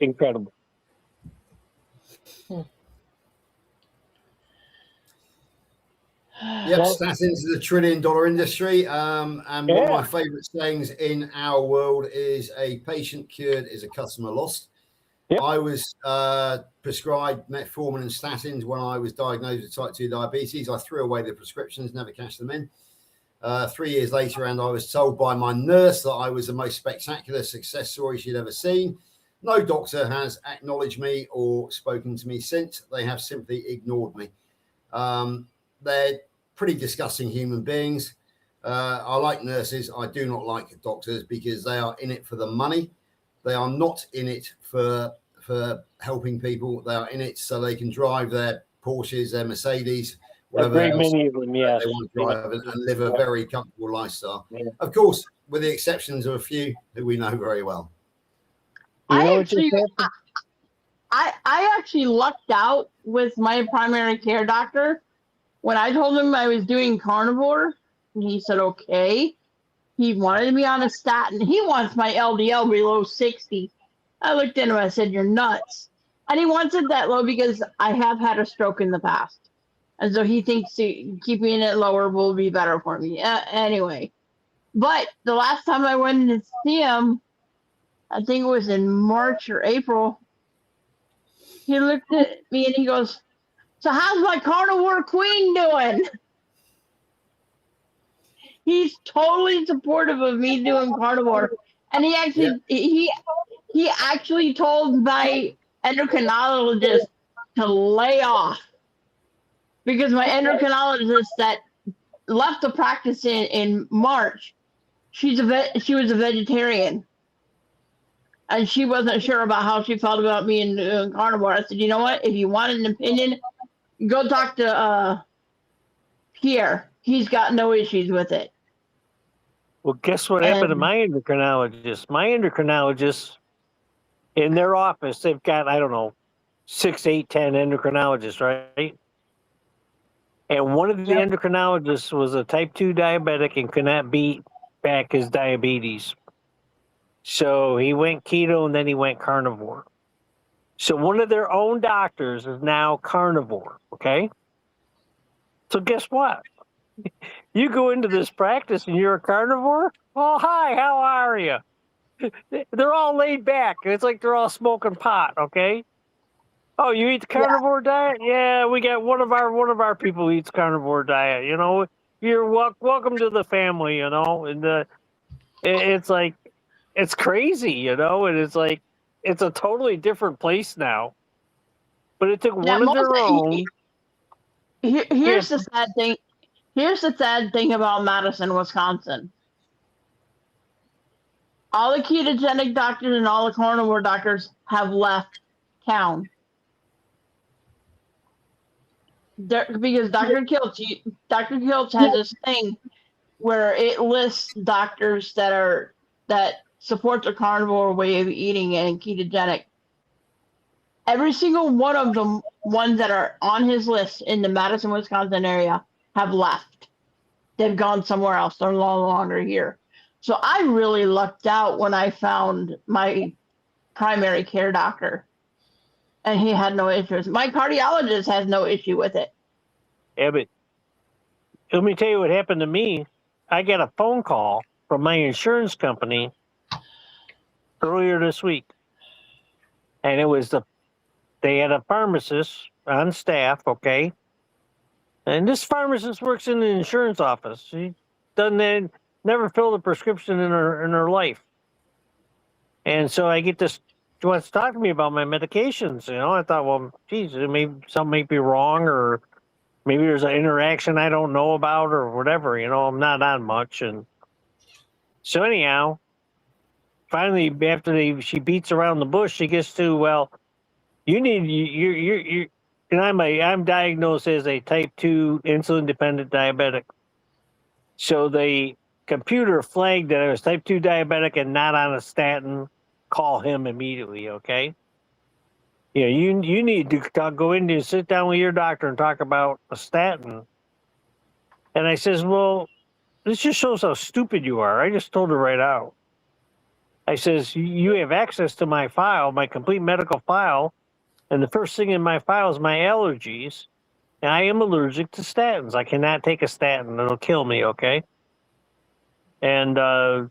incredible. Yep, statins is a $1 trillion industry. And one of my favorite sayings in our world is a patient cured is a customer lost. Yep. I was prescribed metformin and statins when I was diagnosed with type 2 diabetes. I threw away the prescriptions, never cashed them in. 3 years later, and I was told by my nurse that I was the most spectacular success story she'd ever seen. No doctor has acknowledged me or spoken to me since. They have simply ignored me. They're pretty disgusting human beings. I like nurses. I do not like doctors because they are in it for the money. They are not in it for helping people. They are in it so they can drive their Porsches, their Mercedes, whatever else many of them, yes. they want to drive and live a very comfortable lifestyle. Yeah. Of course, with the exceptions of a few who we know very well. I actually, I actually lucked out with my primary care doctor. When I told him I was doing carnivore, he said, okay. He wanted me on a statin. He wants my LDL below 60. I looked at him, I said, you're nuts. And he wants it that low because I have had a stroke in the past. And so he thinks keeping it lower will be better for me. Anyway, but the last time I went to see him, I think it was in March or April, he looked at me and he goes, so how's my carnivore queen doing? He's totally supportive of me doing carnivore. And he actually he actually told my endocrinologist to lay off. Because my endocrinologist that left the practice in March, she was a vegetarian. And she wasn't sure about how she felt about me and doing carnivore. I said, you know what? If you want an opinion, go talk to Pierre. He's got no issues with it. Well, guess what happened to my endocrinologist? My endocrinologist, in their office, they've got, I don't know, 6, 8, 10 endocrinologists, right? And one of the endocrinologists was a type 2 diabetic and could not beat back his diabetes. So he went keto and then he went carnivore. So one of their own doctors is now carnivore, okay? So guess what? You go into this practice and you're a carnivore? Oh, hi, how are you? They're all laid back. It's like they're all smoking pot, okay? Oh, you eat the carnivore diet? Yeah, we got one of our people eats carnivore diet. You know, you're welcome to the family. You know, and it's like it's crazy. You know, and it's like it's a totally different place now. But it took one of their own. Here's the sad thing. Here's the sad thing about Madison, Wisconsin. All the ketogenic doctors and all the carnivore doctors have left town. Because Dr. Kilch has this thing where it lists doctors that support the carnivore way of eating and ketogenic. Every single one of the ones that are on his list in the Madison, Wisconsin area have left. They've gone somewhere else. They're no longer here. So I really lucked out when I found my primary care doctor. And he had no issues. My cardiologist has no issue with it. Yeah, but let me tell you what happened to me. I got a phone call from my insurance company earlier this week. And it was they had a pharmacist on staff, okay? And this pharmacist works in the insurance office. She never filled a prescription in her life. And so I get this, she wants to talk to me about my medications. You know, I thought, well, geez, maybe something might be wrong, or maybe there's an interaction I don't know about, or whatever. You know, I'm not on much. And so anyhow, finally, after she beats around the bush, she gets to, well, you and I'm diagnosed as a type 2 insulin dependent diabetic. So the computer flagged that I was type 2 diabetic and not on a statin. Call him immediately, okay? You know, you need to go in and sit down with your doctor and talk about a statin. And I says, well, this just shows how stupid you are. I just told her right out. I says, you have access to my file, my complete medical file, and the first thing in my file is my allergies, and I am allergic to statins. I cannot take a statin. It'll kill me, okay? And I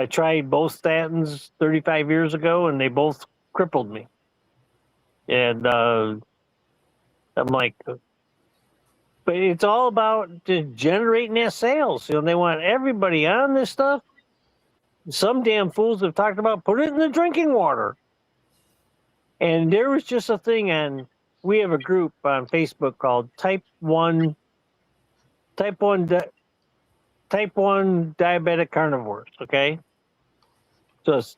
tried both statins 35 years ago, and they both crippled me. And I'm like, but it's all about just generating their sales. You know, they want everybody on this stuff. Some damn fools have talked about put it in the drinking water. And there was just a thing we have a group on Facebook called Type 1 Diabetic Carnivores, okay? So it's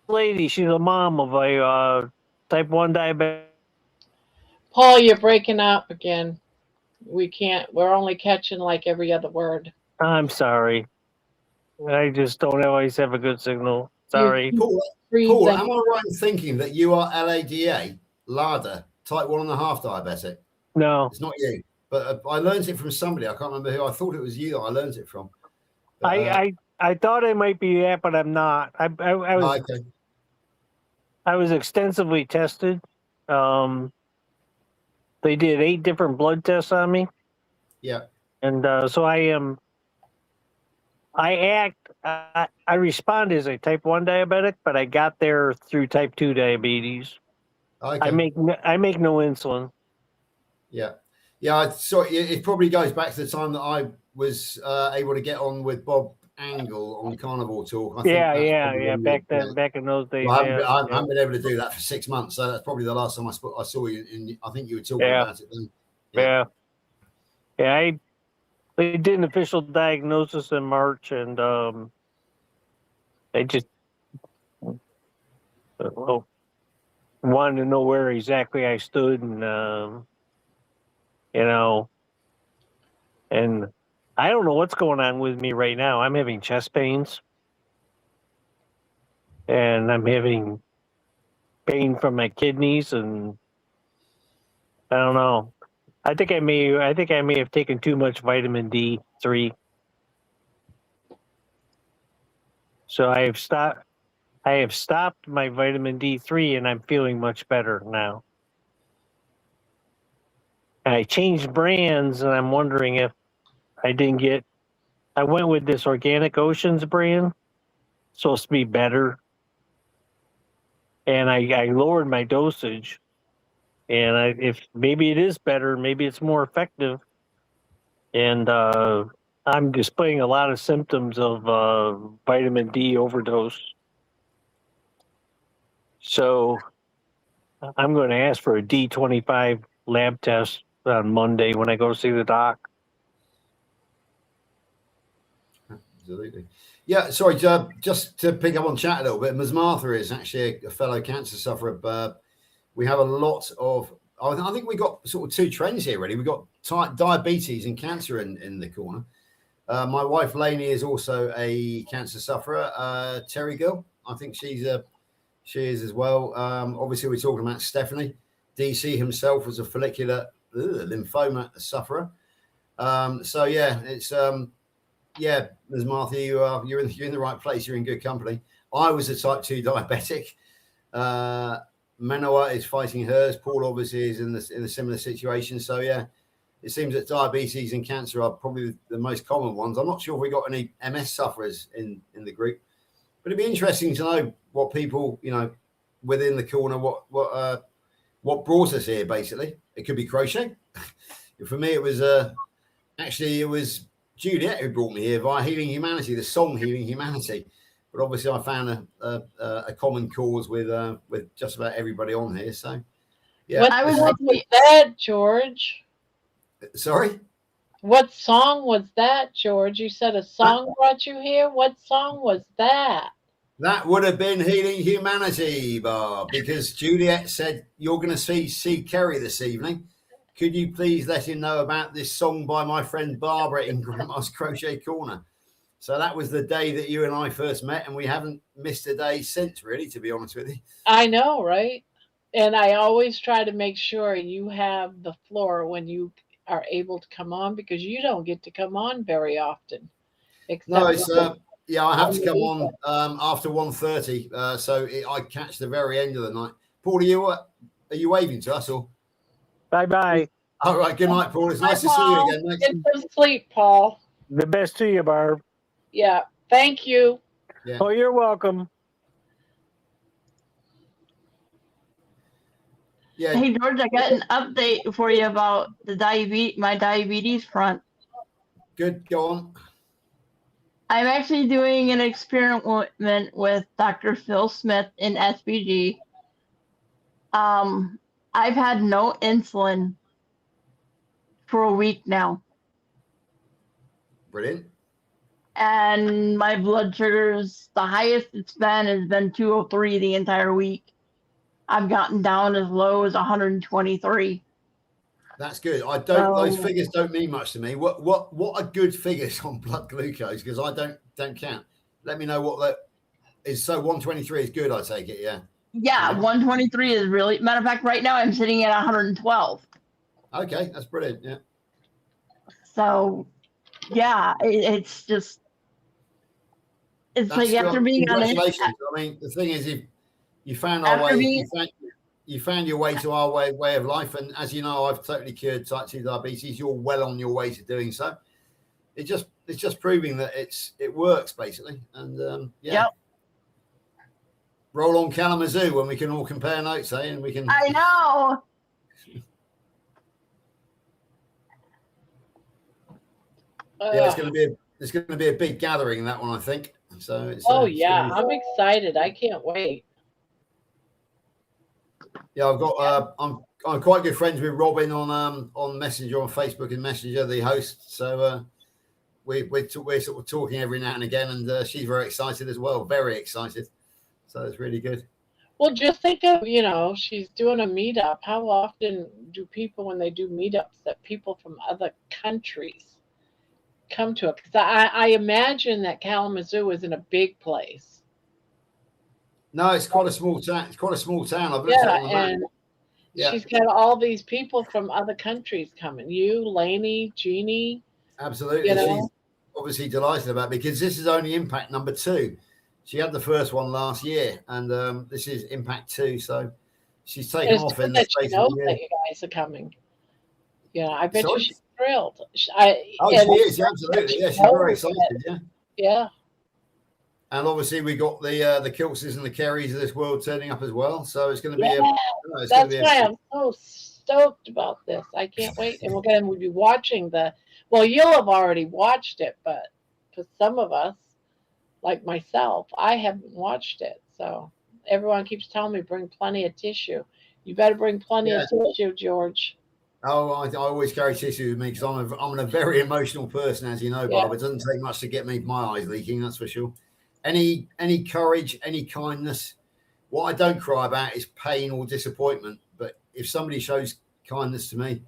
lady, she's a mom of a type 1 diabetic. Paul, you're breaking up again. We're only catching like every other word. I'm sorry. I just don't always have a good signal. Sorry. Paul, Breeds Paul, and- am I right in thinking that you are LADA, type 1.5 diabetic? No, It's not you, but I learned it from somebody. I can't remember who. I thought it was you that I learned it from. But, I thought I might be that, but I'm not. I was okay. I was extensively tested. They did 8 different blood tests on me, Yeah. and so I am. I respond as a type 1 diabetic, but I got there through type 2 diabetes. Okay. I make no insulin. Yeah. Yeah. So it probably goes back to the time that I was able to get on with Bob Angle on Carnivore Talk. I think Yeah. Back in those days. Well, I haven't been able to do that for 6 months, so that's probably the last time I saw you. And I think you were talking about it then. Yeah. They did an official diagnosis in March, and they just wanted to know where exactly I stood, and and I don't know what's going on with me right now. I'm having chest pains, and I'm having pain from my kidneys, and I don't know. I think I may have taken too much vitamin D3. So I have stopped my vitamin D3, and I'm feeling much better now. And I changed brands, and I'm wondering if I went with this Organic Oceans brand, supposed to be better. And I lowered my dosage. And if maybe it is better, maybe it's more effective. And I'm displaying a lot of symptoms of vitamin D overdose. So I'm going to ask for a D25 lab test on Monday when I go see the doc. Absolutely. Yeah, sorry, just to pick up on chat a little bit, Ms. Martha is actually a fellow cancer sufferer. But we have a lot of, I think we got sort of 2 trends here, really. We've got diabetes and cancer in the corner. My wife, Lainey, is also a cancer sufferer. Terry Gill, I think she is as well. Obviously, we're talking about Stephanie. DC himself was a follicular lymphoma sufferer. So, yeah, it's... yeah, Ms. Martha, you're in the right place. You're in good company. I was a type 2 diabetic. Manoa is fighting hers. Paul obviously is in a similar situation. So yeah, it seems that diabetes and cancer are probably the most common ones. I'm not sure if we got any MS sufferers in the group, but it'd be interesting to know what people, within the corner, what brought us here. Basically, it could be Crochet. For me, it was actually it was Juliet who brought me here via Healing Humanity, the song Healing Humanity. But obviously, I found a common cause with just about everybody on here. So, yeah. What song was that, George? Sorry? What song was that, George? You said a song brought you here? What song was that? That would have been Healing Humanity, Bob, because Juliet said, you're going to see Kerry this evening. Could you please let him know about this song by my friend Barbara in Gramma's Crochet Corner? So that was the day that you and I first met, and we haven't missed a day since, really, to be honest with you. I know, right? And I always try to make sure you have the floor when you are able to come on, because you don't get to come on very often. No, it's yeah, I have to come on after 1:30, so I catch the very end of the night. Paul, are you waving to us or? Bye. All right, good night, Paul. It's nice to see you again. Get some sleep, Paul. The best to you, Barb. Yeah, thank you. Yeah. Oh, you're welcome. Yeah. Hey George, I got an update for you about my diabetes front. Good, go on. I'm actually doing an experiment with Dr. Phil Smith in SBG. I've had no insulin for a week now. Brilliant. And my blood sugars, the highest it's been has been 203 the entire week. I've gotten down as low as 123. That's good. Those figures don't mean much to me. What are good figures on blood glucose? Because I don't count. Let me know what is so 123 is good. I take it, yeah. Yeah, 123 is really. Matter of fact, right now I'm sitting at 112. Okay, that's brilliant. Yeah. So, yeah, it's just. It's That's like after being on it. congratulations. I mean, the thing is, if you found our After way, being- you found your way to our way of life, and as you know, I've totally cured type 2 diabetes. You're well on your way to doing so. It's just proving that it works basically, and yeah. Yep. Roll on Kalamazoo when we can all compare notes, eh? And we can. I know. Yeah, it's going to be a big gathering, that one, I think. So it's. Yeah, I'm excited. I can't wait. Yeah, I've got. I'm quite good friends with Robin on Messenger, on Facebook and Messenger, the host. So we're sort of talking every now and again, and she's very excited as well. Very excited. So it's really good. Well, just think of, she's doing a meetup. How often do people, when they do meetups, that people from other countries come to it? Because I imagine that Kalamazoo isn't a big place. No, it's quite a small town. It's quite a small town. I've looked at it on the map. And Yeah. she's got all these people from other countries coming. You, Lainey, Jeannie. Absolutely. She's obviously delighted about it because this is only Impact number 2. She had the first one last year, and this is Impact 2. So she's taken off in the space of a year. That you guys are coming. I bet Sorry? she's thrilled. She is, yeah, absolutely. Yeah, she's very excited. Yeah. Yeah. And obviously we got the Kilses and the Kerrys of this world turning up as well. So it's going to be That's why I'm so stoked about this. I can't wait. And we'll be watching you'll have already watched it, but for some of us, like myself, I haven't watched it. So everyone keeps telling me bring plenty of tissue. You better bring plenty of tissue, George. Oh, I always carry tissue with me because I'm a very emotional person, as you know, Bob. It doesn't take much to get me my eyes leaking, that's for sure. Any courage, any kindness. What I don't cry about is pain or disappointment. But if somebody shows kindness to me,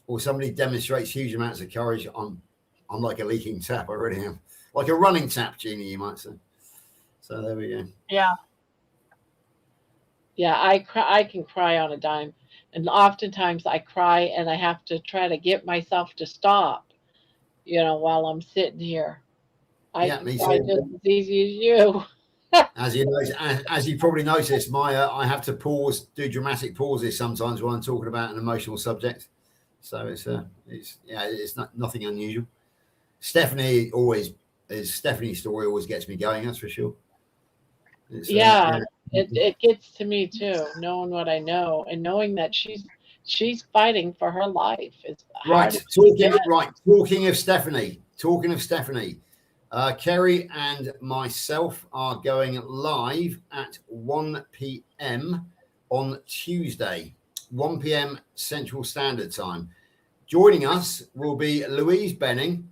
or somebody demonstrates huge amounts of courage, I'm like a leaking tap. I really am. Like a running tap, Jeannie, you might say. So there we go. Yeah. Yeah, I can cry on a dime. And oftentimes I cry and I have to try to get myself to stop, while I'm sitting here. I can cry just as easy as you. As you probably noticed, I have to do dramatic pauses sometimes when I'm talking about an emotional subject. So it's nothing unusual. Stephanie's story always gets me going, that's for sure. It gets to me too, knowing what I know and knowing that she's fighting for her life. It's right. Talking of Stephanie, Kerry and myself are going live at 1 p.m. on Tuesday, 1 p.m. Central Standard Time. Joining us will be Louise Benning,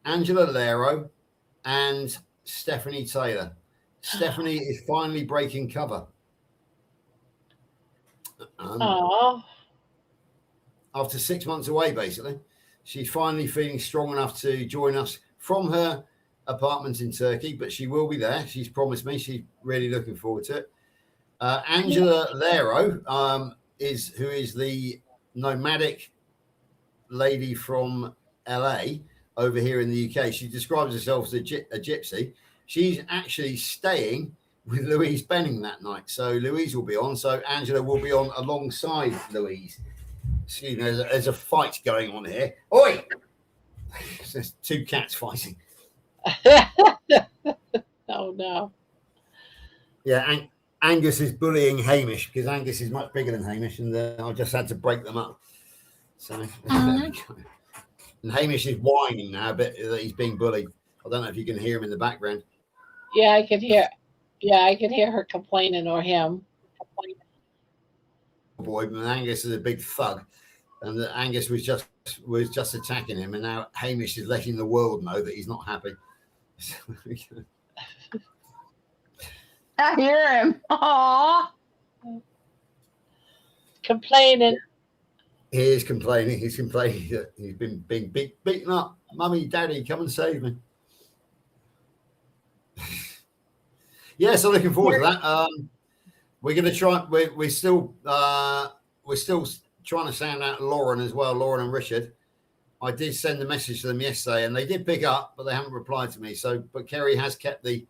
Angela Lero, and Stephanie Taylor. Stephanie is finally breaking cover. After 6 months away, basically, she's finally feeling strong enough to join us from her apartment in Turkey, but she will be there. She's promised me. She's really looking forward to it. Angela Lero who is the nomadic lady from LA over here in the UK. She describes herself as a gypsy. She's actually staying with Louise Benning that night. So Louise will be on. So Angela will be on alongside Louise. Excuse me, there's a fight going on here. Oi! There's 2 cats fighting. Oh, no. Yeah, Angus is bullying Hamish because Angus is much bigger than Hamish, and I just had to break them up. So there we go. And Hamish is whining now a bit that he's being bullied. I don't know if you can hear him in the background. Yeah, I can hear. Yeah, I can hear her complaining or him. Boy, but Angus is a big thug, and Angus was just attacking him, and now Hamish is letting the world know that he's not happy. I hear him. Aww. Complaining. He is complaining. He's complaining that he's been being beaten up. Mummy, Daddy, come and save me. Yeah, so looking forward to that. We're going to try. We're still trying to sound out Lauren as well, Lauren and Richard. I did send a message to them yesterday, and they did pick up, but they haven't replied to me. So, but Kerry has kept the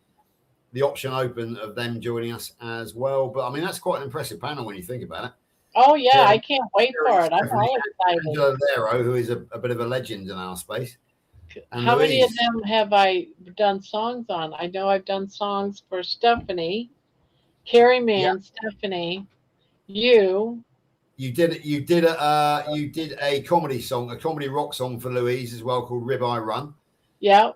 option open of them joining us as well. But I mean, that's quite an impressive panel when you think about it. Oh yeah, Yeah. I can't wait for it. I'm Definitely all excited. Angela Lero, who is a bit of a legend in our space. And How many of Louise. them have I done songs on? I know I've done songs for Stephanie, Carrie Mann, Stephanie, you. You did a comedy song, a comedy rock song for Louise as well, called Ribeye Run. Yeah.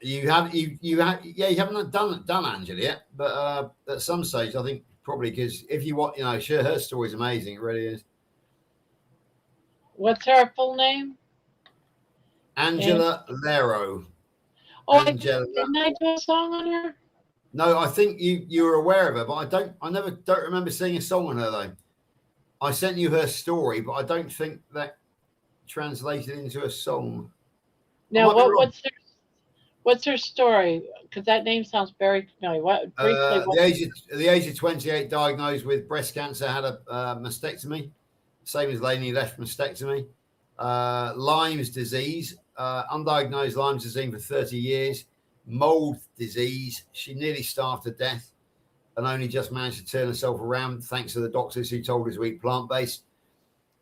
You haven't done Angela yet, but at some stage I think probably, because if you want, sure, her story's amazing. It really is. What's her full name? Angela Lero. Oh, Angela. didn't I do a song on her? No, I think you were aware of her, but I never don't remember seeing a song on her though. I sent you her story, but I don't think that translated into a song. Now, what's her story? Because that name sounds very familiar. What briefly? The age of 28, diagnosed with breast cancer, had a mastectomy, same as Lainey, left mastectomy. Lyme's disease, undiagnosed Lyme's disease for 30 years. Mold disease, she nearly starved to death and only just managed to turn herself around thanks to the doctors who told her to eat plant-based.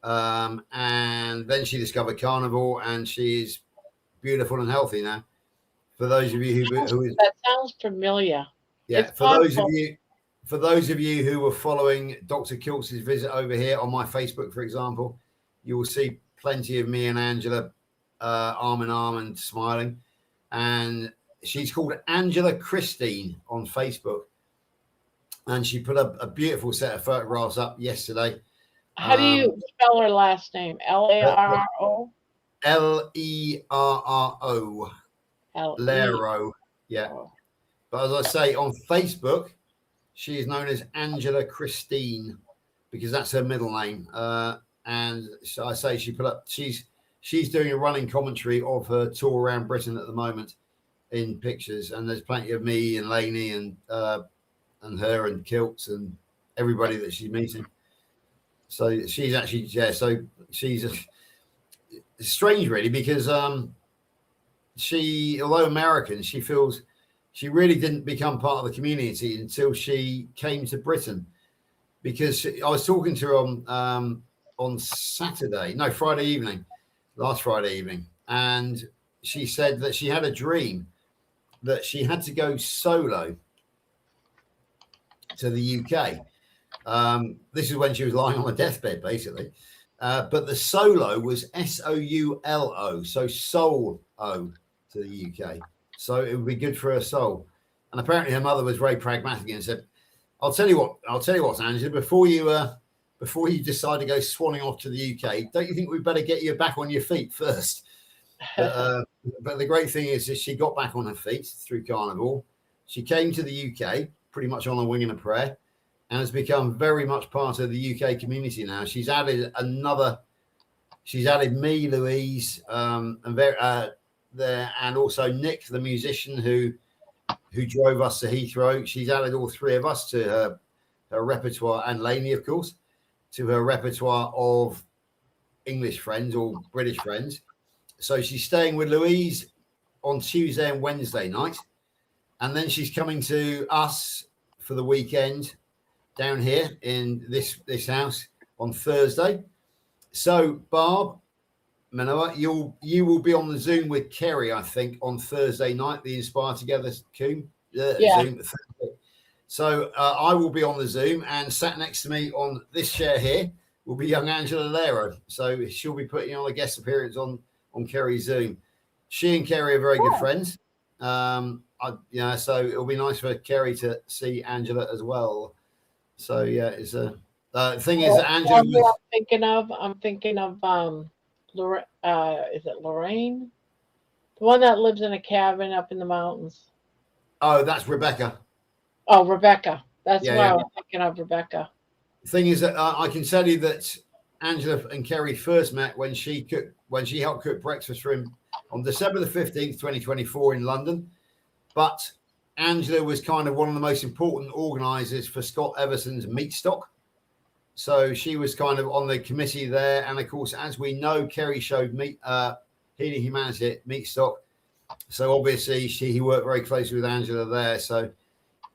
And then she discovered carnivore, and she's beautiful and healthy now. For those of you that sounds familiar. Yeah, for those of you who were following Dr. Kiltz's visit over here on my Facebook, for example, you will see plenty of me and Angela arm in arm and smiling. And she's called Angela Christine on Facebook. And she put a beautiful set of photographs up yesterday. How do you spell her last name? L-A-R-R-O? L-E-R-R-O. Lero. Yeah. But as I say, on Facebook, she is known as Angela Christine because that's her middle name. And so I say she put up, she's doing a running commentary of her tour around Britain at the moment in pictures. And there's plenty of me and Lainey and her and Kiltz and everybody that she's meeting. So she's actually, so she's strange really, because she, although American, she feels she really didn't become part of the community until she came to Britain. Because I was talking to her on last Friday evening, and she said that she had a dream that she had to go solo to the UK. This is when she was lying on a deathbed, basically. But the solo was S-O-U-L-O, so soul-O to the UK. So it would be good for her soul. And apparently her mother was very pragmatic and said, I'll tell you what, Angela, before you decide to go swanning off to the UK, don't you think we'd better get you back on your feet first? But the great thing is that she got back on her feet through carnivore. She came to the UK pretty much on a wing and a prayer, and has become very much part of the UK community now. She's added me, Louise, and also Nick, the musician who drove us to Heathrow. She's added all three of us to her repertoire, and Lainey, of course, to her repertoire of English friends or British friends. So she's staying with Louise on Tuesday and Wednesday night, and then she's coming to us for the weekend down here in this house on Thursday. So Barb, Manoa, you will be on the Zoom with Kerry, I think, on Thursday night, the Inspire Together Zoom. So I will be on the Zoom, and sat next to me on this chair here will be young Angela Lero. So she'll be putting on a guest appearance on Kerry's Zoom. She and Kerry are very good friends. So it'll be nice for Kerry to see Angela as well. So yeah, it's a thing is that Angela was, I'm thinking of is it Lorraine? The one that lives in a cabin up in the mountains. Oh, that's Rebecca. Oh, Rebecca. That's Yeah, what yeah. I was thinking of, Rebecca. The thing is that I can tell you that Angela and Kerry first met when she helped cook breakfast for him on December the 15th, 2024 in London. But Angela was kind of one of the most important organisers for Scott Everson's meat stock. So she was kind of on the committee there. And of course, as we know, Kerry showed Healing Humanity at meat stock. So obviously he worked very closely with Angela there. So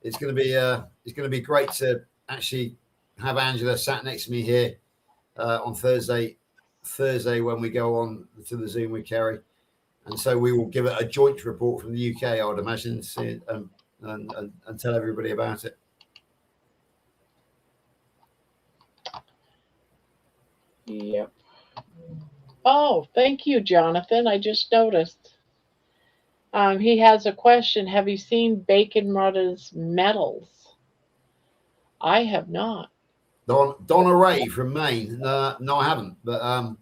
it's going to be great to actually have Angela sat next to me here on Thursday when we go on to the Zoom with Kerry. And so we will give it a joint report from the UK, I would imagine, and tell everybody about it. Yep. Oh, thank you, Jonathan. I just noticed. He has a question. Have you seen Bacon Rudder's medals? I have not. Donna Ray from Maine. No, I haven't. But I'm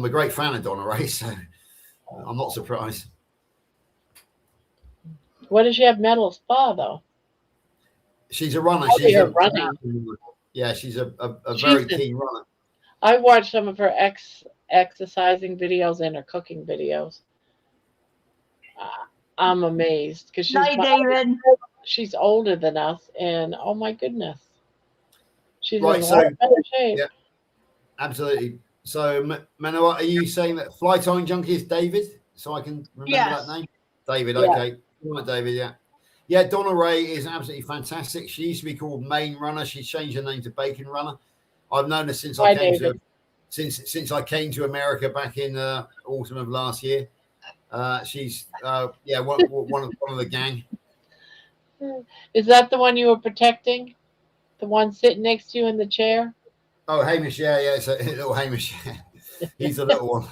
a great fan of Donna Ray, so I'm not surprised. What does she have medals for, though? She's a runner. Oh, She's you're running. Yeah, she's a very keen runner. I watched some of her exercising videos and her cooking videos. I'm amazed because she's older than us, and oh my goodness, she's in a lot better shape. Yeah, absolutely. So, Manoa, are you saying that Fly Tying Junkie is David? So I can remember that name. David. Yeah. Okay, right, David. Yeah. Yeah, Donna Ray is absolutely fantastic. She used to be called Main Runner. She changed her name to Bacon Runner. I've known her since I came to America back in autumn of last year. She's one of the gang. Is that the one you were protecting? The one sitting next to you in the chair? Oh, Hamish, yeah, it's a little Hamish. He's a little one.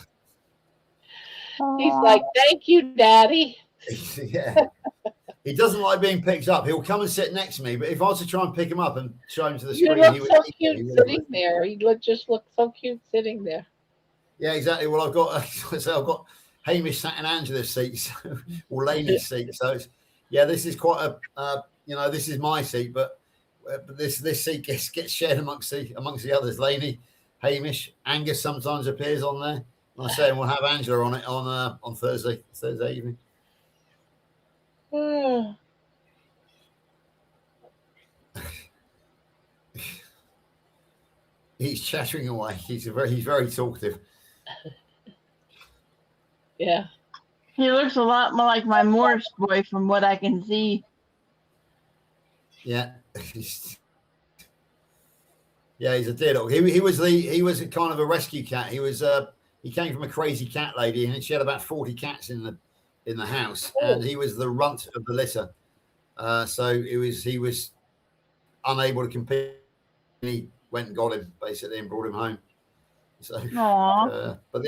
He's like, thank you, Daddy. Yeah. He doesn't like being picked up. He'll come and sit next to me, but if I was to try and pick him up and show him to the screen, he would so cute sitting there. He just look so cute sitting there. Yeah, exactly. Well, I've got Hamish sat in Angela's seat, or Lainey's seat. So this is quite this is my seat, but this seat gets shared amongst the others. Lainey, Hamish, Angus sometimes appears on there. And I say we'll have Angela on it on Thursday evening. He's chattering away. He's very talkative. Yeah. He looks a lot more like my Morris boy from what I can see. Yeah. He's a dear dog. He was kind of a rescue cat. He came from a crazy cat lady, and she had about 40 cats in the house, and he was the runt of the litter. So he was unable to compete. He went and got him basically and brought him home. So, but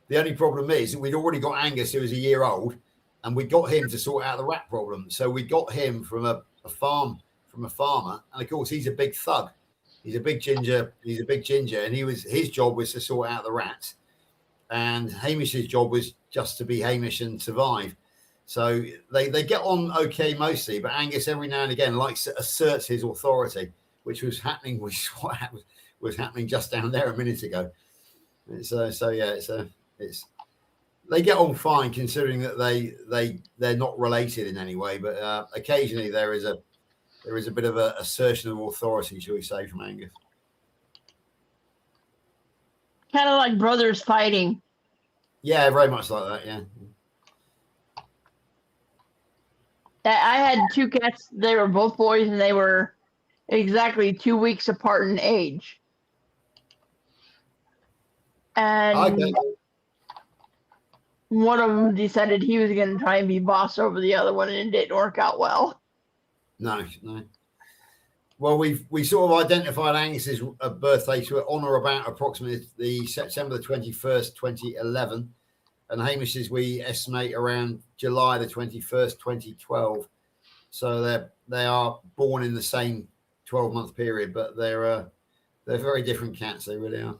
the only problem is that we'd already got Angus, who was a year old, and we got him to sort out the rat problem. So we got him from a farmer, and of course he's a big thug. He's a big ginger, and his job was to sort out the rats, and Hamish's job was just to be Hamish and survive. So they get on okay mostly, but Angus every now and again likes to assert his authority, which was happening was happening just down there a minute ago. It's they get on fine considering that they're not related in any way, but occasionally there is a bit of an assertion of authority, shall we say, from Angus. Kind of like brothers fighting. Yeah, very much like that. Yeah. I had two cats. They were both boys, and they were exactly 2 weeks apart in age. And one of them decided he was going to try and be boss over the other one, and it didn't work out well. No. Well, we sort of identified Angus's birthday to on or about approximately the September the 21st, 2011, and Hamish's we estimate around July the 21st, 2012. So they are born in the same 12-month period, but they're very different cats. They really are.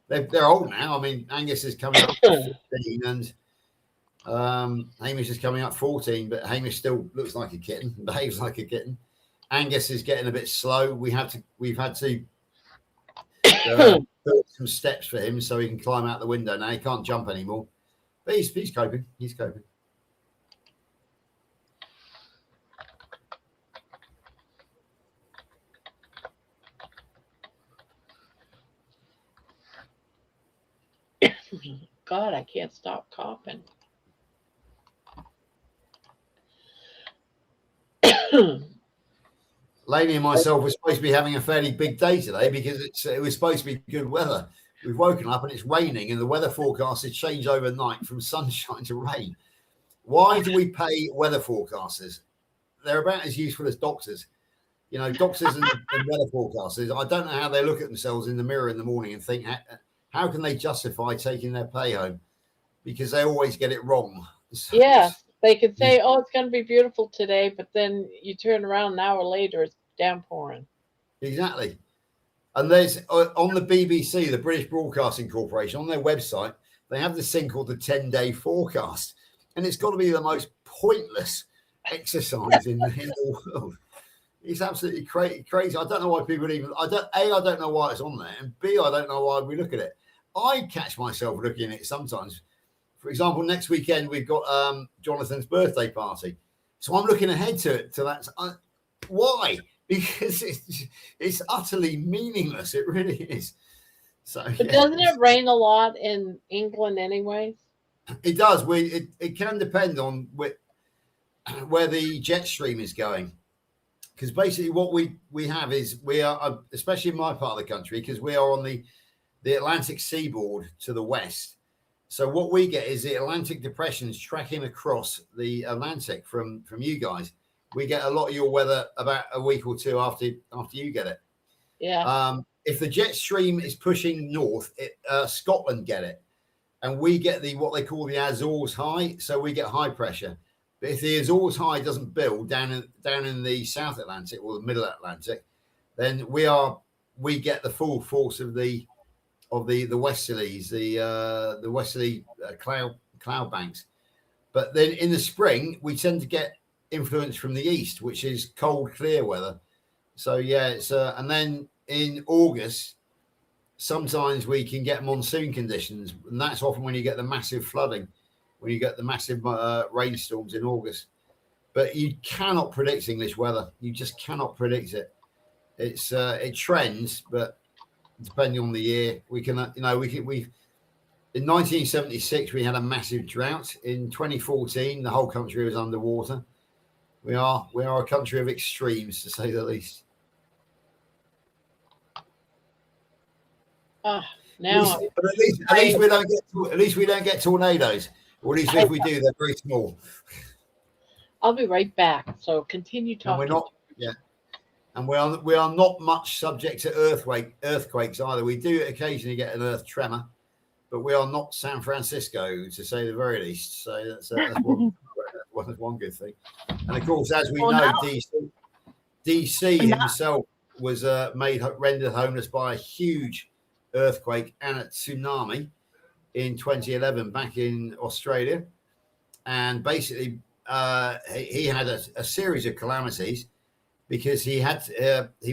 They're old now. I mean, Angus is coming up 15, and Hamish is coming up 14, but Hamish still looks like a kitten, behaves like a kitten. Angus is getting a bit slow. We've had to build some steps for him so he can climb out the window now. He can't jump anymore, but he's coping. He's coping. God, I can't stop coughing. Lainey and myself were supposed to be having a fairly big day today because it was supposed to be good weather. We've woken up and it's raining, and the weather forecast has changed overnight from sunshine to rain. Why do we pay weather forecasters? They're about as useful as doctors. You know, doctors and weather forecasters, I don't know how they look at themselves in the mirror in the morning and think, how can they justify taking their pay home? Because they always get it wrong. So Yes, they could say, "Oh, it's going to be beautiful today," but then you turn around an hour later, it's downpouring. Exactly. And there's on the BBC, the British Broadcasting Corporation, on their website, they have this thing called the 10-day forecast. And it's got to be the most pointless exercise in the world. It's absolutely crazy. I don't know why people even, I don't know why it's on there. And B, I don't know why we look at it. I catch myself looking at it sometimes. For example, next weekend, we've got Jonathan's birthday party. So I'm looking ahead to it. To that. Why? Because it's utterly meaningless. It really is. So, But doesn't it rain a lot in England anyways? It does. It can depend on where the jet stream is going. Because basically what we have is we are, especially in my part of the country, because we are on the Atlantic seaboard to the west. So what we get is the Atlantic depressions tracking across the Atlantic from you guys. We get a lot of your weather about a week or two after you get it. Yeah. If the jet stream is pushing north, Scotland get it. And we get what they call the Azores high. So we get high pressure. But if the Azores high doesn't build down in the South Atlantic or the Middle Atlantic, then we get the full force of the westerlies, the westerly cloud banks. But then in the spring, we tend to get influence from the east, which is cold, clear weather. So yeah, it's and then in August, sometimes we can get monsoon conditions, and that's often when you get the massive flooding, when you get the massive rainstorms in August. But you cannot predict English weather. You just cannot predict it. It trends, but depending on the year, we in 1976 we had a massive drought. In 2014, the whole country was underwater. We are a country of extremes, to say the least. Now, But at least we don't get tornadoes, or at least if we do, they're very small. I'll be right back. So continue talking. And we're not, and we are not much subject to earthquakes either. We do occasionally get an earth tremor, but we are not San Francisco, to say the very least. So that's one good thing. And of course, as we know, DC himself was rendered homeless by a huge earthquake and a tsunami in 2011 back in Australia. And basically, he had a series of calamities because he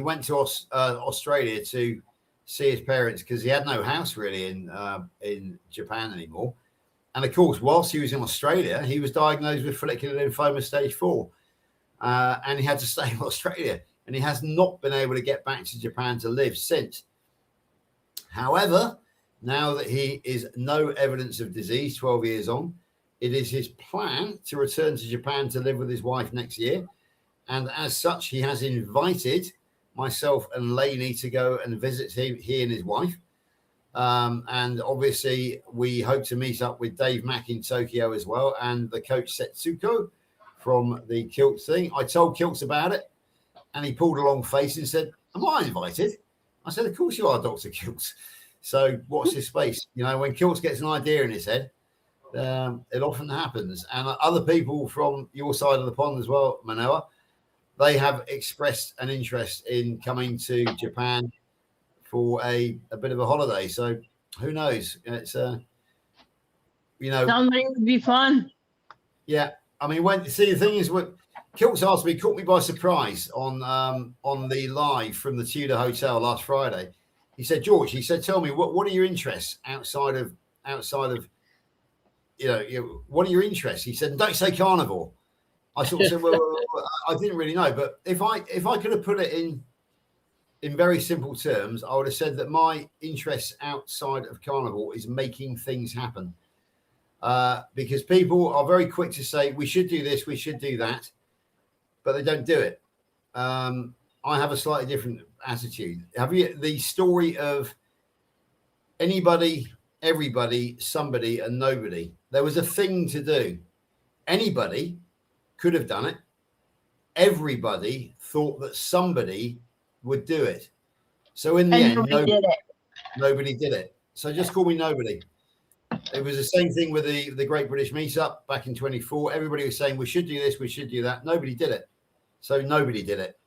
went to Australia to see his parents because he had no house really in Japan anymore. And of course, whilst he was in Australia, he was diagnosed with follicular lymphoma stage 4, and he had to stay in Australia. And he has not been able to get back to Japan to live since. However, now that he is no evidence of disease 12 years on, it is his plan to return to Japan to live with his wife next year. And as such, he has invited myself and Lainey to go and visit he and his wife. And obviously, we hope to meet up with Dave Mack in Tokyo as well, and the coach Setsuko from the Kilts thing. I told Kilts about it, and he pulled a long face and said, "Am I invited?" I said, "Of course you are, Dr. Kilts." So watch this space. You know, when Kilts gets an idea in his head, it often happens. And other people from your side of the pond as well, Manoa, they have expressed an interest in coming to Japan for a bit of a holiday. So who knows? It's sounds like it would be fun. Yeah, I mean, the thing is, what Kilts asked me, caught me by surprise on the live from the Tudor Hotel last Friday. He said, "George," he said, "tell me what are your interests outside of what are your interests?" He said, "Don't say carnivore." I sort of said, well, I didn't really know, but if I could have put it in in very simple terms, I would have said that my interest outside of carnival is making things happen. Because people are very quick to say, we should do this, we should do that, but they don't do it. I have a slightly different attitude. Have you the story of anybody, everybody, somebody, and nobody? There was a thing to do. Anybody could have done it. Everybody thought that somebody would do it. So in the end, nobody did it. So just call me nobody. It was the same thing with the Great British Meetup back in 24. Everybody was saying we should do this, we should do that. Nobody did it. So nobody did it.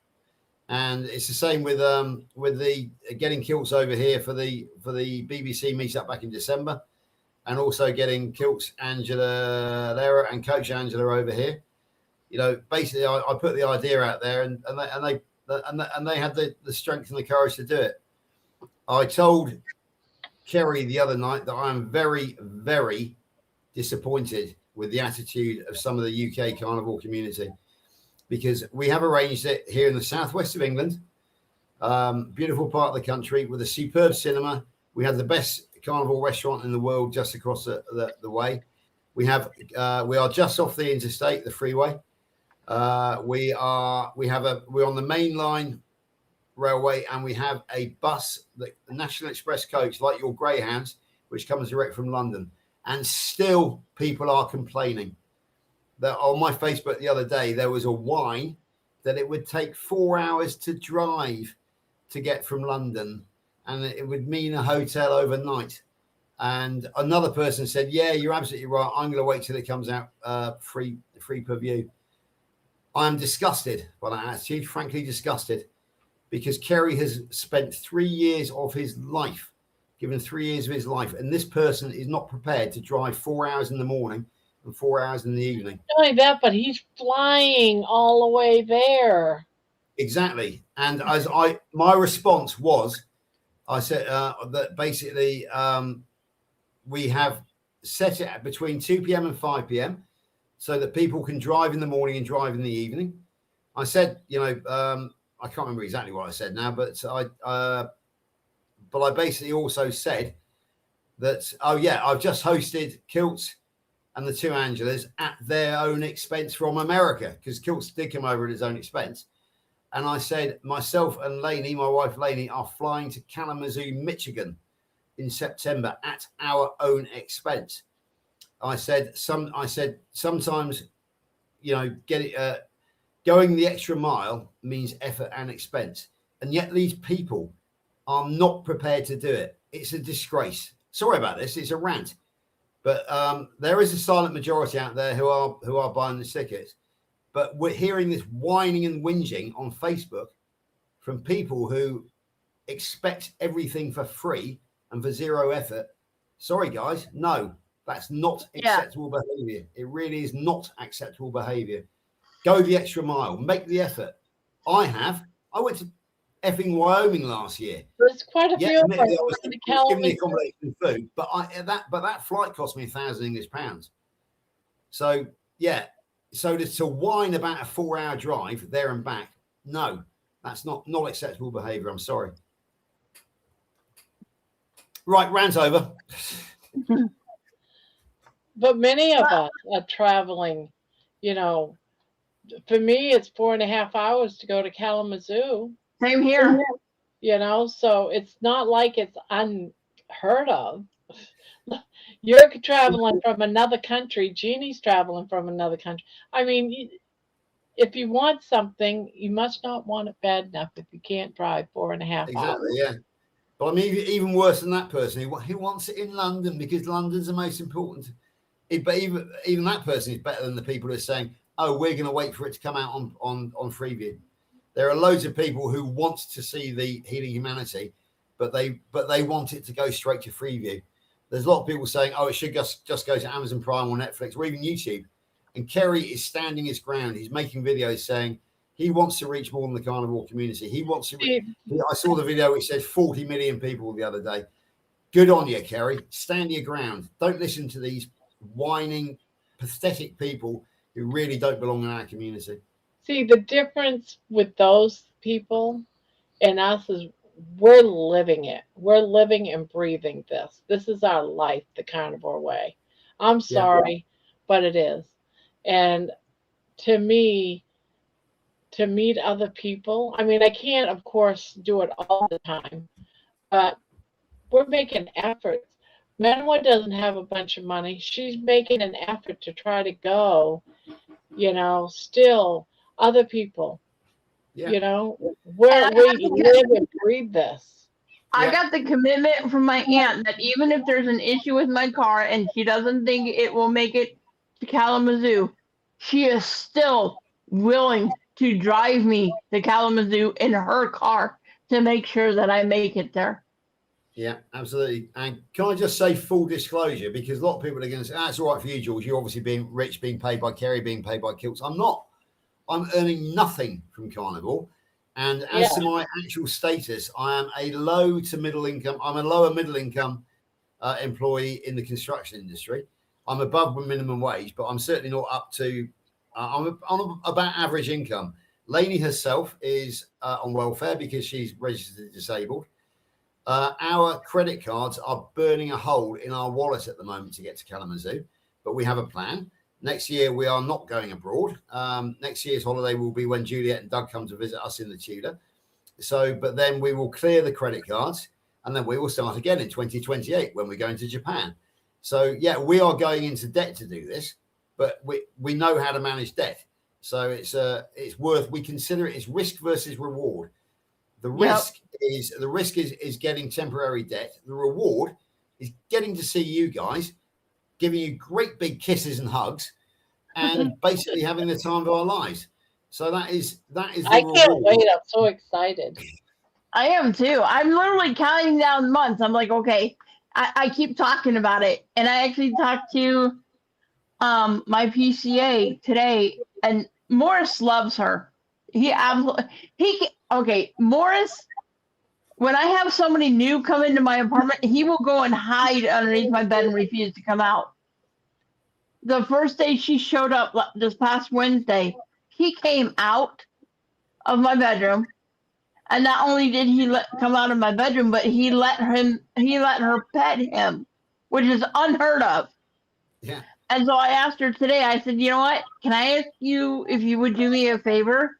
And it's the same with the getting kilts over here for the BBC Meetup back in December, and also getting kilts Angela Lara and Coach Angela over here. You know, basically, I put the idea out there, and they had the strength and the courage to do it. I told Kerry the other night that I'm very, very disappointed with the attitude of some of the UK carnival community, because we have arranged it here in the southwest of England, beautiful part of the country with a superb cinema. We have the best carnival restaurant in the world just across the way. We are just off the interstate, the freeway. We're on the main line railway, and we have a bus, the National Express coach, like your Greyhounds, which comes direct from London. And still people are complaining. That on my Facebook the other day, there was a whine that it would take 4 hours to drive to get from London, and it would mean a hotel overnight. And another person said, yeah, you're absolutely right. I'm going to wait till it comes out free per view. I'm disgusted by that attitude, frankly disgusted, because Kerry has spent 3 years of his life, given 3 years of his life, and this person is not prepared to drive 4 hours in the morning and 4 hours in the evening. Not only that, but he's flying all the way there. Exactly. And my response was, I said that basically we have set it at between 2 p.m. and 5 p.m. so that people can drive in the morning and drive in the evening. I said, I can't remember exactly what I said now, but I basically also said that, I've just hosted Kilts and the two Angelas at their own expense from America, because Kilts did come over at his own expense. And I said, myself and Lainey, my wife Lainey, are flying to Kalamazoo, Michigan in September at our own expense. I said sometimes, going the extra mile means effort and expense. And yet these people are not prepared to do it. It's a disgrace. Sorry about this. It's a rant. But there is a silent majority out there who are buying the tickets. But we're hearing this whining and whinging on Facebook from people who expect everything for free and for zero effort. Sorry, guys. No, that's not acceptable behavior. It really is not acceptable behavior. Go the extra mile. Make the effort. I went to effing Wyoming last year. There's quite a few of us I was given the accommodation and food, but that flight cost me £1,000 English. So so to whine about a 4 hour drive there and back, no, that's not acceptable behaviour. I'm sorry. Right, rant over. But many of us are traveling, for me, it's 4.5 hours to go to Kalamazoo. Same here. So it's not like it's unheard of. You're traveling from another country. Jeannie's traveling from another country. I mean, if you want something, you must not want it bad enough if you can't drive 4.5 hours. Exactly, yeah. But I mean, even worse than that person who wants it in London because London's the most important. But even that person is better than the people who are saying, oh, we're going to wait for it to come out on Freeview. There are loads of people who want to see the Healing Humanity, but they want it to go straight to Freeview. There's a lot of people saying, oh, it should just go to Amazon Prime or Netflix or even YouTube. And Kerry is standing his ground. He's making videos saying he wants to reach more than the carnivore community. He wants to I saw the video which said 40 million people the other day. Good on you, Kerry. Stand your ground. Don't listen to these whining, pathetic people who really don't belong in our community. See, the difference with those people and us is we're living it. We're living and breathing this. This is our life, the carnivore way. I'm Yeah. sorry, but it is. And to me, to meet other people, I mean, I can't, of course, do it all the time, but we're making efforts. Manuel doesn't have a bunch of money. She's making an effort to try to go, still other people, Yeah. where And we live and breathe this. I Yeah. got the commitment from my aunt that even if there's an issue with my car and she doesn't think it will make it to Kalamazoo, she is still willing to drive me to Kalamazoo in her car to make sure that I make it there. Yeah, absolutely. And can I just say full disclosure, because a lot of people are going to say, that's all right for you, George. You're obviously being rich, being paid by Kerry, being paid by Kilts. I'm not. I'm earning nothing from Carnivore. And as to my actual status, I am a low to middle income. I'm a lower middle income employee in the construction industry. I'm above minimum wage, but I'm certainly not up to, I'm on about average income. Lainey herself is on welfare because she's registered disabled. Our credit cards are burning a hole in our wallet at the moment to get to Kalamazoo, but we have a plan. Next year, we are not going abroad. Next year's holiday will be when Juliet and Doug come to visit us in the Tudor. But then we will clear the credit cards, and then we will start again in 2028 when we're going to Japan. So, yeah, we are going into debt to do this, but we know how to manage debt. So it's worth, we consider it as risk versus reward. The risk is getting temporary debt. The reward is getting to see you guys, giving you great big kisses and hugs, and basically having the time of our lives. So that is the I reward. can't wait. I'm so excited. I am too. I'm literally counting down months. I'm like, okay, I keep talking about it. And I actually talked to my PCA today, and Morris loves her. Morris, when I have somebody new come into my apartment, he will go and hide underneath my bed and refuse to come out. The first day she showed up this past Wednesday, he came out of my bedroom, and not only did he come out of my bedroom, but he let her pet him, which is unheard of. Yeah. And so I asked her today, I said, you know what? Can I ask you if you would do me a favor?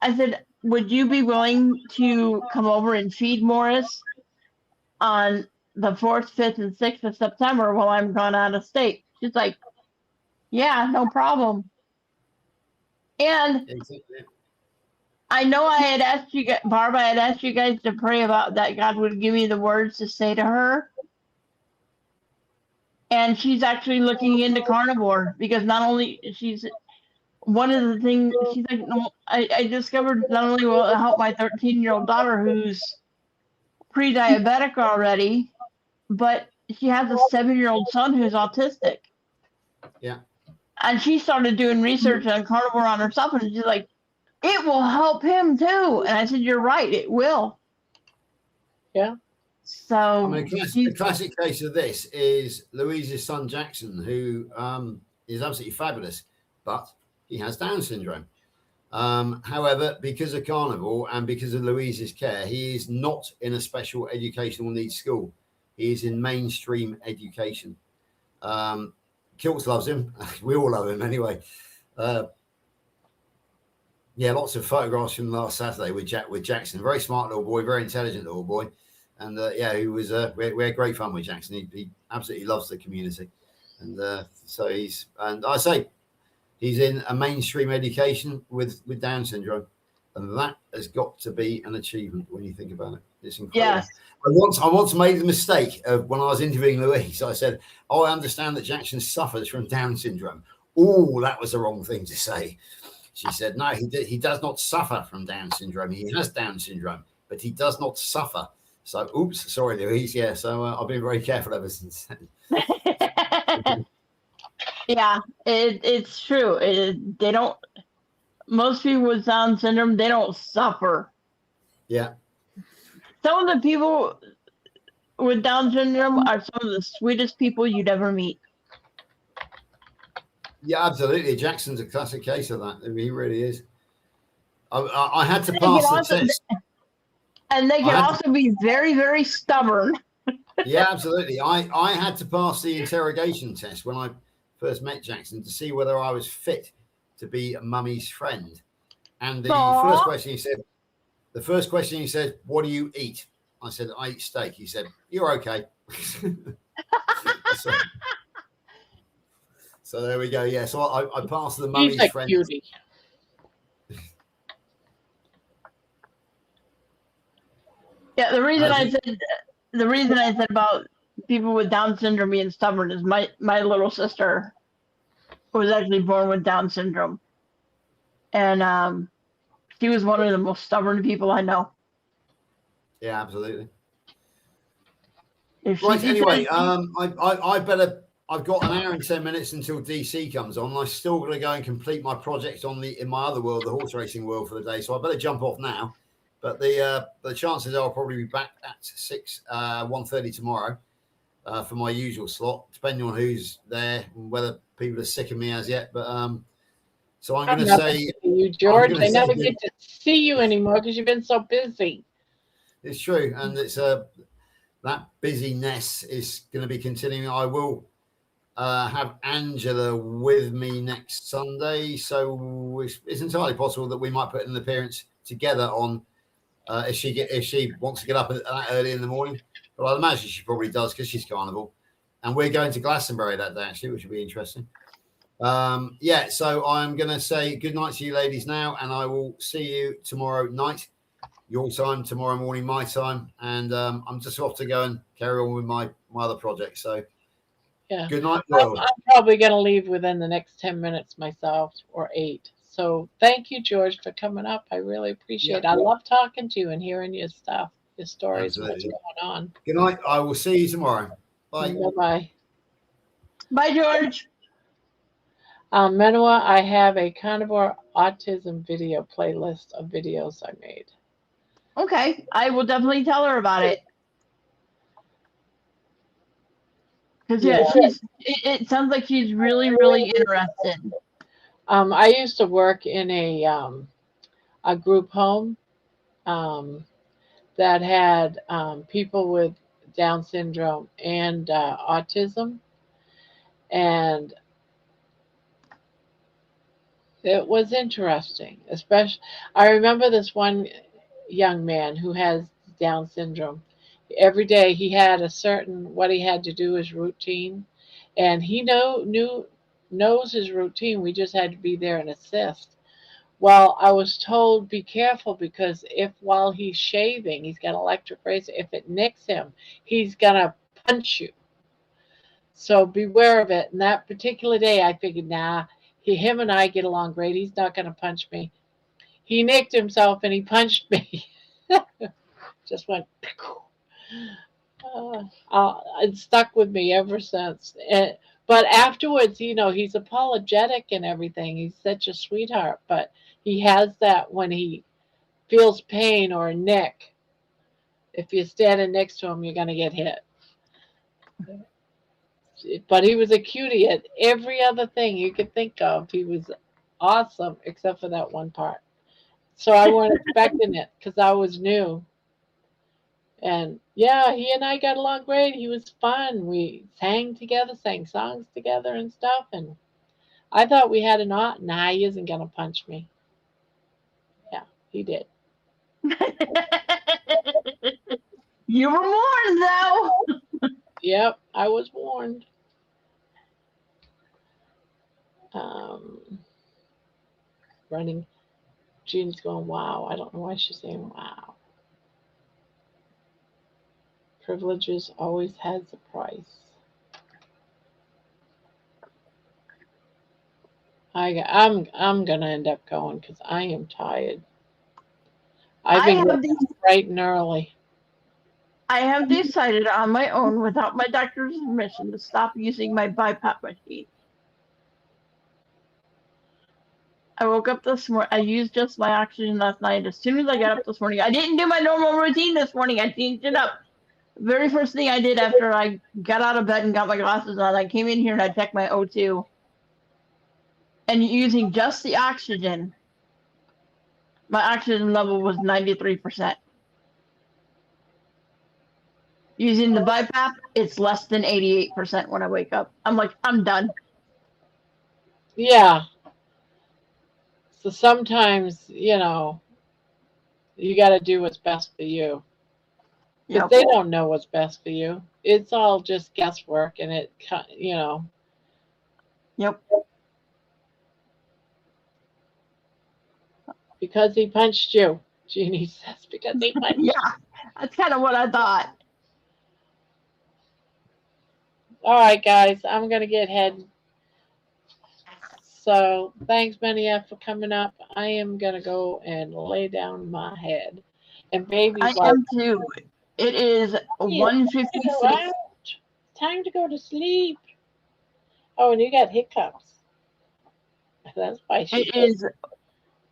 I said, would you be willing to come over and feed Morris on the 4th, 5th, and 6th of September while I'm gone out of state? She's like, yeah, no problem. And I know I had asked you, Barb, I had asked you guys to pray about that God would give me the words to say to her. And she's actually looking into carnivore because not only she's one of the things she's like, no, I discovered not only will it help my 13-year-old daughter who's pre-diabetic already, but she has a 7-year-old son who's autistic. Yeah. And she started doing research on carnivore on herself, and she's like, it will help him too. And I said, you're right, it will. Yeah. So I mean, a classic case of this is Louise's son Jackson, who is absolutely fabulous, but he has Down syndrome. However, because of carnivore and because of Louise's care, he is not in a special educational needs school. He is in mainstream education. Kilts loves him. We all love him anyway. Yeah, lots of photographs from last Saturday with Jackson. Very smart little boy, very intelligent little boy. And he was. We had great fun with Jackson. He absolutely loves the community, and so he's in a mainstream education with Down syndrome, and that has got to be an achievement when you think about it. It's incredible. Yes. I once made the mistake of when I was interviewing Louise. I said, "Oh, I understand that Jackson suffers from Down syndrome." Oh, that was the wrong thing to say. She said, "No, he does not suffer from Down syndrome. He has Down syndrome, but he does not suffer." So, oops, sorry, Louise. Yeah, so I've been very careful ever since then. Yeah, it's true. They don't. Most people with Down syndrome, they don't suffer. Yeah. Some of the people with Down syndrome are some of the sweetest people you'd ever meet. Yeah, absolutely. Jackson's a classic case of that. I mean, he really is. I had to pass the test. And they can I had also be very, very stubborn. Yeah, absolutely. I had to pass the interrogation test when I first met Jackson to see whether I was fit to be Mummy's friend. And the first Aw. question he said, "What do you eat?" I said, "I eat steak." He said, "You're okay." so there we go. Yeah, so I passed the He's Mummy's a friend. cutie. Yeah, the reason I said about people with Down syndrome being stubborn is my little sister was actually born with Down syndrome, and she was one of the most stubborn people I know. Yeah, absolutely. If she Right. Anyway, decides- I better. I've got an hour and 10 minutes until DC comes on. I'm still going to go and complete my project in my other world, the horse racing world, for the day. So I better jump off now. But the chances are I'll probably be back at 1:30 tomorrow for my usual slot, depending on who's there and whether people are sick of me as yet. But so I'm going to say, you, George. I never get to see you anymore because you've been so busy. It's true, and it's that busyness is going to be continuing. I will have Angela with me next Sunday, so it's entirely possible that we might put an appearance together on if she wants to get up that early in the morning. But I'd imagine she probably does because she's carnival, and we're going to Glastonbury that day actually, which will be interesting. Yeah, so I'm going to say good night to you ladies now, and I will see you tomorrow night. Your time, tomorrow morning, my time, and I'm just off to go and carry on with my other project. So, yeah. Good night, world. I'm probably going to leave within the next 10 minutes myself, or 8. So, thank you, George, for coming up. I really appreciate it. I love talking to you and hearing your stuff, your stories, Absolutely. what's going on. Good night. I will see you tomorrow. Bye. Bye. Bye, George. Menua, I have a carnivore autism video playlist of videos I made. Okay, I will definitely tell her about it. Because it sounds like she's really, really interested. I used to work in a group home that had people with Down syndrome and autism, and it was interesting. Especially, I remember this one young man who has Down syndrome. Every day he had what he had to do, his routine, and he knows his routine. We just had to be there and assist. Well, I was told be careful because if while he's shaving, he's got an electric razor. If it nicks him, he's gonna punch you. So beware of it. And that particular day, I figured, nah, him and I get along great. He's not gonna punch me. He nicked himself and he punched me. Just went. It stuck with me ever since. But afterwards, he's apologetic and everything. He's such a sweetheart. But he has that when he feels pain or a nick. If you're standing next to him, you're going to get hit. But he was a cutie at every other thing you could think of. He was awesome, except for that one part. So I wasn't expecting it because I was new. And yeah, he and I got along great. He was fun. We sang together, sang songs together and stuff. And I thought we had nah, he isn't going to punch me. Yeah, he did. You were warned, though. Yep, I was warned. Running. Jean's going, wow. I don't know why she's saying wow. Privileges always has a price. I'm gonna end up going because I am tired. I've been getting up bright and early. I have decided on my own, without my doctor's permission, to stop using my BiPAP machine. I woke up this morning. I used just my oxygen last night. As soon as I got up this morning, I didn't do my normal routine this morning. I changed it up. Very first thing I did after I got out of bed and got my glasses on, I came in here and I checked my O2. And using just the oxygen, my oxygen level was 93%. Using the BiPAP, it's less than 88% when I wake up. I'm like, I'm done. Yeah. So sometimes, you know, you got to do what's best for you. Because Yep. they don't know what's best for you. It's all just guesswork, and it, you know. Yep. Because he punched you, Jeannie says. Because he punched you. Yeah, that's kind of what I thought. All right, guys, I'm going to get heading. So thanks, Benia, for coming up. I am going to go and lay down my head. And baby's I like, am too. It is "Get 1:56. out. Time to go to sleep." Oh, and you got hiccups. That's why she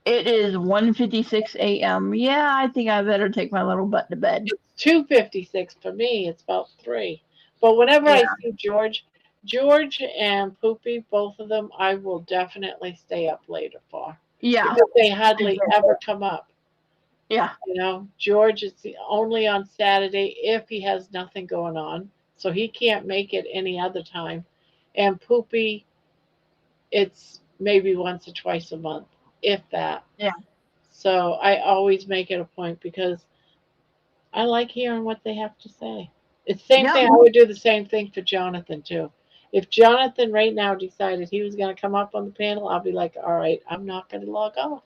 It is 1:56 a.m. Yeah, I think I better take my little butt to bed. 2:56 for me. It's about 3. But whenever I see George and Poopy, both of them, I will definitely stay up later for. Yeah. Because they hardly ever come up. Yeah. You know, George is only on Saturday if he has nothing going on. So he can't make it any other time. And Poopy, it's maybe once or twice a month, if that. Yeah. So I always make it a point because I like hearing what they have to say. It's the same thing. I would do the same thing for Jonathan too. If Jonathan right now decided he was going to come up on the panel, I'll be like, all right, I'm not going to log off.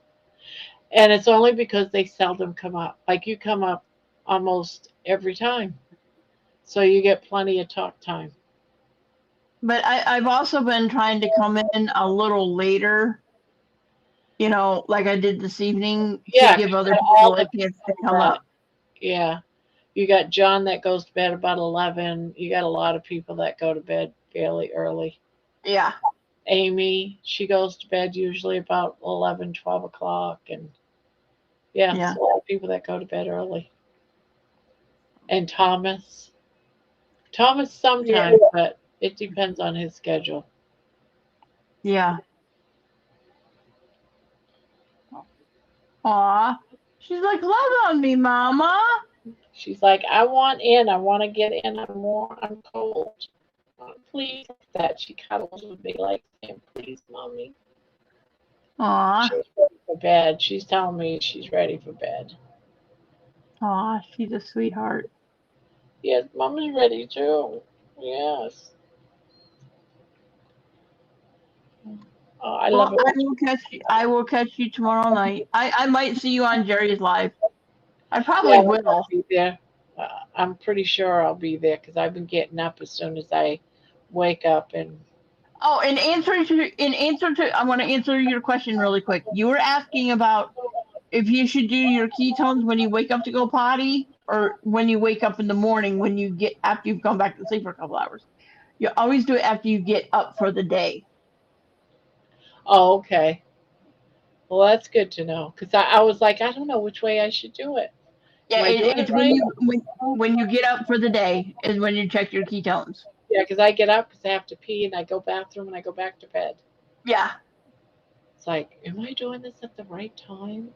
And it's only because they seldom come up. Like you come up almost every time. So you get plenty of talk time. But I've also been trying to come in a little later, you know, like I did this evening to give other people a chance to come up. Yeah. You got John that goes to bed about 11. You got a lot of people that go to bed fairly early. Yeah. Amy, she goes to bed usually about 11, 12 o'clock. And yeah, Yeah. it's a lot of people that go to bed early. And Thomas sometimes, but it depends on his schedule. Yeah. Aw. She's like, love on me, Mama. She's like, I want in. I want to get in. I'm cold. Please, that she cuddles with me like saying, please, Mommy. Aw. She's ready for bed. She's telling me she's ready for bed. Aw, she's a sweetheart. Yes, Mommy's ready too. Yes. Oh, I love it. I will catch you tomorrow night. I might see you on Jerry's live. I probably will. I'll be there. I'm pretty sure I'll be there because I've been getting up as soon as I wake up and. Oh, in answer to, I want to answer your question really quick. You were asking about if you should do your ketones when you wake up to go potty or when you wake up in the morning after you've gone back to sleep for a couple hours. You always do it after you get up for the day. Oh, okay. Well, that's good to know because I was like, I don't know which way I should do it. Yeah, it's when you get up for the day is when you check your ketones. Yeah, because I get up because I have to pee and I go bathroom and I go back to bed. Yeah. It's like, am I doing this at the right time?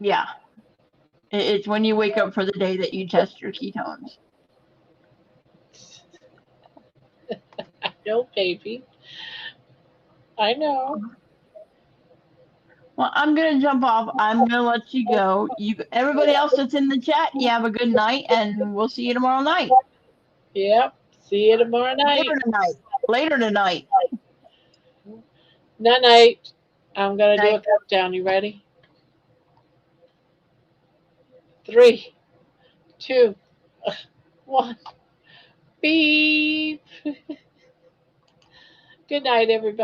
Yeah. It's when you wake up for the day that you test your ketones. I know, baby. I know. Well, I'm gonna jump off. I'm gonna let you go. Everybody else that's in the chat, you have a good night, and we'll see you tomorrow night. Yep. See you tomorrow night. Later tonight. Night. I'm gonna do a countdown. You ready? 3, 2, 1. Beep. Good night, everybody.